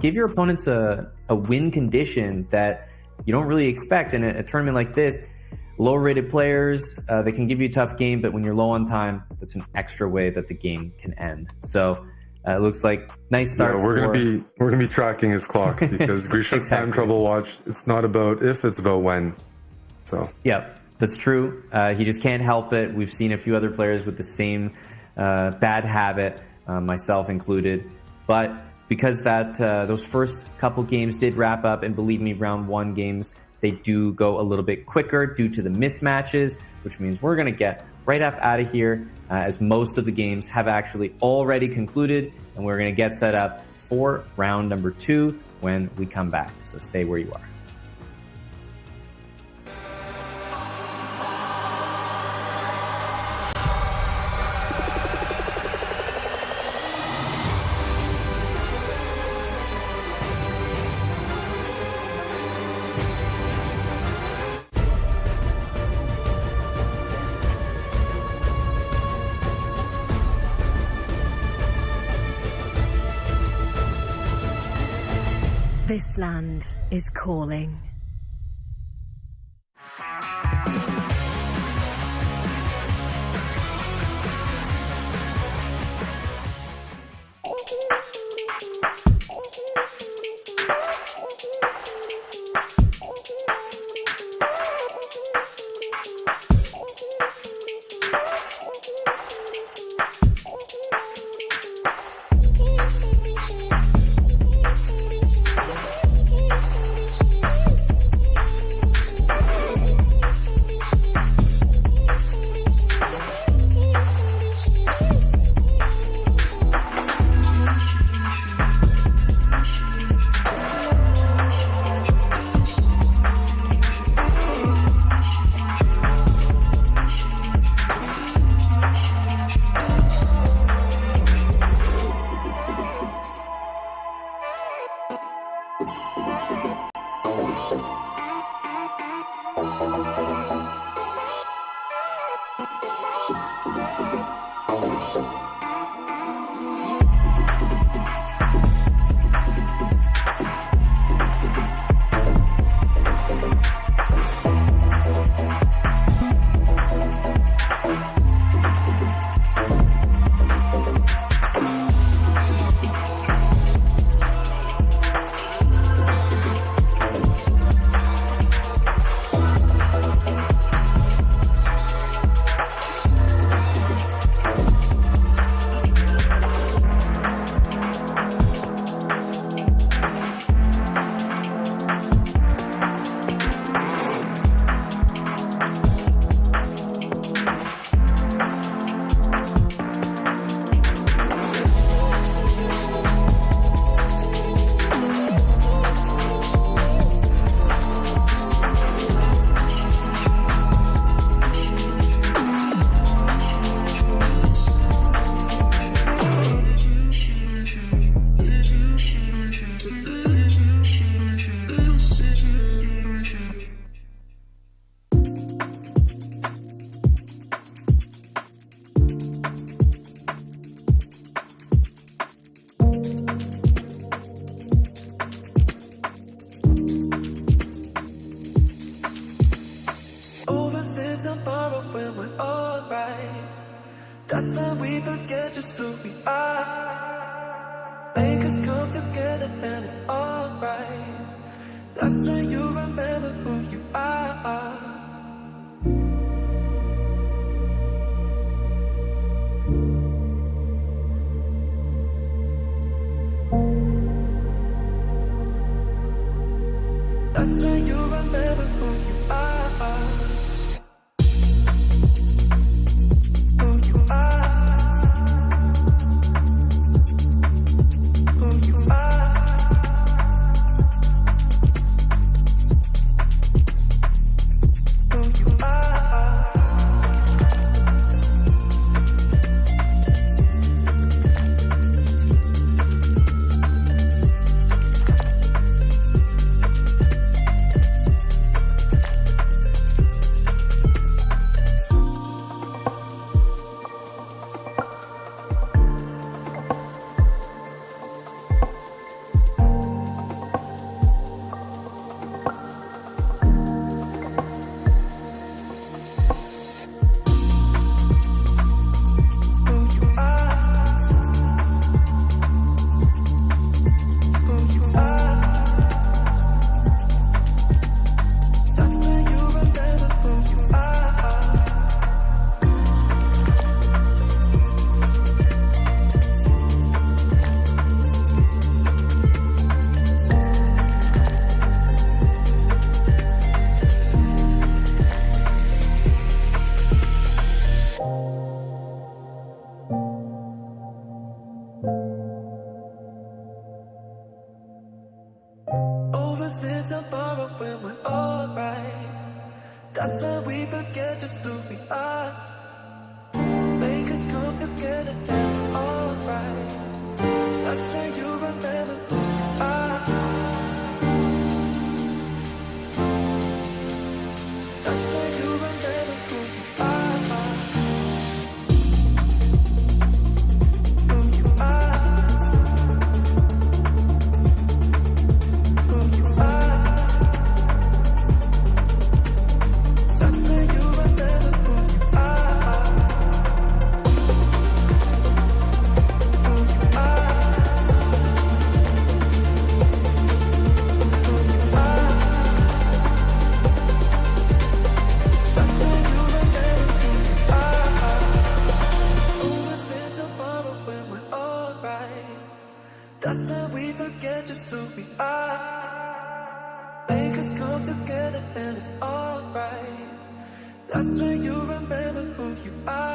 give your opponents a win condition that you don't really expect in a tournament like this. Lower rated players, they can give you a tough game, but when you're low on time, that's an extra way that the game can end. So it looks like nice start. Yeah, we're gonna be tracking his clock, because Grishuk's time trouble watch, it's not about if, it's about when. So yeah, that's true. He just can't help it. We've seen a few other players with the same bad habit, myself included. But because those first couple games did wrap up, and believe me, round 1 games, they do go a little bit quicker due to the mismatches, which means we're going to get right up out of here, as most of the games have actually already concluded, and we're going to get set up for round number 2 when we come back. So stay where you are. This land is calling. That's when we forget just who we are. Make us come together and it's alright. That's when you remember who you are. That's when you remember who you are. Who you are. Who you are. Who you are. Overthink tomorrow when we're alright. That's when we forget just who we are. Make us come together and it's alright. That's when you remember who you are. That's when you remember who you are. Who you are. Who you are. That's when you remember who you are. Who you are. Who you are. That's when you remember who you are. Overthink tomorrow when we're alright. That's when we forget just who we are. Make us come together and it's alright. That's when you remember who you are.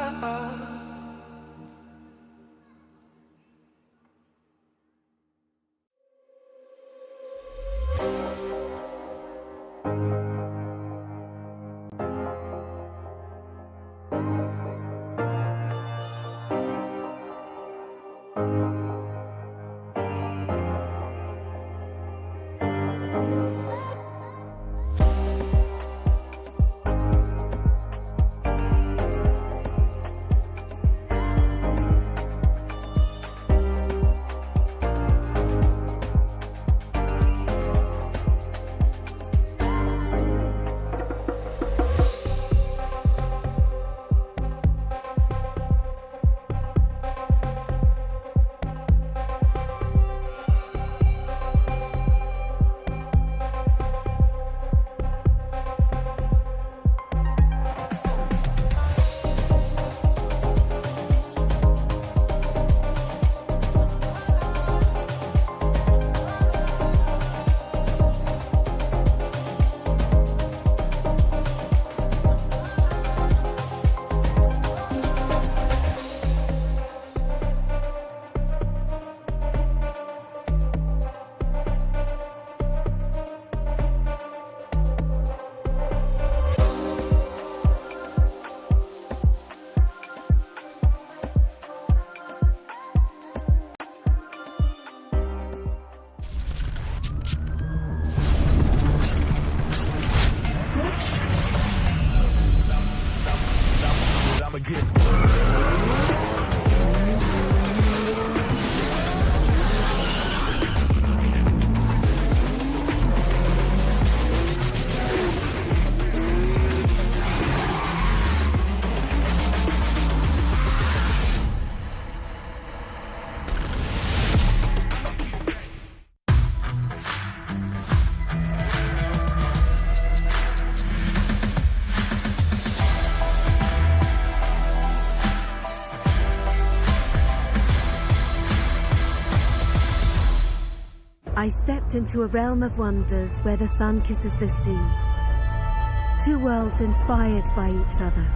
I stepped into a realm of wonders where the sun kisses the sea. Two worlds inspired by each other.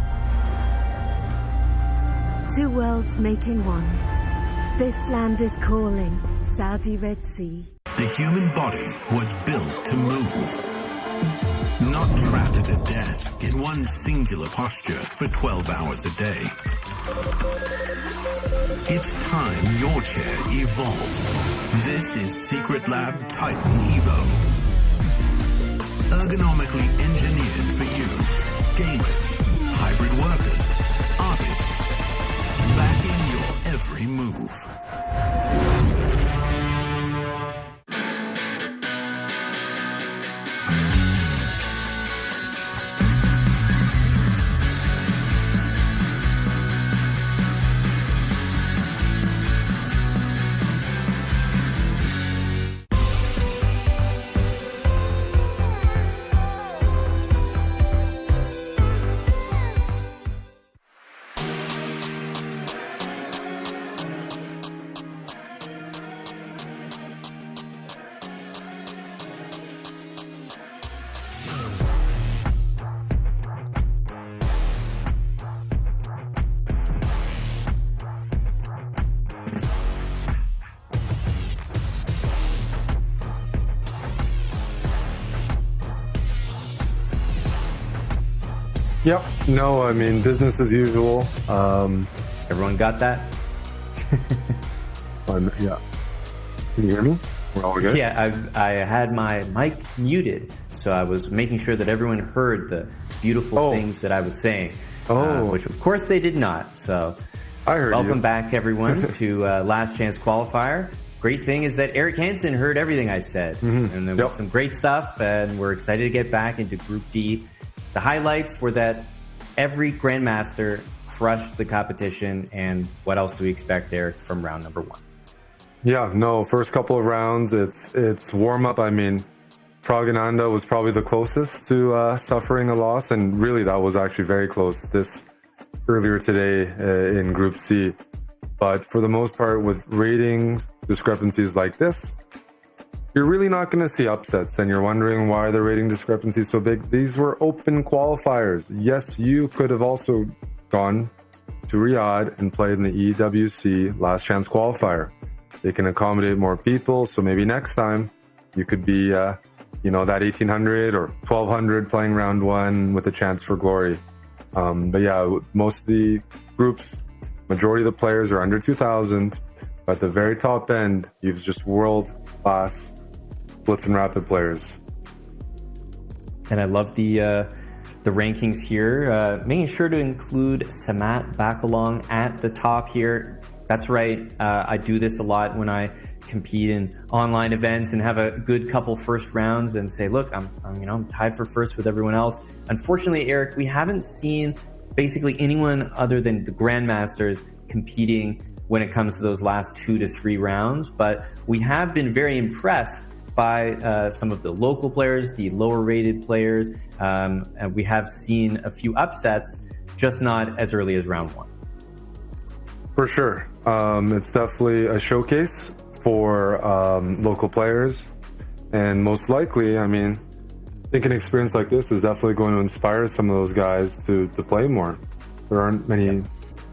Two worlds making one. This land is calling, Saudi Red Sea. The human body was built to move. Not trapped at a desk in one singular posture for 12 hours a day. It's time your chair evolved. This is Secret Lab Titan Evo. Ergonomically engineered for you. Gamers, hybrid workers, artists. Backing your every move. Yep. No, I mean, business as usual. Everyone got that? Yeah. Can you hear me? We're all good? Yeah, I had my mic muted, so I was making sure that everyone heard the beautiful things that I was saying, which of course they did not. So I heard welcome you. back, everyone, to Last Chance Qualifier. Great thing is that Eric Hansen heard everything I said, and there was some great stuff, and we're excited to get back into Group D. The highlights were that every Grandmaster crushed the competition, and what else do we expect, Eric, from round number one? Yeah, no, first couple of rounds, it's warm-up. I mean, Pragg was probably the closest to suffering a loss, and really that was actually very close earlier today in Group C. But for the most part, with rating discrepancies like this, you're really not going to see upsets, and you're wondering why the rating discrepancy is so big. These were open qualifiers. Yes, you could have also gone to Riyadh and played in the EWC Last Chance Qualifier. They can accommodate more people, so maybe next time you could be, that 1800 or 1200 playing round one with a chance for glory. But yeah, most of the groups, majority of the players are under 2000. But at the very top end, you've just world-class Blitz and Rapid players. And I love the rankings here, making sure to include Samat Bakalong at the top here. That's right. I do this a lot when I compete in online events and have a good couple first rounds and say, look, I'm tied for first with everyone else. Unfortunately, Eric, we haven't seen basically anyone other than the Grandmasters competing when it comes to those last 2 to 3 rounds, but we have been very impressed by some of the local players, the lower rated players, and we have seen a few upsets, just not as early as round one. For sure. It's definitely a showcase for local players, and most likely, I think an experience like this is definitely going to inspire some of those guys to play more. There aren't many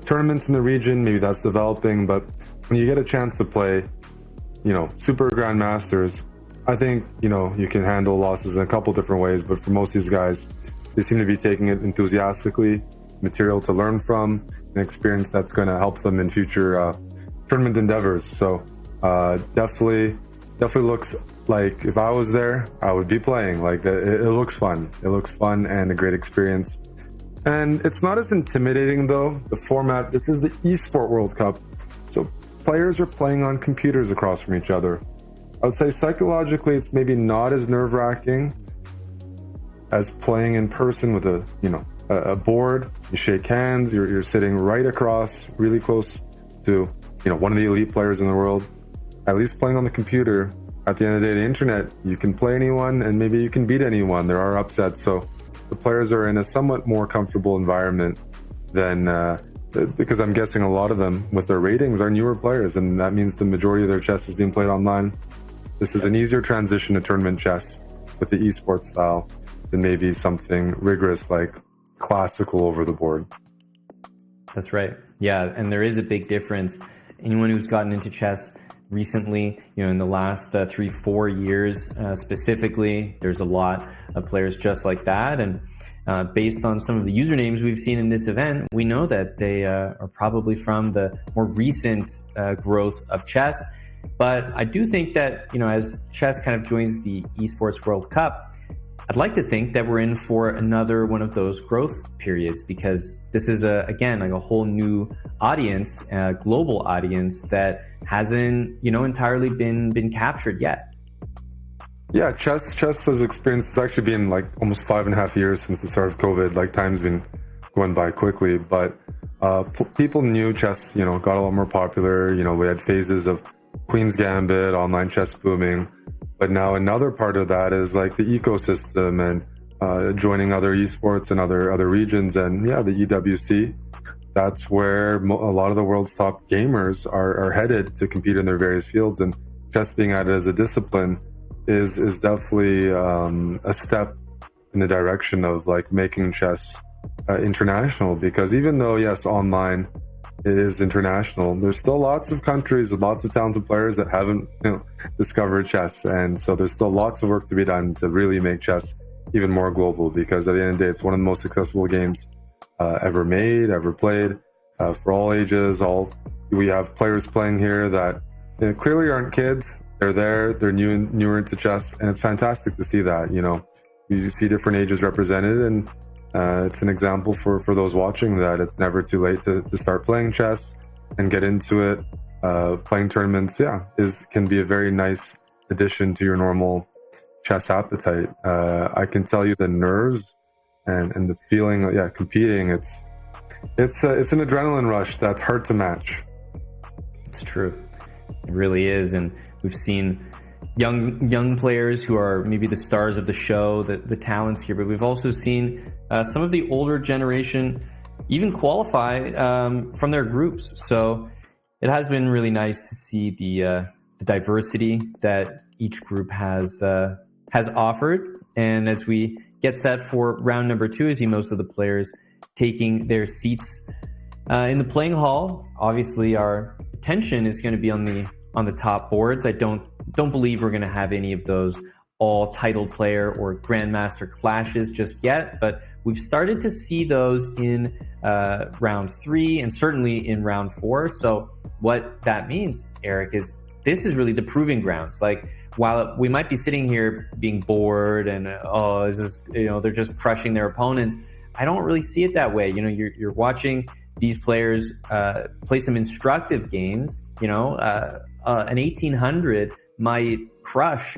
tournaments in the region, maybe that's developing, but when you get a chance to play, Super Grandmasters, I think, you can handle losses in a couple different ways, but for most of these guys, they seem to be taking it enthusiastically, material to learn from, an experience that's going to help them in future tournament endeavors. So definitely looks like if I was there, I would be playing. Like it looks fun. It looks fun and a great experience. And it's not as intimidating though. The format, this is the Esports World Cup. So players are playing on computers across from each other. I would say psychologically, it's maybe not as nerve-wracking as playing in person with a board. You shake hands. You're sitting right across, really close to one of the elite players in the world. At least playing on the computer. At the end of the day, the internet, you can play anyone and maybe you can beat anyone. There are upsets, so the players are in a somewhat more comfortable environment than because I'm guessing a lot of them with their ratings are newer players, and that means the majority of their chess is being played online. this is an easier transition to tournament chess with the esports style than maybe something rigorous like classical over the board. That's right. Yeah, and there is a big difference. Anyone who's gotten into chess recently, in the last 3-4 years specifically, there's a lot of players just like that. And based on some of the usernames we've seen in this event, we know that they are probably from the more recent growth of chess. But I do think that, as chess kind of joins the Esports World Cup, I'd like to think that we're in for another one of those growth periods, because this is, again, like a whole new audience, global audience that hasn't, entirely been captured yet. Yeah, chess has experienced, it's actually been like almost 5.5 years since the start of COVID. Like, time's been going by quickly, but people knew chess, got a lot more popular. We had phases of Queen's Gambit, online chess booming. But now another part of that is like the ecosystem and joining other esports and other regions. And yeah, the EWC, that's where a lot of the world's top gamers are headed to compete in their various fields. And chess being added as a discipline is definitely a step in the direction of like making chess international. Because even though, yes, online it is international, there's still lots of countries with lots of talented players that haven't discovered chess, and so there's still lots of work to be done to really make chess even more global, because at the end of the day, it's one of the most accessible games ever made, ever played, for all ages. We have players playing here that clearly aren't kids. They're newer into chess, and it's fantastic to see that. You see different ages represented, and it's an example for those watching that it's never too late to start playing chess and get into it. Playing tournaments, can be a very nice addition to your normal chess appetite. I can tell you the nerves and the feeling, competing, it's an adrenaline rush that's hard to match. It's true. It really is. And we've seen young players who are maybe the stars of the show, the talents here, but we've also seen some of the older generation even qualify from their groups. So it has been really nice to see the diversity that each group has offered. And as we get set for round number 2, I see most of the players taking their seats in the playing hall. Obviously, our attention is going to be on the top boards. I don't believe we're going to have any of those all title player or grandmaster clashes just yet, but we've started to see those in round 3 and certainly in round 4. So what that means, Eric, is this is really the proving grounds. Like, while we might be sitting here being bored and they're just crushing their opponents, I don't really see it that way. You're watching these players play some instructive games. An 1800 might crush,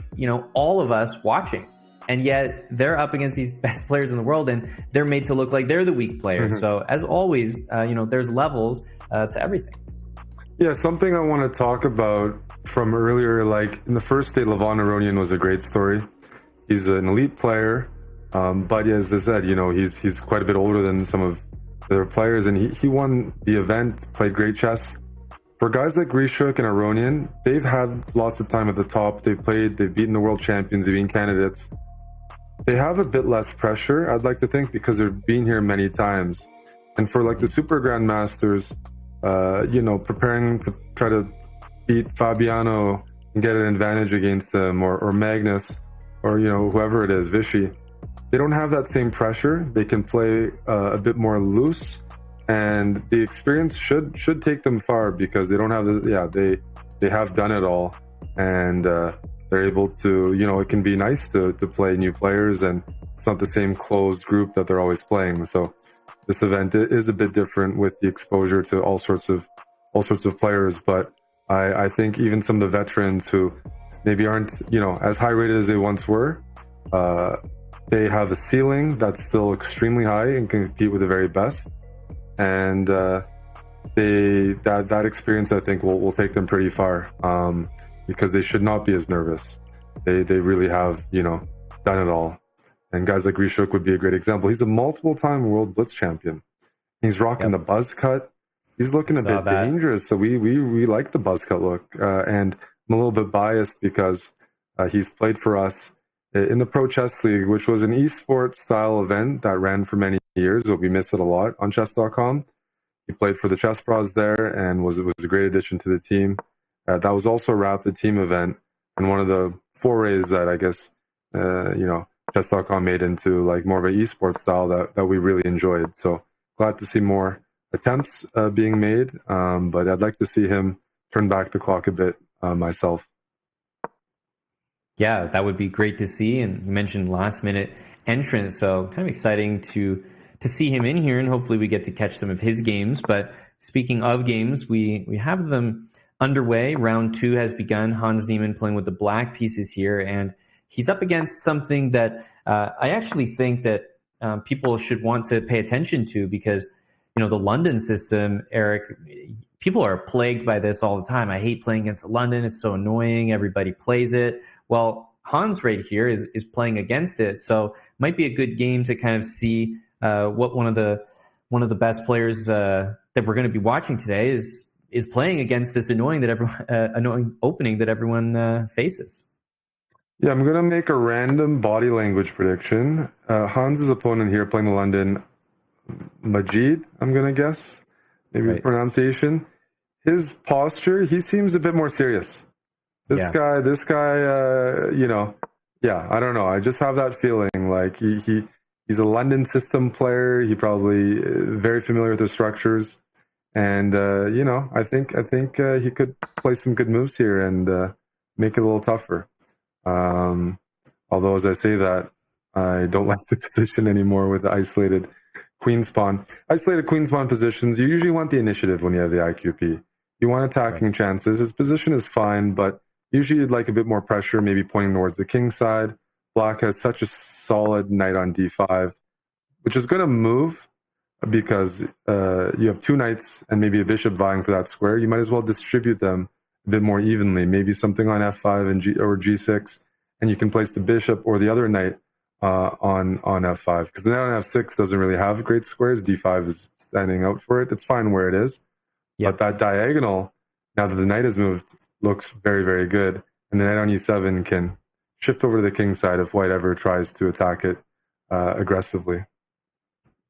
all of us watching. And yet they're up against these best players in the world, and they're made to look like they're the weak players. Mm-hmm. So as always, there's levels to everything. Yeah, something I want to talk about from earlier, like in the first day, Levon Aronian was a great story. He's an elite player, but as I said, he's quite a bit older than some of the other players, and he won the event, played great chess. For guys like Grishuk and Aronian, they've had lots of time at the top. They've beaten the world champions, they've been candidates. They have a bit less pressure, I'd like to think, because they've been here many times. And for like the super grandmasters, preparing to try to beat Fabiano and get an advantage against him, or Magnus, or whoever it is, Vichy, they don't have that same pressure. They can play a bit more loose. And the experience should take them far, because they don't have they have done it all, and they're able to, it can be nice to play new players, and it's not the same closed group that they're always playing. So this event is a bit different with the exposure to all sorts of players. But I think even some of the veterans who maybe aren't, as high rated as they once were, they have a ceiling that's still extremely high and can compete with the very best. And that experience, I think, will take them pretty far, because they should not be as nervous. They really have, done it all. And guys like Grishuk would be a great example. He's a multiple-time World Blitz champion. He's rocking the buzz cut. He's looking a bit dangerous, so we like the buzz cut look. And I'm a little bit biased because He's played for us in the Pro Chess League, which was an esports style event that ran for many years, but we miss it a lot on Chess.com. He played for the Chess Pros there and was a great addition to the team. That was also a Rapid team event, and one of the forays that I guess Chess.com made into like more of an esports style that we really enjoyed. So glad to see more attempts being made, but I'd like to see him turn back the clock a bit myself. Yeah, that would be great to see. And you mentioned last minute entrance, so kind of exciting to see him in here, and hopefully we get to catch some of his games. But speaking of games, we have them underway. Round 2 has begun. Hans Niemann playing with the black pieces here, and he's up against something that I actually think that people should want to pay attention to, because the London system, Eric, people are plagued by this all the time. I hate playing against London. It's so annoying. Everybody plays it. Well, Hans right here is playing against it. So might be a good game to kind of see what one of the best players that we're going to be watching today is playing against this annoying opening that everyone faces. Yeah, I'm going to make a random body language prediction. Hans's opponent here playing the London, Majid, I'm going to guess. Maybe right. Pronunciation. His posture, he seems a bit more serious. This guy, I don't know. I just have that feeling like he's a London system player. He probably very familiar with the structures. And, I think he could play some good moves here and make it a little tougher. Although, as I say that, I don't like the position anymore with the isolated queen's pawn. Isolated queen's pawn positions, you usually want the initiative when you have the IQP. You want attacking chances. His position is fine, but usually you'd like a bit more pressure, maybe pointing towards the king side. Black has such a solid knight on d5, which is going to move because you have 2 knights and maybe a bishop vying for that square. You might as well distribute them a bit more evenly, maybe something on f5 and or g6, and you can place the bishop or the other knight on f5, because the knight on f6 doesn't really have great squares. d5 is standing out for it. It's fine where it is. But that diagonal, now that the knight has moved, looks very, very good. And the knight on e7 can shift over to the king side if white ever tries to attack it aggressively.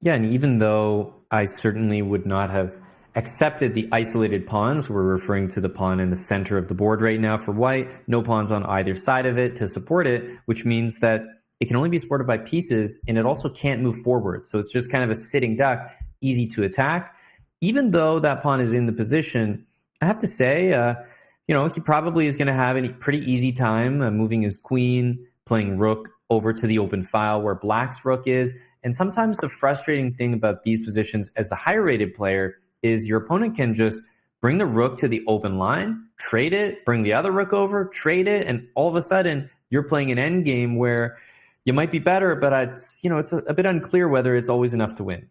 Yeah, and even though I certainly would not have accepted the isolated pawns, we're referring to the pawn in the center of the board right now for white, no pawns on either side of it to support it, which means that it can only be supported by pieces, and it also can't move forward. So it's just kind of a sitting duck, easy to attack. Even though that pawn is in the position, I have to say, he probably is going to have a pretty easy time moving his queen, playing rook over to the open file where black's rook is. And sometimes the frustrating thing about these positions as the higher rated player is your opponent can just bring the rook to the open line, trade it, bring the other rook over, trade it, and all of a sudden you're playing an end game where you might be better, but it's a bit unclear whether it's always enough to win.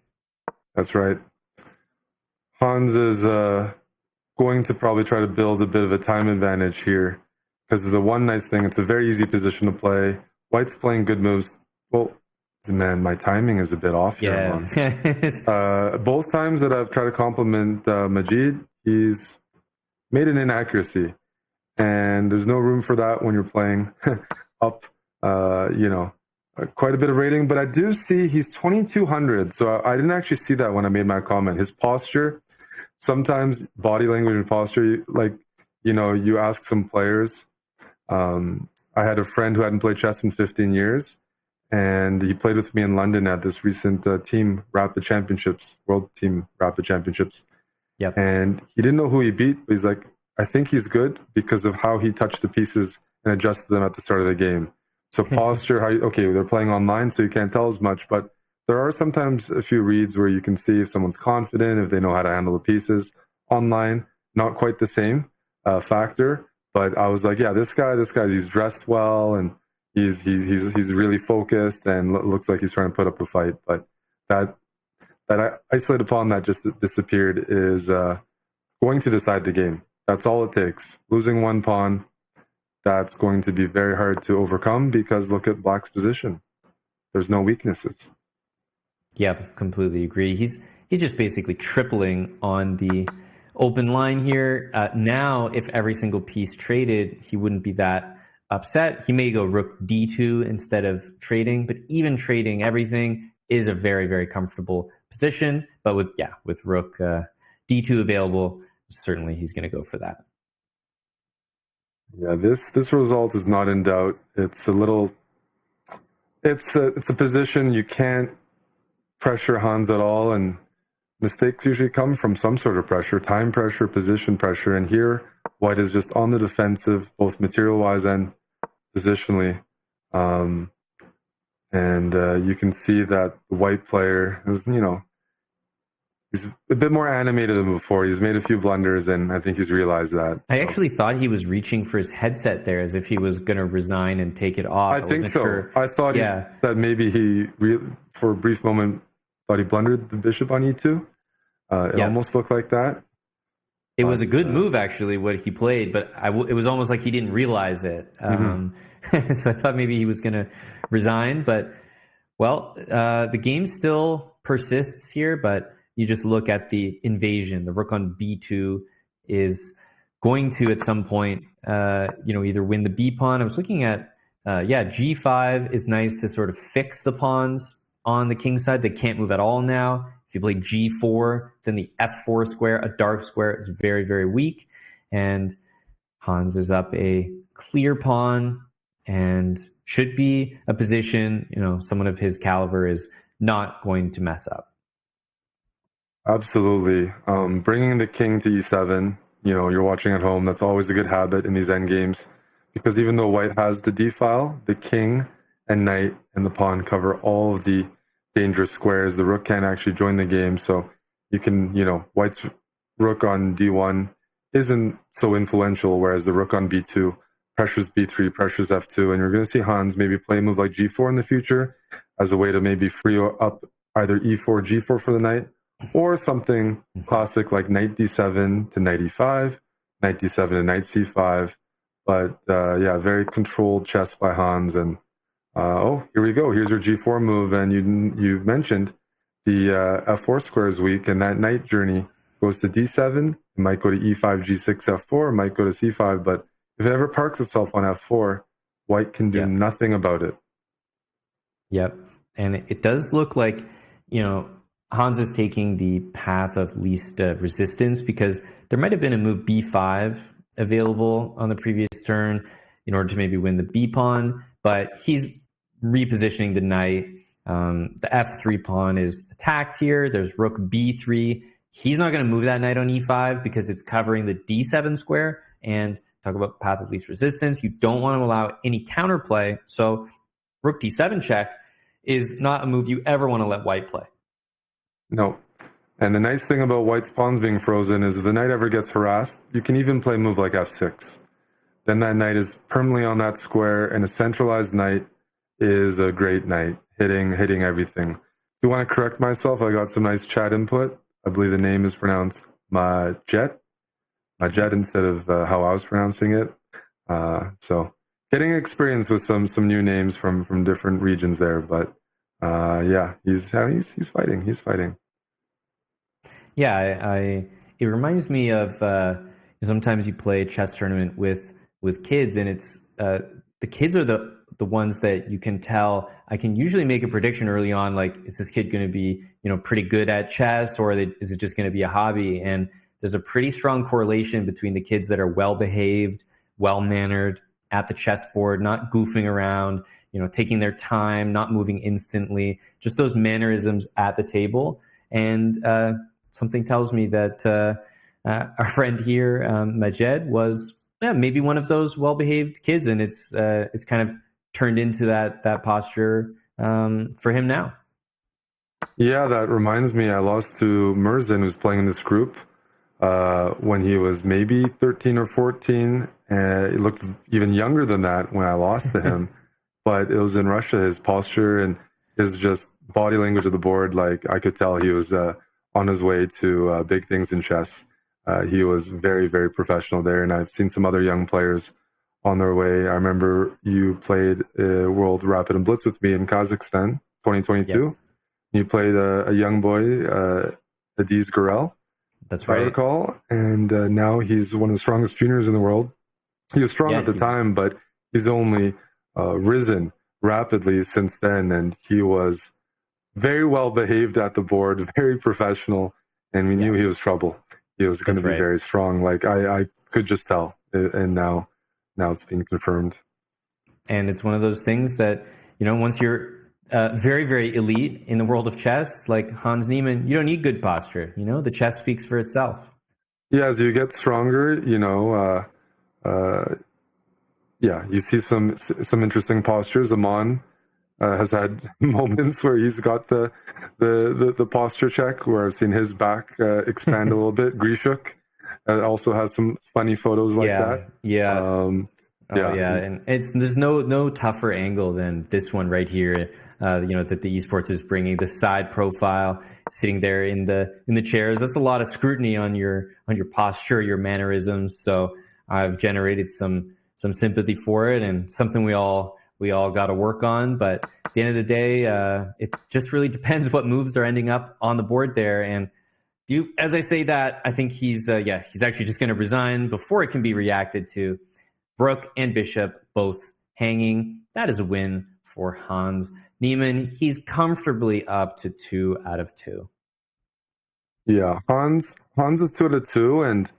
That's right. Hans is going to probably try to build a bit of a time advantage here, because the one nice thing, it's a very easy position to play. White's playing good moves. Well, man, my timing is a bit off here. Yeah. Both times that I've tried to compliment Majid, he's made an inaccuracy. And there's no room for that when you're playing up, quite a bit of rating. But I do see he's 2,200. So I didn't actually see that when I made my comment. His posture, sometimes body language and posture, you ask some players. I had a friend who hadn't played chess in 15 years. And he played with me in London at this recent team Rapid Championships, World Team Rapid Championships. Yep. And he didn't know who he beat, but he's like, I think he's good because of how he touched the pieces and adjusted them at the start of the game. So posture, they're playing online, so you can't tell as much, but there are sometimes a few reads where you can see if someone's confident, if they know how to handle the pieces. Online, not quite the same factor, but I was like, yeah, this guy, he's dressed well and he's really focused and looks like he's trying to put up a fight. But that isolated pawn that just disappeared is going to decide the game. That's all it takes. Losing one pawn, that's going to be very hard to overcome because look at Black's position. There's no weaknesses. Yeah, completely agree. He's just basically tripling on the open line here. Now, if every single piece traded, he wouldn't be that upset. He may go rook d2 instead of trading, but even trading everything is a very, very comfortable position. But with rook d2 available, certainly he's going to go for that. Yeah, this result is not in doubt. It's a position you can't pressure Hans at all, and mistakes usually come from some sort of pressure, time pressure, position pressure, and here White is just on the defensive, both material-wise and positionally. And you can see that the White player is, he's a bit more animated than before. He's made a few blunders, and I think he's realized that. So. I actually thought he was reaching for his headset there as if he was going to resign and take it off. I think so. Sure. I thought that maybe for a brief moment, thought he blundered the bishop on e2. It almost looked like that. It was a good move, actually, what he played, but it was almost like he didn't realize it. So I thought maybe he was going to resign. But, well, the game still persists here, but you just look at the invasion. The rook on b2 is going to, at some point, either win the b pawn. I was looking at, g5 is nice to sort of fix the pawns on the king side. They can't move at all now. If you play g4, then the f4 square, a dark square, is very, very weak. And Hans is up a clear pawn and should be a position, someone of his caliber is not going to mess up. Absolutely. Bringing the king to e7, you're watching at home. That's always a good habit in these endgames, because even though White has the d file, the king and knight and the pawn cover all of the dangerous squares. The rook can't actually join the game, so you can, White's rook on d1 isn't so influential, whereas the rook on b2 pressures b3, pressures f2, and you're going to see Hans maybe play a move like g4 in the future as a way to maybe free up either e4, g4 for the knight, or something classic like knight d7 to knight e5, knight d7 to knight c5. But very controlled chess by Hans. And here we go. Here's your g4 move, and you mentioned the f4 square is weak, and that knight journey goes to d7. It might go to e5, g6, f4. It might go to c5. But if it ever parks itself on f4, White can do nothing about it. Yep, and it does look like Hans is taking the path of least resistance, because there might have been a move b5 available on the previous turn in order to maybe win the b pawn, but he's repositioning the knight. The f3 pawn is attacked here. There's rook b3. He's not going to move that knight on e5 because it's covering the d7 square. And talk about path of least resistance, you don't want to allow any counterplay. So rook d7 check is not a move you ever want to let White play. No. And the nice thing about White's pawns being frozen is if the knight ever gets harassed, you can even play a move like f6. Then that knight is permanently on that square, and a centralized knight is a great knight, hitting everything. If you want to correct myself, I got some nice chat input. I believe the name is pronounced Majet instead of how I was pronouncing it. So getting experience with some new names from different regions there, but he's fighting. He's fighting. Yeah, it reminds me of sometimes you play a chess tournament with kids, and it's the kids are the ones that you can tell. I can usually make a prediction early on, like, is this kid going to be pretty good at chess, or is it just going to be a hobby? And there's a pretty strong correlation between the kids that are well behaved, well mannered at the chessboard, not goofing around, taking their time, not moving instantly, just those mannerisms at the table. And something tells me that our friend here, Majed, was maybe one of those well-behaved kids, and it's kind of turned into that posture for him now. Yeah, that reminds me, I lost to Merzin, who's playing in this group, when he was maybe 13 or 14. He looked even younger than that when I lost to him. But it was in Russia, his posture and his just body language of the board, like I could tell he was on his way to big things in chess. He was very, very professional there, and I've seen some other young players on their way. I remember you played World Rapid and Blitz with me in Kazakhstan, 2022. Yes. You played a young boy, Adiz Gurel. That's right. I recall. And now he's one of the strongest juniors in the world. He was strong at the time, but he's only risen rapidly since then, and he was very well behaved at the board, very professional, and we knew he was trouble. He was going to be very strong. Like I could just tell, and now it's being confirmed. And it's one of those things that, once you're very, very elite in the world of chess, like Hans Niemann, you don't need good posture. The chess speaks for itself. Yeah, as you get stronger, you see some interesting postures. Aman has had moments where he's got the posture check, where I've seen his back expand a little bit. Grishuk also has some funny photos like that. Yeah. And there's no tougher angle than this one right here. That the esports is bringing, the side profile, sitting there in the chairs. That's a lot of scrutiny on your posture, your mannerisms. So I've generated some sympathy for it, and something we all got to work on. But at the end of the day, it just really depends what moves are ending up on the board there. And as I say that, I think he's actually just going to resign before it can be reacted to. Rook and Bishop both hanging. That is a win for Hans Niemann. He's comfortably up to 2 out of 2. Yeah, Hans is 2 out of 2, and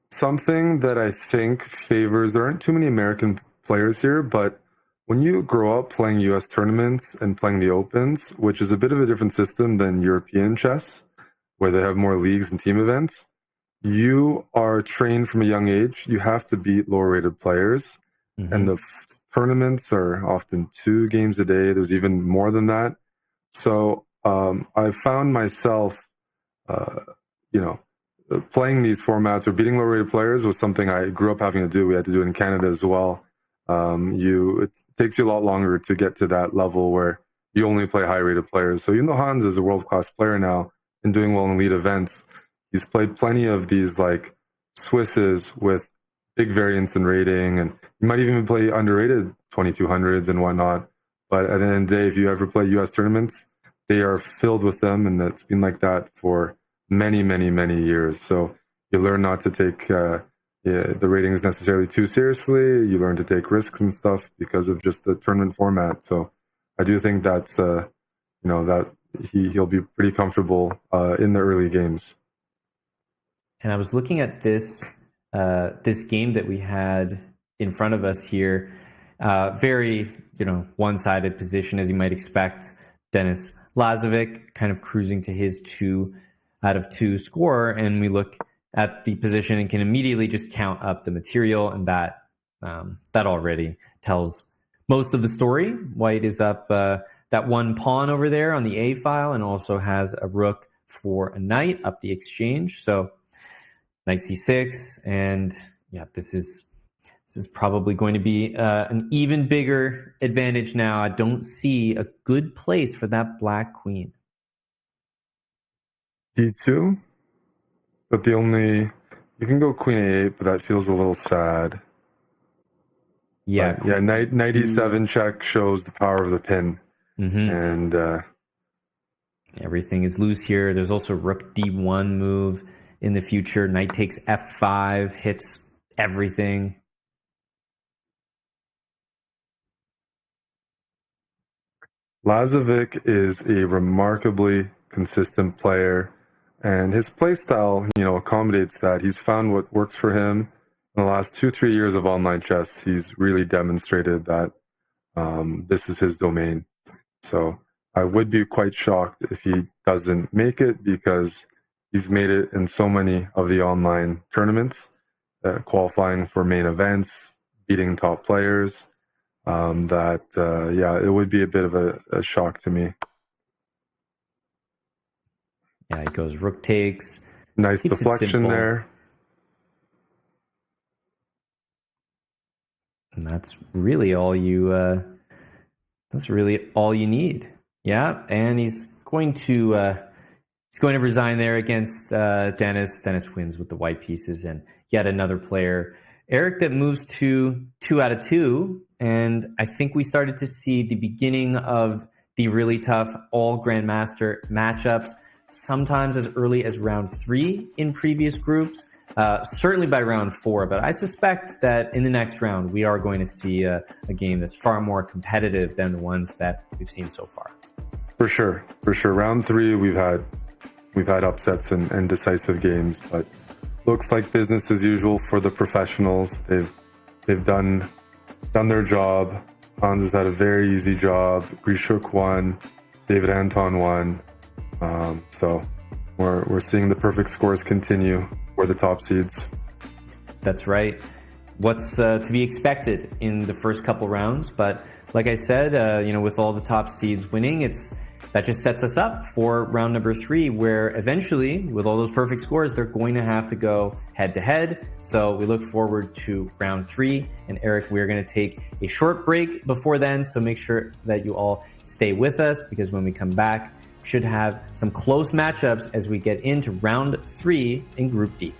something that I think favors, there aren't too many American players here, but when you grow up playing US tournaments and playing the Opens, which is a bit of a different system than European chess, where they have more leagues and team events, you are trained from a young age. You have to beat lower rated players. Mm-hmm. And the tournaments are often 2 games a day. There's even more than that. So I found myself, playing these formats or beating lower rated players was something I grew up having to do. We had to do it in Canada as well. It takes you a lot longer to get to that level where you only play high rated players. So even though Hans is a world-class player now and doing well in elite events, he's played plenty of these like Swisses with big variance in rating, and you might even play underrated 2200s and whatnot. But at the end of the day, if you ever play US tournaments, they are filled with them, and that's been like that for many, many, many years. So you learn not to take the ratings necessarily too seriously. You learn to take risks and stuff because of just the tournament format. So I do think that's that he'll be pretty comfortable in the early games. And I was looking at this game that we had in front of us here. Very, one-sided position, as you might expect. Denis Lazovic kind of cruising to his 2 out of 2 score, and we look at the position and can immediately just count up the material, and that already tells most of the story. White is up that 1 pawn over there on the A file, and also has a rook for a knight up the exchange. So knight c6, and this is probably going to be an even bigger advantage now. I don't see a good place for that black queen. d2, but you can go queen a8, but that feels a little sad. Yeah, knight e7 check shows the power of the pin, and everything is loose here. There's also rook d1 move in the future. Knight takes f5, hits everything. Lazovic is a remarkably consistent player, and his play style, accommodates that. He's found what works for him. In the last 2-3 years of online chess, he's really demonstrated that this is his domain. So I would be quite shocked if he doesn't make it, because he's made it in so many of the online tournaments, qualifying for main events, beating top players, it would be a bit of a shock to me. Yeah, he goes rook takes. Nice deflection there. And that's really all you need. Yeah, and he's going to resign there against Denis. Denis wins with the white pieces, and yet another player, Eric, that moves to 2 out of 2. And I think we started to see the beginning of the really tough all Grandmaster matchups, sometimes as early as round 3 in previous groups. certainly by round 4. But I suspect that in the next round, we are going to see a game that's far more competitive than the ones that we've seen so far. For sure. Round 3, we've had upsets and decisive games, but looks like business as usual for the professionals. They've done their job. Hans has had a very easy job. Grishuk won. David Anton won. So we're seeing the perfect scores continue for the top seeds. That's right. What's to be expected in the first couple rounds? But like I said, with all the top seeds winning, that just sets us up for round number 3, where eventually, with all those perfect scores, they're going to have to go head-to-head. So we look forward to round 3. And Eric, we're going to take a short break before then, so make sure that you all stay with us, because when we come back, we should have some close matchups as we get into round 3 in Group D.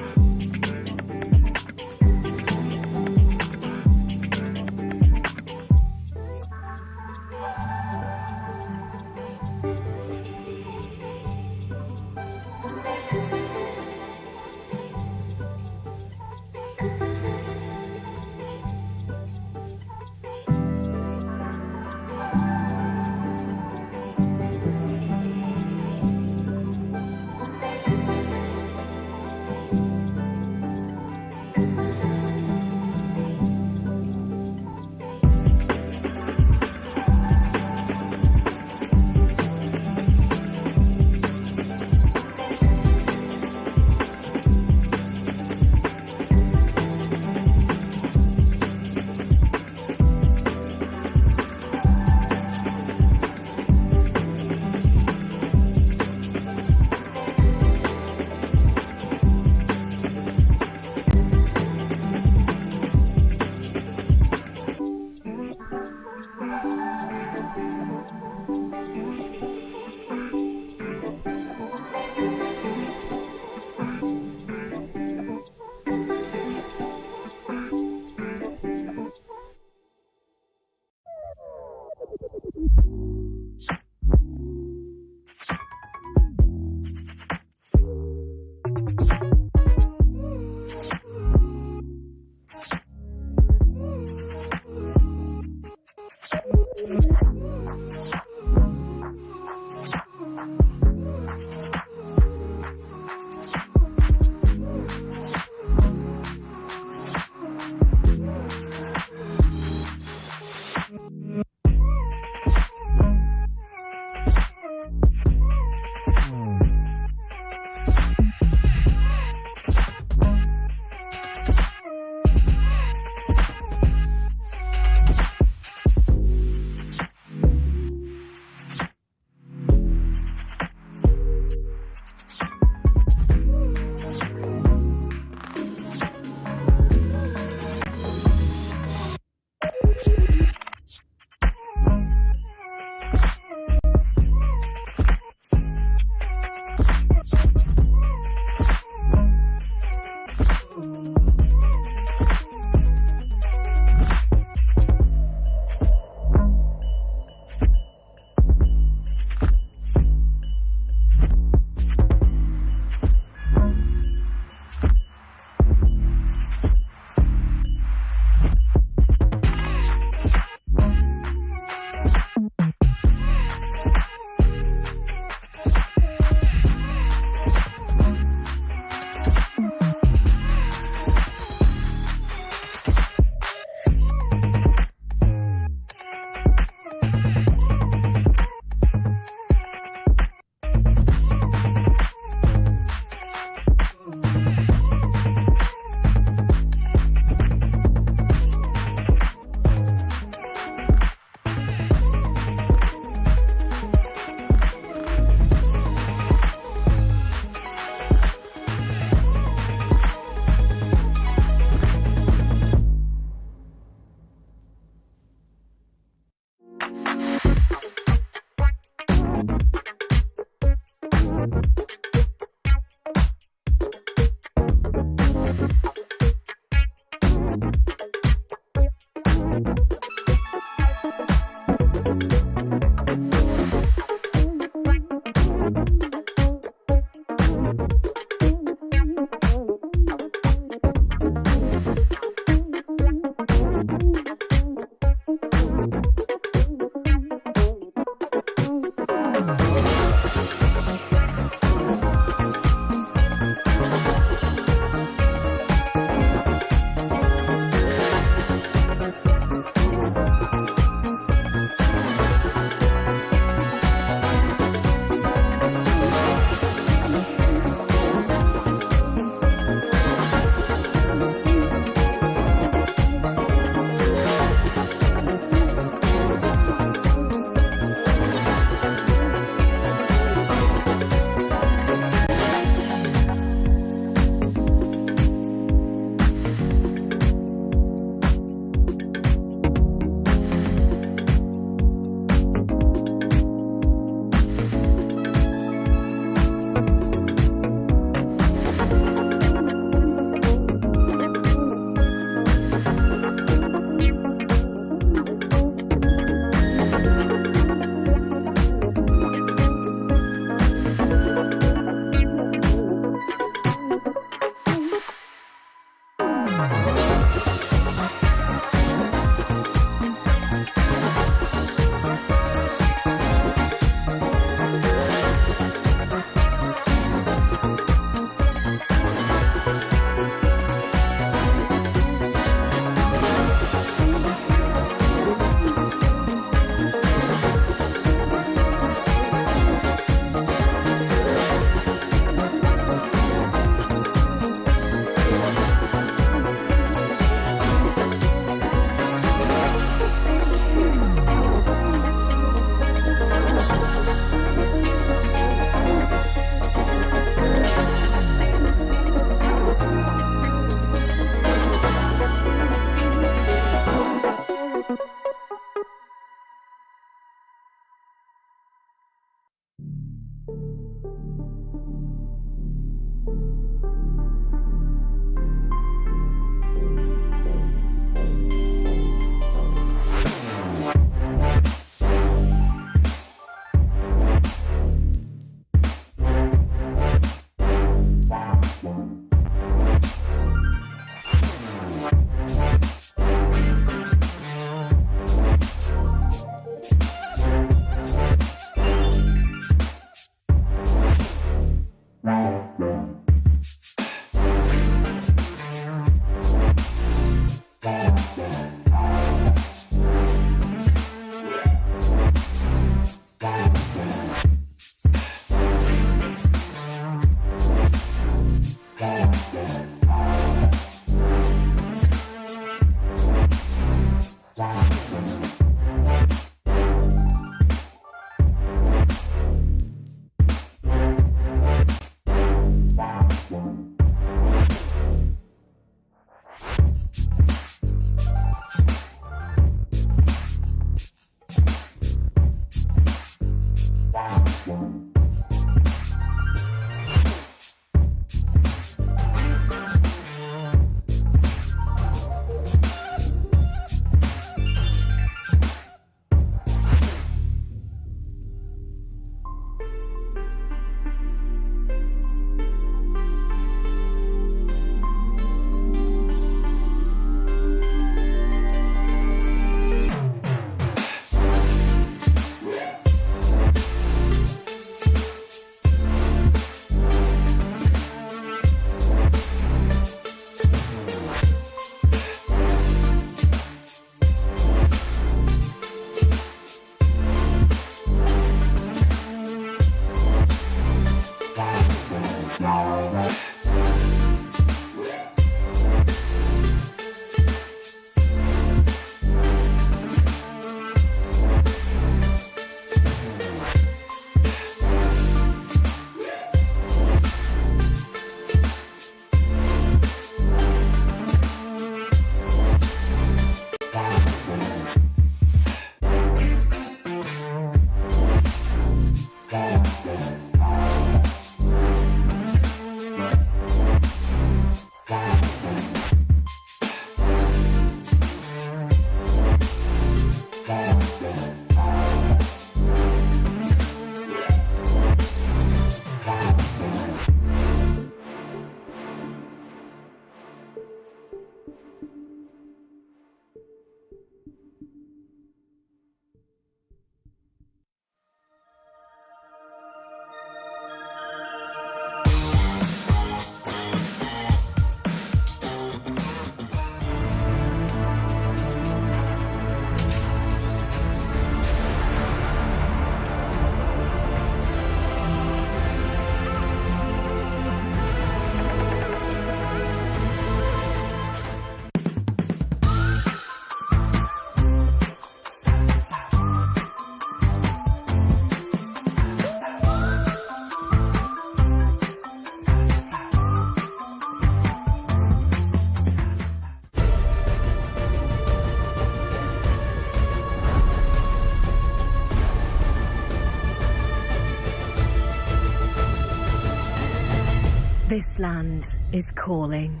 This land is calling.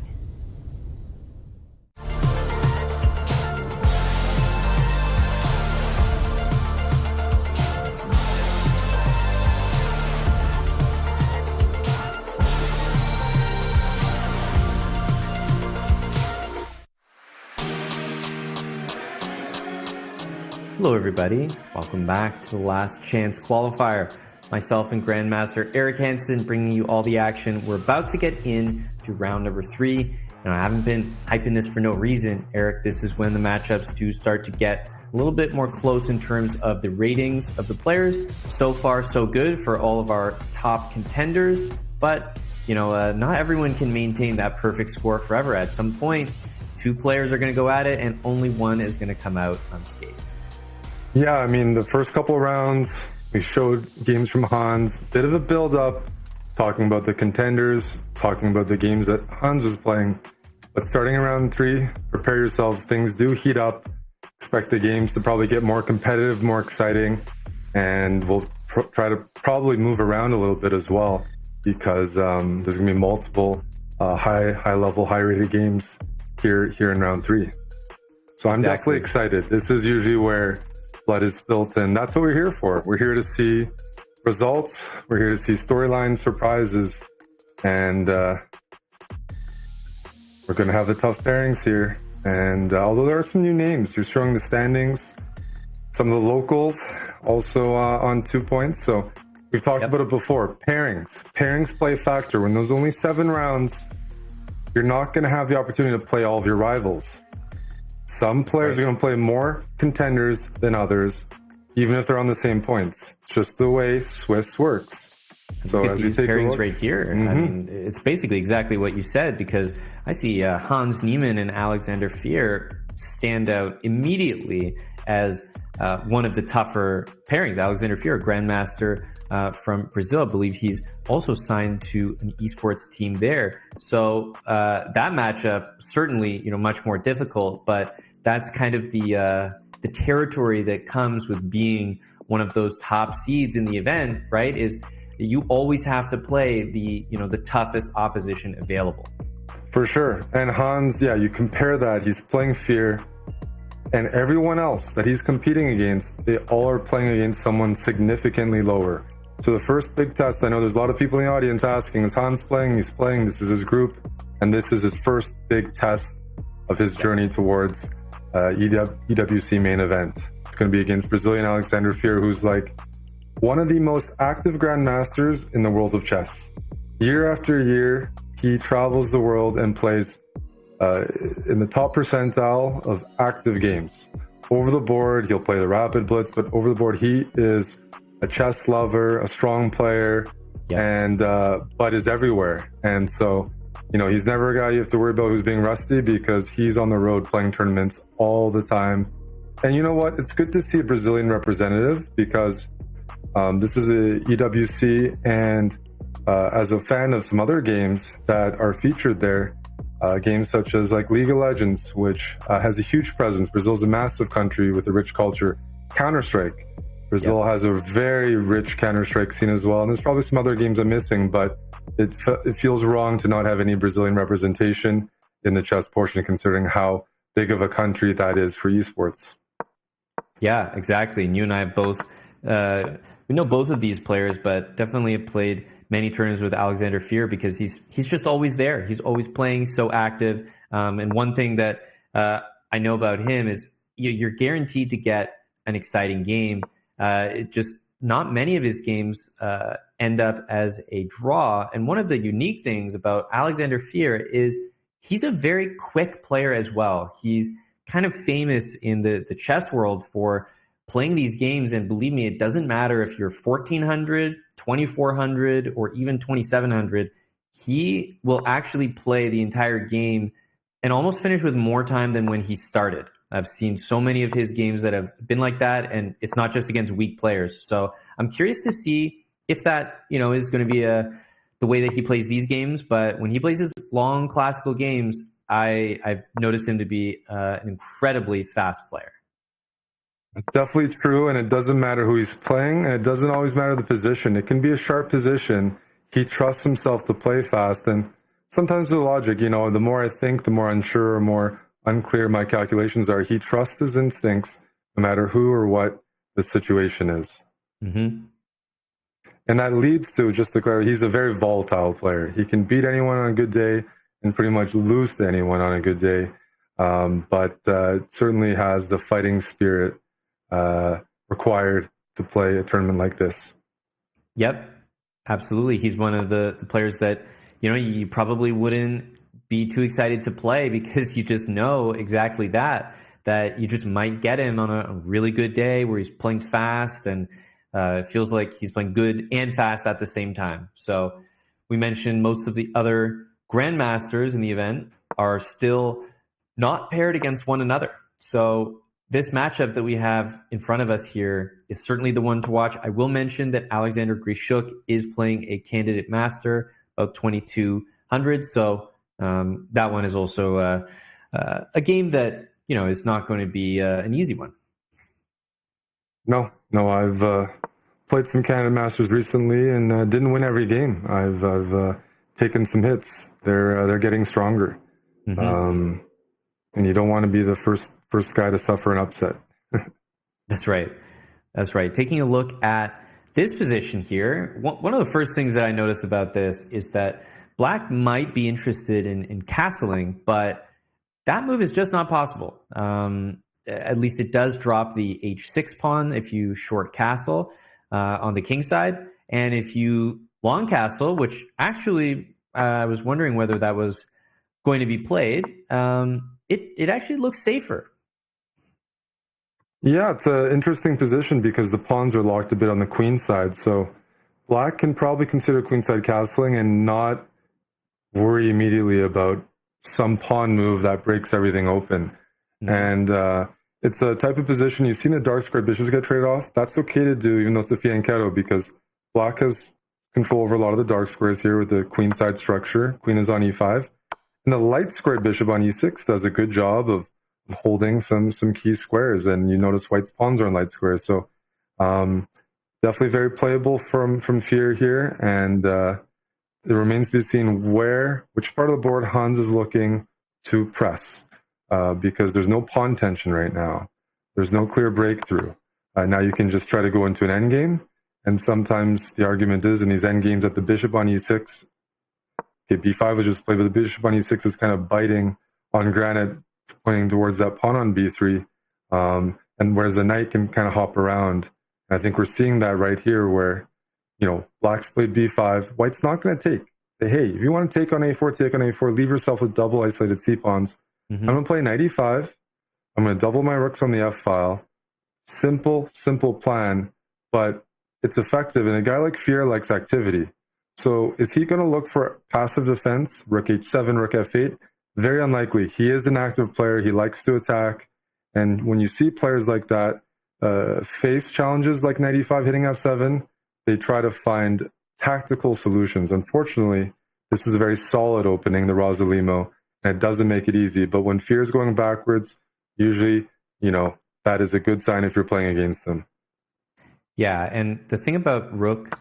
Hello everybody, welcome back to the Last Chance Qualifier. Myself and Grandmaster Eric Hansen bringing you all the action. We're about to get into round number 3. And I haven't been hyping this for no reason. Eric, this is when the matchups do start to get a little bit more close in terms of the ratings of the players. So far, so good for all of our top contenders. But, not everyone can maintain that perfect score forever. At some point, 2 players are going to go at it and only one is going to come out unscathed. Yeah, I mean, the first couple of rounds, we showed games from Hans, bit of a build-up, talking about the contenders, talking about the games that Hans was playing. But starting in round 3, prepare yourselves. Things do heat up. Expect the games to probably get more competitive, more exciting, and we'll try to probably move around a little bit as well, because there's going to be multiple high level, high rated games here in round 3. So I'm definitely excited. This is usually where blood is spilt, and that's what we're here for. We're here to see results. We're here to see storylines, surprises, and we're going to have the tough pairings here. And although there are some new names, you're showing the standings. Some of the locals also on 2 points. So we've talked about it before. Pairings play a factor. When there's only 7 rounds, you're not going to have the opportunity to play all of your rivals. Some players are going to play more contenders than others, even if they're on the same points. It's just the way Swiss works. So look at as these we take pairings right here. I mean, it's basically exactly what you said, because I see Hans Niemann and Alexander Fier stand out immediately as one of the tougher pairings. Alexander Fier, a grandmaster from Brazil, I believe he's also signed to an esports team there. So that matchup certainly, much more difficult, but that's kind of the territory that comes with being one of those top seeds in the event, right? Is you always have to play the toughest opposition available. For sure. And Hans, you compare that, he's playing Fier, and everyone else that he's competing against, they all are playing against someone significantly lower. So the first big test, I know there's a lot of people in the audience asking, is Hans playing? He's playing. This is his group, and this is his first big test of his journey towards EWC main event. It's going to be against Brazilian Alexander Fier, who's like one of the most active grandmasters in the world of chess. Year after year, he travels the world and plays in the top percentile of active games. Over the board, he'll play the rapid blitz, but over the board, he is a chess lover, a strong player, and but is everywhere. And so, he's never a guy you have to worry about who's being rusty, because he's on the road playing tournaments all the time. And you know what? It's good to see a Brazilian representative, because this is the EWC, and as a fan of some other games that are featured there, games such as like League of Legends, which has a huge presence. Brazil's a massive country with a rich culture. Counter-Strike. Brazil has a very rich Counter-Strike scene as well. And there's probably some other games I'm missing, but it feels wrong to not have any Brazilian representation in the chess portion, considering how big of a country that is for esports. Yeah, exactly. And you and I have both, we know both of these players, but definitely have played many tournaments with Alexander Fier, because he's just always there. He's always playing, so active. And one thing that I know about him is you're guaranteed to get an exciting game. It just not many of his games end up as a draw. And one of the unique things about Alexander Fier is he's a very quick player as well. He's kind of famous in the chess world for playing these games. And believe me, it doesn't matter if you're 1400, 2400, or even 2700. He will actually play the entire game and almost finish with more time than when he started. I've seen so many of his games that have been like that, and it's not just against weak players. So I'm curious to see if that, is going to be the way that he plays these games. But when he plays his long classical games, I've noticed him to be an incredibly fast player. It's definitely true, and it doesn't matter who he's playing, and it doesn't always matter the position. It can be a sharp position. He trusts himself to play fast, and sometimes the logic, the more I think, the more unsure or more unclear my calculations are. He trusts his instincts no matter who or what the situation is. Mm-hmm. And that leads to, just to clarify, he's a very volatile player. He can beat anyone on a good day and pretty much lose to anyone on a good day, but certainly has the fighting spirit required to play a tournament like this. Yep, absolutely. He's one of the players that, you probably wouldn't be too excited to play, because you just know exactly that you just might get him on a really good day where he's playing fast, and it feels like he's playing good and fast at the same time. So we mentioned most of the other grandmasters in the event are still not paired against one another. So this matchup that we have in front of us here is certainly the one to watch. I will mention that Alexander Grishuk is playing a candidate master, about 2200. So that one is also a game that, is not going to be an easy one. No, I've played some Canada Masters recently and didn't win every game. I've taken some hits. They're getting stronger, and you don't want to be the first guy to suffer an upset. That's right. That's right. Taking a look at this position here, one of the first things that I noticed about this is that Black might be interested in castling, but that move is just not possible. At least it does drop the h6 pawn if you short castle on the king side. And if you long castle, which actually I was wondering whether that was going to be played, it actually looks safer. Yeah, it's an interesting position because the pawns are locked a bit on the queen side. So Black can probably consider queenside castling and not worry immediately about some pawn move that breaks everything open. And it's a type of position you've seen the dark square bishops get traded off. That's okay to do, even though it's a fianchetto, because Black has control over a lot of the dark squares here with the queenside structure. Queen is on e5. And the light square bishop on e6 does a good job of holding some key squares. And you notice White's pawns are on light squares. So definitely very playable from Fear here. And it remains to be seen which part of the board Hans is looking to press, because there's no pawn tension right now. There's no clear breakthrough. Now you can just try to go into an endgame, and sometimes the argument is in these endgames that the bishop on e6, okay, b5 was just played, but the bishop on e6 is kind of biting on granite, pointing towards that pawn on b3, and whereas the knight can kind of hop around. And I think we're seeing that right here where, Black's played b5. White's not going to take. Say, hey, if you want to take on a4, take on a4. Leave yourself with double isolated c-pawns. I'm going to play knight e5. I'm going to double my rooks on the f file. Simple plan, but it's effective. And a guy like Fear likes activity. So is he going to look for passive defense? Rook h7, rook f8? Very unlikely. He is an active player. He likes to attack. And when you see players like that face challenges like knight e5 hitting f7, they try to find tactical solutions. Unfortunately, this is a very solid opening, the Rosalimo, and it doesn't make it easy. But when Fear is going backwards, usually, that is a good sign if you're playing against them. Yeah, and the thing about rook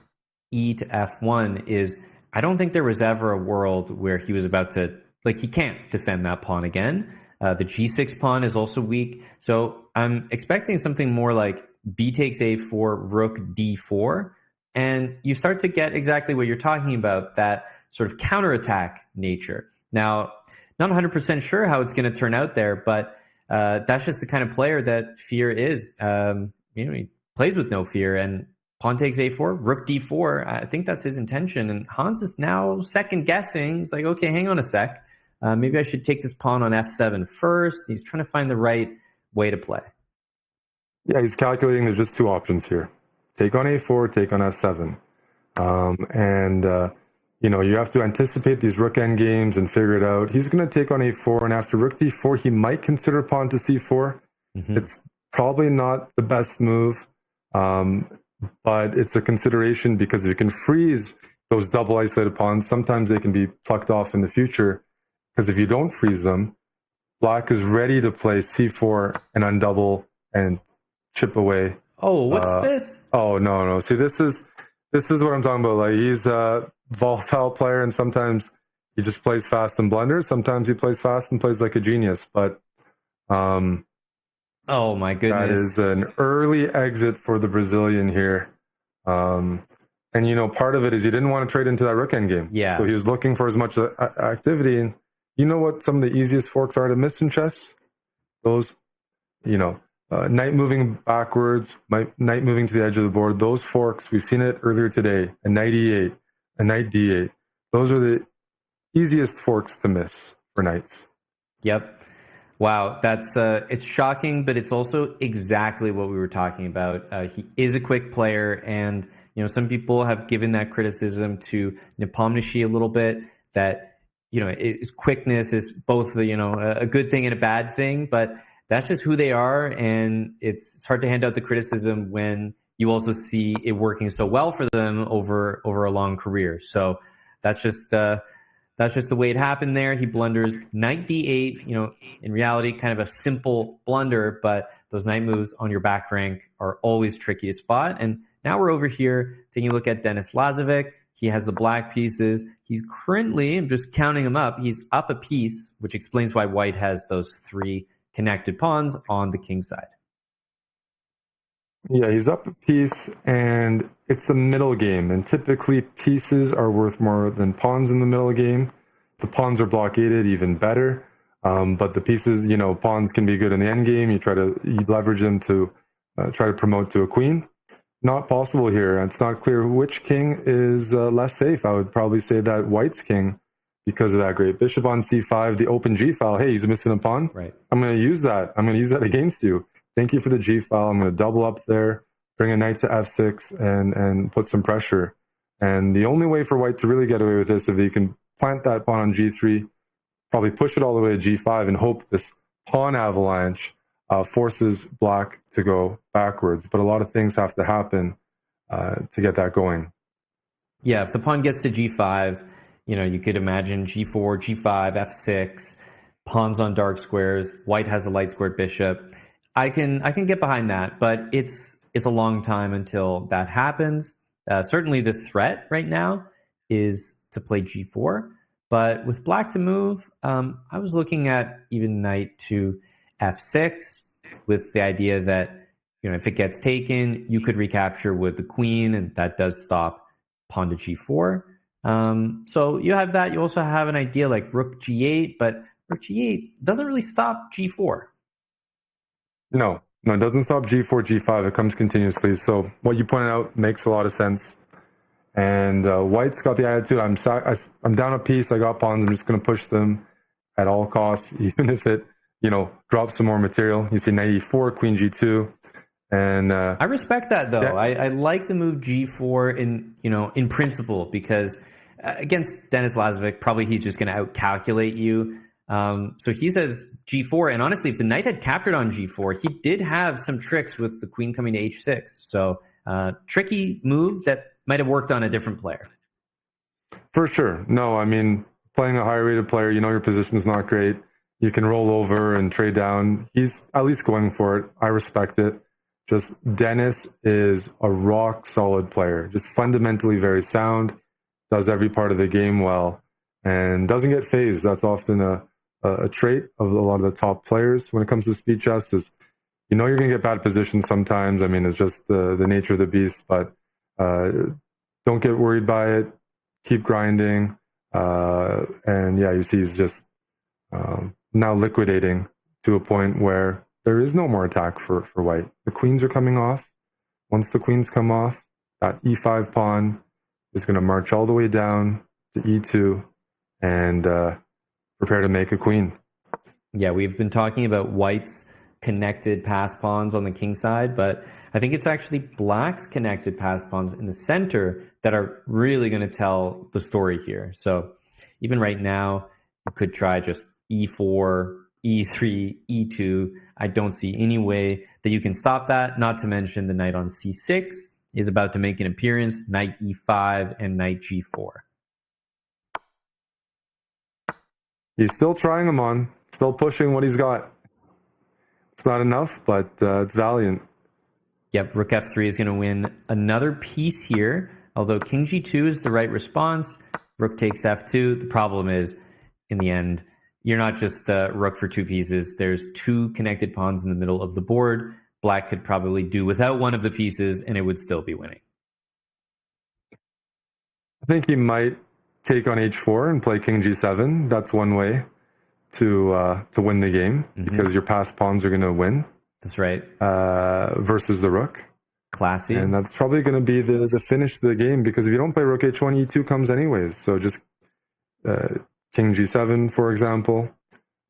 e to f1 is I don't think there was ever a world where he was about to, he can't defend that pawn again. The g6 pawn is also weak. So I'm expecting something more like b takes a4, rook d4. And you start to get exactly what you're talking about, that sort of counterattack nature. Now, not 100% sure how it's going to turn out there, but that's just the kind of player that Fear is. He plays with no fear, and pawn takes a4, rook d4. I think that's his intention. And Hans is now second guessing. He's like, okay, hang on a sec. Maybe I should take this pawn on f7 first. He's trying to find the right way to play. Yeah, he's calculating there's just two options here. Take on a4, take on f7. You have to anticipate these rook endgames and figure it out. He's going to take on a4, and after rook d4, he might consider pawn to c4. It's probably not the best move, but it's a consideration because if you can freeze those double isolated pawns, sometimes they can be plucked off in the future. Because if you don't freeze them, Black is ready to play c4 and undouble and chip away. Oh, what's this? Oh, no. See, this is what I'm talking about. He's a volatile player, and sometimes he just plays fast and blunders. Sometimes he plays fast and plays like a genius. But oh my goodness, that is an early exit for the Brazilian here. And part of it is he didn't want to trade into that rook endgame. Yeah. So he was looking for as much activity. And you know what some of the easiest forks are to miss in chess? Those, knight moving backwards, knight moving to the edge of the board. Those forks, we've seen it earlier today. A knight e8, a knight d8. Those are the easiest forks to miss for knights. Yep. Wow, that's it's shocking, but it's also exactly what we were talking about. He is a quick player, and some people have given that criticism to Nepomniachtchi a little bit. That his quickness is both a good thing and a bad thing, but that's just who they are, and it's hard to hand out the criticism when you also see it working so well for them over a long career. So that's just that's just the way it happened there. He blunders knight d8, in reality, kind of a simple blunder, but those knight moves on your back rank are always tricky to spot. And now we're over here taking a look at Denis Lazovic. He has the black pieces. He's currently, I'm just counting them up, he's up a piece, which explains why white has those 3 connected pawns on the king side. Yeah, he's up a piece, and it's a middle game. And typically, pieces are worth more than pawns in the middle game. The pawns are blockaded, even better. But the pieces, pawns can be good in the end game. You leverage them to try to promote to a queen. Not possible here. It's not clear which king is less safe. I would probably say that white's king, because of that great bishop on c5, the open g file. Hey, he's missing a pawn. Right. I'm going to use that. I'm going to use that against you. Thank you for the g file. I'm going to double up there, bring a knight to f6, and put some pressure. And the only way for white to really get away with this, if he can plant that pawn on g3, probably push it all the way to g5 and hope this pawn avalanche forces black to go backwards. But a lot of things have to happen to get that going. Yeah, if the pawn gets to g5, you could imagine g4, g5, f6, pawns on dark squares. White has a light squared bishop. I can get behind that, but it's a long time until that happens. Certainly the threat right now is to play g4, but with black to move, I was looking at even knight to f6 with the idea that, if it gets taken, you could recapture with the queen, and that does stop pawn to g4. So you have that. You also have an idea like rook g8, but rook g8 doesn't really stop g4. No, it doesn't stop g4, g5. It comes continuously. So what you pointed out makes a lot of sense. And white's got the attitude, I'm down a piece, I got pawns, I'm just going to push them at all costs, even if it, drops some more material. You see knight e4, queen g2. And I respect that, though. Yeah. I like the move g4 in principle, because against Denis Lazovic, probably he's just going to outcalculate you. So he says g4, and honestly, if the knight had captured on g4, he did have some tricks with the queen coming to h6. So tricky move that might have worked on a different player. For sure. No, I mean, playing a higher rated player, your position is not great. You can roll over and trade down. He's at least going for it. I respect it. Just Denis is a rock solid player, just fundamentally very sound, does every part of the game well, and doesn't get phased. That's often a trait of a lot of the top players when it comes to speed chess. Is you're going to get bad positions sometimes. I mean, it's just the nature of the beast, but don't get worried by it. Keep grinding. And yeah, you see he's just now liquidating to a point where there is no more attack for white. The queens are coming off. Once the queens come off, that e5 pawn is going to march all the way down to e2 and prepare to make a queen. Yeah, we've been talking about white's connected pass pawns on the king side, but I think it's actually black's connected pass pawns in the center that are really going to tell the story here. So even right now, you could try just e4, e3, e2. I don't see any way that you can stop that, not to mention the knight on c6 is about to make an appearance, knight e5 and knight g4. He's still trying them on, still pushing what he's got. It's not enough, but it's valiant. Yep, rook f3 is going to win another piece here, although king g2 is the right response. Rook takes f2. The problem is, in the end, you're not just rook for 2 pieces. There's 2 connected pawns in the middle of the board. Black could probably do without one of the pieces, and it would still be winning. I think he might take on h4 and play king g7. That's one way to win the game, because your passed pawns are going to win. That's right. Versus the rook. Classy. And that's probably going to be the finish to the game, because if you don't play rook h1, e2 comes anyways. So just king g7, for example.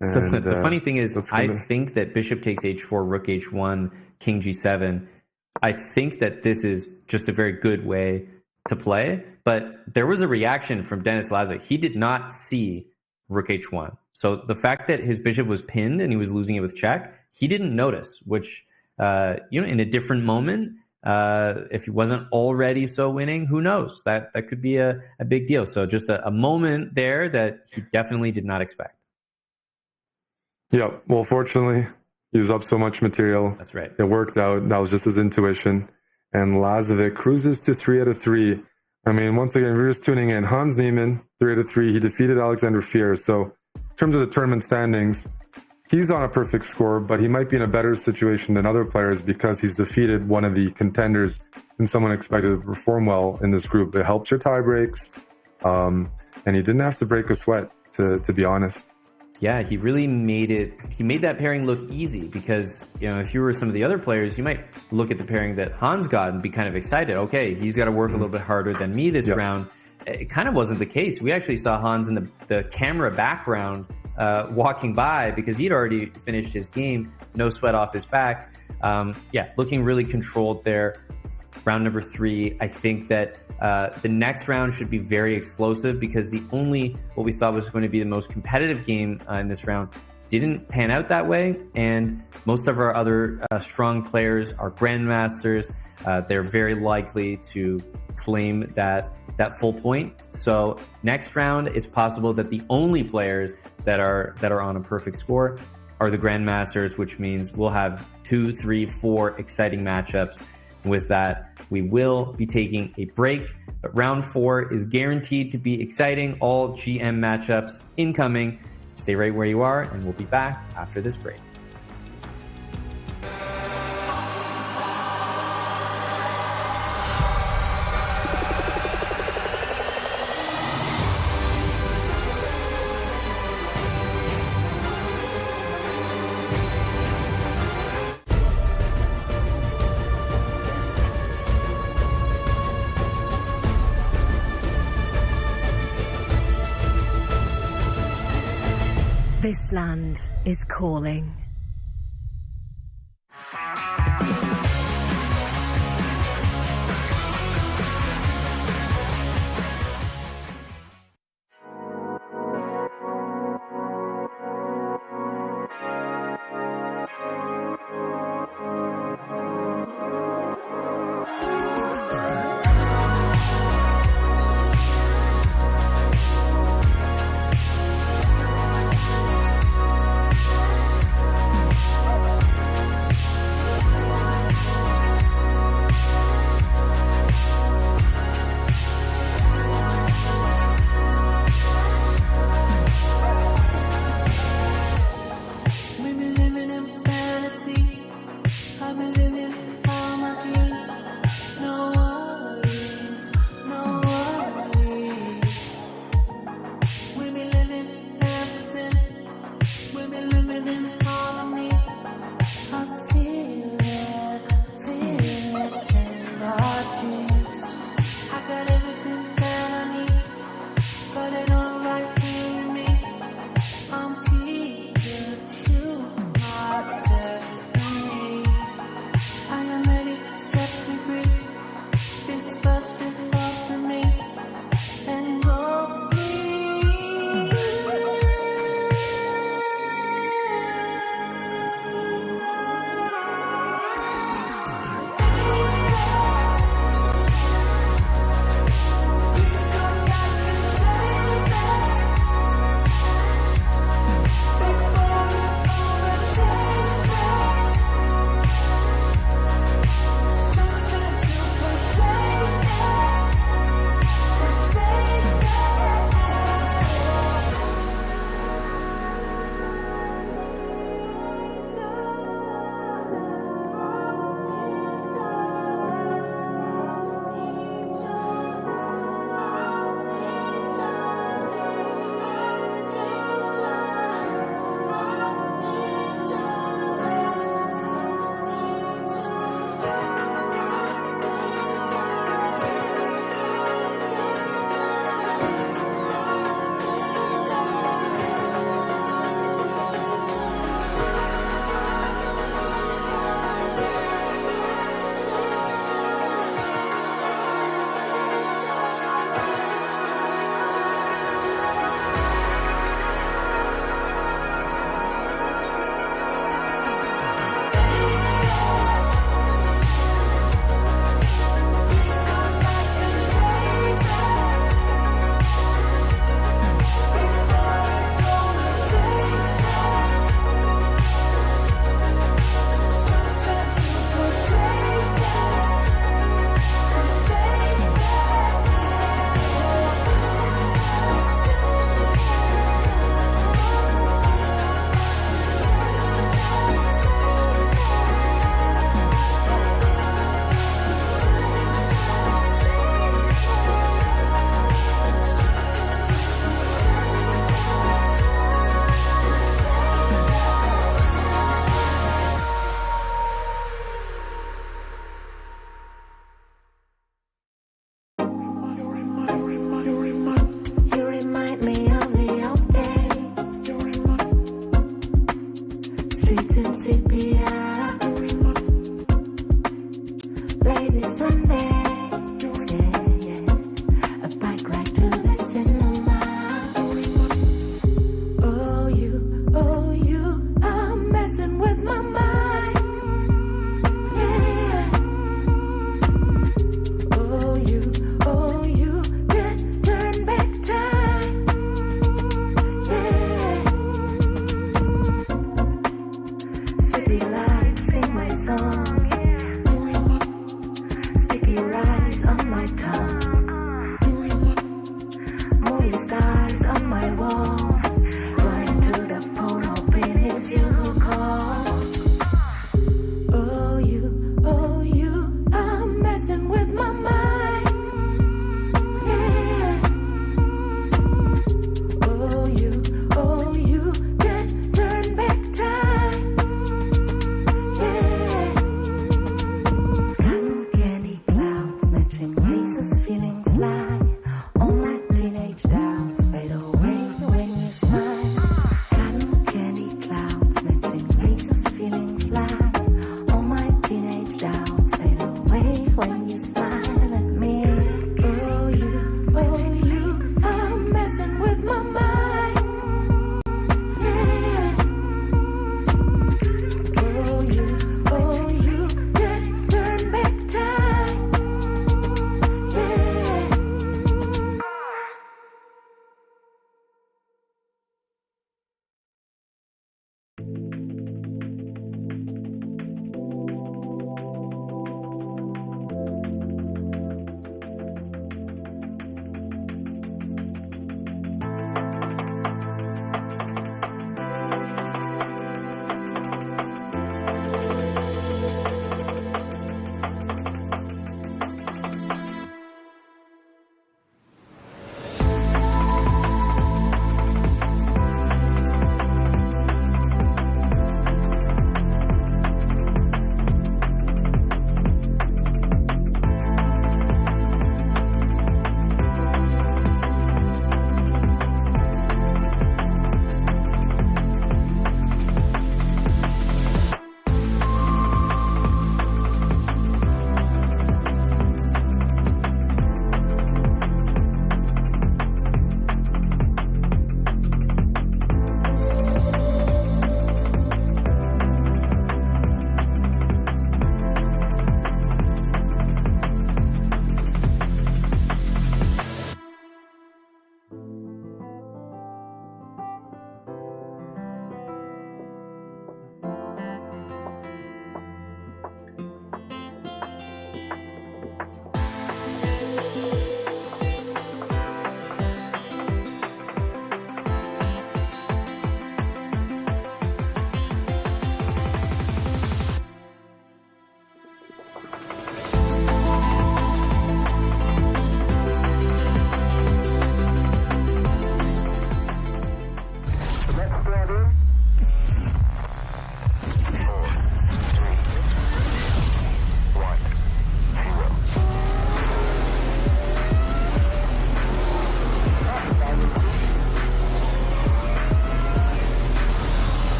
And, so the funny thing is, I think that bishop takes h4, rook h1, king g7. I think that this is just a very good way to play. But there was a reaction from Denis Lazovic. He did not see rook h1. So the fact that his bishop was pinned and he was losing it with check, he didn't notice, which, in a different moment, if he wasn't already so winning, who knows? That could be a big deal. So just a moment there that he definitely did not expect. Yeah, well, fortunately, he was up so much material. That's right. It worked out. That was just his intuition. And Lazovic cruises to 3 out of 3. I mean, once again, if you're just tuning in, Hans Niemann, 3 out of 3. He defeated Alexander Fier. So in terms of the tournament standings, he's on a perfect score, but he might be in a better situation than other players because he's defeated one of the contenders and someone expected to perform well in this group. It helps your tie breaks, and he didn't have to break a sweat, to be honest. Yeah, he really made that pairing look easy because, if you were some of the other players, you might look at the pairing that Hans got and be kind of excited. Okay, he's got to work a little bit harder than me this round. It kind of wasn't the case. We actually saw Hans in the camera background walking by because he'd already finished his game, no sweat off his back. Looking really controlled there. Round number 3, I think that the next round should be very explosive because what we thought was going to be the most competitive game in this round didn't pan out that way. And most of our other strong players are grandmasters. They're very likely to claim that full point. So next round, it's possible that the only players that are on a perfect score are the grandmasters, which means we'll have 2, 3, 4 exciting matchups. With that, we will be taking a break. But round 4 is guaranteed to be exciting. All GM matchups incoming. Stay right where you are, and we'll be back after this break. This land is calling.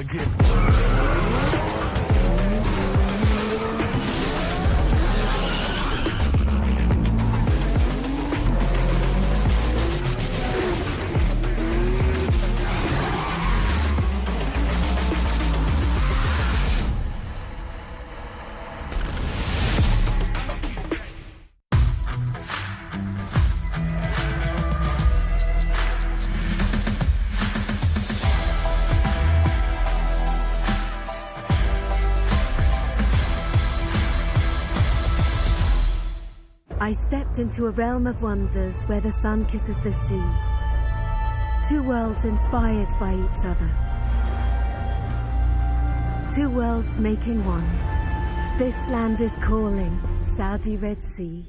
good. I stepped into a realm of wonders where the sun kisses the sea. Two worlds inspired by each other. Two worlds making one. This land is calling, Saudi Red Sea.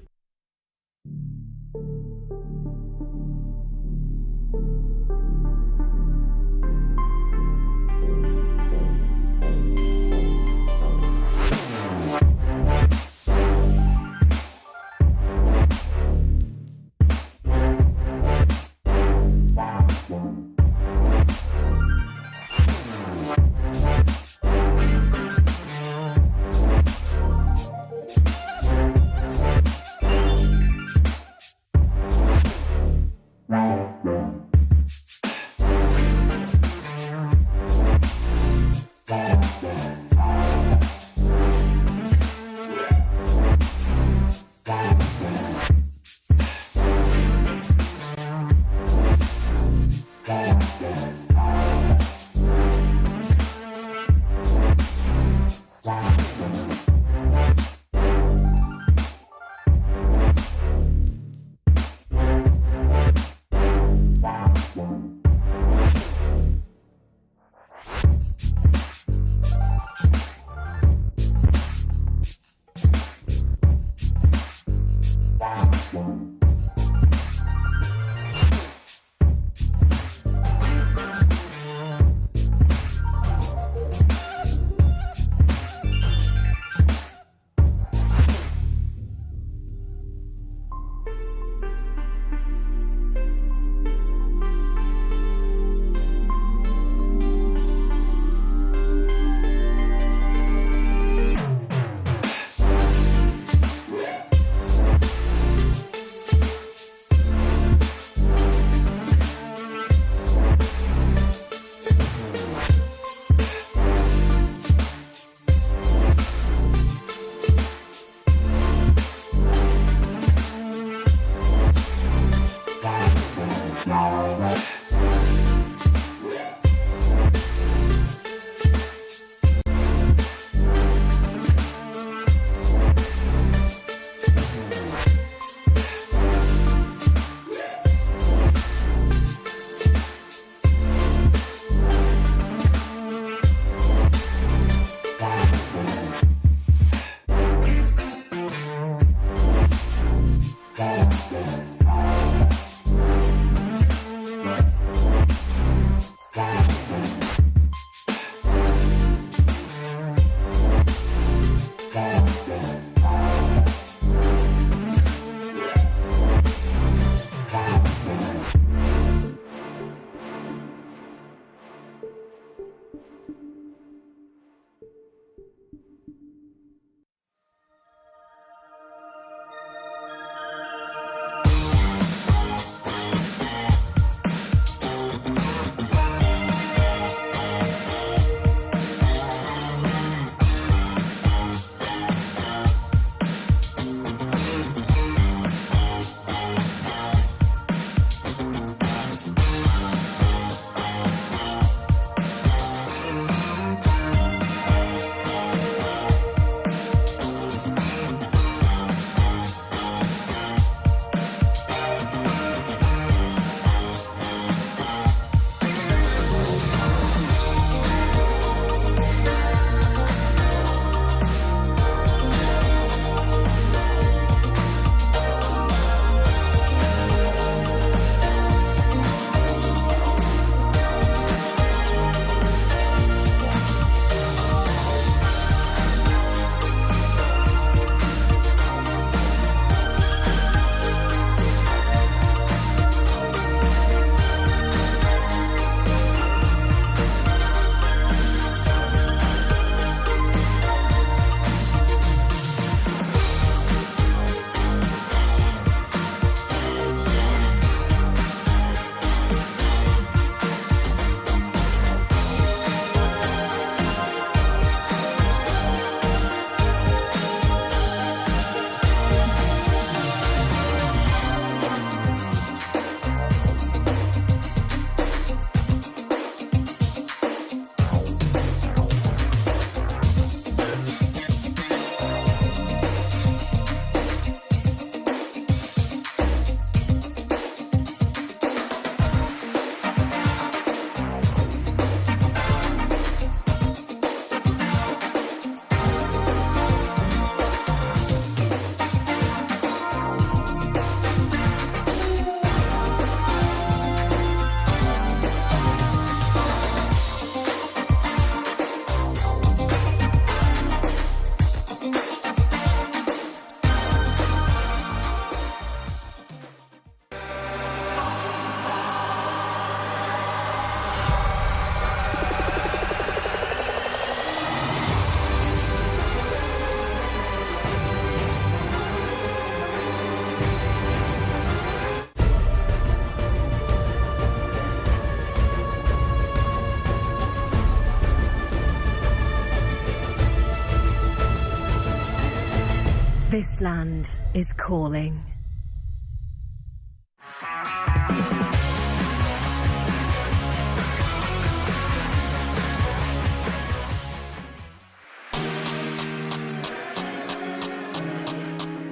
This land is calling.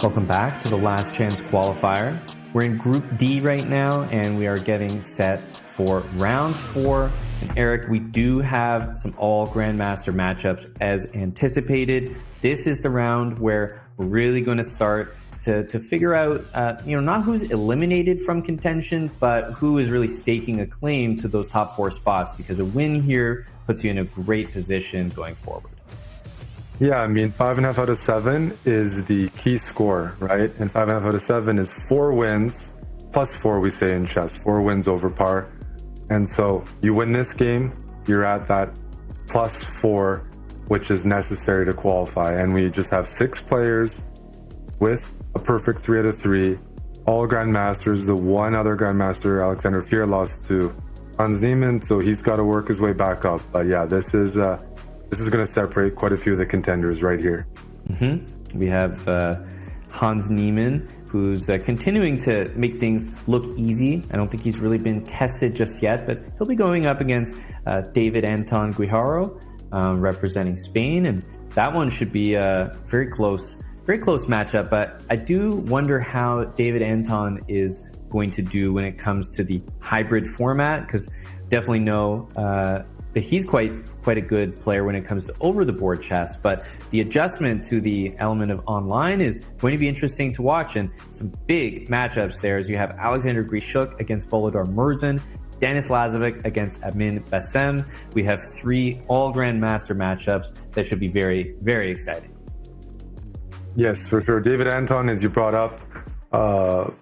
Welcome back to the Last Chance Qualifier. We're in Group D right now, and we are getting set for round 4. And Eric, we do have some all Grandmaster matchups as anticipated. This is the round where we're really going to start to figure out, not who's eliminated from contention, but who is really staking a claim to those top 4 spots, because a win here puts you in a great position going forward. Yeah, I mean, 5.5 out of 7 is the key score, right? And 5.5 out of 7 is 4 wins, plus 4, we say in chess, 4 wins over par. And so you win this game, you're at that plus 4, which is necessary to qualify. And we just have 6 players with a perfect 3 out of 3, all Grandmasters. The one other Grandmaster, Alexander Vachier, lost to Hans Niemann, so he's got to work his way back up. But yeah, this is going to separate quite a few of the contenders right here. We have Hans Niemann, who's continuing to make things look easy. I don't think he's really been tested just yet, but he'll be going up against David Anton Guijarro, representing Spain, and that one should be a very close matchup. But I do wonder how David Anton is going to do when it comes to the hybrid format, because definitely know that he's quite a good player when it comes to over-the-board chess, but the adjustment to the element of online is going to be interesting to watch, and some big matchups there as you have Alexander Grishuk against Volodar Murzin, Denis Lazovic against Amin Bassem. We have 3 all Grandmaster matchups that should be very, very exciting. Yes, for sure. David Anton, as you brought up,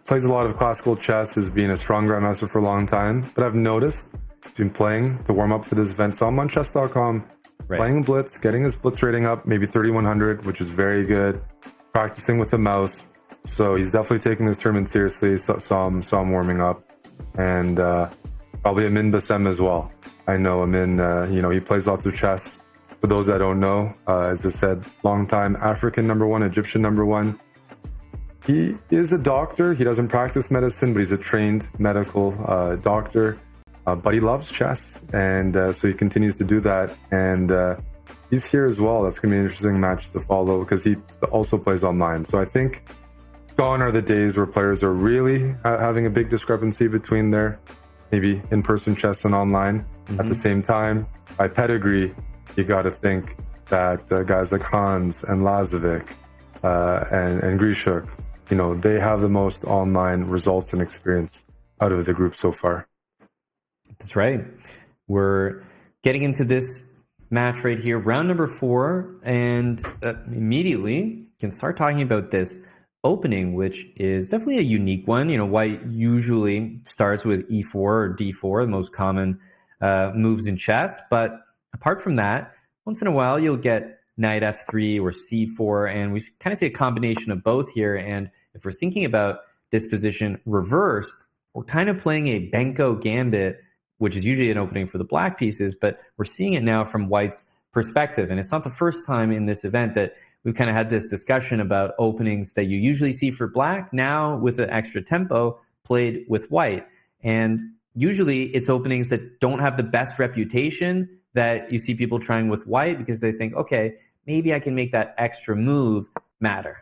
plays a lot of classical chess, has been a strong Grandmaster for a long time, but I've noticed been playing to warm up for this event. So I'm on Chess.com, playing Blitz, getting his Blitz rating up, maybe 3,100, which is very good. Practicing with the mouse. So he's definitely taking this tournament seriously. Saw him warming up. And probably Amin Bassem as well. I know Amin, he plays lots of chess. For those that don't know, as I said, long-time African #1, Egyptian #1. He is a doctor. He doesn't practice medicine, but he's a trained medical doctor. But he loves chess, and so he continues to do that. And he's here as well. That's going to be an interesting match to follow, because he also plays online. So I think gone are the days where players are really having a big discrepancy between their maybe in-person chess and online. At the same time, by pedigree, you got to think that guys like Hans and Lazovic and Grishuk, they have the most online results and experience out of the group so far. That's right. We're getting into this match right here, round number 4, and immediately can start talking about this opening, which is definitely a unique one. White usually starts with e4 or d4, the most common moves in chess. But apart from that, once in a while you'll get knight f3 or c4, and we kind of see a combination of both here. And if we're thinking about this position reversed, we're kind of playing a Benko gambit, which is usually an opening for the black pieces, but we're seeing it now from White's perspective. And it's not the first time in this event that we've kind of had this discussion about openings that you usually see for black, now with an extra tempo played with White. And usually it's openings that don't have the best reputation that you see people trying with White, because they think, okay, maybe I can make that extra move matter.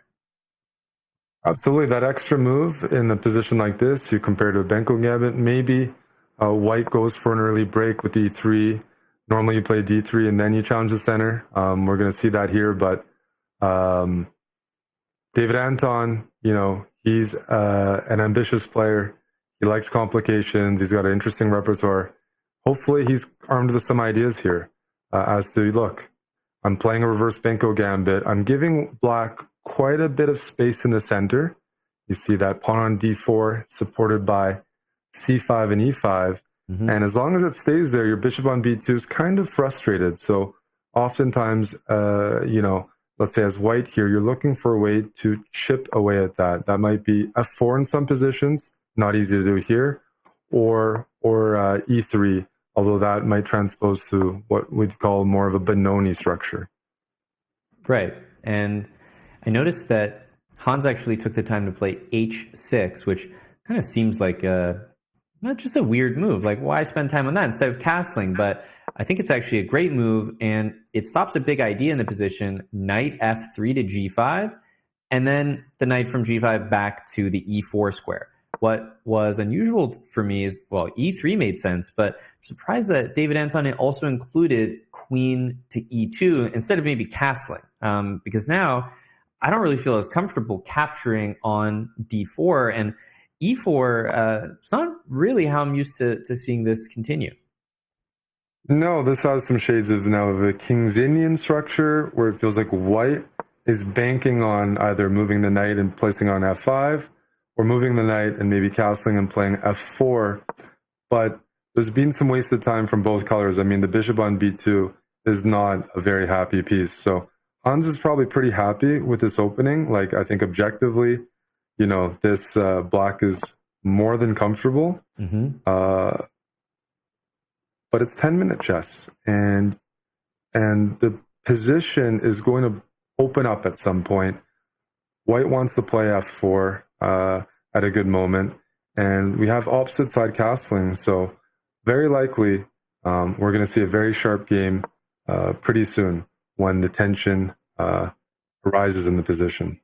Absolutely. That extra move in a position like this, you compare to a Benko gambit, maybe White goes for an early break with e3. Normally you play d3 and then you challenge the center. We're going to see that here, but David Anton, he's an ambitious player. He likes complications. He's got an interesting repertoire. Hopefully he's armed with some ideas here as to, look, I'm playing a reverse Benko gambit. I'm giving black quite a bit of space in the center. You see that pawn on d4 supported by c5 and e5. And as long as it stays there, your bishop on b2 is kind of frustrated. So oftentimes, let's say as White here, you're looking for a way to chip away at that. That might be f4 in some positions, not easy to do here, or e3, although that might transpose to what we'd call more of a Benoni structure. Right. And I noticed that Hans actually took the time to play h6, which kind of seems like not just a weird move. Like, why spend time on that instead of castling? But I think it's actually a great move, and it stops a big idea in the position. Knight f3 to g5, and then the knight from g5 back to the e4 square. What was unusual for me is, well, e3 made sense, but I'm surprised that David Anton also included queen to e2 instead of maybe castling, because now I don't really feel as comfortable capturing on d4, and e4, it's not really how I'm used to seeing this continue. No, this has some shades of now of a King's Indian structure where it feels like white is banking on either moving the knight and placing on f5, or moving the knight and maybe castling and playing f4. But there's been some wasted time from both colors. I mean, the bishop on b2 is not a very happy piece. So Hans is probably pretty happy with this opening. Like, I think objectively, you know, this black is more than comfortable. But it's 10-minute chess, and the position is going to open up at some point. White wants to play f4 at a good moment, and we have opposite side castling, so very likely we're going to see a very sharp game pretty soon when the tension arises in the position.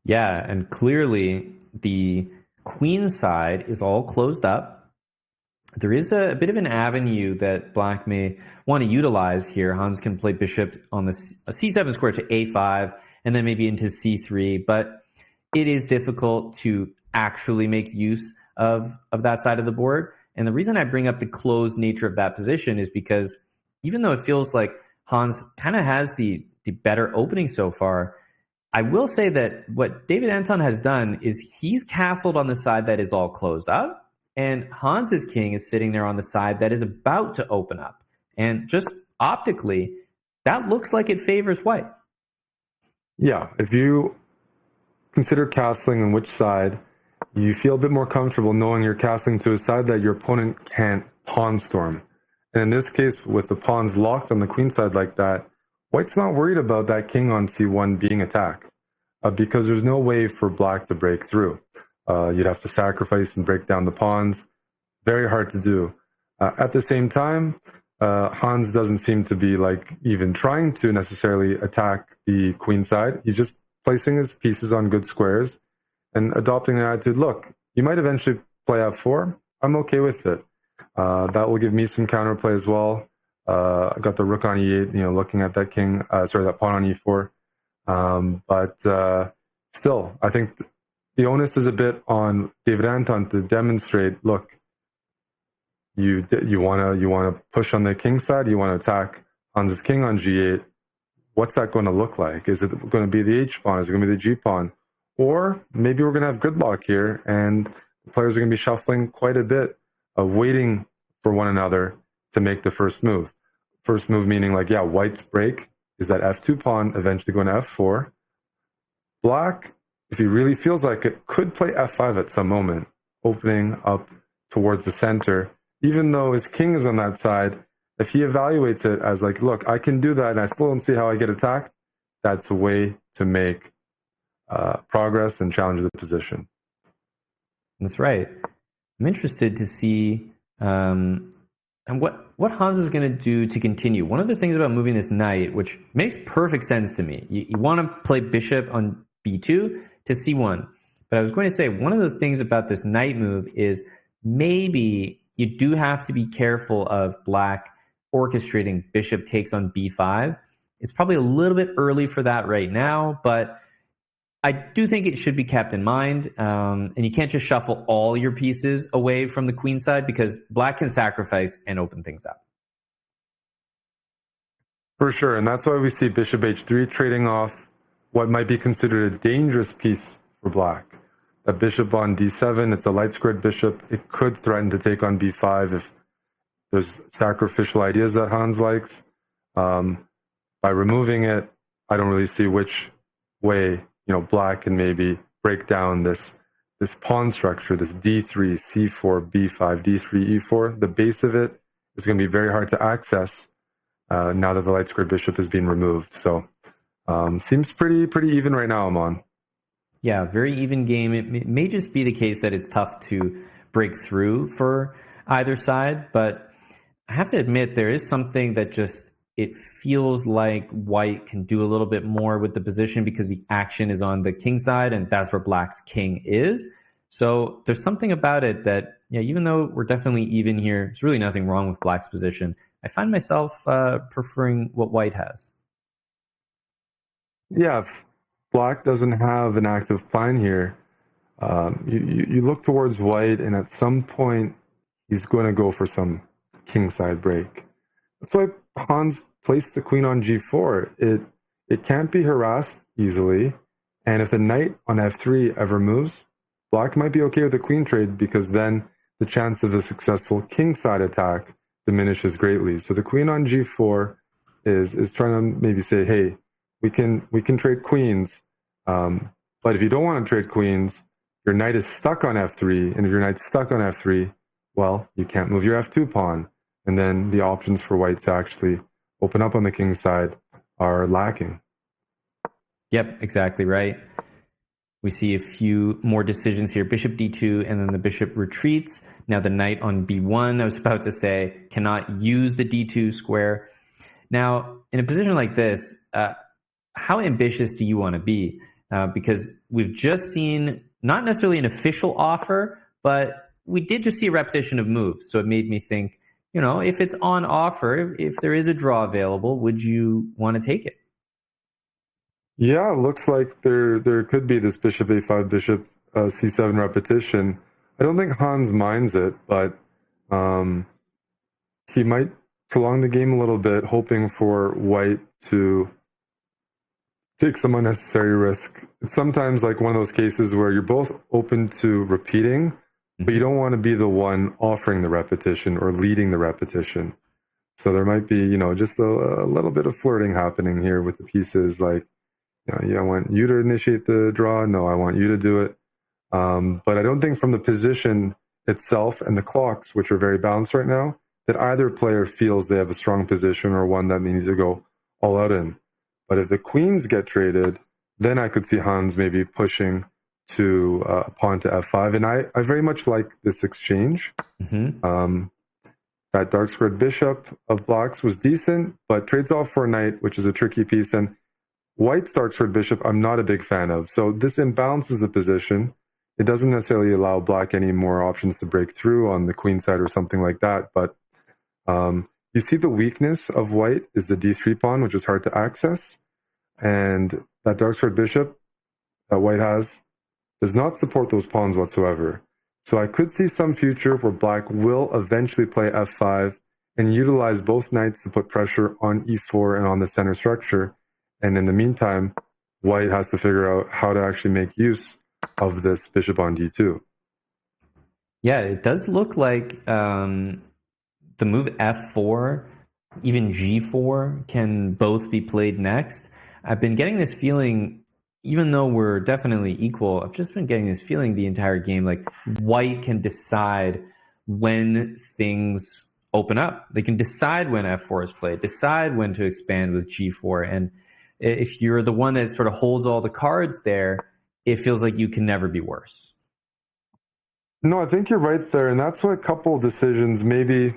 Yeah, and clearly the queen side is all closed up. There is a bit of an avenue that black may want to utilize here. Hans can play bishop on the c7 square to a5, and then maybe into c3, but it is difficult to actually make use of that side of the board. And the reason I bring up the closed nature of that position is because even though it feels like Hans kind of has the better opening so far, I will say that what David Anton has done is he's castled on the side that is all closed up, and Hans's king is sitting there on the side that is about to open up. And just optically, that looks like it favors white. Yeah, if you consider castling on which side, you feel a bit more comfortable knowing you're casting to a side that your opponent can't pawn storm. And in this case, with the pawns locked on the queen side like that, white's not worried about that king on c1 being attacked because there's no way for black to break through. You'd have to sacrifice and break down the pawns. Very hard to do. At the same time, Hans doesn't seem to be like even trying to necessarily attack the queen side. He's just placing his pieces on good squares and adopting an attitude, look, you might eventually play f4. I'm okay with it. That will give me some counterplay as well. I got the rook on e8, looking at that king, that pawn on e4. But still, I think the onus is a bit on David Anton to demonstrate, look, you want to push on the king side, you want to attack Hans's king on g8. What's that going to look like? Is it going to be the h pawn? Is it going to be the g pawn? Or maybe we're going to have gridlock here, and the players are going to be shuffling quite a bit, waiting for one another to make the first move. First move meaning white's break is that f2 pawn eventually going to f4. Black, if he really feels like it, could play f5 at some moment, opening up towards the center. Even though his king is on that side, if he evaluates it as look, I can do that and I still don't see how I get attacked, that's a way to make progress and challenge the position. That's right. I'm interested to see and what Hans is going to do to continue. One of the things about moving this knight, which makes perfect sense to me, you want to play bishop on b2 to c1. But I was going to say, one of the things about this knight move is maybe you do have to be careful of black orchestrating bishop takes on b5. It's probably a little bit early for that right now, but I do think it should be kept in mind. And you can't just shuffle all your pieces away from the queen side because black can sacrifice and open things up. For sure. And that's why we see bishop h3 trading off what might be considered a dangerous piece for black. A bishop on d7, it's a light squared bishop. It could threaten to take on b5 if there's sacrificial ideas that Hans likes. By removing it, I don't really see which way black can maybe break down this pawn structure, this d3, c4, b5, d3, e4. The base of it is going to be very hard to access now that the light squared bishop has been removed. So seems pretty even right now, Amon. Yeah, very even game. It may just be the case that it's tough to break through for either side, but I have to admit there is something that just it feels like white can do a little bit more with the position because the action is on the king side and that's where black's king is. So there's something about it that, yeah, even though we're definitely even here, there's really nothing wrong with black's position. I find myself preferring what white has. Yeah, if black doesn't have an active plan here, you look towards white, and at some point, he's going to go for some kingside break. That's why Hans placed the queen on g4. It can't be harassed easily, and if the knight on f3 ever moves, black might be okay with the queen trade because then the chance of a successful kingside attack diminishes greatly. So the queen on g4 is trying to maybe say, hey, we can trade queens, but if you don't want to trade queens, your knight is stuck on f3, and if your knight's stuck on f3, well, you can't move your f2 pawn, and then the options for white to actually open up on the king side are lacking. Yep, exactly right. We see a few more decisions here. Bishop d2, and then the bishop retreats. Now the knight on b1, I was about to say, cannot use the d2 square. Now, in a position like this, how ambitious do you want to be? Because we've just seen not necessarily an official offer, but we did just see a repetition of moves. So it made me think, if it's on offer, if there is a draw available, would you want to take it? Yeah, it looks like there could be this bishop a5, bishop c7 repetition. I don't think Hans minds it, but he might prolong the game a little bit, hoping for white to take some unnecessary risk. It's sometimes like one of those cases where you're both open to repeating, but you don't want to be the one offering the repetition or leading the repetition. So there might be, just a little bit of flirting happening here with the pieces. Like, I want you to initiate the draw. No, I want you to do it. But I don't think from the position itself and the clocks, which are very balanced right now, that either player feels they have a strong position or one that they need to go all out in. But if the queens get traded, then I could see Hans maybe pushing to pawn to f5. And I very much like this exchange. That dark squared bishop of black's was decent, but trades off for a knight, which is a tricky piece. And white's dark squared bishop, I'm not a big fan of. So this imbalances the position. It doesn't necessarily allow black any more options to break through on the queen side or something like that. But you see the weakness of white is the d3 pawn, which is hard to access. And that dark squared bishop that white has does not support those pawns whatsoever. So I could see some future where black will eventually play f5 and utilize both knights to put pressure on e4 and on the center structure. And in the meantime, white has to figure out how to actually make use of this bishop on d2. Yeah, it does look like the move f4, even g4 can both be played next. I've been getting this feeling, even though we're definitely equal, I've just been getting this feeling the entire game, like white can decide when things open up. They can decide when f4 is played, decide when to expand with g4. And if you're the one that sort of holds all the cards there, it feels like you can never be worse. No, I think you're right there. And that's why a couple of decisions, maybe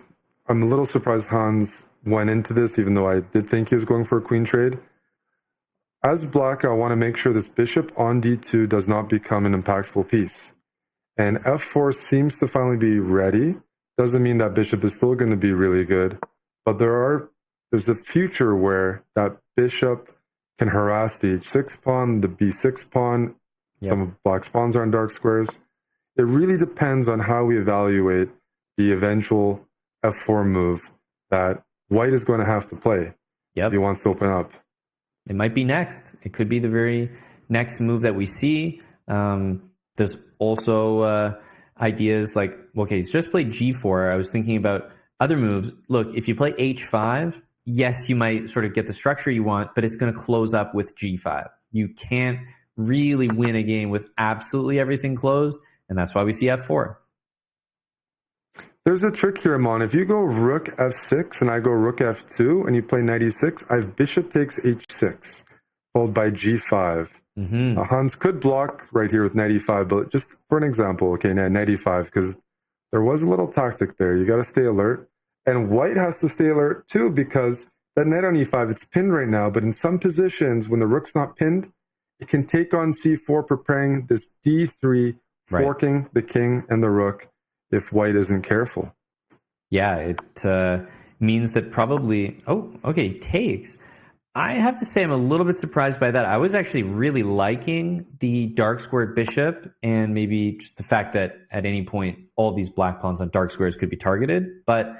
I'm a little surprised Hans went into this, even though I did think he was going for a queen trade. As black, I want to make sure this bishop on d2 does not become an impactful piece. And f4 seems to finally be ready. Doesn't mean that bishop is still going to be really good. But there's a future where that bishop can harass the h6 pawn, the b6 pawn. Yep. Some of black's pawns are on dark squares. It really depends on how we evaluate the eventual f4 move that white is going to have to play if he wants to open up. It might be next. It could be the very next move that we see. There's also ideas like, okay, he's just played g4. I was thinking about other moves. Look, if you play h5, yes, you might sort of get the structure you want, but it's going to close up with g5. You can't really win a game with absolutely everything closed, and that's why we see f4. There's a trick here, Amon. If you go rook f6 and I go rook f2 and you play knight e6, I have bishop takes h6. followed by g5. Hans could block right here with knight e5, but just for an example, okay, knight e5, because there was a little tactic there. You got to stay alert. And white has to stay alert too, because that knight on e5, it's pinned right now, but in some positions, when the rook's not pinned, it can take on c4, preparing this d3, forking the king and the rook if white isn't careful. Yeah, it means that probably... Oh, okay, takes. I have to say I'm a little bit surprised by that. I was actually really liking the dark squared bishop, and maybe just the fact that at any point all these black pawns on dark squares could be targeted. But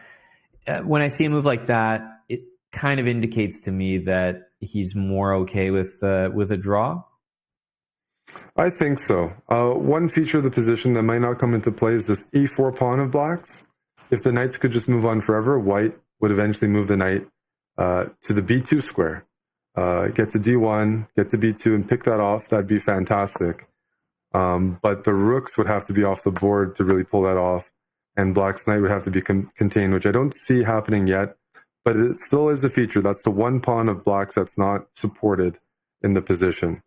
when I see a move like that, it kind of indicates to me that he's more okay with a draw. I think so. One feature of the position that might not come into play is this e4 pawn of blacks. If the knights could just move on forever, white would eventually move the knight to the b2 square. Get to d1, get to b2, and pick that off. That'd be fantastic. But the rooks would have to be off the board to really pull that off, and black's knight would have to be contained, which I don't see happening yet. But it still is a feature. That's the one pawn of blacks that's not supported in the position.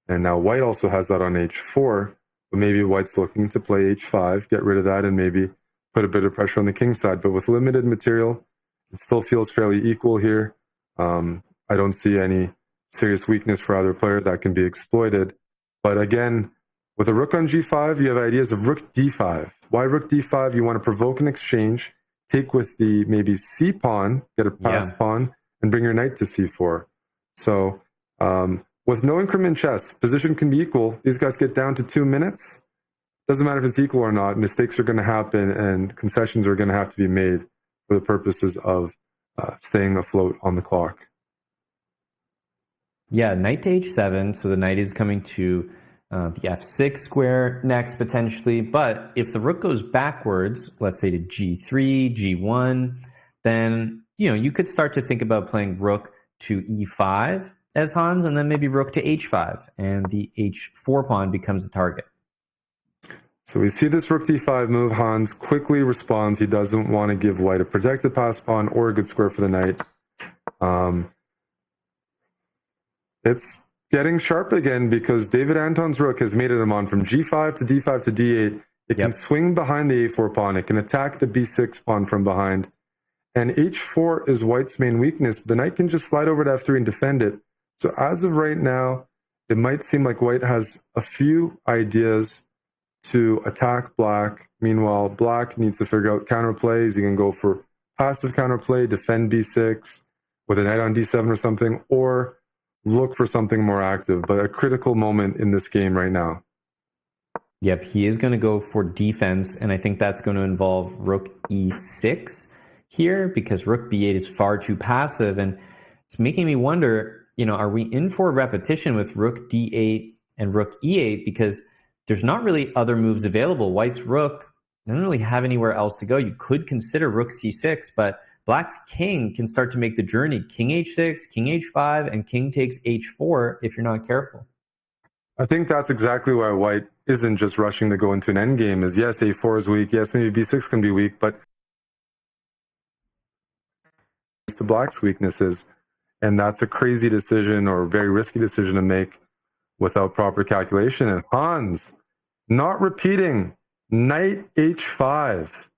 And now white also has that on h4, but maybe white's looking to play h5, get rid of that, and maybe put a bit of pressure on the king side. But with limited material, it still feels fairly equal here. I don't see any serious weakness for either player that can be exploited. But again, with a rook on g5, you have ideas of rook d5. Why rook d5? You want to provoke an exchange, take with the maybe c pawn, get a passed pawn, and bring your knight to c4. So with no increment chess, position can be equal. These guys get down to 2 minutes. Doesn't matter if it's equal or not. Mistakes are going to happen, and concessions are going to have to be made for the purposes of staying afloat on the clock. Yeah, knight to h7, so the knight is coming to the f6 square next, potentially. But if the rook goes backwards, let's say to g3, g1, then you could start to think about playing rook to e5 as Hans, and then maybe rook to h5, and the h4 pawn becomes a target. So we see this rook d5 move. Hans quickly responds. He doesn't want to give white a protected passed pawn or a good square for the knight. It's getting sharp again because David Anton's rook has mated him on from g5 to d5 to d8. It can swing behind the a4 pawn. It can attack the b6 pawn from behind. And h4 is white's main weakness. The knight can just slide over to f3 and defend it. So as of right now, it might seem like white has a few ideas to attack black. Meanwhile, black needs to figure out counterplays. He can go for passive counterplay, defend b6 with a knight on d7 or something, or look for something more active. But a critical moment in this game right now. Yep, he is going to go for defense, and I think that's going to involve rook e6 here because rook b8 is far too passive, and it's making me wonder, are we in for a repetition with rook d8 and rook e8 because there's not really other moves available. White's rook doesn't really have anywhere else to go. You could consider rook c6, but black's king can start to make the journey. King h6, king h5, and king takes h4 if you're not careful. I think that's exactly why white isn't just rushing to go into an endgame. Is yes, a4 is weak. Yes, maybe b6 can be weak, but it's the black's weaknesses. And that's a crazy decision or very risky decision to make without proper calculation. And Hans, not repeating, knight h5.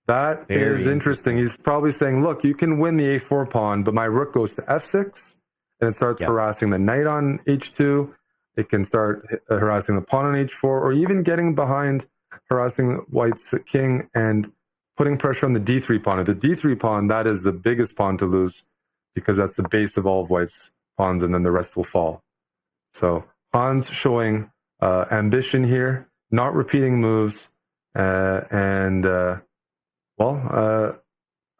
That is interesting. He's probably saying, look, you can win the a4 pawn, but my rook goes to f6, and it starts harassing the knight on h2. It can start harassing the pawn on h4, or even getting behind, harassing white's king and putting pressure on the d3 pawn. At the d3 pawn, that is the biggest pawn to lose because that's the base of all of white's pawns, and then the rest will fall. So Hans showing ambition here, not repeating moves, I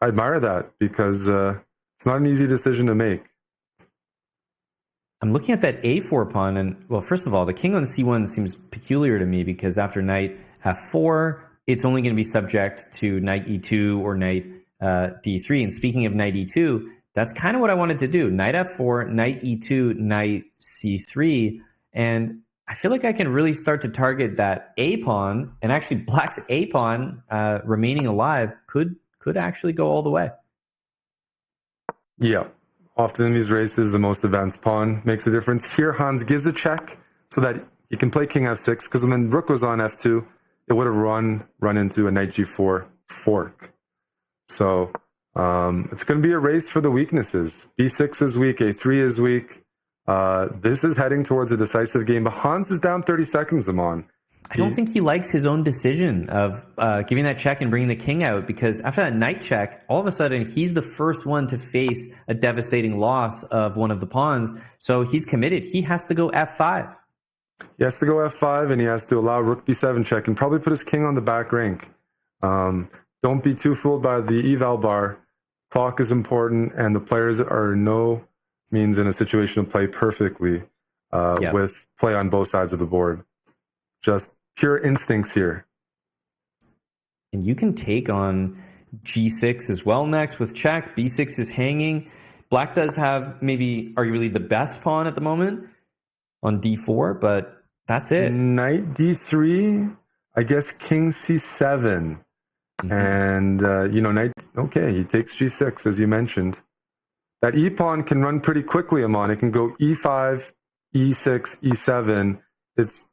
admire that because it's not an easy decision to make. I'm looking at that a4 pawn, and well, first of all, the king on c1 seems peculiar to me because after knight f4, it's only going to be subject to knight e2 or knight d3. And speaking of knight e2, that's kind of what I wanted to do. Knight f4, knight e2, knight c3, and I feel like I can really start to target that a pawn, and actually black's a pawn remaining alive could actually go all the way. Yeah. Often in these races, the most advanced pawn makes a difference. Here, Hans gives a check so that he can play king f6, because when rook was on f2, it would have run into a knight g4 fork. So it's going to be a race for the weaknesses. b6 is weak, a3 is weak. This is heading towards a decisive game, but Hans is down 30 seconds, Amon. I don't think he likes his own decision of giving that check and bringing the king out, because after that knight check, all of a sudden he's the first one to face a devastating loss of one of the pawns. So he's committed. He has to go f5. He has to go f5, and he has to allow rook b7 check and probably put his king on the back rank. Don't be too fooled by the eval bar. Clock is important, and the players are no means in a situation to play perfectly with play on both sides of the board. Just pure instincts here. And you can take on g6 as well next with check. b6 is hanging. Black does have maybe arguably the best pawn at the moment on d4, but that's it. Knight d3, I guess king c7. And, knight, okay, he takes g6, as you mentioned. That e-pawn can run pretty quickly, Amon. It can go e5, e6, e7. It's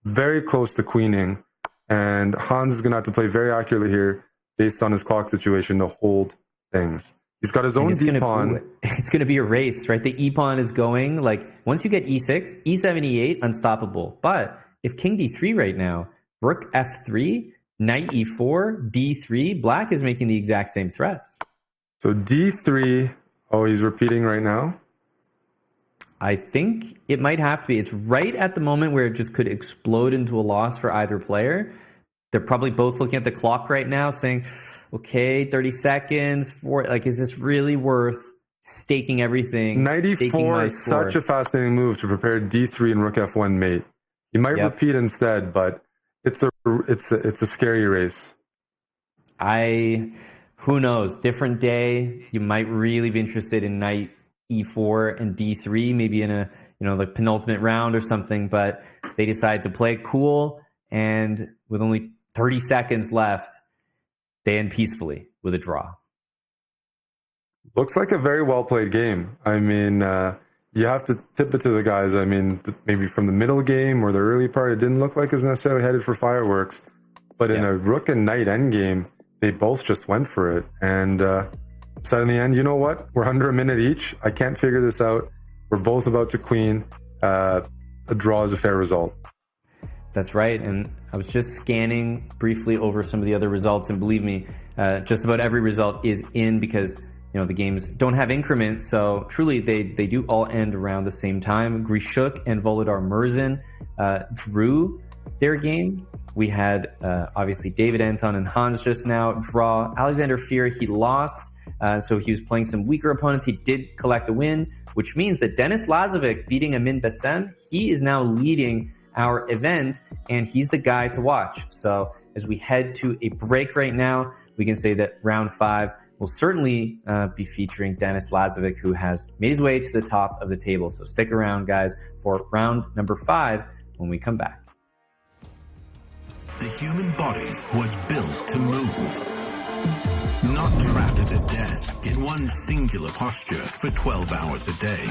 very close to queening, and Hans is going to have to play very accurately here based on his clock situation to hold things. He's got his own d-pawn. It's going to be a race, right? The e-pawn is going, like, once you get e6, e7, e8, unstoppable. But if king d3 right now, rook f3, knight e4, d3, black is making the exact same threats. So d3, he's repeating right now? I think it might have to be. It's right at the moment where it just could explode into a loss for either player. They're probably both looking at the clock right now saying, okay, 30 seconds. Is this really worth staking everything? Knight e4 is such a fascinating move to prepare d3 and rook f1 mate. You might repeat instead, but it's a scary race. Who knows? Different day. You might really be interested in knight e4 and d3, maybe in a like penultimate round or something, but they decide to play it cool, and with only 30 seconds left, they end peacefully with a draw. Looks like a very well played game. I mean, you have to tip it to the guys. I mean, maybe from the middle game or the early part, it didn't look like it was necessarily headed for fireworks, but in a rook and knight endgame, they both just went for it, and so in the end, you know what? We're under a minute each. I can't figure this out. We're both about to queen. A draw is a fair result. That's right. And I was just scanning briefly over some of the other results. And believe me, just about every result is in, because the games don't have increment. So truly, they do all end around the same time. Grishuk and Volodar Murzin drew their game. We had, obviously, David Anton and Hans just now draw. Alexander Fear, he lost. So he was playing some weaker opponents. He did collect a win, which means that Denis Lazovic beating Amin Bassem, he is now leading our event, and he's the guy to watch. So as we head to a break right now, we can say that round 5 will certainly be featuring Denis Lazovic, who has made his way to the top of the table. So stick around, guys, for round number 5 when we come back. The human body was built to move. Not trapped at a desk in one singular posture for 12 hours a day.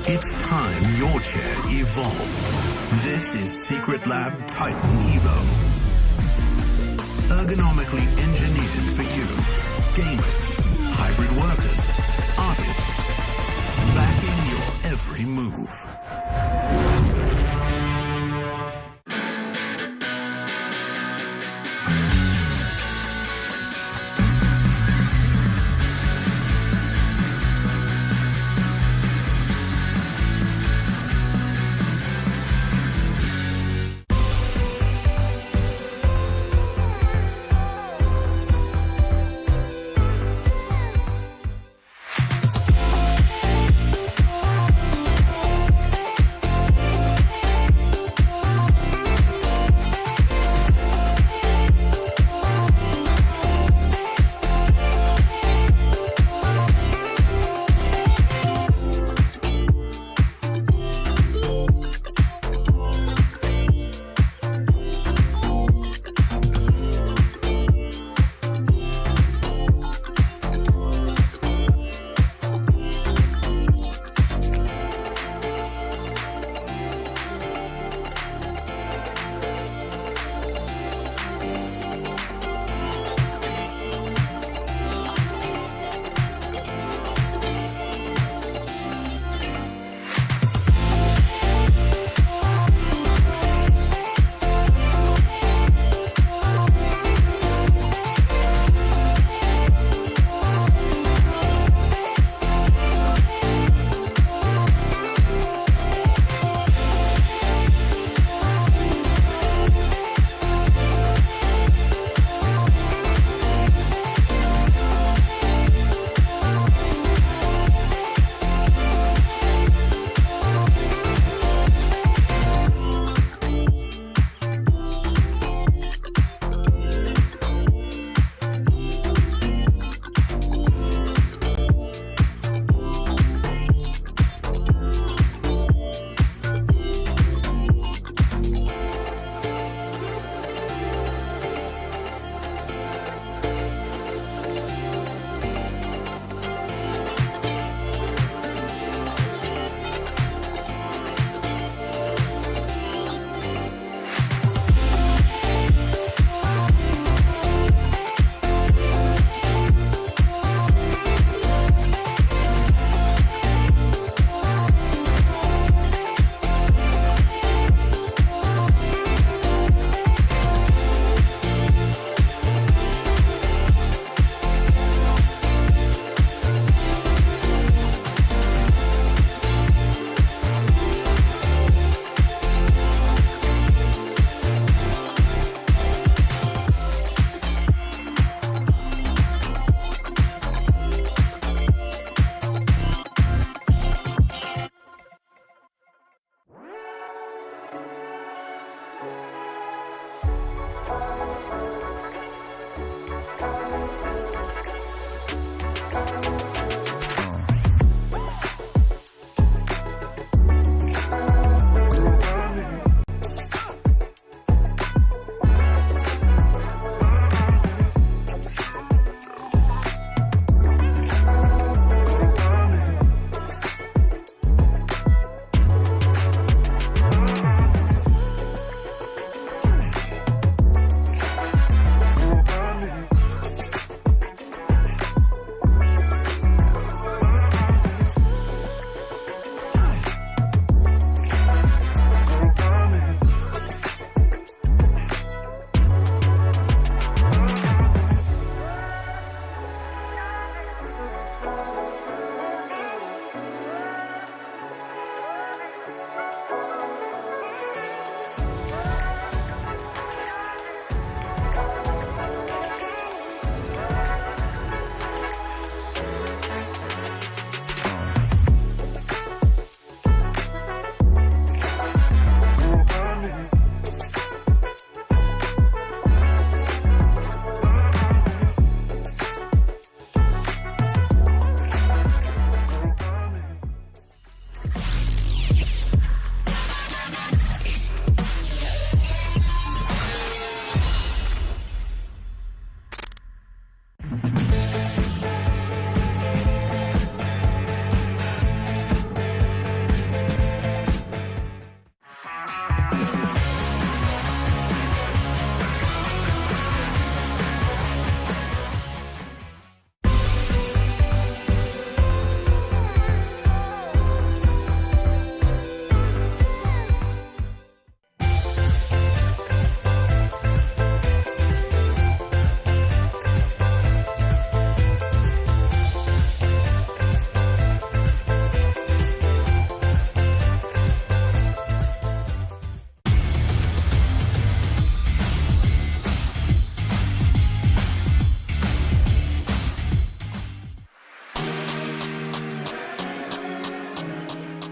It's time your chair evolved. This is Secret Lab Titan Evo. Ergonomically engineered for you, gamers, hybrid workers, artists, backing your every move.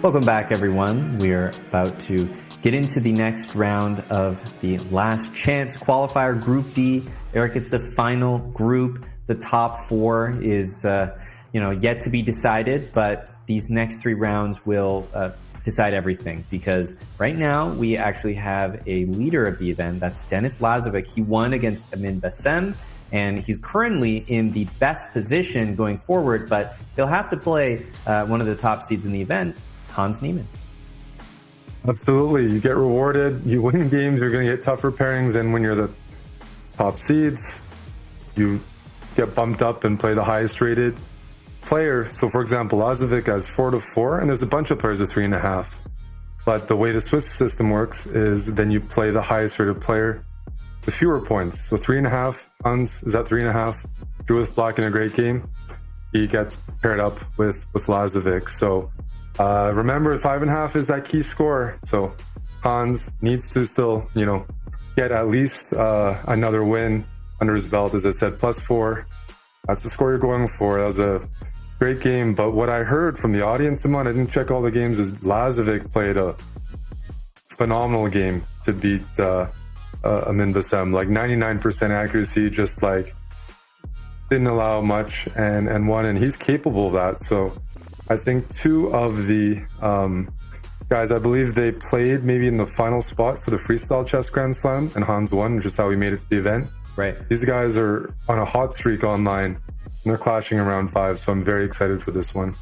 Welcome back, everyone. We are about to get into the next round of the last chance qualifier, Group D. Eric, it's the final group. The top four is, yet to be decided, but these next three rounds will decide everything, because right now we actually have a leader of the event. That's Denis Lazovic. He won against Amin Bassem, and he's currently in the best position going forward, but they'll have to play one of the top seeds in the event, Hans Niemann. Absolutely. You get rewarded. You win games, you're going to get tougher pairings, and when you're the top seeds, you get bumped up and play the highest rated player. So for example, Lazovic has 4-4, and there's a bunch of players with 3.5. But the way the Swiss system works is then you play the highest rated player with fewer points. So 3.5, Hans is at 3.5, drew with black in a great game. He gets paired up with Lazovic. So remember, 5.5 is that key score. So Hans needs to still, get at least another win under his belt. As I said, +4. That's the score you're going for. That was a great game. But what I heard from the audience, Simon, I didn't check all the games, is Lazovic played a phenomenal game to beat Amin Bassem. Like 99% accuracy, just like didn't allow much and won. And he's capable of that. So I think two of the guys, I believe they played maybe in the final spot for the freestyle chess Grand Slam, and Hans won, which is how we made it to the event. Right. These guys are on a hot streak online, and they're clashing in round 5, so I'm very excited for this one.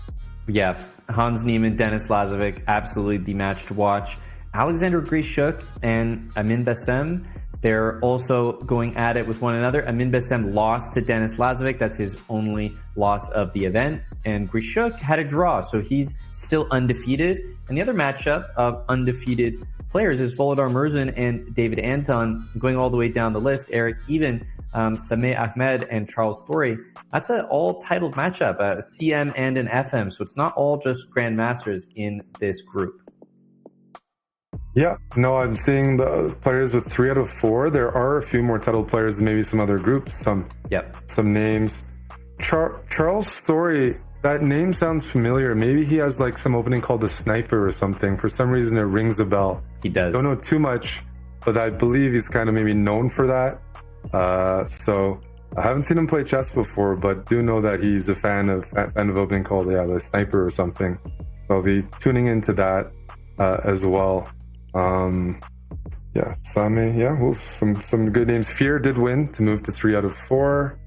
Yeah, Hans Niemann, Denis Lazovic, absolutely the match to watch. Alexander Grishuk and Amin Bassem, they're also going at it with one another. Amin Bassem lost to Denis Lazovic. That's his only loss of the event. And Grishuk had a draw, so he's still undefeated. And the other matchup of undefeated players is Volodar Murzin and David Anton, going all the way down the list. Eric, even Sameh Ahmed and Charles Story. That's an all-titled matchup, a CM and an FM. So it's not all just Grandmasters in this group. Yeah, no, I'm seeing the players with 3 out of 4. There are a few more title players than maybe some other groups, some names. Charles Story, that name sounds familiar. Maybe he has like some opening called the Sniper or something. For some reason, it rings a bell. He does. Don't know too much, but I believe he's kind of maybe known for that. So I haven't seen him play chess before, but do know that he's a fan of opening called the Sniper or something. So I'll be tuning into that as well. Sami, some good names. Fear did win to move to 3 out of 4.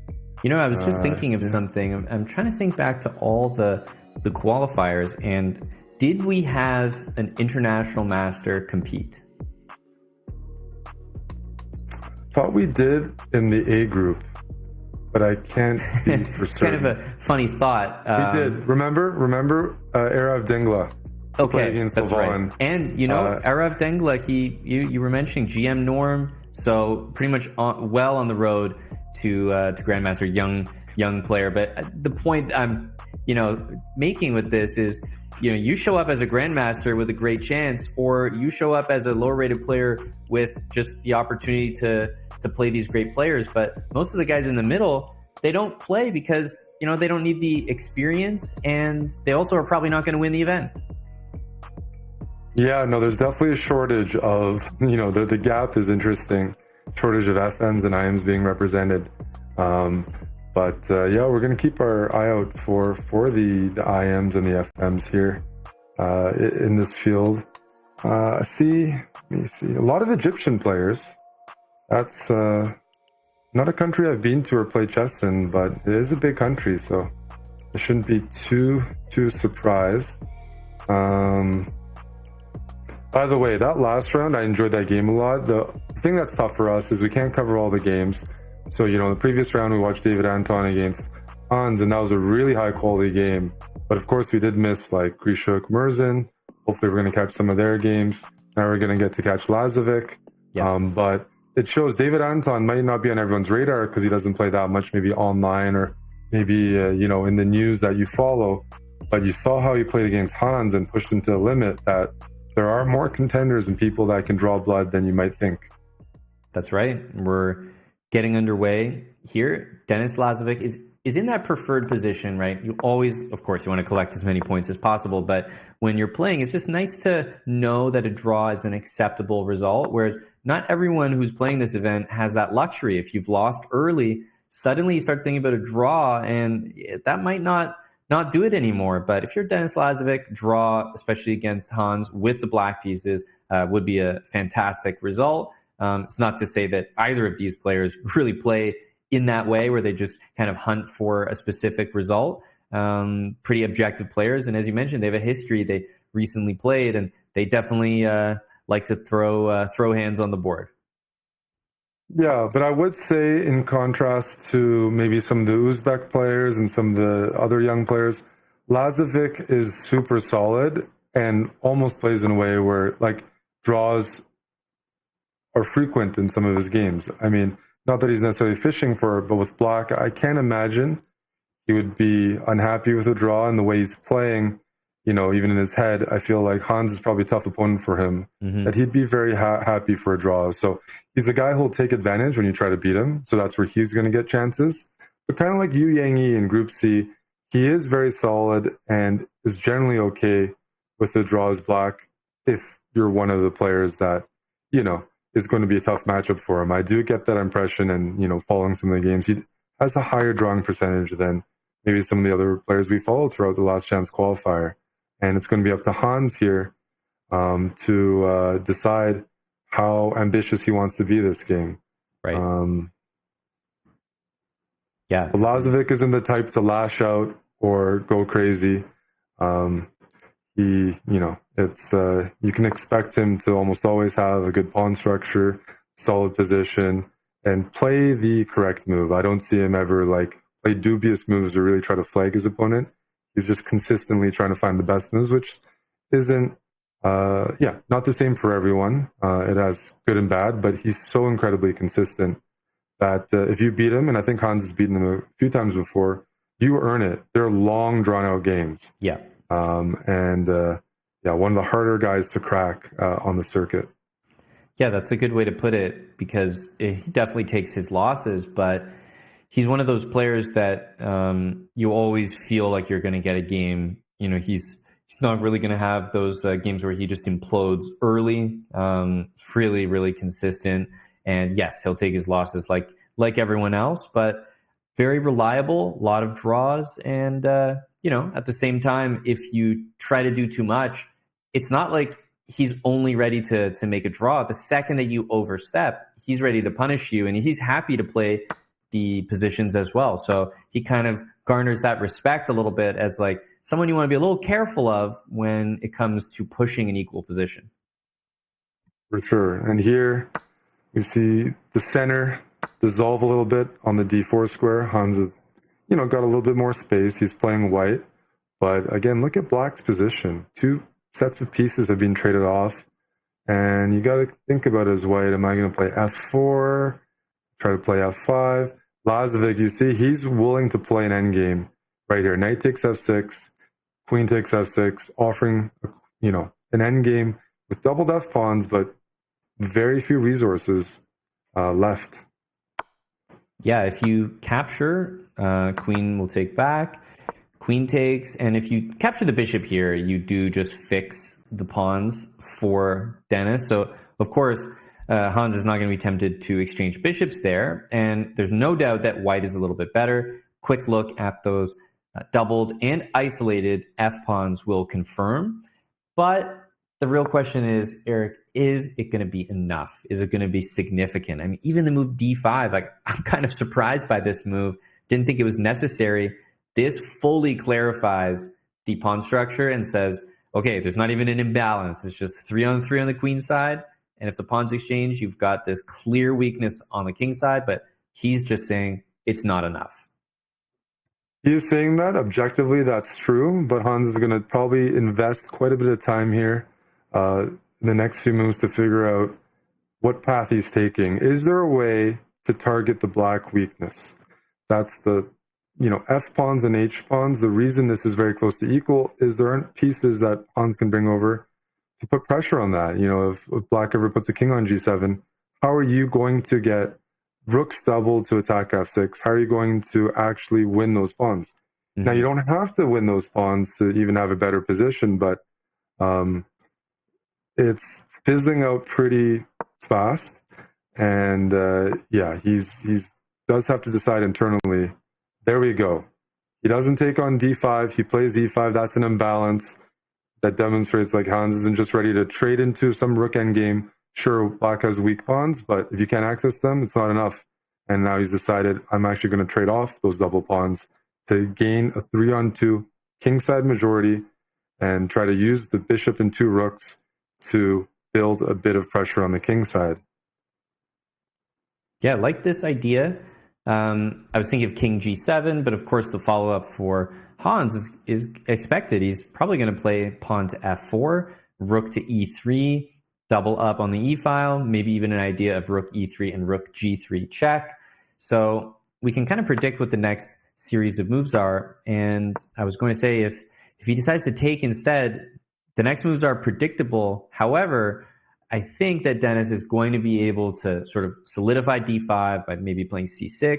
I was just thinking of something. I'm trying to think back to all the qualifiers, and did we have an international master compete? Thought we did in the A group, but I can't be for it's certain. kind of a funny thought. We did. Remember Erav Dengla. Okay, that's right. And Erav Dengla, you were mentioning GM Norm, so pretty much well on the road to Grandmaster, young player. But the point I'm making with this is, you show up as a Grandmaster with a great chance, or you show up as a lower rated player with just the opportunity to play these great players. But most of the guys in the middle, they don't play because they don't need the experience, and they also are probably not going to win the event. Yeah, no, there's definitely a shortage of, the gap is interesting. Shortage of FMs and IMs being represented. But we're going to keep our eye out for the IMs and the FMs here in this field. Let me see. A lot of Egyptian players. That's not a country I've been to or played chess in, but it is a big country, so I shouldn't be too surprised. By the way, that last round, I enjoyed that game a lot. The thing that's tough for us is we can't cover all the games. So, the previous round, we watched David Anton against Hans, and that was a really high-quality game. But, of course, we did miss, like, Grishuk, Murzin. Hopefully, we're going to catch some of their games. Now we're going to get to catch Lazovic. Yeah. But it shows David Anton might not be on everyone's radar because he doesn't play that much, maybe online or maybe, in the news that you follow. But you saw how he played against Hans and pushed him to the limit, that there are more contenders and people that can draw blood than you might think. That's right. We're getting underway here. Denis Lazovic is is in that preferred position, right? You always, of course, you want to collect as many points as possible, but when you're playing, it's just nice to know that a draw is an acceptable result, whereas not everyone who's playing this event has that luxury. If you've lost early, suddenly you start thinking about a draw, and that might not do it anymore. But if you're Denis Lazovic, draw, especially against Hans with the black pieces, would be a fantastic result. It's not to say that either of these players really play in that way where they just kind of hunt for a specific result. Pretty objective players. And as you mentioned, they have a history. They recently played, and they definitely like to throw hands on the board. Yeah, but I would say in contrast to maybe some of the Uzbek players and some of the other young players, Lazovic is super solid and almost plays in a way where like draws are frequent in some of his games. I mean, not that he's necessarily fishing for it, but with black, I can't imagine he would be unhappy with a draw and the way he's playing. You know, even in his head, I feel like Hans is probably a tough opponent for him, that he'd be very happy for a draw. So he's a guy who'll take advantage when you try to beat him. So that's where he's going to get chances. But kind of like Yu Yang-yi in Group C, he is very solid and is generally okay with the draws black if you're one of the players that, you know, is going to be a tough matchup for him. I do get that impression, and, you know, following some of the games, he has a higher drawing percentage than maybe some of the other players we followed throughout the last chance qualifier. And it's going to be up to Hans here to decide how ambitious he wants to be this game. Right. Yeah. Lazovic isn't the type to lash out or go crazy. You know, it's you can expect him to almost always have a good pawn structure, solid position, and play the correct move. I don't see him ever like play dubious moves to really try to flag his opponent. He's just consistently trying to find the best moves, which isn't, not the same for everyone. It has good and bad, but he's so incredibly consistent that if you beat him, and I think Hans has beaten him a few times before, you earn it. They're long, drawn-out games. Yeah. One of the harder guys to crack on the circuit. Yeah, that's a good way to put it, because he definitely takes his losses, but he's one of those players that you always feel like you're going to get a game. You know, he's not really going to have those games where he just implodes early. Really, really consistent. And yes, he'll take his losses like everyone else, but very reliable, a lot of draws. And, you know, at the same time, if you try to do too much, it's not like he's only ready to make a draw. The second that you overstep, he's ready to punish you, and he's happy to play the positions as well. So he kind of garners that respect a little bit as like someone you want to be a little careful of when it comes to pushing an equal position. For sure. And here we see the center dissolve a little bit on the d4 square. Hans, you know, got a little bit more space. He's playing white. But again, look at black's position. Two sets of pieces have been traded off. And you got to think about it as white. Am I going to play f4? Try to play f5. Lazovic, you see, he's willing to play an endgame right here. Knight takes f6, queen takes f6, offering, you know, an endgame with doubled f pawns, but very few resources left. Yeah, if you capture, queen will take back, queen takes, and if you capture the bishop here, you do just fix the pawns for Denis. So, of course, Hans is not going to be tempted to exchange bishops there, and there's no doubt that white is a little bit better. Quick look at those doubled and isolated f-pawns will confirm, but the real question is, Eric, is it going to be enough? Is it going to be significant? I mean, even the move d5, like, I'm kind of surprised by this move. Didn't think it was necessary. This fully clarifies the pawn structure and says, okay, there's not even an imbalance. It's just 3-on-3 on the queen side. And if the pawns exchange, you've got this clear weakness on the king side, but he's just saying it's not enough. He is saying that objectively, that's true, but Hans is going to probably invest quite a bit of time here in the next few moves to figure out what path he's taking. Is there a way to target the black weakness? That's the, you know, f pawns and h pawns. The reason this is very close to equal is there aren't pieces that Hans can bring over to put pressure on that. You know, if black ever puts a king on g7, how are you going to get rooks double to attack f6, how are you going to actually win those pawns? Now, you don't have to win those pawns to even have a better position, but it's fizzling out pretty fast. And yeah, he's does have to decide internally. There we go. He doesn't take on d5. He plays e5. That's an imbalance that demonstrates like Hans isn't just ready to trade into some rook endgame. Sure, black has weak pawns, but if you can't access them, it's not enough. And now he's decided, I'm actually going to trade off those double pawns to gain a 3-on-2 kingside majority and try to use the bishop and 2 rooks to build a bit of pressure on the king side. Yeah, I like this idea. I was thinking of king g7, but of course the follow-up for Hans is expected. He's probably going to play pawn to f4, rook to e3, double up on the e-file, maybe even an idea of rook e3 and rook g3 check. So we can kind of predict what the next series of moves are. And I was going to say, if he decides to take instead, the next moves are predictable. However, I think that Denis is going to be able to sort of solidify d5 by maybe playing c6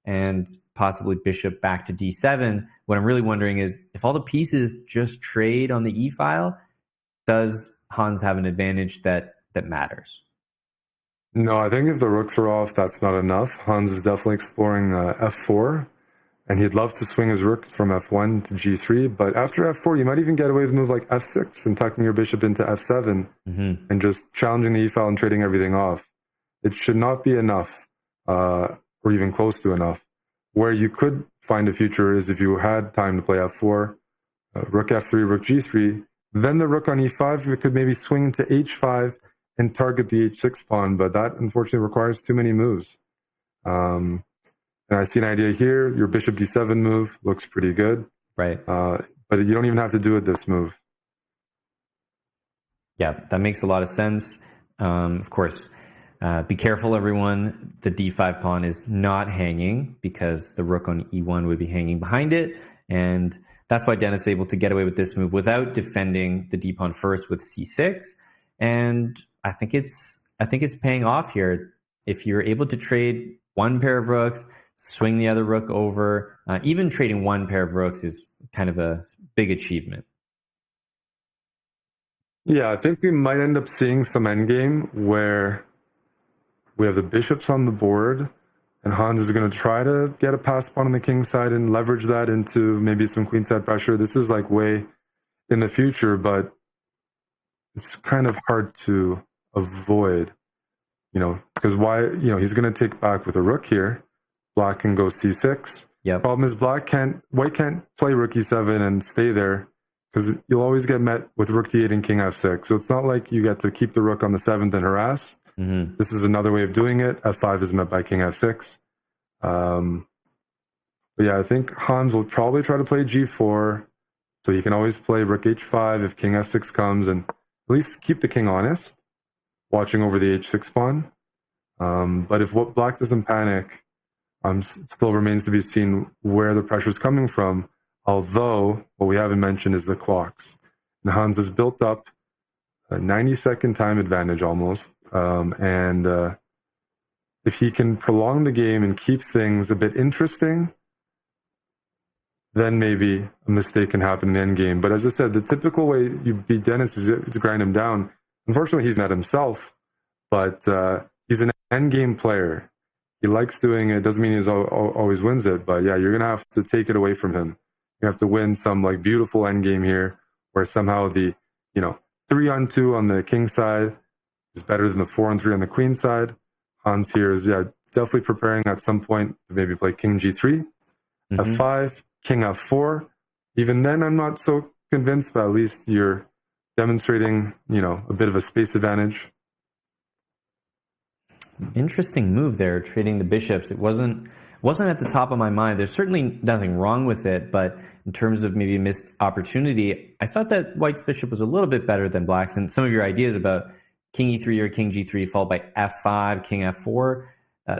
and possibly bishop back to d7. What I'm really wondering is, if all the pieces just trade on the e-file, does Hans have an advantage that matters? No, I think if the rooks are off, that's not enough. Hans is definitely exploring f4, and he'd love to swing his rook from f1 to g3, but after f4, you might even get away with a move like f6 and tucking your bishop into f7 and just challenging the e-file and trading everything off. It should not be enough, or even close to enough. Where you could find a future is if you had time to play f4, rook f3, rook g3, then the rook on e5, you could maybe swing to h5 and target the h6 pawn, but that unfortunately requires too many moves. And I see an idea here. Your bishop d7 move looks pretty good. Right. But you don't even have to do it this move. Yeah, that makes a lot of sense. Of course, be careful, everyone. The d5 pawn is not hanging because the rook on e1 would be hanging behind it. And that's why Denis is able to get away with this move without defending the d pawn first with c6. And I think it's paying off here. If you're able to trade one pair of rooks, swing the other rook over, even trading one pair of rooks is kind of a big achievement. Yeah, I think we might end up seeing some endgame where we have the bishops on the board, and Hans is going to try to get a pass pawn on the king side and leverage that into maybe some queenside pressure. This is like way in the future, but it's kind of hard to avoid, because he's going to take back with a rook here. Black can go c6. Yep. Problem is white can't play rook e7 and stay there, because you'll always get met with rook d8 and king f6. So it's not like you get to keep the rook on the 7th and harass. This is another way of doing it. f5 is met by king f6. But yeah, I think Hans will probably try to play g4, so you can always play rook h5 if king f6 comes, and at least keep the king honest, watching over the h6 pawn. But if black doesn't panic, it still remains to be seen where the pressure is coming from, although what we haven't mentioned is the clocks. And Hans has built up a 90-second time advantage almost. And if he can prolong the game and keep things a bit interesting, then maybe a mistake can happen in the end game. But as I said, the typical way you beat Denis is to grind him down. Unfortunately, he's not himself, but he's an end game player. He likes doing it. Doesn't mean he always wins it, but yeah, you're going to have to take it away from him. You have to win some like beautiful end game here, where somehow the 3-on-2 on the king side is better than the 4-on-3 on the queen side. Hans here is definitely preparing at some point to maybe play king g3, f5, king f4. Even then, I'm not so convinced, but at least you're demonstrating, a bit of a space advantage. Interesting move there, trading the bishops. It wasn't at the top of my mind. There's certainly nothing wrong with it, but in terms of maybe a missed opportunity, I thought that white's bishop was a little bit better than black's. And some of your ideas about king e3 or king g3 followed by f5, king f4,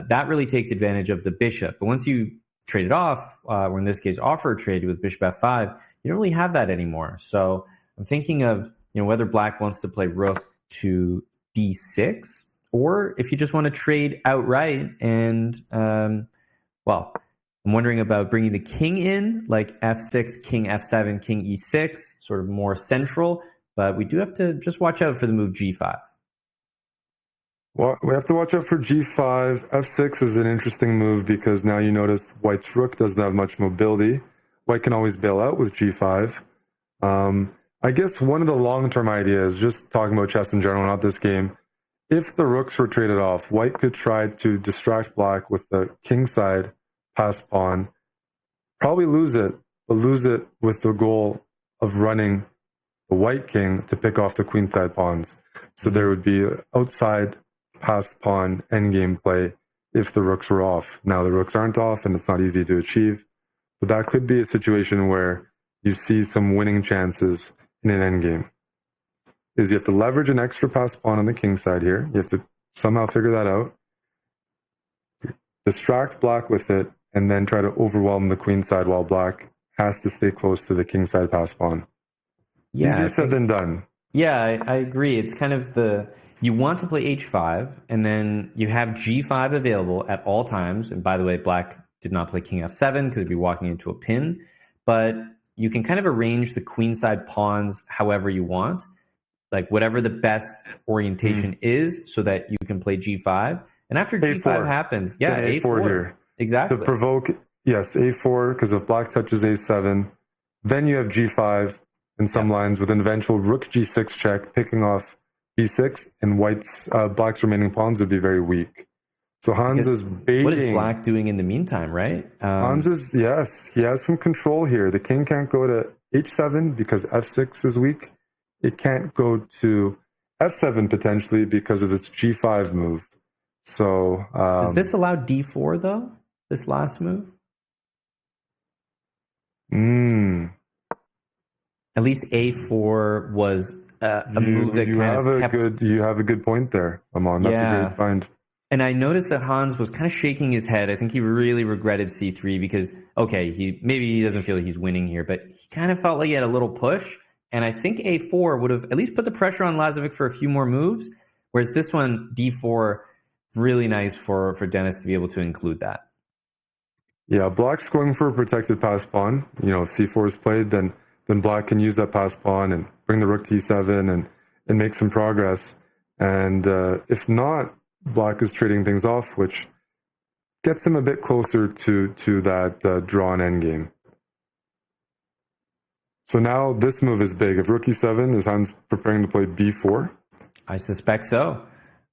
that really takes advantage of the bishop. But once you trade it off, or in this case offer a trade with bishop f5, you don't really have that anymore. So I'm thinking of whether black wants to play rook to d6 or if you just want to trade outright and, well, I'm wondering about bringing the king in, like f6, king f7, king e6, sort of more central, but we do have to just watch out for the move g5. Well, we have to watch out for g5. f6 is an interesting move because now you notice white's rook doesn't have much mobility. White can always bail out with g5. I guess one of the long-term ideas, just talking about chess in general, not this game, if the rooks were traded off, white could try to distract black with the kingside passed pawn, probably lose it, but lose it with the goal of running the white king to pick off the queenside pawns. So there would be outside passed pawn endgame play if the rooks were off. Now the rooks aren't off and it's not easy to achieve, but that could be a situation where you see some winning chances in an endgame. Is you have to leverage an extra passed pawn on the king side here. You have to somehow figure that out. Distract black with it, and then try to overwhelm the queen side while black has to stay close to the king side passed pawn. Yeah, easier said than done. Yeah, I agree. It's kind of you want to play h5, and then you have g5 available at all times. And by the way, black did not play king f7 because it'd be walking into a pin. But you can kind of arrange the queenside pawns however you want, like whatever the best orientation is, so that you can play g5. And after g5 happens, yeah, a4 here. Exactly. To provoke, yes, a4, because if black touches a7, then you have g5 in some lines with an eventual rook g6 check, picking off b6, and black's remaining pawns would be very weak. So Hans is baiting. What is black doing in the meantime, right? Hans is, yes, he has some control here. The king can't go to h7 because f6 is weak. It can't go to f7 potentially because of this g5 move. So does this allow d4 though? This last move? At least a4 was a move that you have a good point there, Amon. That's a great find. And I noticed that Hans was kind of shaking his head. I think he really regretted c3 because, okay, maybe he doesn't feel like he's winning here, but he kind of felt like he had a little push. And I think a4 would have at least put the pressure on Lazovic for a few more moves, whereas this one, d4, really nice for Dennis to be able to include that. Yeah, black's going for a protected pass pawn. You know, if c4 is played, then black can use that pass pawn and bring the rook to e7 and make some progress. And if not, black is trading things off, which gets him a bit closer to that drawn endgame. So now this move is big. If rook e7, is Hans preparing to play b4? I suspect so,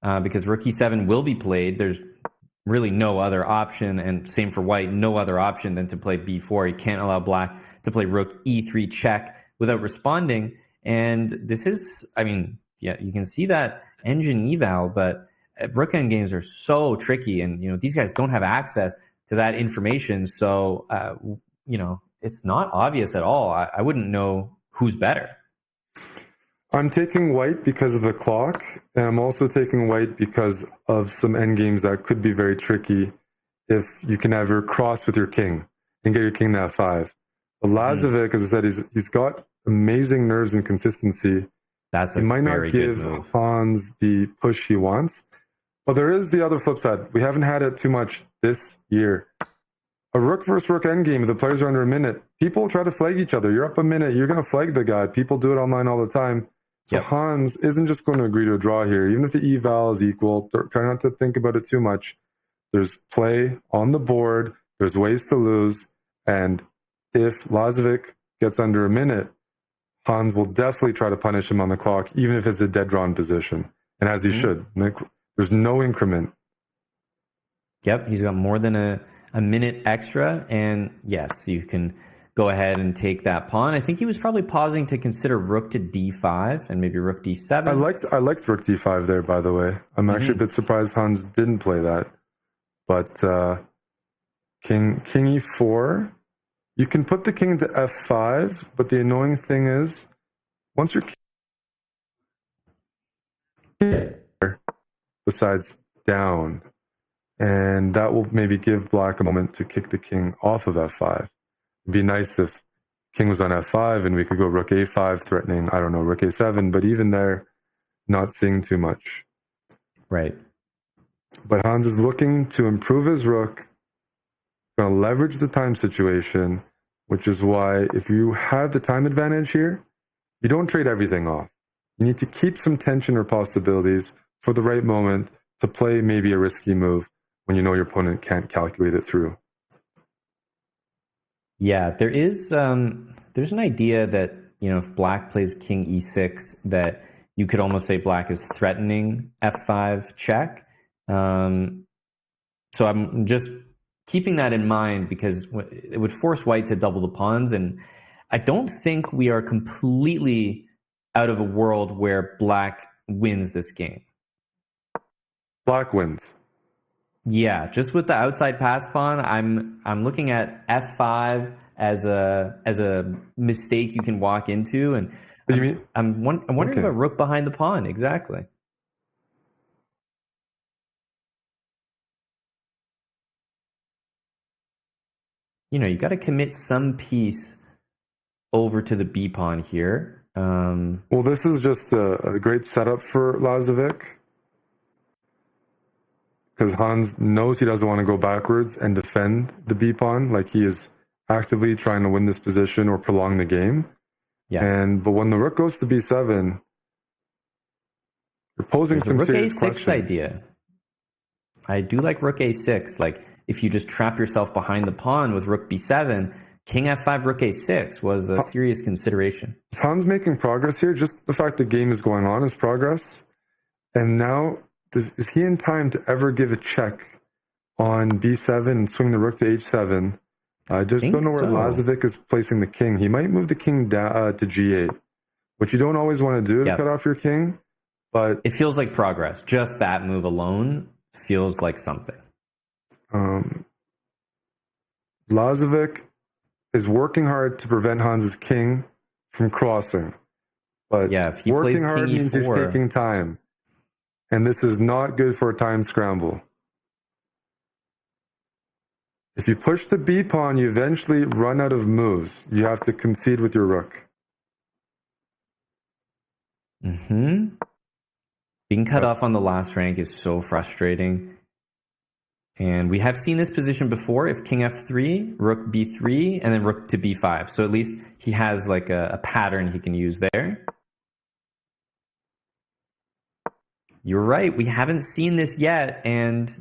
because rook e7 will be played. There's really no other option, and same for white, no other option than to play b4. He can't allow black to play rook e3 check without responding. And this is, I mean, yeah, you can see that engine eval, but rook endgames are so tricky, and these guys don't have access to that information. So it's not obvious at all. I wouldn't know who's better. I'm taking white because of the clock, and I'm also taking white because of some endgames that could be very tricky if you can ever cross with your king and get your king to f5. But Lazovic, as I said, he's got amazing nerves and consistency. He might not give Hans the push he wants. But there is the other flip side. We haven't had it too much this year. A rook versus rook endgame, if the players are under a minute, people try to flag each other. You're up a minute, you're going to flag the guy. People do it online all the time. So Hans isn't just going to agree to a draw here. Even if the eval is equal, try not to think about it too much. There's play on the board. There's ways to lose. And if Lazovic gets under a minute, Hans will definitely try to punish him on the clock, even if it's a dead drawn position. And as he should. There's no increment. Yep, he's got more than a minute extra. And yes, you can go ahead and take that pawn. I think he was probably pausing to consider rook to d5 and maybe rook d7. I liked rook d5 there, by the way. I'm actually a bit surprised Hans didn't play that. But king e4. You can put the king into f5, but the annoying thing is, once your king besides down, and that will maybe give black a moment to kick the king off of f5. It'd be nice if king was on f5 and we could go rook a5 threatening, I don't know, rook a7, but even there, not seeing too much. Right. But Hans is looking to improve his rook, going to leverage the time situation, which is why if you have the time advantage here, you don't trade everything off. You need to keep some tension or possibilities for the right moment to play maybe a risky move when you know your opponent can't calculate it through. Yeah, there's an idea that, if black plays king e6, that you could almost say black is threatening f5 check. So I'm just keeping that in mind because it would force white to double the pawns. And I don't think we are completely out of a world where black wins this game. Black wins. Yeah, just with the outside pass pawn, I'm looking at f5 as a mistake you can walk into, and I'm wondering about rook behind the pawn. Exactly. You got to commit some piece over to the b pawn here. Well, this is just a great setup for Lazovic, because Hans knows he doesn't want to go backwards and defend the b pawn, like he is actively trying to win this position or prolong the game. Yeah. But when the rook goes to b7, you're posing some serious questions. Rook a6 idea. I do like rook a6. Like if you just trap yourself behind the pawn with rook b7, king f5, rook a6 was a serious consideration. Is Hans making progress here? Just the fact the game is going on is progress. And now, is he in time to ever give a check on b7 and swing the rook to h7? I just don't know where Lazovic is placing the king. He might move the king down to g8, which you don't always want to do to cut off your king. But it feels like progress. Just that move alone feels like something. Lazovic is working hard to prevent Hans's king from crossing. But if he working plays hard king means e4, he's taking time. And this is not good for a time scramble. If you push the b pawn, you eventually run out of moves. You have to concede with your rook. Being cut off on the last rank is so frustrating. And we have seen this position before. If king f3, rook b3, and then rook to b5. So at least he has like a pattern he can use there. You're right. We haven't seen this yet. And,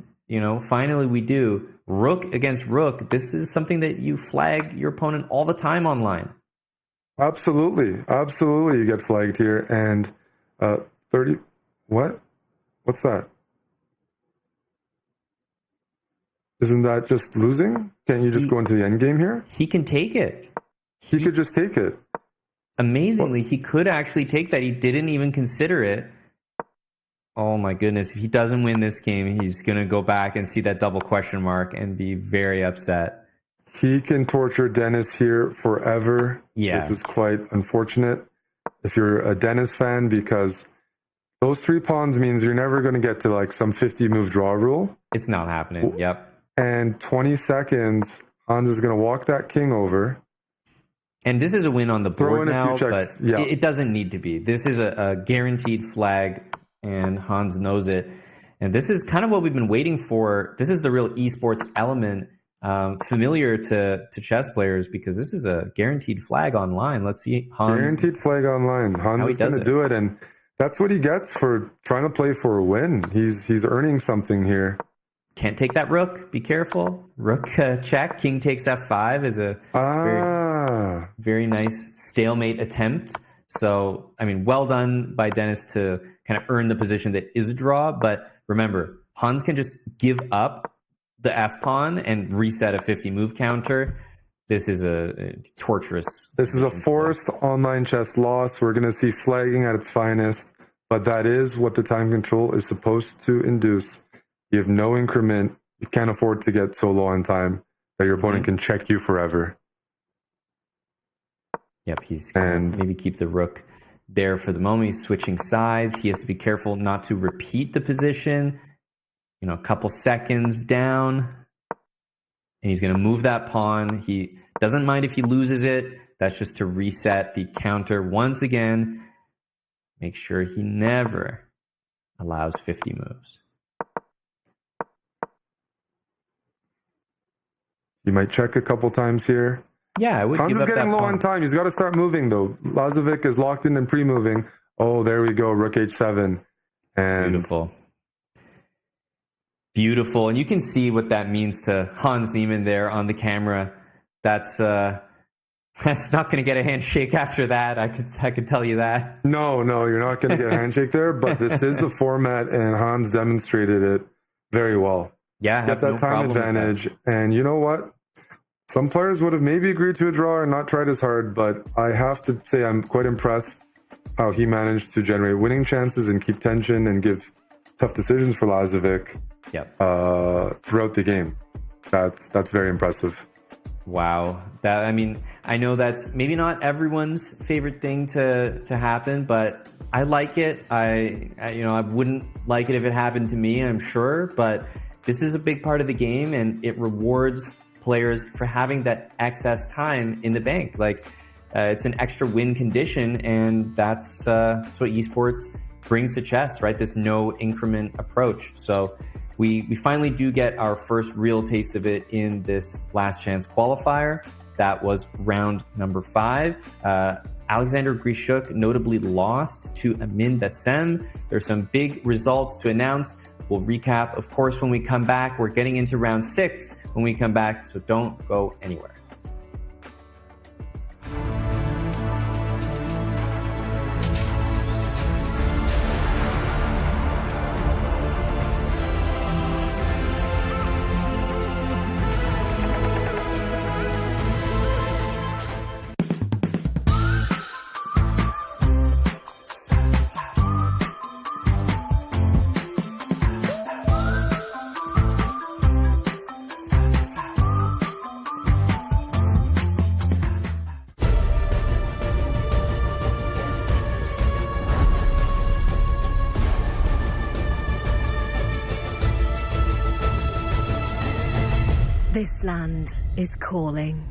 finally we do. Rook against rook. This is something that you flag your opponent all the time online. Absolutely. Absolutely. You get flagged here. And 30. What? What's that? Isn't that just losing? Can't you just go into the end game here? He can take it. He could just take it. Amazingly, he could actually take that. He didn't even consider it. Oh my goodness. If he doesn't win this game, he's going to go back and see that double question mark and be very upset. He can torture Dennis here forever. Yeah. This is quite unfortunate if you're a Dennis fan, because those 3 pawns means you're never going to get to like some 50 move draw rule. It's not happening. Yep. And 20 seconds, Hans is going to walk that king over. And this is a win on the board now, but yeah. it doesn't need to be. This is a guaranteed flag, and Hans knows it. And this is kind of what we've been waiting for. This is the real esports element, familiar to chess players, because this is a guaranteed flag online. Let's see Hans. Guaranteed flag online. Hans is going to do it, and that's what he gets for trying to play for a win. He's earning something here. Can't take that rook. Be careful. Rook check. King takes f5 is a very, very nice stalemate attempt. So, well done by Dennis to kind of earn the position that is a draw. But remember, Hans can just give up the f-pawn and reset a 50 move counter. This is a torturous. This is a forced online chess loss. We're going to see flagging at its finest. But that is what the time control is supposed to induce. You have no increment. You can't afford to get so low on time that your opponent can check you forever. Yep, he's going to maybe keep the rook there for the moment. He's switching sides. He has to be careful not to repeat the position. A couple seconds down. And he's going to move that pawn. He doesn't mind if he loses it. That's just to reset the counter once again. Make sure he never allows 50 moves. He might check a couple times here. Yeah, I would Hans give is up getting that low pawn. on time. He's got to start moving, though. Lazovic is locked in and pre-moving. Oh, there we go. Rook h7. And Beautiful. Beautiful. And you can see what that means to Hans Niemann there on the camera. That's not going to get a handshake after that. I could tell you that. No, you're not going to get a handshake there, but this is the format, and Hans demonstrated it very well. Yeah, I Get have that no time problem with advantage. And you know what? Some players would have maybe agreed to a draw and not tried as hard, but I have to say I'm quite impressed how he managed to generate winning chances and keep tension and give tough decisions for Lazovic throughout the game. That's very impressive. Wow. I know that's maybe not everyone's favorite thing to happen, but I like it. I wouldn't like it if it happened to me, I'm sure, but this is a big part of the game, and it rewards players for having that excess time in the bank. Like, it's an extra win condition, and that's what esports brings to chess, right? This no increment approach. So we finally do get our first real taste of it in this last chance qualifier. That was round number 5. Alexander Grishuk notably lost to Amin Bassem. There's some big results to announce. We'll recap, of course, when we come back. We're getting into round 6 when we come back, so don't go anywhere. This land is calling.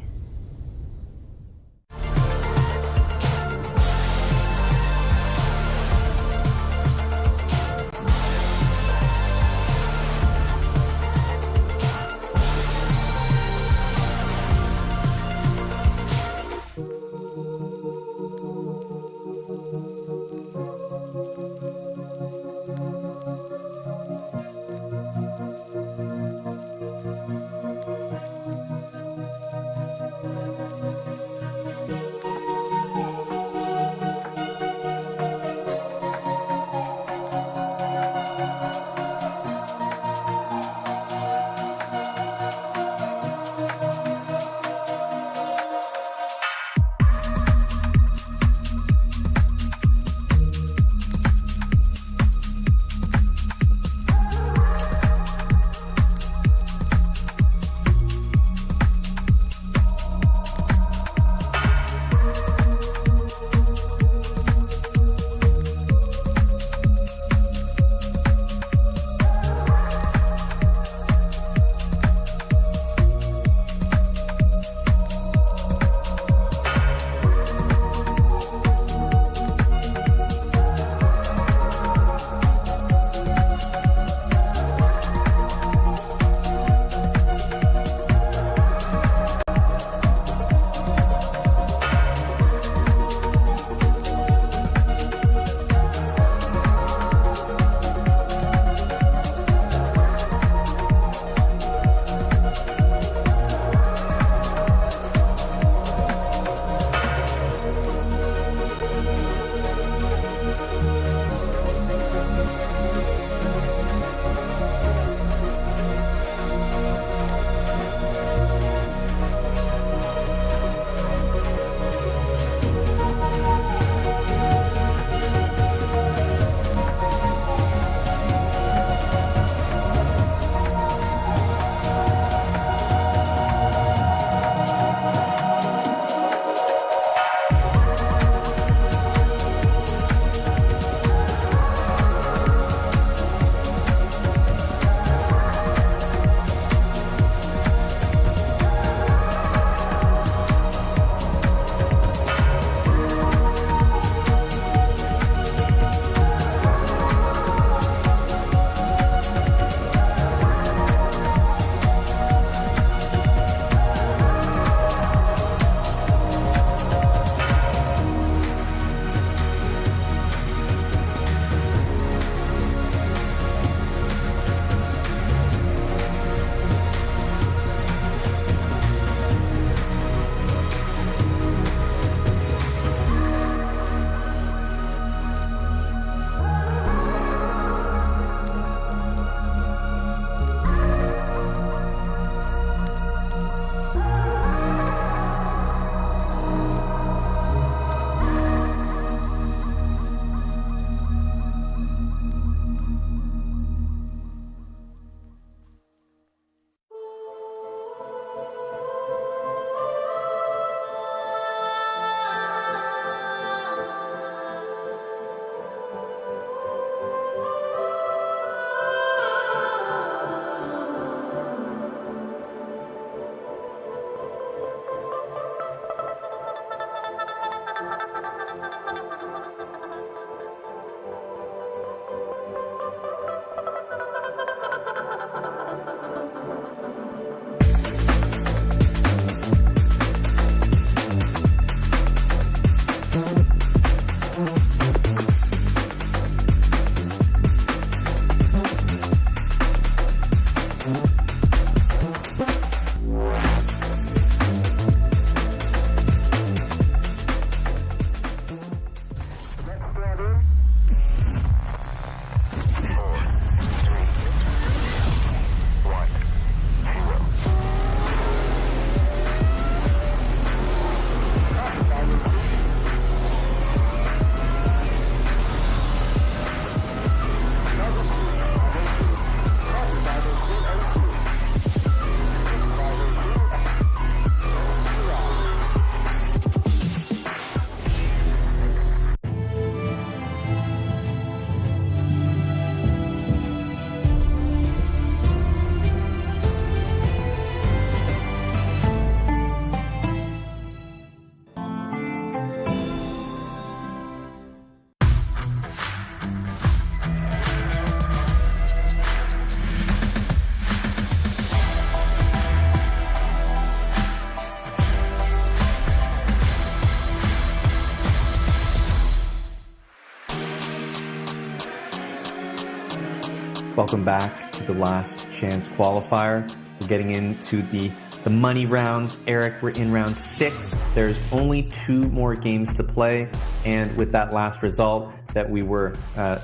Welcome back to the last chance qualifier. We're getting into the money rounds. Eric, we're in round 6. There's only 2 more games to play. And with that last result that we were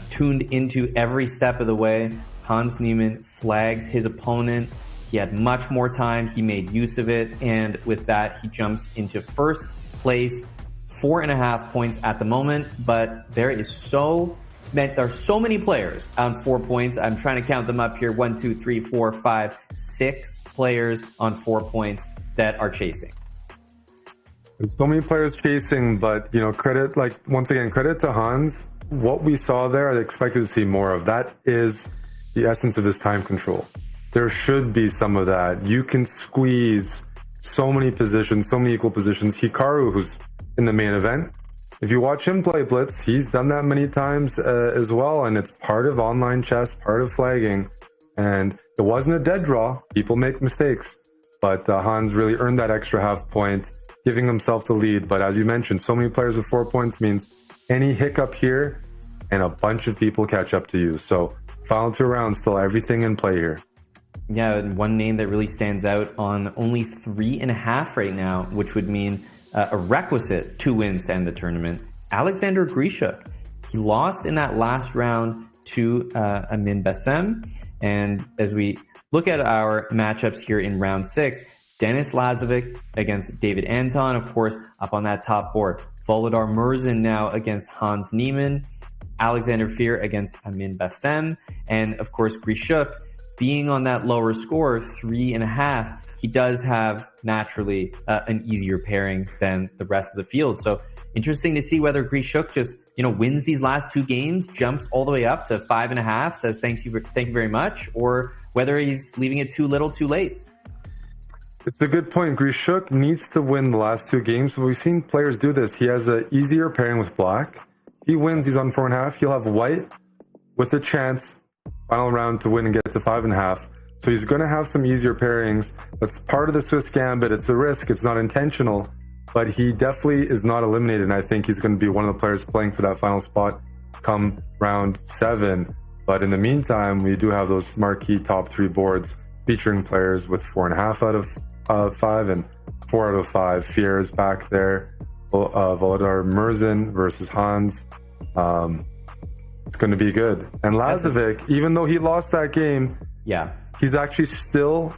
tuned into every step of the way, Hans Niemann flags his opponent. He had much more time. He made use of it. And with that, he jumps into first place, 4.5 points at the moment. But there are so many players on 4 points. I'm trying to count them up here. 1, 2, 3, 4, 5, 6 players on 4 points that are chasing. There's so many players chasing, but credit to Hans. What we saw there, I expected to see more of. That is the essence of this time control. There should be some of that. You can squeeze so many positions, so many equal positions. Hikaru, who's in the main event, if you watch him play Blitz, he's done that many times as well, and it's part of online chess, part of flagging. And it wasn't a dead draw. People make mistakes, but Hans really earned that extra half point, giving himself the lead. But as you mentioned, so many players with 4 points means any hiccup here and a bunch of people catch up to you. So final 2 rounds, still everything in play here. Yeah, and one name that really stands out on only 3.5 right now, which would mean a requisite 2 wins to end the tournament. Alexander Grishuk. He lost in that last round to Amin Bassem. And as we look at our matchups here in round 6, Denis Lazovic against David Anton, of course, up on that top board. Volodar Murzin now against Hans Niemann. Alexander Fear against Amin Bassem. And of course, Grishuk being on that lower score, 3.5, he does have naturally an easier pairing than the rest of the field. So interesting to see whether Grishuk just wins these last 2 games, jumps all the way up to 5.5, says thank you very much, or whether he's leaving it too little, too late. It's a good point. Grishuk needs to win the last 2 games, but we've seen players do this. He has an easier pairing with black. He wins, he's on 4.5. He'll have white with a chance, final round, to win and get to 5.5. So he's going to have some easier pairings. That's part of the Swiss Gambit. It's a risk. It's not intentional, but he definitely is not eliminated. And I think he's going to be one of the players playing for that final spot come round 7. But in the meantime, we do have those marquee top 3 boards featuring players with 4.5 out of 5 and 4 out of 5. Fear is back there. Volodar Murzin versus Hans. It's going to be good. And Lazovic, even though he lost that game, he's actually still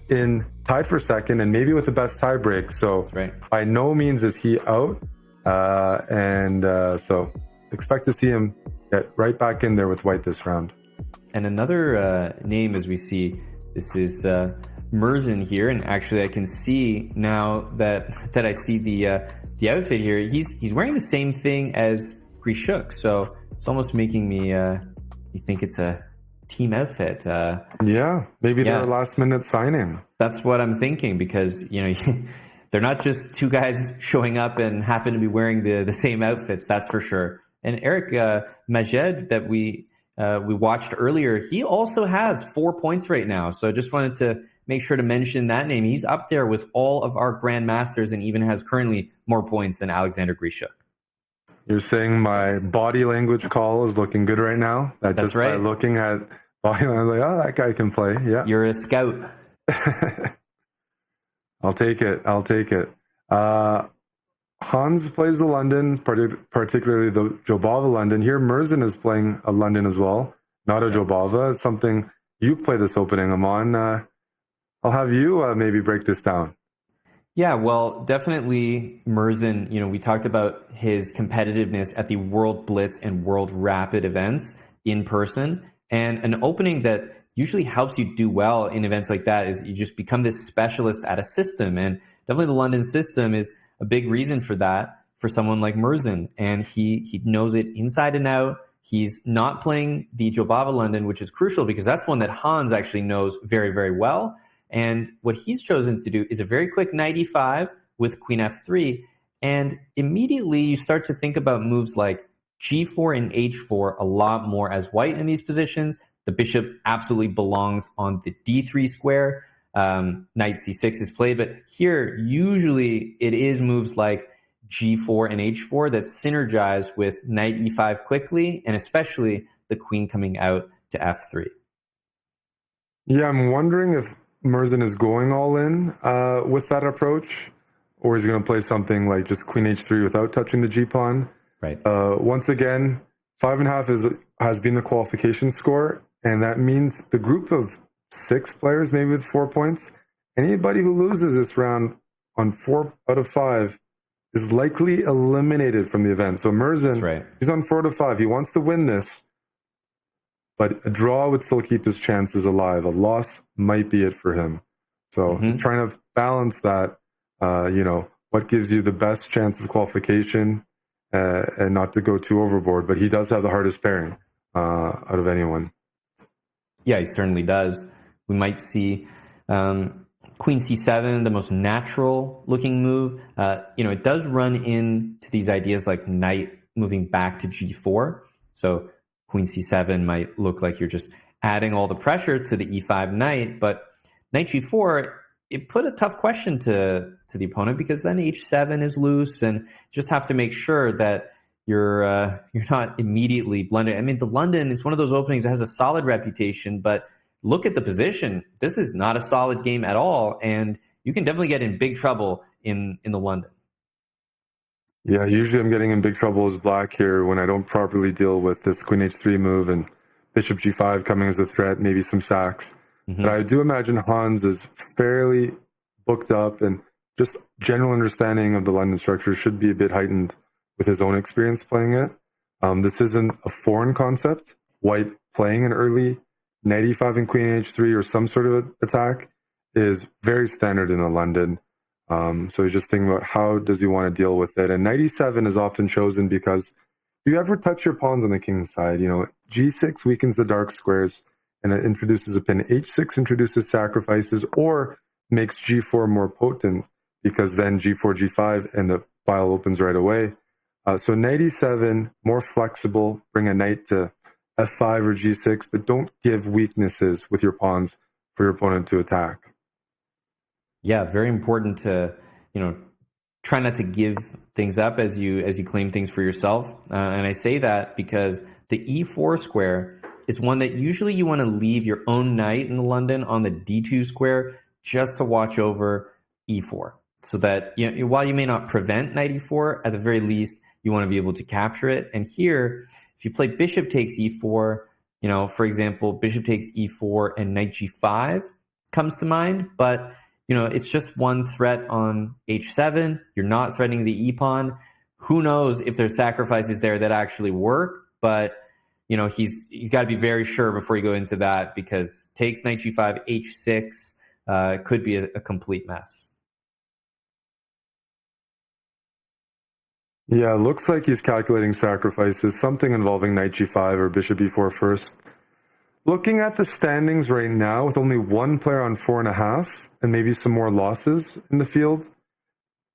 tied for second and maybe with the best tie break. So by no means is he out. So expect to see him get right back in there with white this round. And another name, as we see, this is Murzin here. And actually I can see now that I see the outfit here, he's wearing the same thing as Grishuk. So it's almost making me think it's a team outfit. Maybe they're a last minute signing. That's what I'm thinking, because they're not just 2 guys showing up and happen to be wearing the same outfits, that's for sure. And Eric Majed that we watched earlier, he also has 4 points right now. So I just wanted to make sure to mention that name. He's up there with all of our grandmasters and even has currently more points than Alexander Grishuk. You're saying my body language call is looking good right now? That's just right. By looking at body language, I'm like, that guy can play. Yeah. You're a scout. I'll take it. Hans plays the London, particularly the Jobava London. Here, Murzin is playing a London as well, not a Jobava. It's something you play this opening, Amon. I'll have you maybe break this down. Yeah, well, definitely Murzin, we talked about his competitiveness at the World Blitz and World Rapid events in person. And an opening that usually helps you do well in events like that is you just become this specialist at a system. And definitely the London system is a big reason for that for someone like Murzin. And he knows it inside and out. He's not playing the Jobava London, which is crucial because that's one that Hans actually knows very, very well. And what he's chosen to do is a very quick knight e5 with queen f3. And immediately you start to think about moves like g4 and h4 a lot more as white in these positions. The bishop absolutely belongs on the d3 square. Knight c6 is played, but here usually it is moves like g4 and h4 that synergize with knight e5 quickly, and especially the queen coming out to f3. Yeah, I'm wondering if Merzen is going all in with that approach, or is he going to play something like just Queen H3 without touching the G pawn. Right. Once again, 5.5 has been the qualification score, and that means the group of 6 players, maybe with 4 points, anybody who loses this round on 4 out of 5 is likely eliminated from the event. So Merzen, right. He's on 4 out of 5. He wants to win this, but a draw would still keep his chances alive. A loss might be it for him. So he's trying to balance that, what gives you the best chance of qualification and not to go too overboard. But he does have the hardest pairing out of anyone. Yeah, he certainly does. We might see Queen C7, the most natural looking move. It does run into these ideas like knight moving back to G4. So Queen C7 might look like you're just adding all the pressure to the E5 knight, but knight G4, it put a tough question to the opponent, because then H7 is loose, and just have to make sure that you're not immediately blended. I mean, the London is one of those openings that has a solid reputation, but look at the position. This is not a solid game at all, and you can definitely get in big trouble in the London. Yeah, usually I'm getting in big trouble as black here when I don't properly deal with this Queen H3 move and Bishop G5 coming as a threat, maybe some sacks. But I do imagine Hans is fairly booked up, and just general understanding of the London structure should be a bit heightened with his own experience playing it. This isn't a foreign concept. White playing an early knight e5 and queen h3 or some sort of attack is very standard in the London. So he's just thinking about how does he want to deal with it. And knight e7 is often chosen because if you ever touch your pawns on the king's side, g6 weakens the dark squares and it introduces a pin. h6 introduces sacrifices or makes g4 more potent, because then g4, g5, and the file opens right away. So knight e7, more flexible, bring a knight to f5 or g6, but don't give weaknesses with your pawns for your opponent to attack. Yeah, very important to, try not to give things up as you claim things for yourself. And I say that because the e4 square is one that usually you want to leave your own knight in the London on the d2 square just to watch over e4. So that, while you may not prevent knight e4, at the very least, you want to be able to capture it. And here, if you play bishop takes e4, for example, bishop takes e4 and knight g5 comes to mind, but it's just one threat on h7. You're not threatening the e-pawn. Who knows if there's sacrifices there that actually work, but he's got to be very sure before you go into that, because takes knight g5, h6 could be a complete mess. Yeah, looks like he's calculating sacrifices, something involving knight g5 or bishop e4 first. Looking at the standings right now, with only one player on 4.5 and maybe some more losses in the field,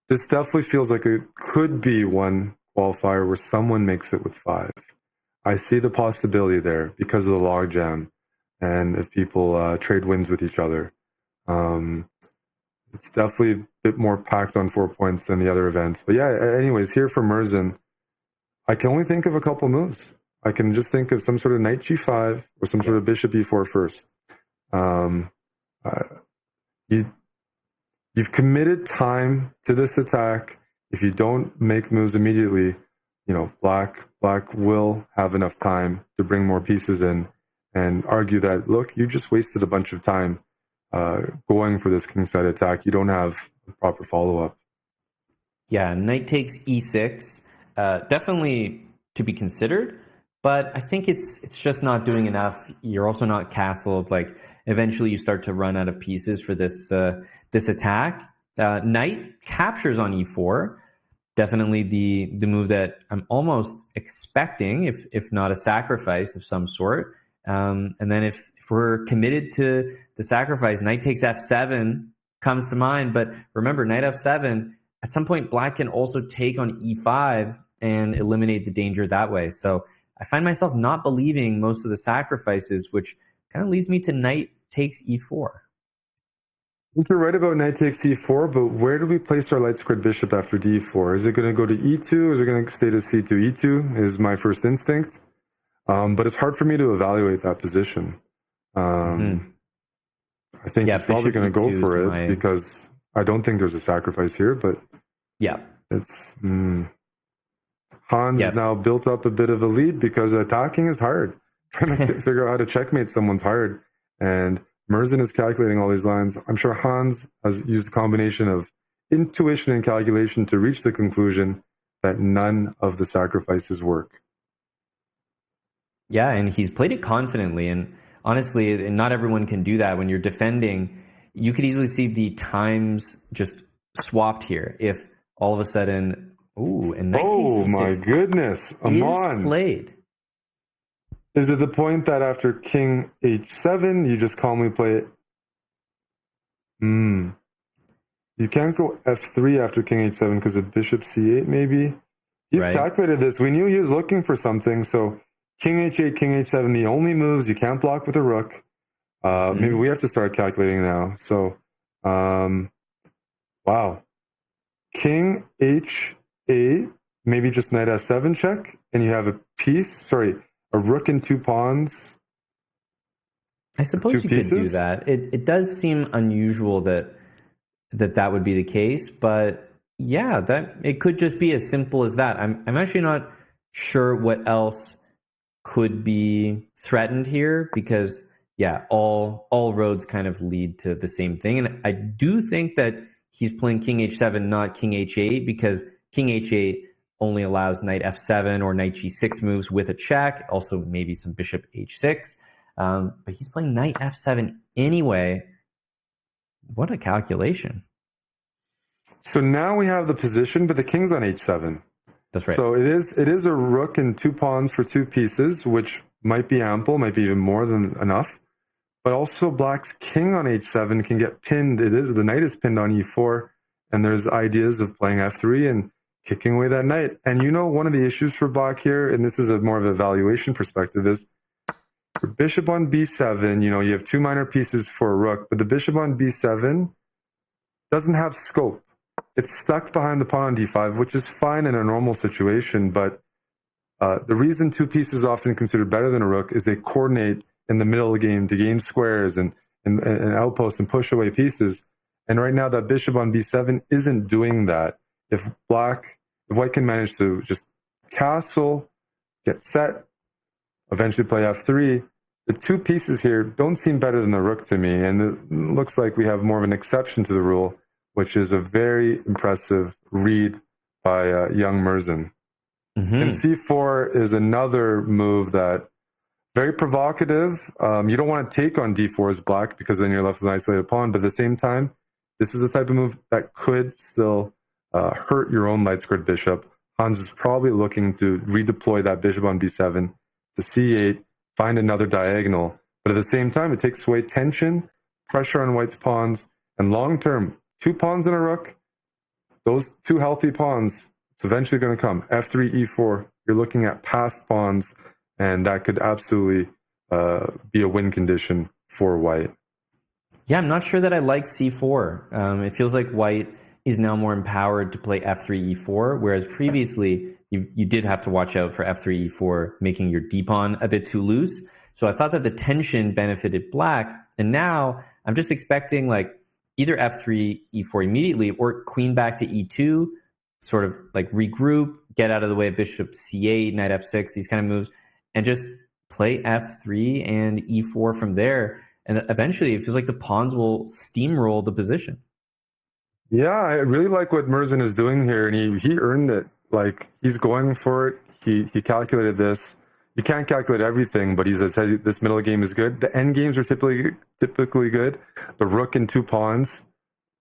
this definitely feels like it could be one qualifier where someone makes it with 5. I see the possibility there because of the logjam and if people trade wins with each other. It's definitely a bit more packed on 4 points than the other events. But yeah, anyways, here for Merzen, I can only think of a couple moves. I can just think of some sort of knight g5 or some sort of bishop e4 first. You've committed time to this attack. If you don't make moves immediately, black will have enough time to bring more pieces in and argue that, look, you just wasted a bunch of time going for this kingside attack. You don't have a proper follow-up. Yeah, knight takes e6, definitely to be considered, but I think it's just not doing enough. You're also not castled. Like, eventually you start to run out of pieces for this this attack. Knight captures on e4, definitely the move that I'm almost expecting, if not a sacrifice of some sort. And then if we're committed to the sacrifice, knight takes f7 comes to mind. But remember, knight f7, at some point, black can also take on e5 and eliminate the danger that way. So I find myself not believing most of the sacrifices, which kind of leads me to knight takes e4. I think you're right about knight takes e4, but where do we place our light squared bishop after d4? Is it going to go to e2, or is it going to stay to c2? E2 is my first instinct. But it's hard for me to evaluate that position. I think Yeah, he's probably bishop going to go E2 for is it my- because I don't think there's a sacrifice here, but Yeah. it's Hans Yeah. has now built up a bit of a lead because attacking is hard. Trying to figure out how to checkmate someone's hard. And Merzen is calculating all these lines. I'm sure Hans has used a combination of intuition and calculation to reach the conclusion that none of the sacrifices work. Yeah, and he's played it confidently. And honestly, not everyone can do that. When you're defending, you could easily see the times just swapped here. If all of a sudden, and knight Oh takes my E6 goodness, is Aman. played. Is it the point that after king h7, you just calmly play it? You can't go f3 after king h7 because of bishop c8, maybe? He's Right. calculated this. We knew he was looking for something. So king h8, king h7, the only moves you can't block with a rook. Maybe we have to start calculating now. So, wow. King h8, maybe just knight f7 check, and you have a piece. Sorry, a rook and two pawns. I suppose Two you could do pieces? that. It does seem unusual that would be the case, but yeah, that it could just be as simple as that. I'm actually not sure what else could be threatened here because all roads kind of lead to the same thing. And I do think that he's playing king h7, not king h8, because king h8 only allows knight f7 or knight g6 moves with a check, also maybe some bishop h6. But he's playing knight f7 anyway. What a calculation. So now we have the position, but the king's on h7. That's right. So it is a rook and two pawns for two pieces, which might be ample, might be even more than enough. But also black's king on h7 can get pinned. The knight is pinned on e4, and there's ideas of playing f3 and kicking away that knight. And one of the issues for black here, and this is more of a valuation perspective, is for bishop on b7, you have two minor pieces for a rook, but the bishop on b7 doesn't have scope. It's stuck behind the pawn on d5, which is fine in a normal situation, but the reason two pieces are often considered better than a rook is they coordinate in the middle of the game to gain squares and outposts and push away pieces. And right now that bishop on b7 isn't doing that. If white can manage to just castle, get set, eventually play f3, the two pieces here don't seem better than the rook to me. And it looks like we have more of an exception to the rule, which is a very impressive read by young Merzen. And c4 is another move that very provocative. You don't want to take on d4 as black because then you're left with an isolated pawn. But at the same time, this is a type of move that could still hurt your own light squared bishop. Hans is probably looking to redeploy that bishop on b7 to c8, find another diagonal. But at the same time, it takes away tension, pressure on white's pawns, and long term, two pawns and a rook, those two healthy pawns, it's eventually going to come. f3, e4, you're looking at passed pawns, and that could absolutely be a win condition for white. Yeah, I'm not sure that I like c4. It feels like white is now more empowered to play f3, e4, whereas previously you did have to watch out for f3, e4, making your d-pawn a bit too loose. So I thought that the tension benefited black, and now I'm just expecting either f3, e4 immediately, or queen back to e2, sort of regroup, get out of the way of bishop c8, knight f6, these kind of moves, and just play f3 and e4 from there. And eventually it feels like the pawns will steamroll the position. Yeah, I really like what Merzen is doing here, and he earned it. He's going for it. He calculated this. You can't calculate everything, but he says this middle game is good. The end games are typically good. The rook and two pawns,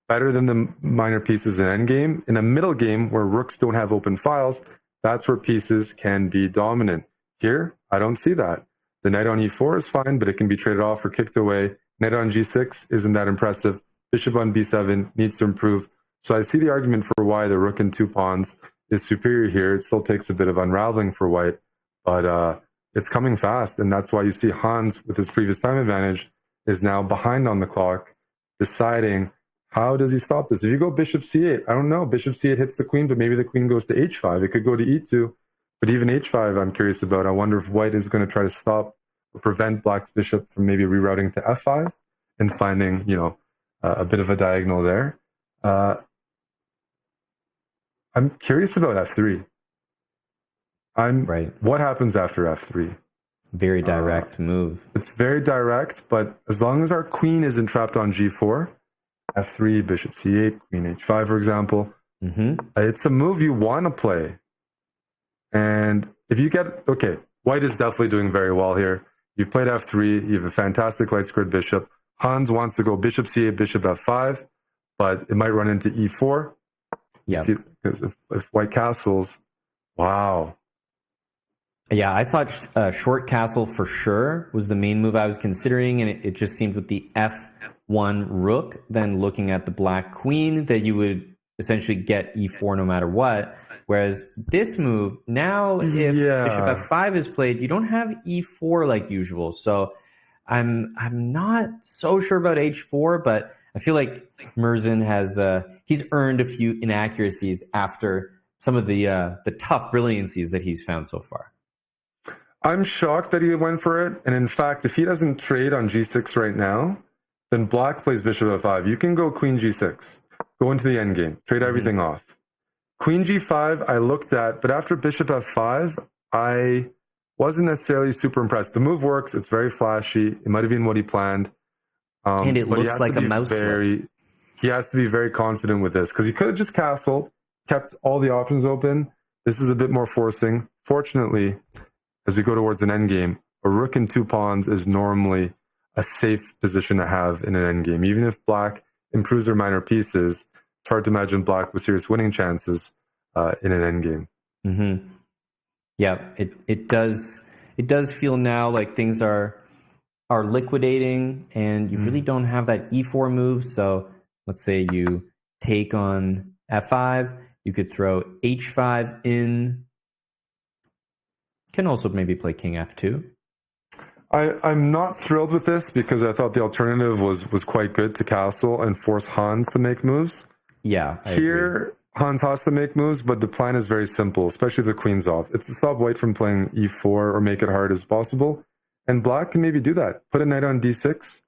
better than the minor pieces in end game. In a middle game where rooks don't have open files, that's where pieces can be dominant. Here, I don't see that. The knight on e4 is fine, but it can be traded off or kicked away. Knight on g6 isn't that impressive. Bishop on b7 needs to improve. So I see the argument for why the rook and two pawns is superior here. It still takes a bit of unraveling for white, but it's coming fast. And that's why you see Hans, with his previous time advantage, is now behind on the clock, deciding how does he stop this. If you go bishop c8, I don't know. Bishop c8 hits the queen, but maybe the queen goes to h5. It could go to e2, but even h5 I'm curious about. I wonder if white is going to try to stop or prevent black's bishop from maybe rerouting to f5. and finding, a bit of a diagonal there. I'm curious about f3. What happens after f3? Very direct move. It's very direct, but as long as our queen isn't trapped on g4, f3, bishop c8, queen h5, for example, it's a move you want to play. And if you white is definitely doing very well here. You've played f3, you have a fantastic light squared bishop. Hans wants to go bishop c8, bishop f5, but it might run into e4. Yeah. Because if white castles, wow. Yeah, I thought short castle for sure was the main move I was considering, and it just seemed with the f1 rook, then looking at the black queen, that you would essentially get e4 no matter what. Whereas this move, now if bishop f5 is played, you don't have e4 like usual. So I'm not so sure about h4, but I feel like Murzin has he's earned a few inaccuracies after some of the tough brilliancies that he's found so far. I'm shocked that he went for it. And in fact, if he doesn't trade on g6 right now, then black plays bishop f5. You can go queen g6, go into the endgame, trade everything off. Queen g5, I looked at, but after bishop f5, I wasn't necessarily super impressed. The move works. It's very flashy. It might have been what he planned. And it looks like a mouse. He has to be very confident with this because he could have just castled, kept all the options open. This is a bit more forcing. Fortunately, as we go towards an endgame, a rook and 2 pawns is normally a safe position to have in an endgame. Even if black improves their minor pieces, it's hard to imagine black with serious winning chances in an endgame. Yeah, it does feel now like things are liquidating, and you really don't have that e4 move. So let's say you take on f5, you could throw h5 in. Can also maybe play king f2. I'm not thrilled with this because I thought the alternative was quite good to castle and force Hans to make moves. Yeah. Here, Hans has to make moves, but the plan is very simple, especially the queen's off. It's to stop white from playing e4 or make it hard as possible. And black can maybe do that. Put a knight on d6,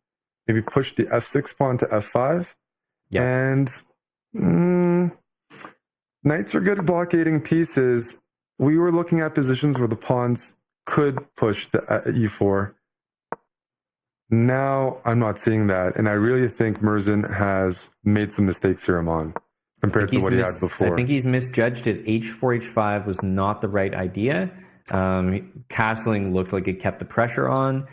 maybe push the f6 pawn to f5. Yeah. And knights are good at blockading pieces. We were looking at positions where the pawns could push to e4. Now I'm not seeing that. And I really think Murzin has made some mistakes here, Aman, compared to what he had before. I think he's misjudged it. h4, h5 was not the right idea. Castling looked like it kept the pressure on.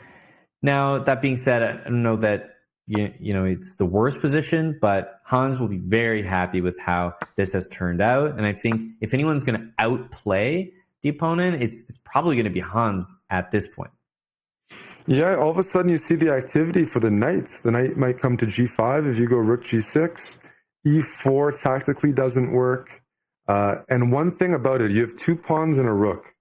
Now, that being said, I don't know that it's the worst position, but Hans will be very happy with how this has turned out. And I think if anyone's going to outplay the opponent, it's probably going to be Hans at this point. Yeah, all of a sudden you see the activity for the knights. The knight might come to g5 if you go rook g6. e4 tactically doesn't work. And one thing about it, you have 2 pawns and a rook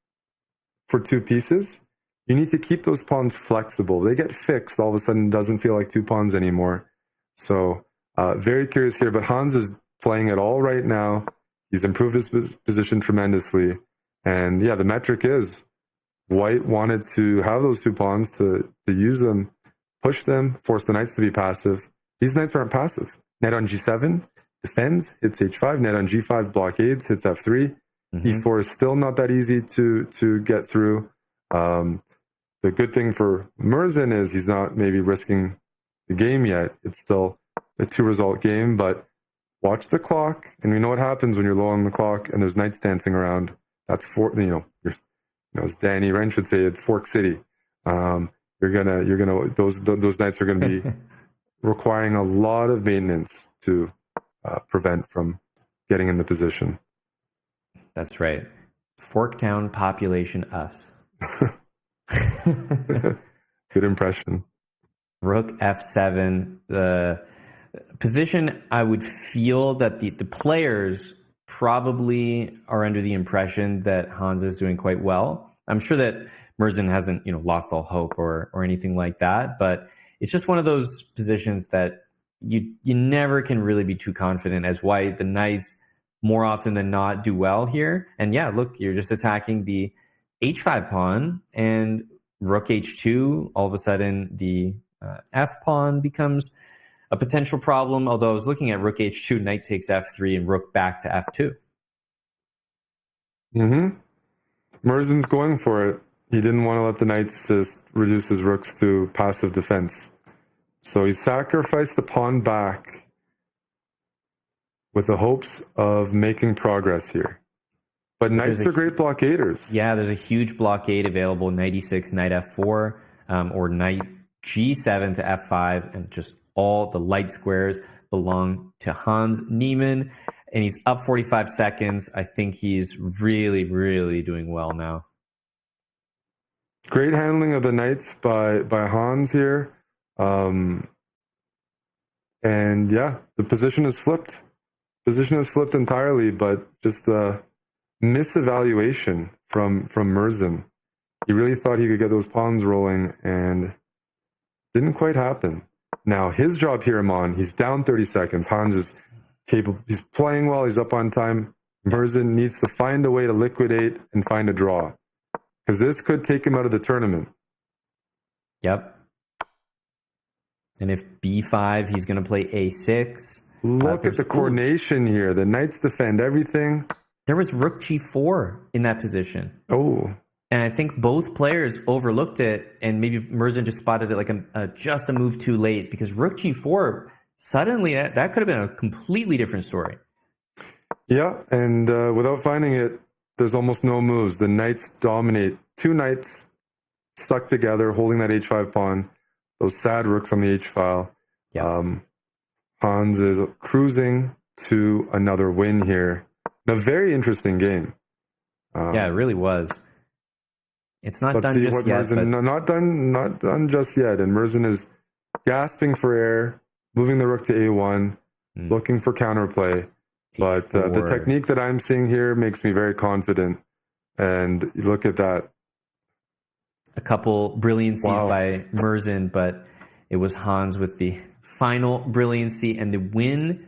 for 2 pieces. You need to keep those pawns flexible. They get fixed, all of a sudden it doesn't feel like 2 pawns anymore. So very curious here, but Hans is playing it all right now. He's improved his position tremendously. And yeah, the metric is white wanted to have those 2 pawns to use them, push them, force the knights to be passive. These knights aren't passive. Knight on g7, defends, hits h5. Knight on g5, blockades, hits f3. e4 is still not that easy to get through. The good thing for Murzin is he's not maybe risking the game yet. It's still a 2-result game, but watch the clock, and we know what happens when you're low on the clock and there's knights dancing around. That's as Danny Wrench would say, it's Fork City. Those knights are gonna be requiring a lot of maintenance to prevent from getting in the position. That's right. Forktown population us. Good impression. Rook f7. The position I would feel that the players probably are under the impression that Hans is doing quite well. I'm sure that Murzin hasn't lost all hope or anything like that, but it's just one of those positions that you never can really be too confident as white. The knights more often than not do well here. And yeah, look, you're just attacking the h5 pawn, and rook h2, all of a sudden the F pawn becomes a potential problem, although I was looking at rook h2, knight takes f3, and rook back to f2. Merzen's going for it. He didn't want to let the knights just reduce his rooks to passive defense. So he sacrificed the pawn back with the hopes of making progress here. But knights are great blockaders. Yeah, there's a huge blockade available, knight e6, knight f4, or knight g7 to f5, and just all the light squares belong to Hans Niemann. And he's up 45 seconds. I think he's really, really doing well now. Great handling of the knights by Hans here. And yeah, the position is flipped. Position is flipped entirely, but just a misevaluation from Merzen. He really thought he could get those pawns rolling, and didn't quite happen. Now, his job here, Amon, he's down 30 seconds. Hans is capable. He's playing well. He's up on time. Merzen needs to find a way to liquidate and find a draw, because this could take him out of the tournament. Yep. And if b5, he's going to play a6. Look at the coordination here. The knights defend everything. There was rook g4 in that position. Oh. And I think both players overlooked it, and maybe Merzen just spotted it like just a move too late, because rook g4, suddenly that could have been a completely different story. Yeah, and without finding it, there's almost no moves. The knights dominate. Two knights stuck together, holding that h5 pawn. Those sad rooks on the h-file. Yeah. Hans is cruising to another win here. A very interesting game. Yeah, it really was. It's not let's done see just what yet. Merzen, not done just yet. And Merzen is gasping for air, moving the rook to a1, looking for counterplay. But the technique that I'm seeing here makes me very confident. And look at that. A couple brilliancies by Merzen, but it was Hans with the final brilliancy and the win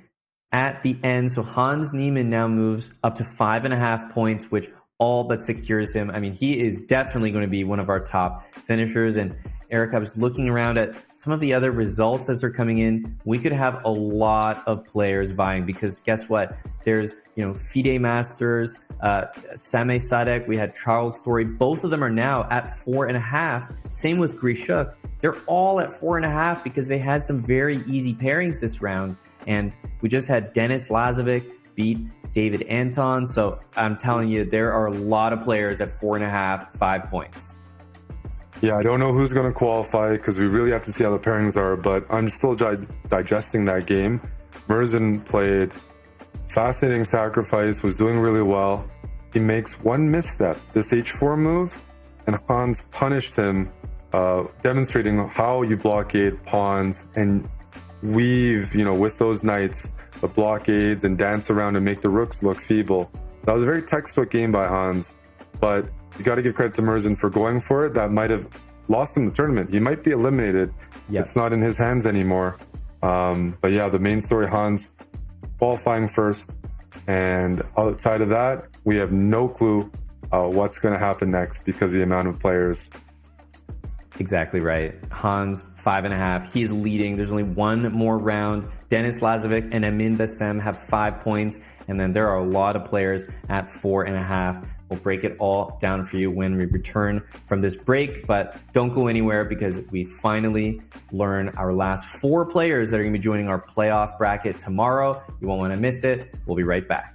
at the end. So Hans Niemann now moves up to 5.5 points, which all but secures him. I mean, he is definitely going to be one of our top finishers. And Eric, I was looking around at some of the other results as they're coming in. We could have a lot of players vying, because guess what? There's, FIDE Masters, Sameh Sadek, we had Charles Story. Both of them are now at 4.5. Same with Grishuk. They're all at 4.5 because they had some very easy pairings this round. And we just had Denis Lazovic beat David Anton. So I'm telling you, there are a lot of players at 4.5, 5 points. Yeah, I don't know who's going to qualify, because we really have to see how the pairings are, but I'm still digesting that game. Merzen played fascinating sacrifice, was doing really well. He makes one misstep, this h4 move, and Hans punished him, demonstrating how you blockade pawns and weave, with those knights, the blockades, and dance around and make the rooks look feeble. That was a very textbook game by Hans, but you got to give credit to Merzen for going for it. That might have lost him the tournament. He might be eliminated. Yep. It's not in his hands anymore. But yeah, the main story, Hans qualifying first. And outside of that, we have no clue what's going to happen next because of the amount of players. Exactly right. Hans, 5.5. He's leading. There's only one more round. Denis Lazovic and Amin Bassem have 5 points. And then there are a lot of players at 4.5. We'll break it all down for you when we return from this break. But don't go anywhere, because we finally learn our last 4 players that are going to be joining our playoff bracket tomorrow. You won't want to miss it. We'll be right back.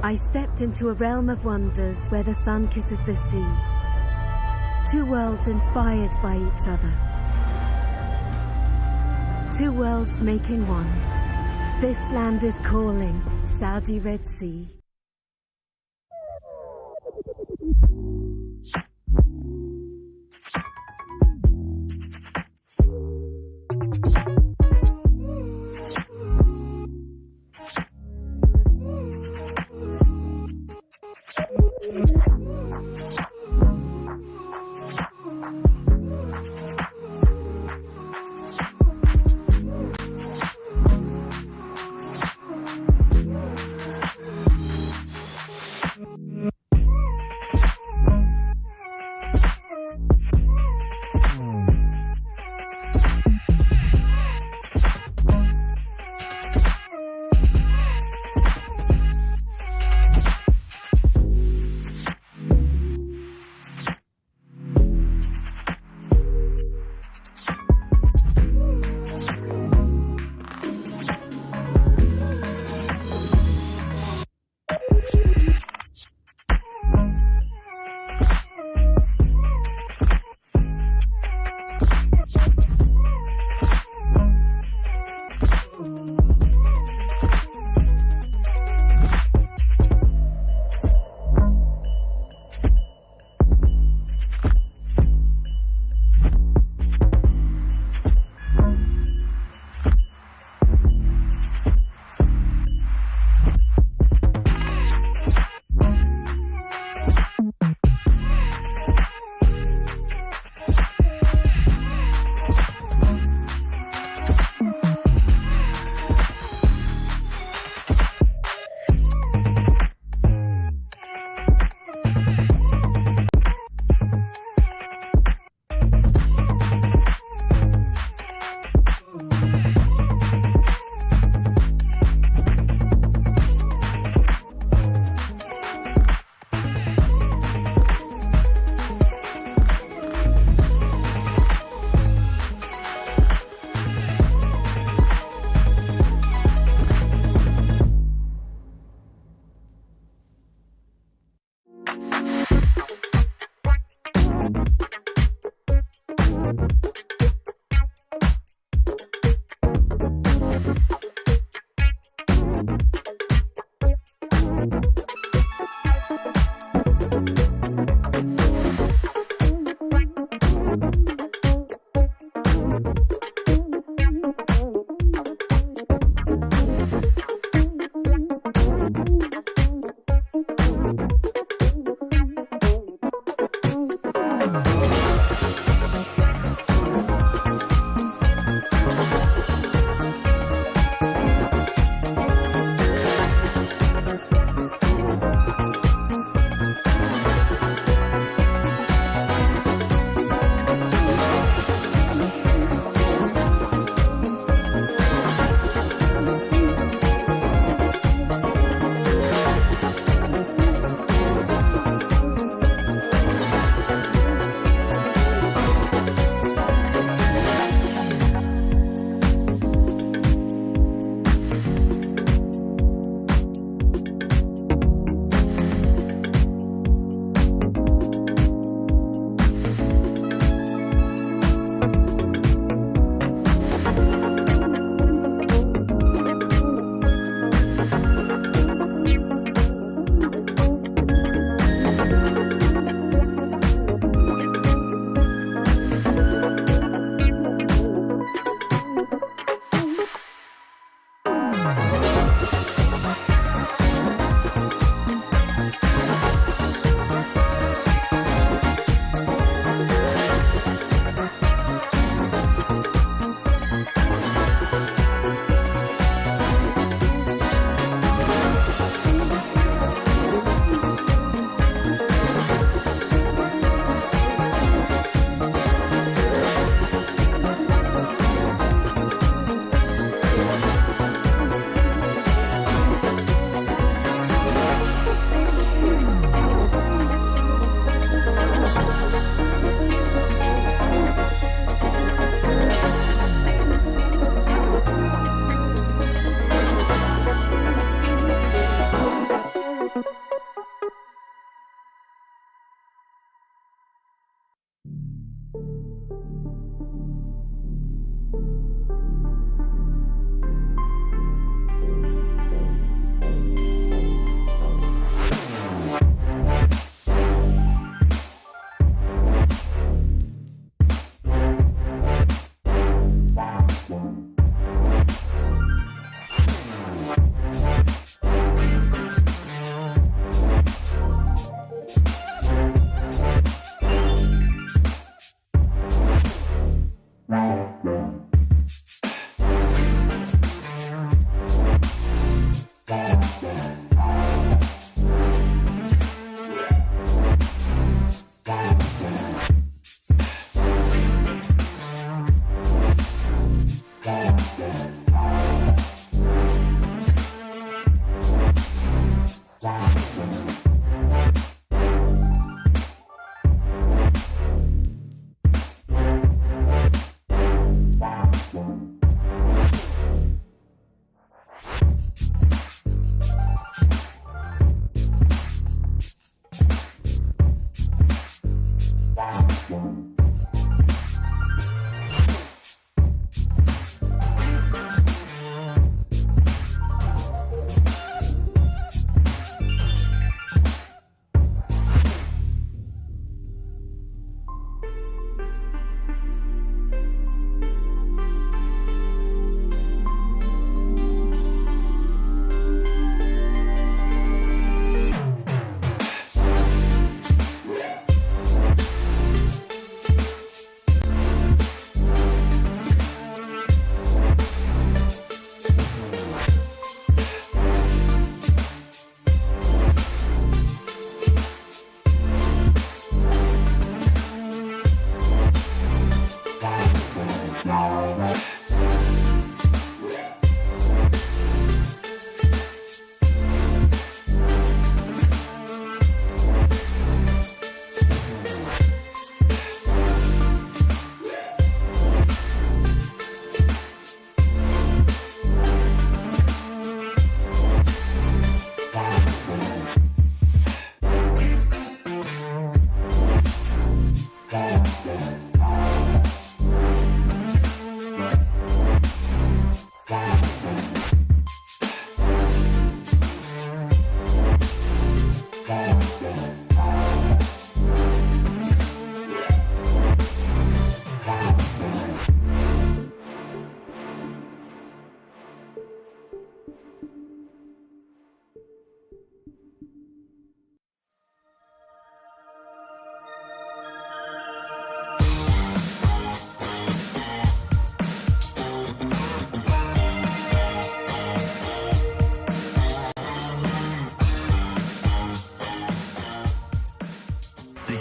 I stepped into a realm of wonders where the sun kisses the sea. Two worlds inspired by each other. Two worlds making one. This land is calling, Saudi Red Sea.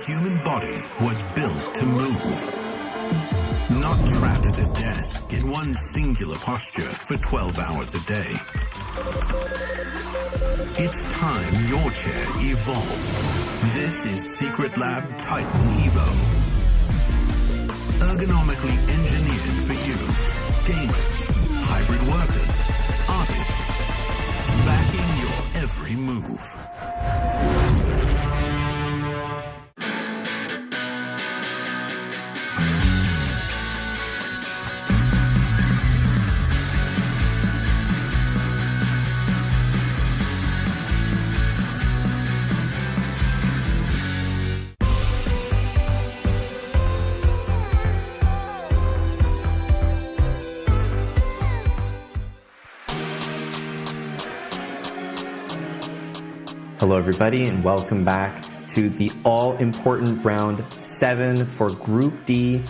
human body was built to move. Not trapped at a desk in one singular posture for 12 hours a day. It's time your chair evolved. This is Secret Lab Titan Evo. Ergonomically engineered for you, gamers, hybrid workers, artists, backing your every move. Hello everybody and welcome back to the all-important round 7 for Group D.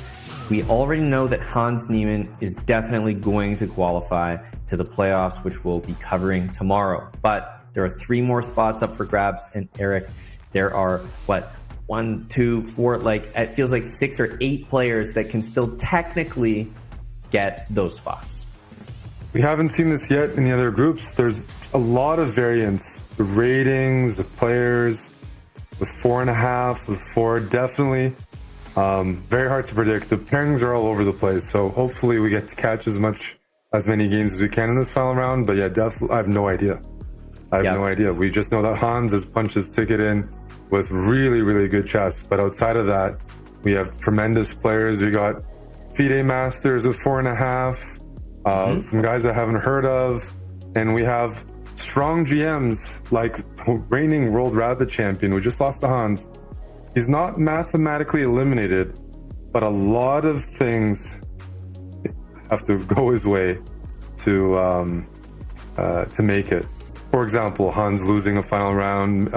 We already know that Hans Niemann is definitely going to qualify to the playoffs, which we'll be covering tomorrow. But there are 3 more spots up for grabs, and Eric, there are, 1, 2, 4, it feels like 6 or 8 players that can still technically get those spots. We haven't seen this yet in the other groups. There's a lot of variance. The ratings, the players, with 4.5, with 4, definitely very hard to predict. The pairings are all over the place, so hopefully we get to catch as many games as we can in this final round. But yeah, definitely, I have no idea. No idea. We just know that Hans has punched his ticket in with really, really good chess. But outside of that, we have tremendous players. We got FIDE Masters with 4.5. Some guys I haven't heard of. And we have strong GMs like reigning World Rapid champion who just lost to Hans. He's not mathematically eliminated, but a lot of things have to go his way to make it. For example, Hans losing a final round.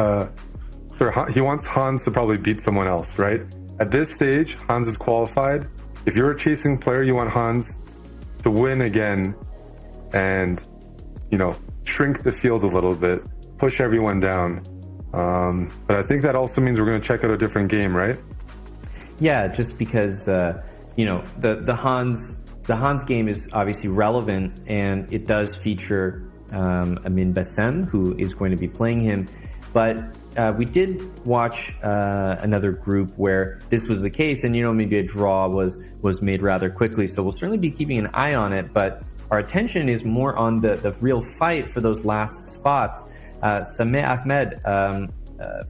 He wants Hans to probably beat someone else, right? At this stage, Hans is qualified. If you're a chasing player, you want Hans to win again and, shrink the field a little bit, push everyone down. But I think that also means we're going to check out a different game, right? Yeah, just because, the Hans game is obviously relevant, and it does feature Amin Bassem, who is going to be playing him. But we did watch another group where this was the case, and maybe a draw was made rather quickly. So we'll certainly be keeping an eye on it. But our attention is more on the real fight for those last spots. Sameh Ahmed,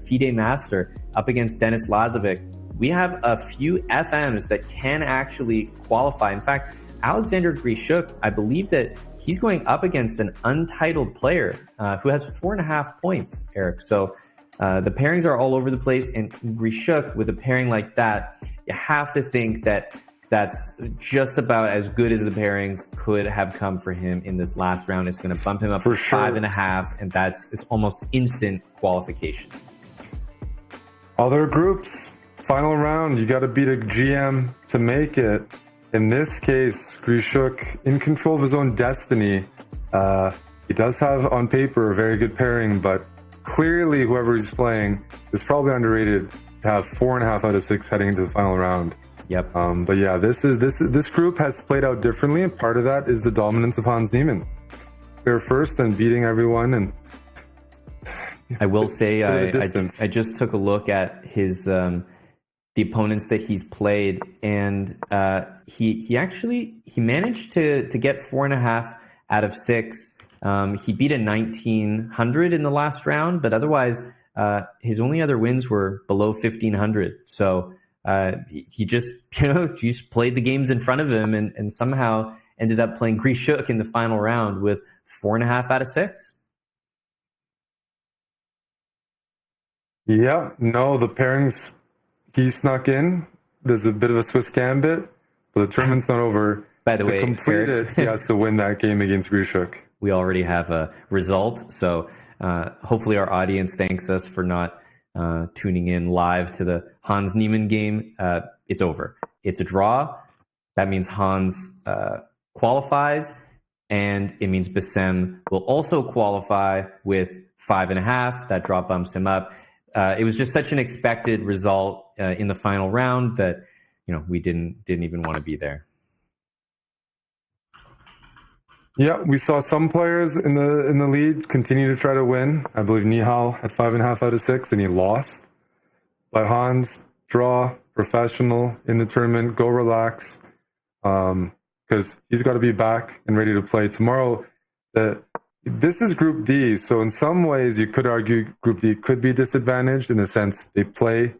FIDE Master, up against Denis Lazovic. We have a few FMs that can actually qualify. In fact, Alexander Grishuk, I believe that he's going up against an untitled player who has 4.5 points, Eric. So the pairings are all over the place, and Grishuk, with a pairing like that, you have to think that that's just about as good as the pairings could have come for him in this last round. It's going to bump him up to 5.5, and it's almost instant qualification. Other groups, final round, you got to beat a GM to make it. In this case, Grishuk in control of his own destiny. He does have on paper a very good pairing, but clearly whoever he's playing is probably underrated to have 4.5 out of 6 heading into the final round. Yep. But yeah, this group has played out differently, and part of that is the dominance of Hans Niemann. They're first and beating everyone, and I will say I just took a look at his the opponents that he's played, and he managed to get 4.5 out of 6. He beat a 1900 in the last round, but otherwise his only other wins were below 1500. So he just played the games in front of him and somehow ended up playing Grishuk in the final round with 4.5 out of 6. Yeah, no, the pairings he snuck in. There's a bit of a Swiss gambit, but the tournament's not over. By the way, to complete Eric, it, he has to win that game against Grishuk. We already have a result, so hopefully our audience thanks us for not tuning in live to the Hans Niemann game. It's over. It's a draw. That means Hans qualifies, and it means Bassem will also qualify with 5.5. That draw bumps him up. It was just such an expected result in the final round that we didn't even want to be there. Yeah, we saw some players in the lead continue to try to win. I believe Nihal had 5.5 out of 6, and he lost. But Hans, draw, professional in the tournament, go relax, because he's got to be back and ready to play tomorrow. This is Group D, so in some ways you could argue Group D could be disadvantaged in the sense they play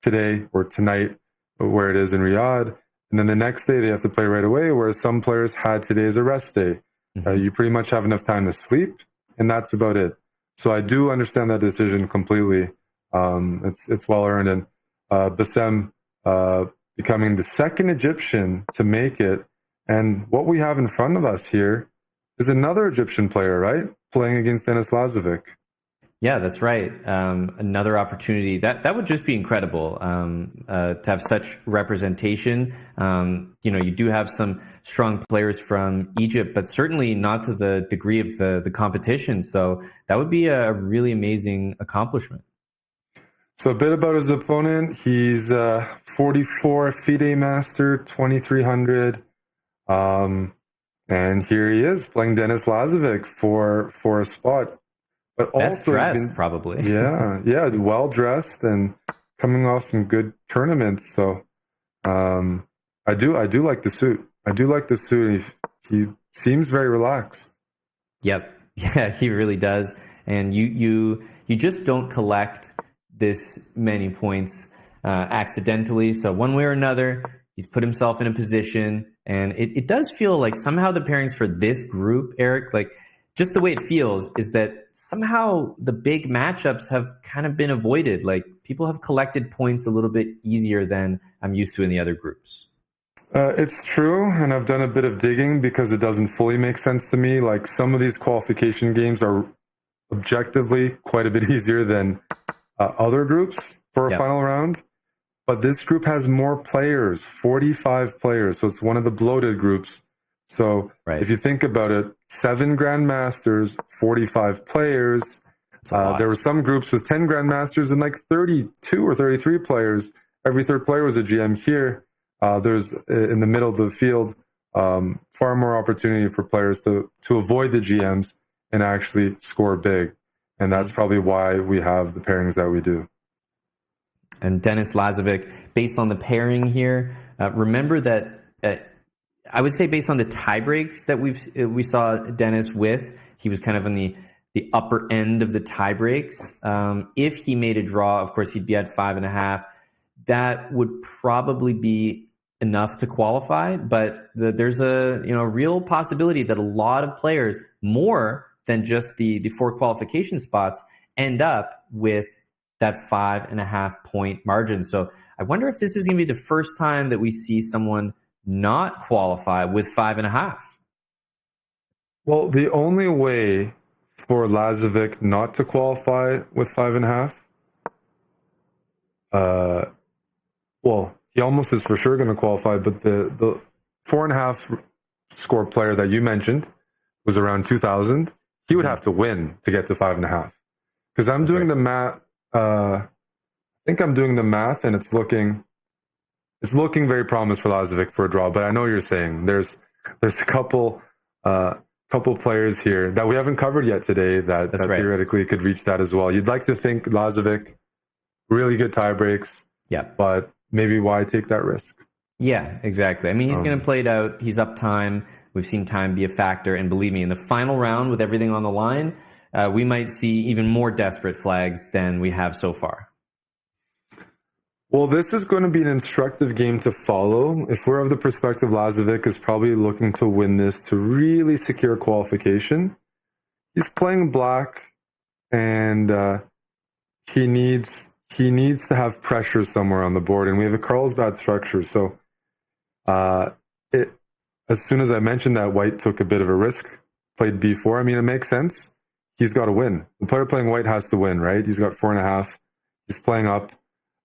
today or tonight where it is in Riyadh, and then the next day they have to play right away, whereas some players had today as a rest day. You pretty much have enough time to sleep, and that's about it. So I do understand that decision completely. It's well earned, and Bassem becoming the second Egyptian to make it, and what we have in front of us here is another Egyptian player, right? Playing against Denis Lazovic. Yeah, that's right. Another opportunity. That would just be incredible to have such representation. You do have some strong players from Egypt, but certainly not to the degree of the competition. So that would be a really amazing accomplishment. So a bit about his opponent. He's 44 FIDE Master, 2300. And here he is playing Denis Lazovic for a spot. But best also dressed, probably. yeah, well dressed and coming off some good tournaments. So I do like the suit. I do like the suit. He seems very relaxed. Yep, yeah, he really does. And you just don't collect this many points accidentally. So one way or another, He's put himself in a position, and it does feel like somehow the pairings for this group, Eric, like just the way it feels is that somehow the big matchups have kind of been avoided. Like people have collected points a little bit easier than I'm used to in the other groups. It's true, and I've done a bit of digging because it doesn't fully make sense to me. Like some of these qualification games are objectively quite a bit easier than other groups for a final round. But this group has more players, 45 players. So it's one of the bloated groups. So if you think about it, 7 grandmasters, 45 players. There were some groups with 10 grandmasters and like 32 or 33 players. Every third player was a GM here. There's in the middle of the field far more opportunity for players to avoid the GMs and actually score big. And that's probably why we have the pairings that we do. And Denis Lazovic, based on the pairing here, remember that I would say based on the tie breaks that we saw Denis with, he was kind of on the upper end of the tie breaks. If he made a draw, of course, he'd be at 5.5. That would probably be enough to qualify, but there's a real possibility that a lot of players, more than just the 4 qualification spots, end up with that 5.5 point margin. So I wonder if this is going to be the first time that we see someone not qualify with 5.5. Well, the only way for Lazovic not to qualify with 5.5, well, he almost is for sure going to qualify, but the 4.5 score player that you mentioned was around 2,000. He would have to win to get to 5.5. Because I'm doing the math. I think I'm doing the math, and it's looking very promising for Lazovic for a draw. But I know what you're saying there's a couple players here that we haven't covered yet today that theoretically could reach that as well. You'd like to think Lazovic, really good tie breaks. Yeah, but maybe why take that risk? Yeah, exactly. I mean, he's going to play it out. He's up time. We've seen time be a factor. And believe me, in the final round with everything on the line, we might see even more desperate flags than we have so far. Well, this is going to be an instructive game to follow. If we're of the perspective Lazovic is probably looking to win this to really secure qualification, he's playing black, and he needs to have pressure somewhere on the board, and we have a Carlsbad structure. So as soon as I mentioned that white took a bit of a risk, played b4, I mean, it makes sense. He's got to win. The player playing white has to win, right? He's got 4.5. He's playing up.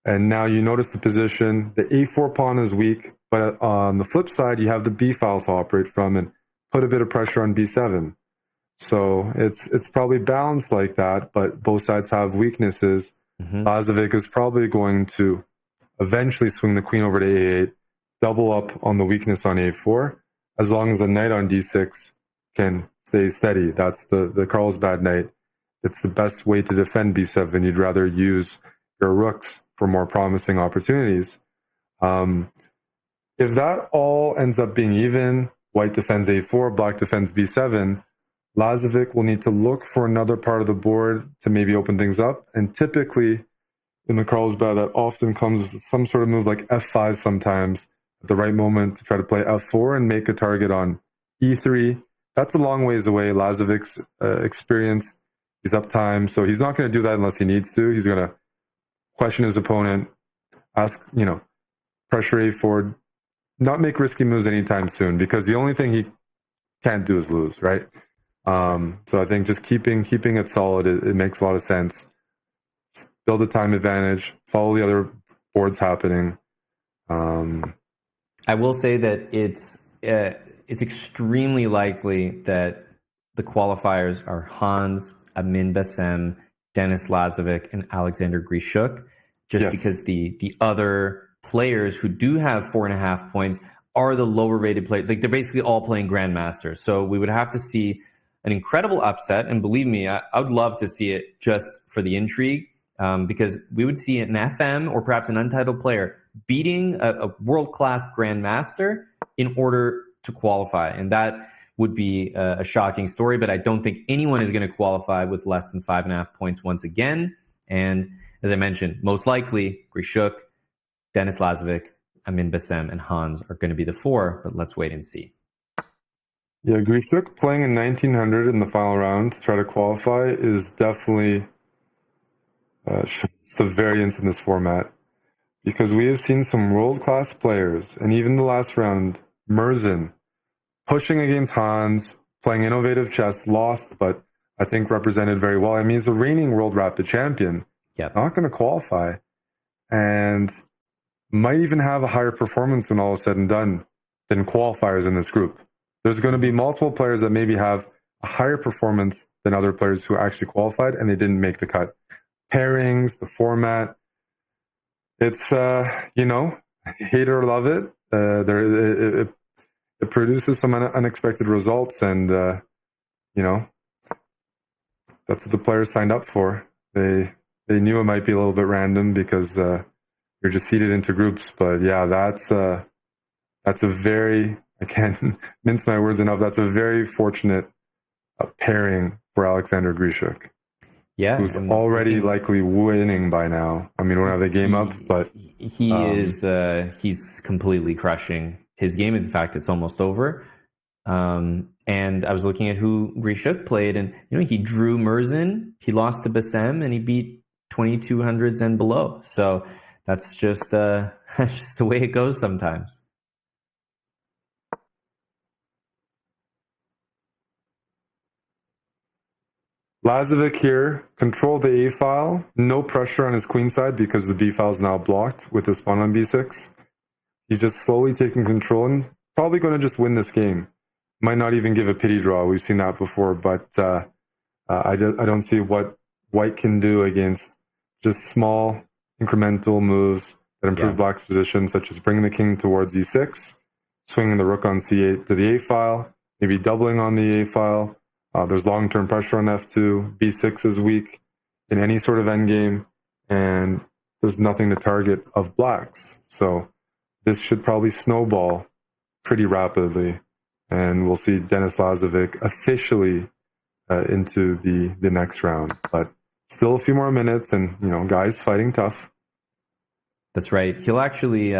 And now you notice the position. The a4 pawn is weak, but on the flip side, you have the b file to operate from and put a bit of pressure on b7. So it's probably balanced like that, but both sides have weaknesses. Lazovic is probably going to eventually swing the queen over to a8, double up on the weakness on a4, as long as the knight on d6 can stay steady. That's the Carlsbad knight. It's the best way to defend b7. You'd rather use your rooks for more promising opportunities. If that all ends up being even, white defends a4, black defends b7, Lazovic will need to look for another part of the board to maybe open things up. And typically in the Carlsbad, that often comes with some sort of move like f5 sometimes at the right moment to try to play f4 and make a target on e3. That's a long ways away. Lazovic's experienced. He's up time, so he's not going to do that unless he needs to. He's going to question his opponent, ask, pressure a4, not make risky moves anytime soon, because the only thing he can't do is lose, right? So I think just keeping it solid, it makes a lot of sense. Build a time advantage, follow the other boards happening. I will say that it's extremely likely that the qualifiers are Hans, Amin Bassem, Denis Lazovic, and Alexander Grishuk, just because the other players who do have 4.5 points are the lower rated players. Like, they're basically all playing Grandmaster. So we would have to see an incredible upset. And believe me, I would love to see it just for the intrigue, because we would see an FM or perhaps an untitled player beating a world-class Grandmaster in order to qualify. And that would be a shocking story, but I don't think anyone is going to qualify with less than 5.5 points once again. And as I mentioned, most likely Grishuk, Denis Lazovic, Amin Bassem and Hans are going to be the 4, but let's wait and see. Yeah, Grishuk playing in 1900 in the final round to try to qualify is definitely shows the variance in this format, because we have seen some world-class players, and even the last round, Merzen pushing against Hans, playing innovative chess, lost, but I think represented very well. I mean, he's a reigning world rapid champion. Yeah, not going to qualify, and might even have a higher performance when all is said and done than qualifiers in this group. There's going to be multiple players that maybe have a higher performance than other players who actually qualified and they didn't make the cut. Pairings, the format, it's, you know, hate it or love it. It produces some unexpected results, and, you know, that's what the players signed up for. They knew it might be a little bit random because you're just seeded into groups. But yeah, that's a very, I can't mince my words enough, that's a very fortunate pairing for Alexander Grishuk. Yeah, who's already likely winning by now. I mean, we don't have the game up, but he's completely crushing his game. In fact, it's almost over. And I was looking at who Grishuk played, and you know, he drew Merzen, he lost to Bassem, and he beat 2200s and below. So that's just that's just the way it goes sometimes. Lazovic here, control the A file, no pressure on his queen side because the B file is now blocked with his pawn on B6. He's just slowly taking control and probably going to just win this game. Might not even give a pity draw. We've seen that before, but I don't see what White can do against just small incremental moves that improve Black's position, such as bringing the king towards E6, swinging the rook on C8 to the A file, maybe doubling on the A file. There's long-term pressure on F2. B6 is weak in any sort of endgame, and there's nothing to target of Black's. So this should probably snowball pretty rapidly, and we'll see Denis Lazovic officially into the next round. But still a few more minutes, and you know, guys fighting tough. That's right. He'll actually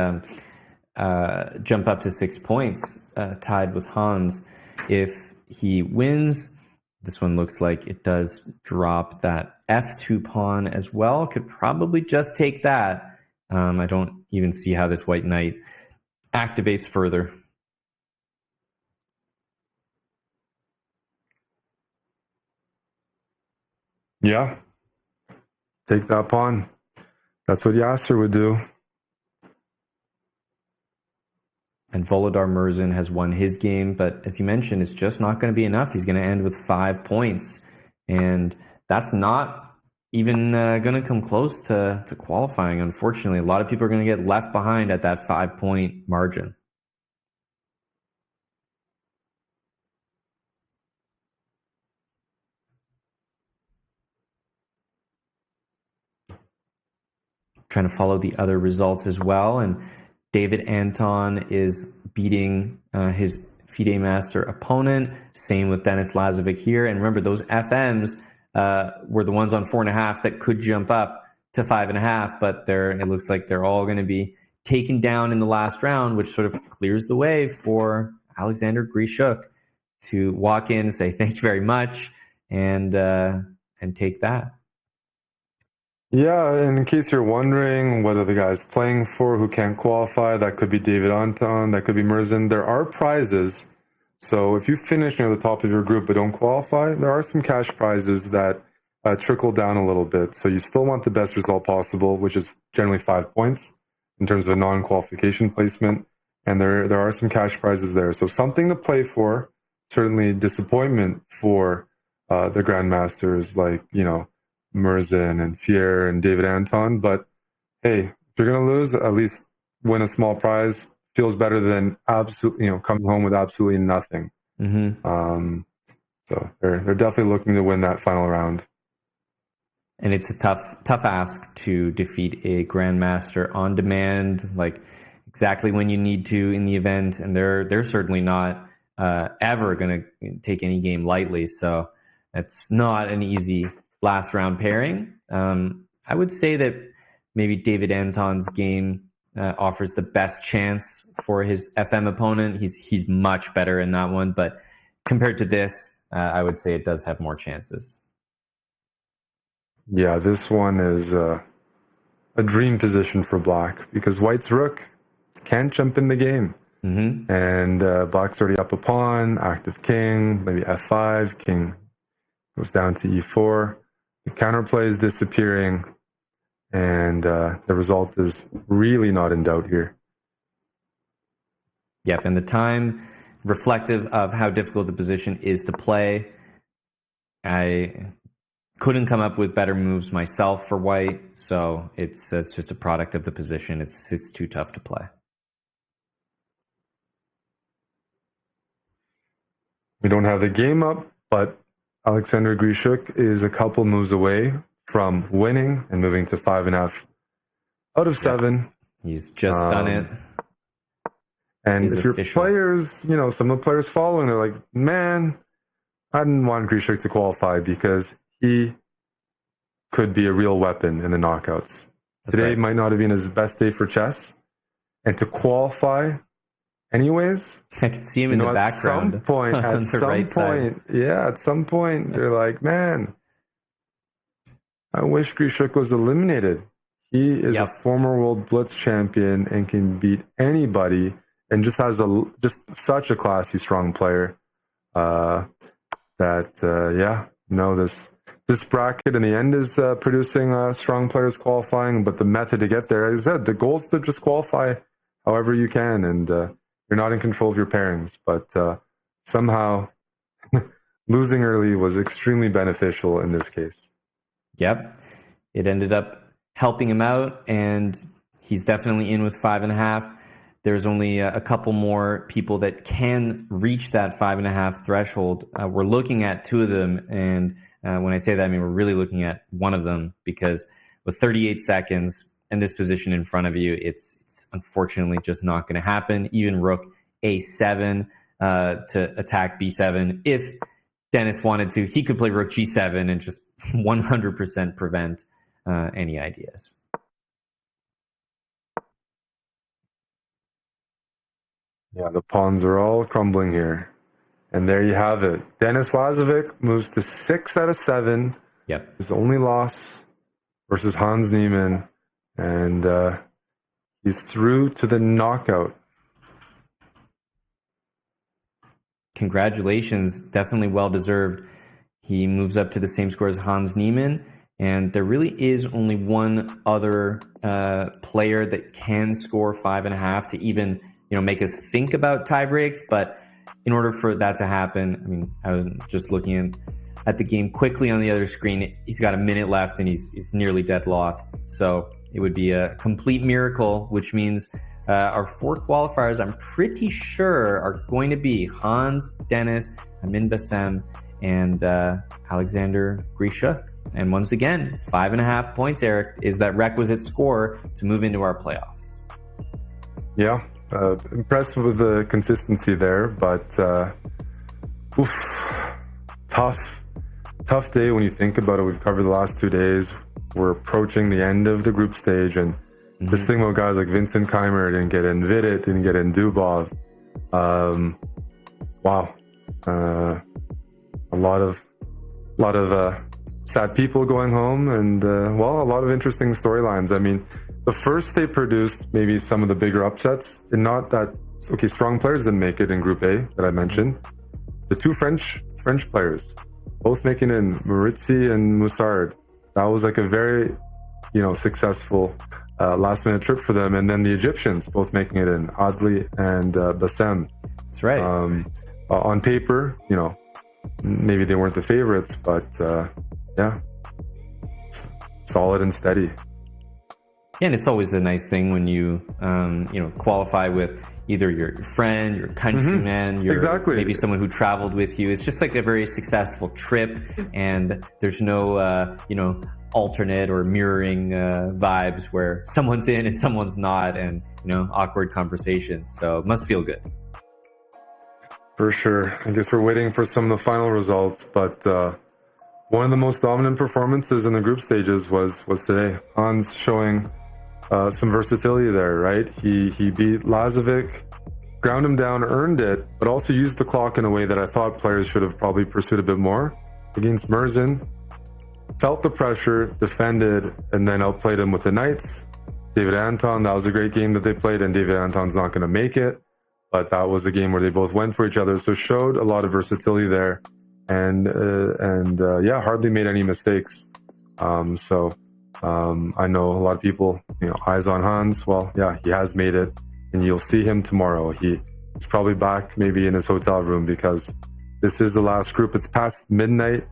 jump up to 6 points, tied with Hans, if he wins. This one looks like it does drop that F2 pawn as well. Could probably just take that. I don't even see how this white knight activates further. Yeah. Take that pawn. That's what Yasser would do. And Volodar Merzen has won his game, but as you mentioned, it's just not going to be enough. He's going to end with 5 points, and that's not even going to come close to qualifying, unfortunately. A lot of people are going to get left behind at that 5-point margin. Trying to follow the other results as well, and David Anton is beating his FIDE Master opponent. Same with Denis Lazovic here. And remember, those FMs were the ones on 4.5 that could jump up to 5.5, but it looks like they're all going to be taken down in the last round, which sort of clears the way for Alexander Grishuk to walk in and say thank you very much and take that. Yeah, and in case you're wondering what are the guys playing for who can't qualify, that could be David Anton, that could be Merzen. There are prizes. So if you finish near the top of your group but don't qualify, there are some cash prizes that trickle down a little bit. So you still want the best result possible, which is generally 5 points in terms of a non-qualification placement. And there are some cash prizes there. So something to play for. Certainly disappointment for the Grandmasters like, you know, Merzen and Fier and David Anton, but hey, if you're gonna lose, at least win a small prize. Feels better than absolutely, you know, coming home with absolutely nothing. Mm-hmm. So they're definitely looking to win that final round. And it's a tough ask to defeat a Grandmaster on demand, like exactly when you need to in the event, and they're certainly not ever going to take any game lightly. So it's not an easy last round pairing. I would say that maybe David Anton's game offers the best chance for his FM opponent. He's much better in that one, but compared to this, I would say it does have more chances. Yeah, this one is a dream position for Black because White's rook can't jump in the game. Mm-hmm. And Black's already up a pawn, active king, maybe f5, king goes down to e4. The counterplay is disappearing, and the result is really not in doubt here. Yep, and the time reflective of how difficult the position is to play. I couldn't come up with better moves myself for White, so it's just a product of the position. It's too tough to play. We don't have the game up, but Alexander Grishuk is a couple moves away from winning and moving to 5.5 out of 7. He's just done it. And He's if your official. players, some of the players following, they're like, man, I didn't want Grishuk to qualify because he could be a real weapon in the knockouts. Today might not have been his best day for chess. And to qualify anyways, I can see him in the background. At some point, you're like, man, I wish Grishuk was eliminated. He is a former World Blitz champion and can beat anybody, and just has such a classy, strong player. This bracket in the end is producing strong players qualifying, but the method to get there, as I said, the goal is to just qualify however you can, and you're not in control of your pairings. But somehow losing early was extremely beneficial in this case. Yep. It ended up helping him out, and he's definitely in with 5.5. There's only a couple more people that can reach that 5.5 threshold. We're looking at 2 of them, and when I say that, I mean we're really looking at one of them, because with 38 seconds and this position in front of you, it's unfortunately just not going to happen. Even rook a7 to attack b7. If Dennis wanted to, he could play rook g7 and just 100% prevent any ideas. Yeah, the pawns are all crumbling here. And there you have it. Denis Lazovic moves to 6 out of 7. Yep. His only loss versus Hans Niemann. And he's through to the knockout. Congratulations. Definitely well-deserved. He moves up to the same score as Hans Niemann. And there really is only one other player that can score 5.5 to even make us think about tie breaks. But in order for that to happen, I mean, I was just looking at the game quickly on the other screen. He's got a minute left and he's nearly dead lost. So it would be a complete miracle, which means our 4 qualifiers, I'm pretty sure, are going to be Hans, Dennis, Amin Bassem, and Alexander Grishuk. And once again, 5.5 points, Eric, is that requisite score to move into our playoffs. Yeah, impressed with the consistency there, but tough day when you think about it. We've covered the last 2 days. We're approaching the end of the group stage, and this thing about guys like Vincent Keimer didn't get in, Vidit didn't get in, Dubov. Wow, a lot of sad people going home, and a lot of interesting storylines. I mean, the first they produced maybe some of the bigger upsets, and not that strong players didn't make it in Group A that I mentioned. The 2 French players, both making in Maritzi and Moussard. That was like a very successful last minute trip for them. And then the Egyptians both making it in, Adli and Bassem. That's right. On paper, maybe they weren't the favorites, but solid and steady. Yeah, and it's always a nice thing when you qualify with either your friend, your countryman, maybe someone who traveled with you. It's just like a very successful trip, and there's no alternate or mirroring vibes where someone's in and someone's not, and awkward conversations. So it must feel good. For sure. I guess we're waiting for some of the final results, but one of the most dominant performances in the group stages was today. Hans showing some versatility there, right? He beat Lazovic, ground him down, earned it, but also used the clock in a way that I thought players should have probably pursued a bit more. Against Murzin, felt the pressure, defended, and then outplayed him with the Knights. David Anton, that was a great game that they played, and David Anton's not going to make it, but that was a game where they both went for each other, so showed a lot of versatility there, and hardly made any mistakes. I know a lot of people, eyes on Hans. Well, yeah, he has made it, and you'll see him tomorrow. He's probably back maybe in his hotel room, because this is the last group. It's past midnight,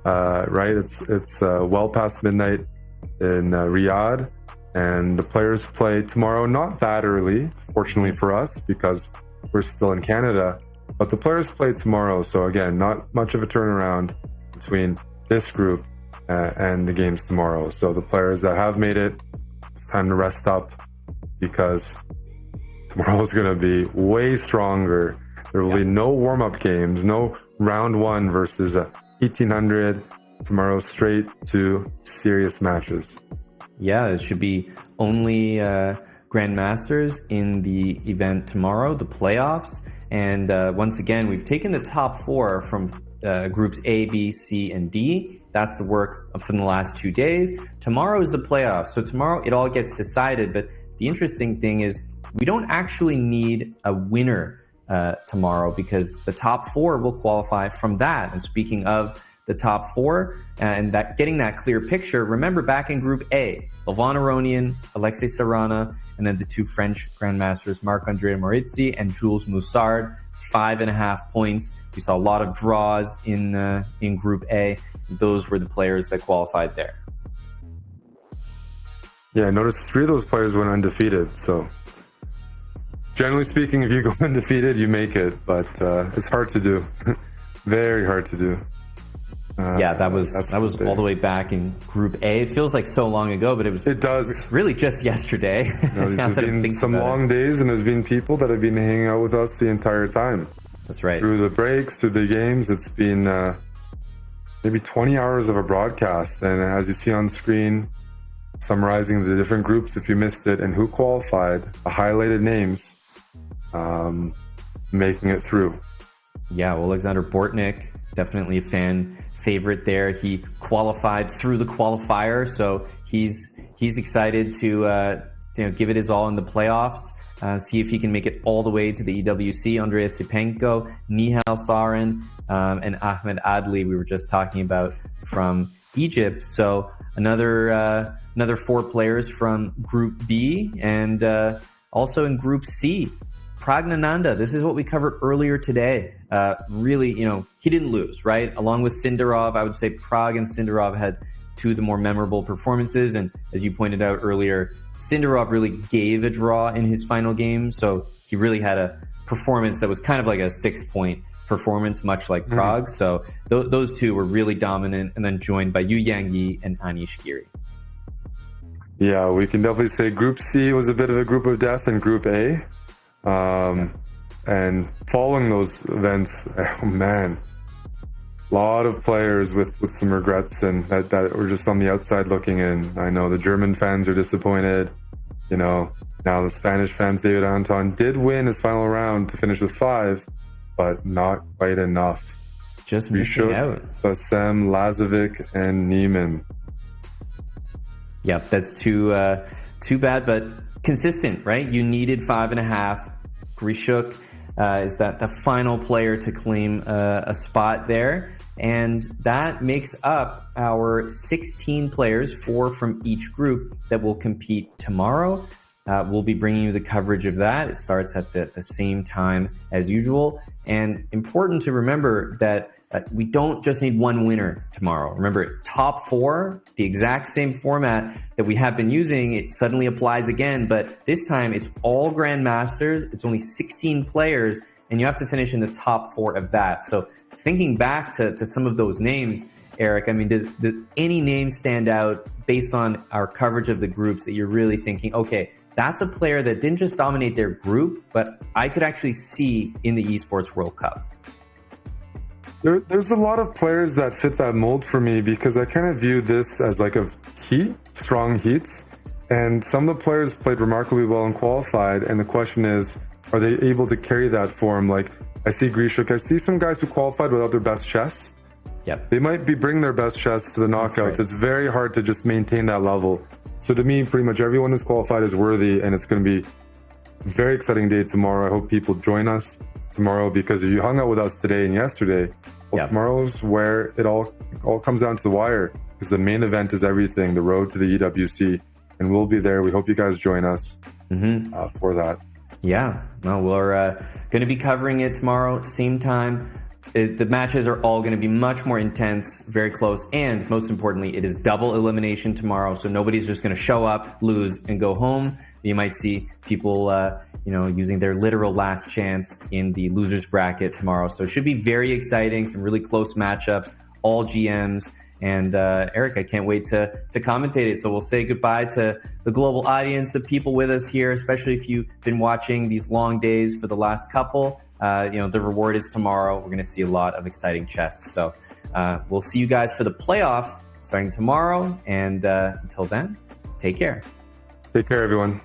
right? It's well past midnight in Riyadh, and the players play tomorrow, not that early, fortunately for us, because we're still in Canada, but the players play tomorrow. So again, not much of a turnaround between this group and the games tomorrow. So the players that have made it, it's time to rest up, because tomorrow is going to be way stronger. There will be no warm-up games, no round one versus 1800. Tomorrow straight to serious matches. Yeah, it should be only Grandmasters in the event tomorrow, the playoffs. And once again, we've taken the top four from groups A, B, C, and D. That's the work from the last 2 days. Tomorrow is the playoffs. So tomorrow it all gets decided. But the interesting thing is we don't actually need a winner tomorrow, because the top four will qualify from that. And speaking of the top four and that getting that clear picture, remember back in Group A, Levan Aronian, Alexei Sarana, and then the two French grandmasters, Marc-André Morizzi and Jules Moussard, 5.5 points. We saw a lot of draws in Group A. Those were the players that qualified there. Yeah, I noticed 3 of those players went undefeated. So generally speaking, if you go undefeated, you make it, but it's hard to do. Very hard to do. That was all the way back in Group A. It feels like so long ago, but it does really just yesterday. There's been some long days, and there's been people that have been hanging out with us the entire time. That's right. Through the breaks, through the games, it's been maybe 20 hours of a broadcast. And as you see on screen, summarizing the different groups if you missed it and who qualified, the highlighted names making it through. Yeah, well, Alexander Bortnik, definitely a fan favorite there. He qualified through the qualifier, so he's excited to give it his all in the playoffs. See if he can make it all the way to the EWC. Andrei Sipenko, Nihal Sarin, and Ahmed Adli, we were just talking about, from Egypt. So another 4 players from Group B, and also in Group C, Pragg. This is what we covered earlier today. Really, he didn't lose, right? Along with Sindarov, I would say Pragg and Sindarov had 2 of the more memorable performances. And as you pointed out earlier, Sindarov really gave a draw in his final game. So he really had a performance that was kind of like a 6-point performance, much like Pragg. So those 2 were really dominant, and then joined by Yu Yang Yi and Anish Giri. Yeah, we can definitely say Group C was a bit of a group of death in Group A. And following those events, oh man, a lot of players with some regrets, and that were just on the outside looking in. I know the German fans are disappointed. Now the Spanish fans, David Anton did win his final round to finish with 5, but not quite enough. Just missing out. Bassem, Lazovic, and Neiman. Yeah, that's too bad, but consistent, right? You needed 5.5. Grishuk is that the final player to claim a spot there, and that makes up our 16 players, 4 from each group, that will compete tomorrow. We'll be bringing you the coverage of that. It starts at the same time as usual, and important to remember that we don't just need one winner tomorrow. Remember, top 4, the exact same format that we have been using, it suddenly applies again, but this time it's all Grandmasters. It's only 16 players, and you have to finish in the top 4 of that. So thinking back to some of those names, Eric, I mean, does any name stand out based on our coverage of the groups that you're really thinking, okay, that's a player that didn't just dominate their group, but I could actually see in the Esports World Cup? There's a lot of players that fit that mold for me, because I kind of view this as like a heat, strong heats, And some of the players played remarkably well and qualified. And the question is, are they able to carry that form? Like, I see Grishuk, I see some guys who qualified without their best chess. Yep. They might be bringing their best chess to the knockouts. Right. It's very hard to just maintain that level. So to me, pretty much everyone who's qualified is worthy, and it's going to be a very exciting day tomorrow. I hope people join us tomorrow, because if you hung out with us today and yesterday, well, tomorrow's where it all comes down to the wire, because the main event is everything, the road to the EWC. And we'll be there. We hope you guys join us for that. Yeah, well, we're going to be covering it tomorrow, same time. The matches are all going to be much more intense, very close, and most importantly, it is double elimination tomorrow, so nobody's just going to show up, lose, and go home. You might see people, using their literal last chance in the losers bracket tomorrow. So it should be very exciting, some really close matchups, all GMs. And Eric, I can't wait to commentate it. So we'll say goodbye to the global audience, the people with us here, especially if you've been watching these long days for the last couple. The reward is tomorrow. We're going to see a lot of exciting chess. So we'll see you guys for the playoffs starting tomorrow. And until then, take care. Take care, everyone.